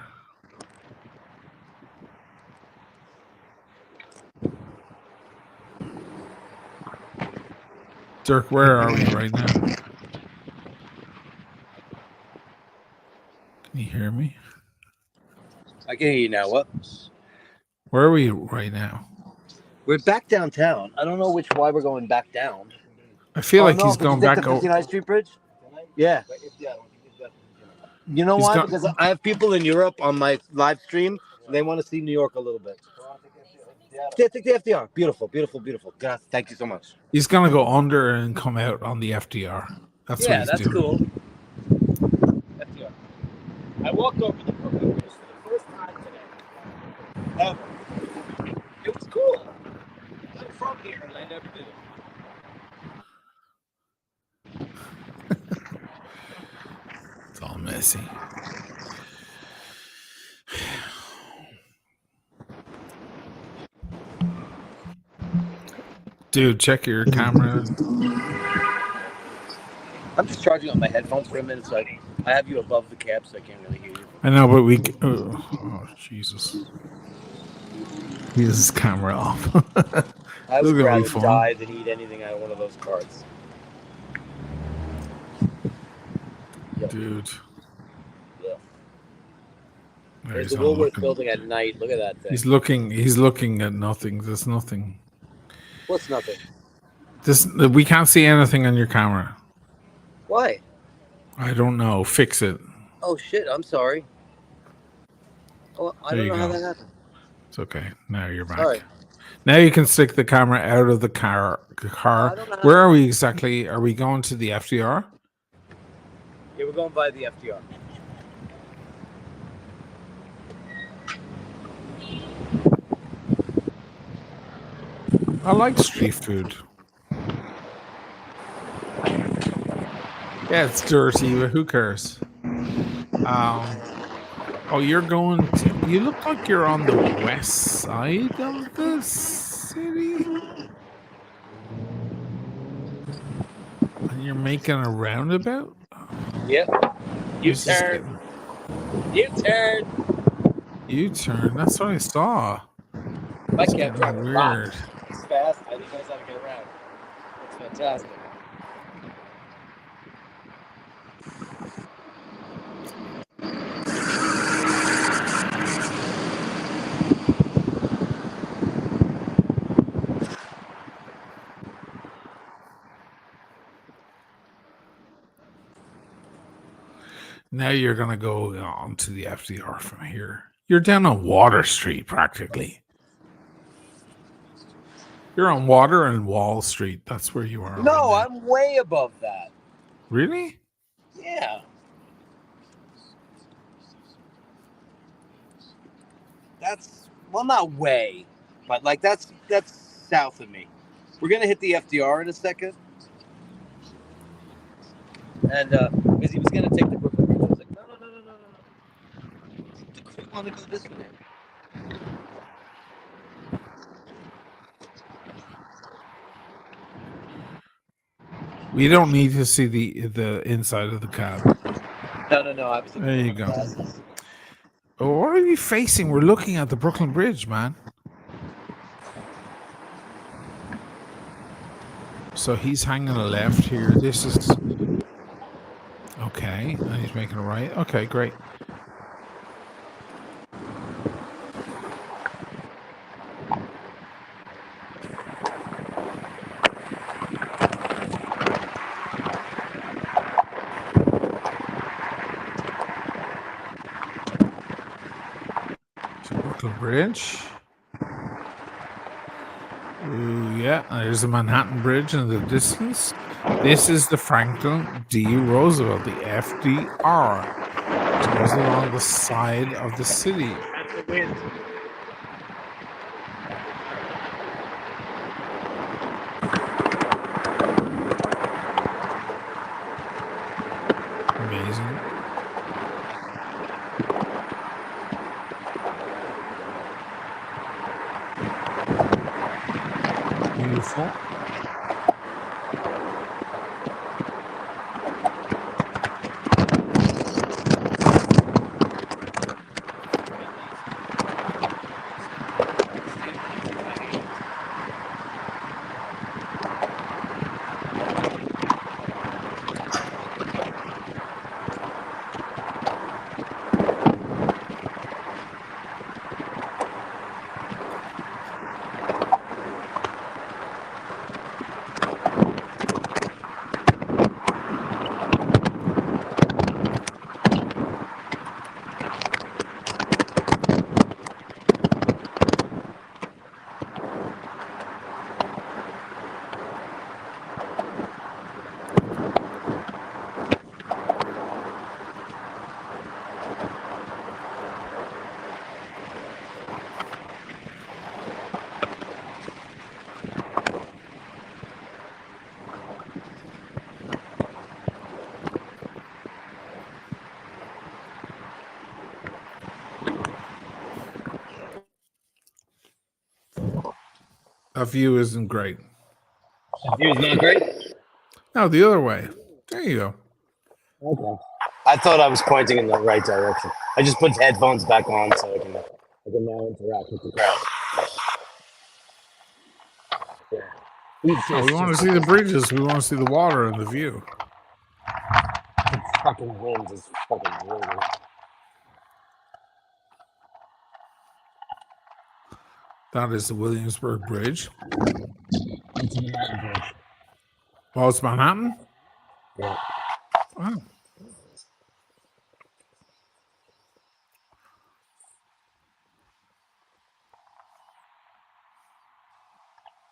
D: Dirk, where are we right now? Can you hear me?
F: I can hear you now. What?
D: Where are we right now?
F: We're back downtown. I don't know why we're going back down.
D: I feel like
F: no,
D: he's
F: did
D: going
F: you take
D: back
F: the 59th Street Bridge? Yeah. You know
D: He's
F: why?
D: got-
F: Because I have people in Europe on my live stream, and they want to see New York a little bit. Yeah, take the FDR. Beautiful, beautiful, beautiful. God, thank you so much.
D: He's gonna go under and come out on the FDR. That's what he's doing.
F: Cool. FDR. I walked over the Brooklyn Bridge for the first time today. Ever. It was cool. I'm from here, and I never did it.
D: It's all messy. Dude, check your camera.
F: I'm just charging on my headphones for a minute, so I have you above the cab, so I can't really hear you.
D: I know, but we. Oh, Jesus. He has his camera off.
F: I
D: This is
F: would
D: gonna be
F: rather
D: fun.
F: die than eat anything out of one of those cards.
D: Dude.
F: Yeah.
D: No,
F: There's
D: he's
F: the
D: not
F: Woolworth
D: looking.
F: building at night. Look at that thing.
D: He's looking at nothing. There's nothing.
F: What's nothing?
D: We can't see anything on your camera.
F: Why?
D: I don't know. Fix it.
F: Oh shit! I'm sorry. Oh, I
D: There
F: don't
D: you
F: know how
D: go.
F: that happened.
D: It's okay. Now you're back.
F: Sorry.
D: Now you can stick the camera out of the car.
F: I don't know how
D: Where are we exactly? Are we going to the FDR?
F: Yeah, we're going by the FDR.
D: I like street food. Yeah, it's dirty, but who cares? Oh, you're going to. You look like you're on the west side of the city. And you're making a roundabout?
F: Yep.
D: U-turn.
F: U-turn.
D: U-turn. That's what I saw.
F: My
D: It's
F: cab
D: getting
F: driver
D: weird.
F: It's fast. I think he knows how to get around. It's fantastic.
D: Now you're going to go on to the FDR from here. You're down on Water Street practically. You're on Water and Wall Street. That's where you are.
F: No,
D: right now.
F: I'm way above that.
D: Really?
F: Yeah. That's not way, but like that's south of me. We're gonna hit the FDR in a second, and because he was gonna take the Brooklyn Bridge, I was like, no. We want to go this way.
D: We don't need to see the inside of the cab.
F: No. I was
D: There you go. Oh, what are we facing? We're looking at the Brooklyn Bridge, man. So he's hanging a left here. This is okay, and he's making a right. Okay, great. Brooklyn Bridge. Ooh, yeah, there's the Manhattan Bridge in the distance. This is the Franklin D. Roosevelt, the FDR. It goes along the side of the city.
F: That's the wind.
D: That view isn't great.
A: The view's not great.
D: No, the other way. There you go.
A: Okay. I thought I was pointing in the right direction. I just put headphones back on so I can now interact with the crowd. Yeah.
D: No, we want to see the bridges. We want to see the water and the view.
A: The fucking wind is fucking brutal.
D: That is the Williamsburg Bridge.
A: It's the Manhattan Bridge.
D: Oh, it's Manhattan?
A: Yeah.
D: Wow.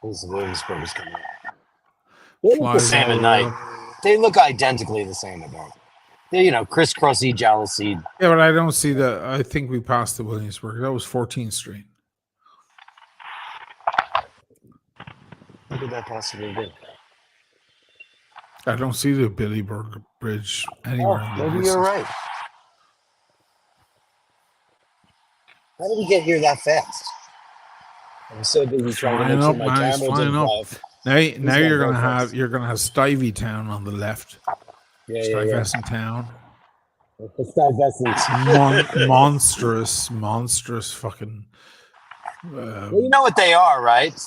A: This is Williamsburg is coming up. They look the
D: Flies
A: same
D: all
A: at
D: the way
A: night.
D: up.
A: They look identically the same at night. They're, crisscrossy Jalaseed.
D: Yeah, but I don't see the. I think we passed the Williamsburg. That was 14th Street.
A: What could that possibly be?
D: I don't see the Billyburg Bridge anywhere.
A: Oh,
D: in the
A: maybe
D: distance.
A: you're right. How did we get here that fast? I'm so busy trying to
D: Flying
A: make sure
D: up,
A: my
D: man. He's
A: camera
D: flying
A: didn't
D: up.
A: drive.
D: Now
A: gonna
D: you're
A: go
D: gonna
A: fast.
D: have Stivey Town on the left.
A: Yeah.
D: Stuyvesant Town.
A: It's Stuyvesant.
D: monstrous fucking.
A: Well, you know what they are, right?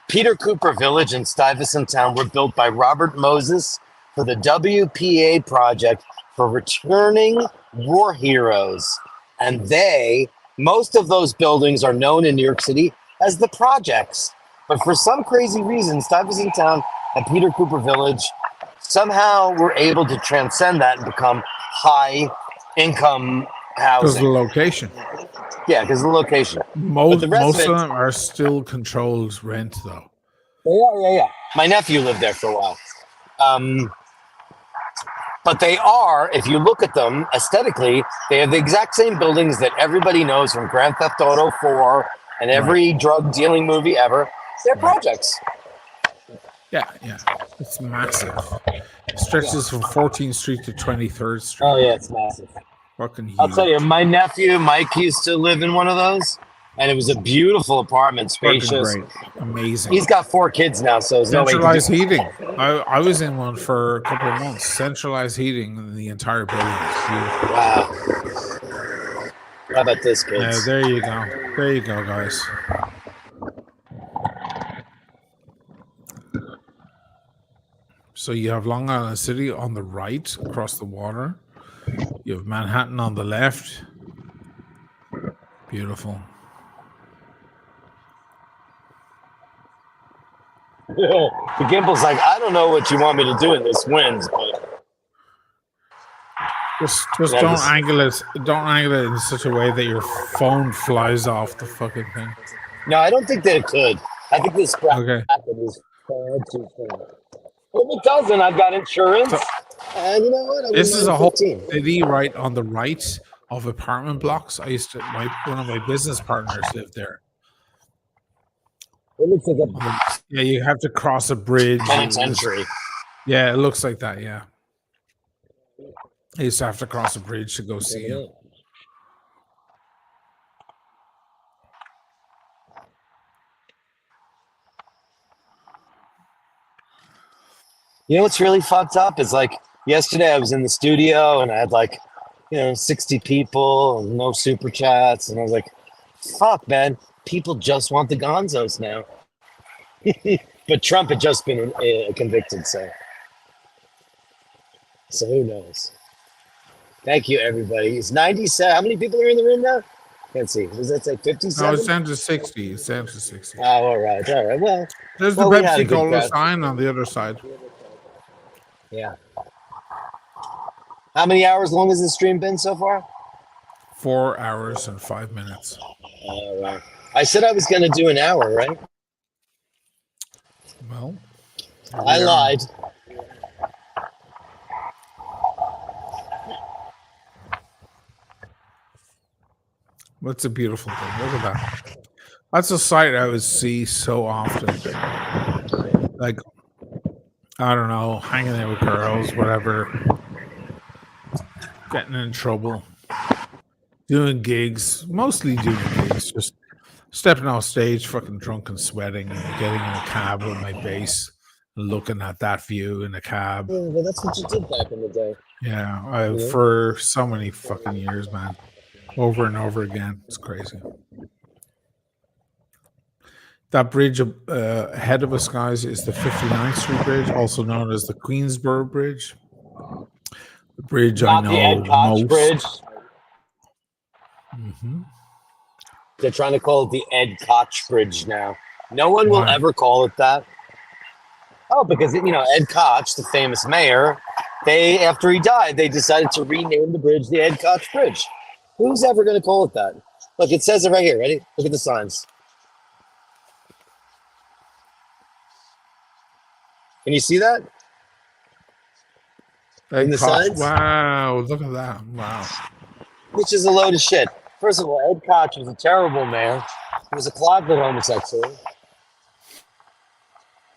A: Peter Cooper Village and Stuyvesant Town were built by Robert Moses for the WPA project for returning war heroes. And most of those buildings are known in New York City as the projects. But for some crazy reason, Stuyvesant Town and Peter Cooper Village somehow were able to transcend that and become high income
D: Because of the
A: housing.
D: location.
A: Yeah, because of the location.
D: Most
A: the rest
D: of
A: of it-
D: them are still controlled rent, though.
A: They are, yeah. My nephew lived there for a while. But they are, if you look at them aesthetically, they have the exact same buildings that everybody knows from Grand Theft Auto 4 and every drug dealing movie ever. They're projects.
D: Yeah. It's massive. It stretches from 14th Street to 23rd Street.
A: Oh, yeah, it's massive.
D: Fucking huge.
A: I'll tell you, my nephew, Mike, used to live in one of those, and it was a beautiful apartment,
D: Fucking
A: spacious.
D: great. Amazing.
A: He's got 4 kids now, so there's no way he can
D: Centralized heating. I was in one for a couple of months. Centralized heating in the entire building.
A: Wow. How about this, kids?
D: There you go. There you go, guys. So you have Long Island City on the right, across the water. You have Manhattan on the left. Beautiful.
A: The Gimble's like, I don't know what you want me to do in this wind, but
D: Just
A: Yeah,
D: don't
A: this-
D: angle it. Don't angle it in such a way that your phone flies off the fucking thing.
A: no, I don't think that it could. I think this crap
D: Okay.
A: is far too far. If it doesn't, I've got insurance. And you know what?
D: This is a whole
A: 15.
D: city right on the right of apartment blocks. One of my business partners lived there.
A: It looks like a
D: Yeah, you have to cross a bridge.
A: penitentiary.
D: Yeah, it looks like that. Yeah, I used to have to cross a bridge to go see him.
A: You know what's really fucked up is like yesterday I was in the studio and I had like, 60 people and no super chats. And I was like, fuck, man, people just want the gonzos now. But Trump had just been convicted, so who knows? Thank you, everybody. It's 97. How many people are in the room now? Can't see. Does that say 57?
D: No, it's down to 60. It's down to 60.
A: Oh, all right. Well,
D: There's
A: well,
D: the
A: we had a
D: Pepsi
A: good
D: Cola
A: crowd.
D: sign on the other side.
A: Yeah. How many hours long has this stream been so far?
D: 4 hours and 5 minutes.
A: All right. I said I was going to do an hour, right?
D: Well,
A: I lied.
D: What's a beautiful thing? Look at that. That's a sight I would see so often. Like, I don't know, hanging out with girls, whatever, getting in trouble, doing gigs, mostly doing gigs, just stepping off stage, fucking drunk and sweating, and getting in a cab with my bass and looking at that view in a cab.
A: Yeah, well, that's what you did back in the day.
D: Yeah, for so many fucking years, man. Over and over again. It's crazy. That bridge ahead of us, guys, is the 59th Street Bridge, also known as the Queensboro Bridge. The bridge
A: Not
D: I
A: the
D: know
A: Ed Koch
D: most.
A: Bridge.
D: Mm-hmm.
A: They're trying to call it the Ed Koch Bridge now. No one will
D: Why?
A: ever call it that. Oh, because Ed Koch, the famous mayor, after he died, they decided to rename the bridge the Ed Koch Bridge. Who's ever going to call it that? Look, it says it right here. Ready? Look at the signs. Can you see that? In the signs?
D: Wow, look at that. Wow.
A: Which is a load of shit. First of all, Ed Koch was a terrible mayor. He was a closeted homosexual.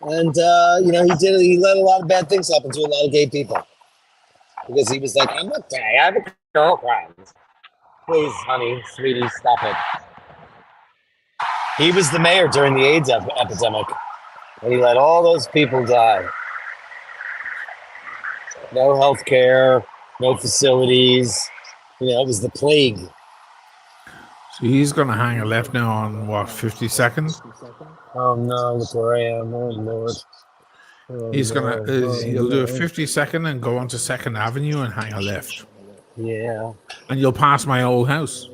A: And, he let a lot of bad things happen to a lot of gay people. Because he was like, I'm not gay, I have a girlfriend. Please, honey, sweetie, stop it. He was the mayor during the AIDS epidemic. And he let all those people die. No health care, no facilities. It was the plague.
D: So he's going to hang a left now on, what, 50 seconds?
A: Oh, no, look where I am. Oh, Lord. Oh,
D: He's going to,
A: no.
D: he'll do a 50-second and go onto 2nd Avenue and hang a left.
A: Yeah.
D: And you'll pass my old house.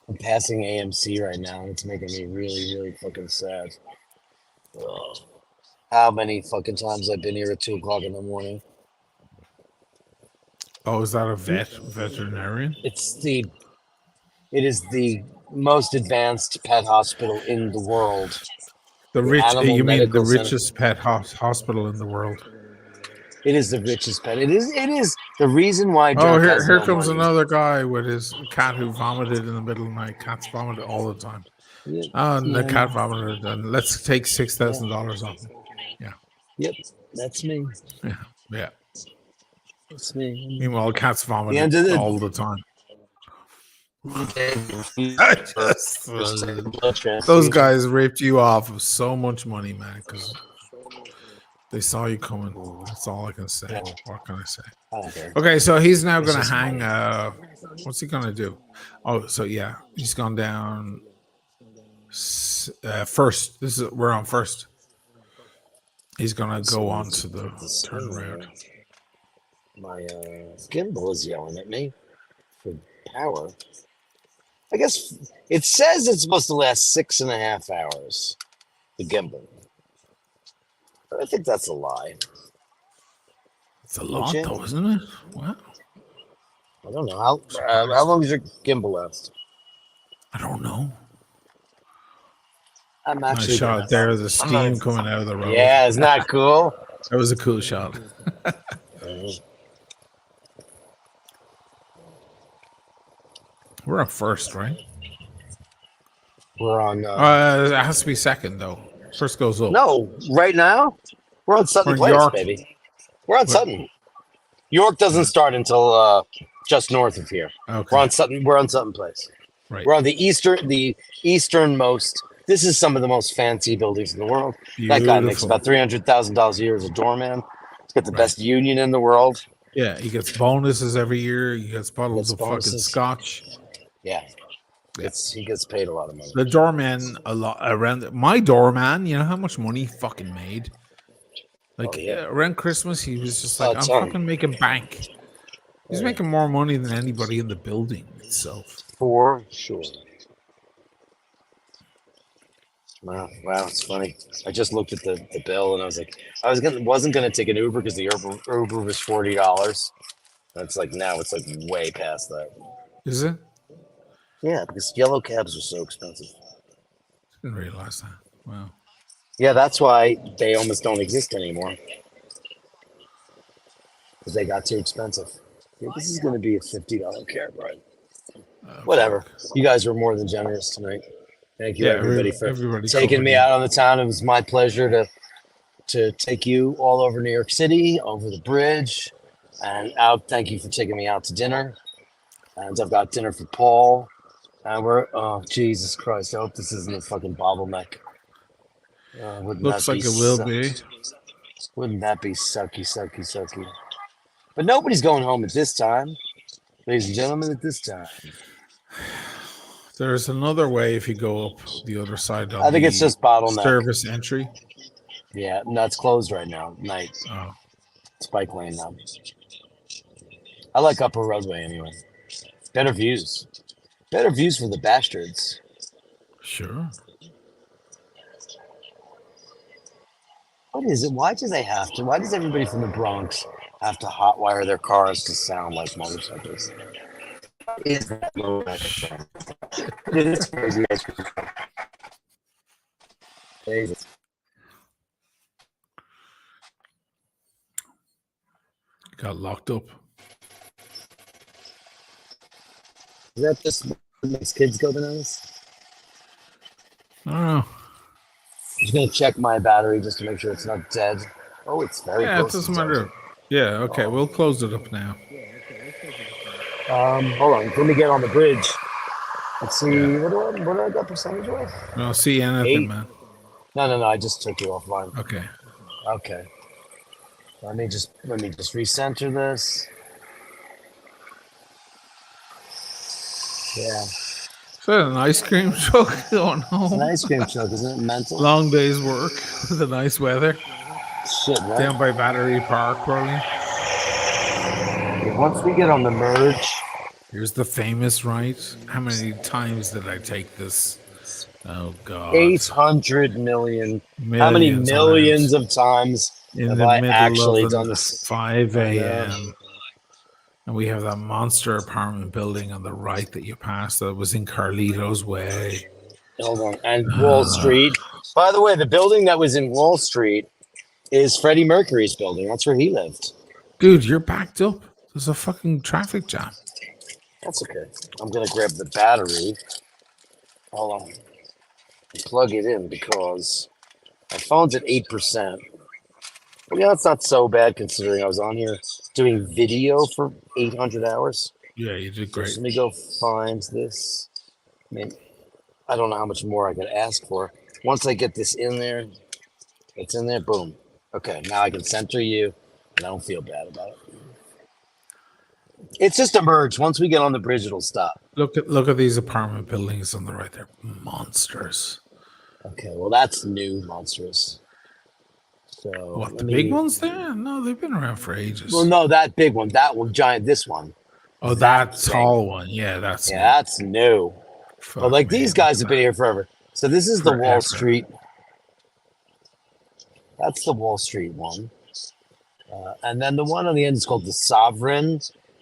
A: I'm passing AMC right now, and it's making me really, really fucking sad. Ugh. How many fucking times I've been here at 2 o'clock in the morning?
D: Oh, is that a veterinarian?
A: It is the most advanced pet hospital in the world.
D: The
A: Animal
D: you mean the
A: Medical Center.
D: richest pet hospital in the world?
A: It is the richest pet. It is the reason why.
D: Oh,
A: Dirk has
D: here
A: no
D: comes
A: money.
D: another guy with his cat who vomited in the middle of the night. Cats vomit all the time.
A: Yeah,
D: And the
A: yeah.
D: cat vomited, and let's take $6,000 off him.
A: Yep, that's me.
D: Yeah.
A: That's me.
D: Meanwhile, cats vomit
A: end of the-
D: all the time. Those guys ripped you off of so much money, man, because they saw you coming. That's all I can say. What can I say?
A: I don't care.
D: Okay, so he's now going to hang. What's he going to do? Oh, so yeah, he's gone down first. We're on first. He's going to go on to the turnaround.
A: My gimbal is yelling at me for power. I guess it says it's supposed to last 6.5 hours. The gimbal. But I think that's a lie.
D: It's a lot, though, isn't it? Wow.
A: I don't know. How long does your gimbal last?
D: I don't know.
A: I'm
D: Nice
A: actually
D: shot there. The steam coming out of the road.
A: Yeah, isn't that cool?
D: That was a cool shot. We're up first, right?
A: We're on.
D: It has to be second, though. First goes up.
A: No, right now we're on Sutton
D: We're in
A: Place,
D: York.
A: baby. We're on Sutton. York doesn't start until just north of here.
D: Okay.
A: We're on Sutton. We're on Sutton Place.
D: Right.
A: We're on the easternmost This is some of the most fancy buildings in the world. That guy makes
D: Beautiful.
A: about $300,000 a year as a doorman. He's got the
D: Right.
A: best union in the world.
D: Yeah, he gets bonuses every year. He gets bottles
A: Gets
D: of fucking
A: bonuses.
D: scotch.
A: Yeah.
D: Yeah.
A: He gets paid a lot of money.
D: The doorman a lot around my doorman, you know how much money he fucking made? Like
A: Oh, yeah.
D: around Christmas, he was just like,
A: A
D: I'm
A: ton.
D: fucking making bank. He's
A: Yeah.
D: making more money than anybody in the building itself.
A: For sure. Wow, it's funny. I just looked at the bill and I was like, wasn't gonna take an Uber because the Uber was $40. That's like now it's like way past that.
D: Is it?
A: Yeah, because yellow cabs are so expensive.
D: Didn't realize that. Wow.
A: Yeah, that's why they almost don't exist anymore. Because they got too expensive. Yeah, this is gonna be a $50 cab ride. Whatever. You guys were more than generous tonight. Thank you, everybody, for
D: everybody
A: taking
D: covered
A: me
D: it.
A: out on the town. It was my pleasure to take you all over New York City, over the bridge, and out. Thank you for taking me out to dinner. And I've got dinner for Paul. And oh, Jesus Christ. I hope this isn't a fucking bottleneck.
D: Looks like it will be.
A: Wouldn't that be sucky? But nobody's going home at this time. Ladies and gentlemen, at this time.
D: There's another way if you go up the other side of
A: I think it's just bottleneck.
D: service entry.
A: Yeah, no, it's closed right now. Night.
D: Oh.
A: It's bike lane now. I like Upper Roadway anyway. Better views. Better views for the bastards.
D: Sure.
A: What is it? Why do they have to? Why does everybody from the Bronx have to hotwire their cars to sound like motorcycles? What is that low record? It is crazy. Jesus.
D: Got locked up.
A: Is that just what makes kids go bananas?
D: I don't know.
A: I'm just gonna check my battery just to make sure it's not dead. Oh, it's very
D: Yeah, it
A: close.
D: doesn't matter. Yeah, okay, we'll close it up now.
A: Hold on, let me get on the bridge. Let's see. What do I got percentage wise?
D: I don't see anything,
A: 8?
D: man.
A: No. I just took you offline.
D: Okay.
A: Okay. Let me just recenter this. Yeah.
D: Is that an ice cream truck going
A: It's an
D: home?
A: ice cream truck, isn't it? Mental.
D: Long day's work with the nice weather.
A: Shit, right?
D: Down by Battery Park, probably.
A: Once we get on the merge,
D: Here's the famous right. How many times did I take this? Oh, God.
A: 800 million. How many
D: Millions
A: millions of times
D: in
A: have
D: the
A: I
D: middle
A: actually
D: of
A: done this?
D: 5
A: I know.
D: a.m. And we have that monster apartment building on the right that you passed that was in Carlito's Way.
A: Hold on. And Wall Street. By the way, the building that was in Wall Street is Freddie Mercury's building. That's where he lived.
D: Dude, you're backed up. There's a fucking traffic jam.
A: That's okay. I'm going to grab the battery. Hold on. Plug it in because my phone's at 8%. Well, yeah, that's not so bad considering I was on here doing video for 800 hours.
D: Yeah, you did great.
A: Let me go find this. I mean, I don't know how much more I could ask for. Once I get this in there, it's in there, boom. Okay, now I can center you, and I don't feel bad about it. It's just a merge. Once we get on the bridge, it'll stop.
D: Look at these apartment buildings on the right there. Monsters.
A: Okay, well, that's new, monstrous. So
D: What, the big ones there? No, they've been around for ages.
A: Well, no, that big one. That one, giant, this one.
D: Oh, that tall one. Yeah, that's
A: Yeah, that's new.
D: Fuck
A: But like
D: me.
A: these guys have been here forever. So this is the Wall
D: Forever.
A: Street. That's the Wall Street one. And then the one on the end is called the Sovereign.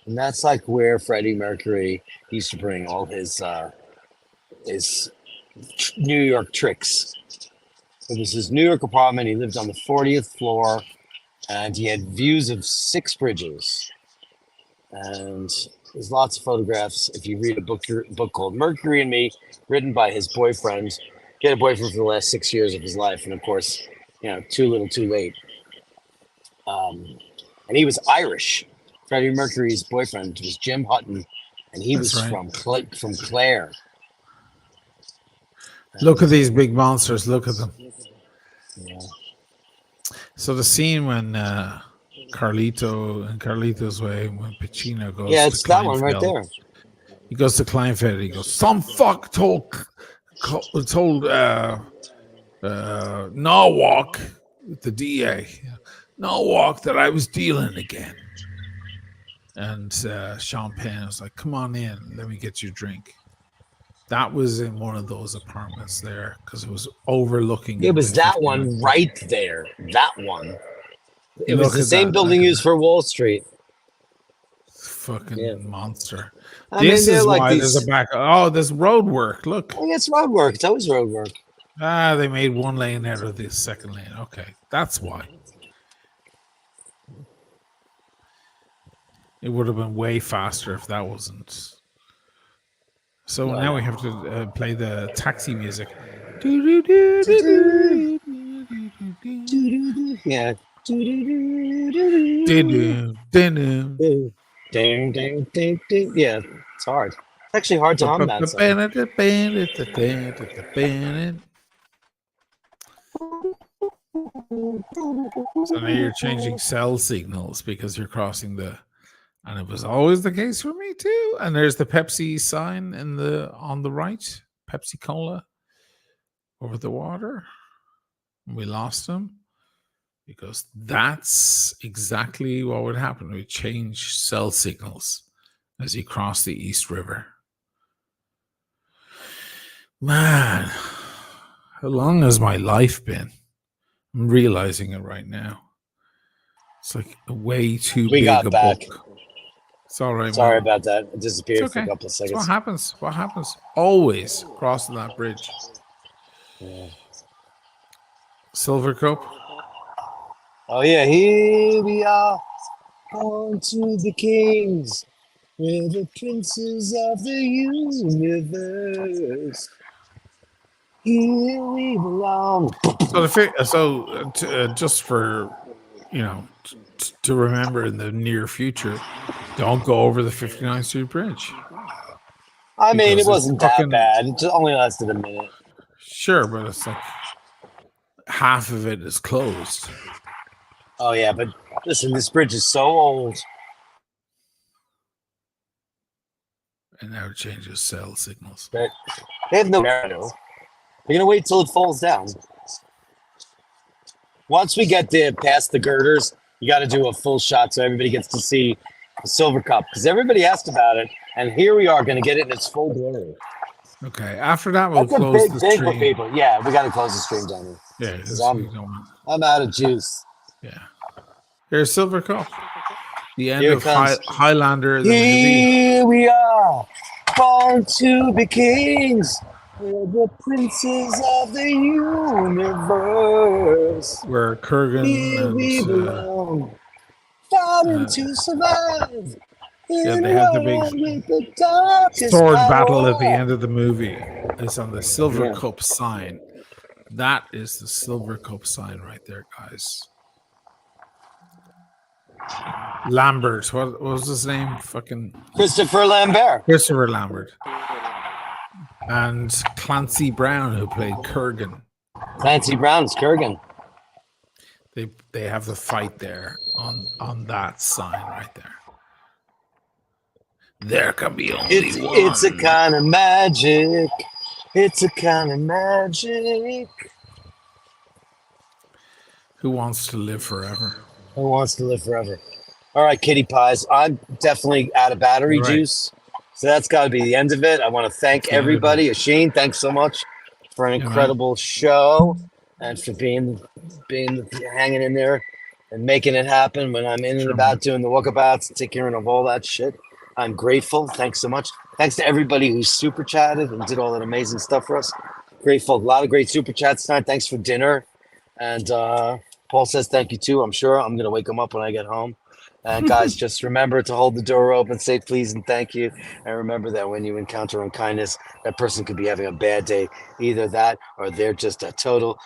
A: And that's like where Freddie Mercury used to bring all his New York tricks. It was his New York apartment. He lived on the 40th floor. And he had views of 6 bridges. And there's lots of photographs. If you read a book called Mercury and Me, written by his boyfriend, he had a boyfriend for the last 6 years of his life. And of course, too little, too late. And he was Irish. Freddie Mercury's boyfriend was Jim Hutton, and he was
D: right.
A: from Clare.
D: Look at these big monsters. Look at them.
A: Yeah.
D: So the scene when Carlito's Way, when Pacino goes
A: Yeah,
D: to
A: it's that one right
D: Kleinfeld,
A: there.
D: he goes to Kleinfeld. He goes, some fuck told Norwalk, the DA, Norwalk, that I was dealing again. And Sean Penn was like, come on in, let me get you a drink. That was in one of those apartments there because it was overlooking.
A: It was that
D: 59th
A: one right there. That one. It
D: Look
A: was the
D: at
A: same
D: that,
A: building
D: look at
A: used for Wall Street.
D: Fucking
A: Yeah.
D: monster.
A: I mean,
D: This
A: they're
D: is
A: like
D: why
A: these-
D: there's a back. Oh, there's road work. Look.
A: Oh, yeah, it's road work. It's always road work.
D: They made one lane out of the second lane. Okay, that's why. It would have been way faster if that wasn't. So now we have to play the taxi music.
A: Yeah. Ding, ding, ding, ding. Yeah, it's hard. It's actually hard to hum that song.
D: So now you're changing cell signals because you're crossing the, and it was always the case for me too. And there's the Pepsi sign on the right, Pepsi Cola over the water. We lost him because that's exactly what would happen. We change cell signals as you cross the East River. Man, how long has my life been? I'm realizing it right now. It's like way too
A: We
D: big
A: got
D: a
A: back.
D: book. It's all right.
A: Sorry
D: man.
A: about that. It disappeared
D: It's
A: for a
D: okay.
A: couple of
D: It's
A: seconds.
D: what happens. What happens? Always crossing that bridge.
A: Yeah.
D: Silver Cup.
A: Oh yeah, here we are, on to the kings, we're the princes of the universe. Here we belong.
D: Just for to remember in the near future, don't go over the 59th Street Bridge.
A: I mean,
D: Because
A: it wasn't
D: it's
A: that
D: fucking-
A: bad. It just only lasted a minute.
D: Sure, but it's like half of it is closed.
A: Oh yeah, but listen, this bridge is so old.
D: And now it changes cell signals.
A: That they have no revenue. They're gonna wait till it falls down. Once we get there past the girders, you got to do a full shot so everybody gets to see the Silver Cup because everybody asked about it, and here we are going to get it in its full glory.
D: Okay, after that we'll
A: That's a
D: close
A: big
D: the
A: thing for
D: stream.
A: people. Yeah, we got to close the stream down here.
D: Yeah,
A: 'Cause
D: we don't-
A: I'm out of juice.
D: yeah. Here's Silver Cup. The end
A: Here it
D: of
A: comes.
D: Highlander. The movie.
A: Here we are, born to be kings. We're the princes of the universe.
D: Where Kurgan
A: Here we
D: and
A: belong, fighting to survive.
D: yeah, they have the big sword battle at the end of the movie. It's on the Silver
A: Yeah.
D: Cup sign. That is the Silver Cup sign right there, guys. Lambert, what was his name? Fucking
A: Christopher Lambert.
D: Christopher Lambert. And Clancy Brown, who played Kurgan.
A: Clancy Brown's Kurgan.
D: They have the fight there on that sign right there. There can be only one.
A: It's a kind of magic. It's a kind of magic.
D: Who wants to live forever?
A: Who wants to live forever? All right, kitty pies. I'm definitely out of battery
D: Right.
A: juice. So that's got to be the end of it. I want to thank
D: the end of
A: everybody. Asheen, thanks so much for an
D: Yeah, man.
A: incredible show and for being hanging in there and making it happen when I'm in and
D: Sure,
A: about
D: man.
A: doing the walkabouts and taking care of all that shit. I'm grateful. Thanks so much. Thanks to everybody who super chatted and did all that amazing stuff for us. Grateful. A lot of great super chats tonight. Thanks for dinner. And Paul says thank you too. I'm sure I'm going to wake him up when I get home. And guys, just remember to hold the door open, say please and thank you. And remember that when you encounter unkindness, that person could be having a bad day. Either that or they're just a total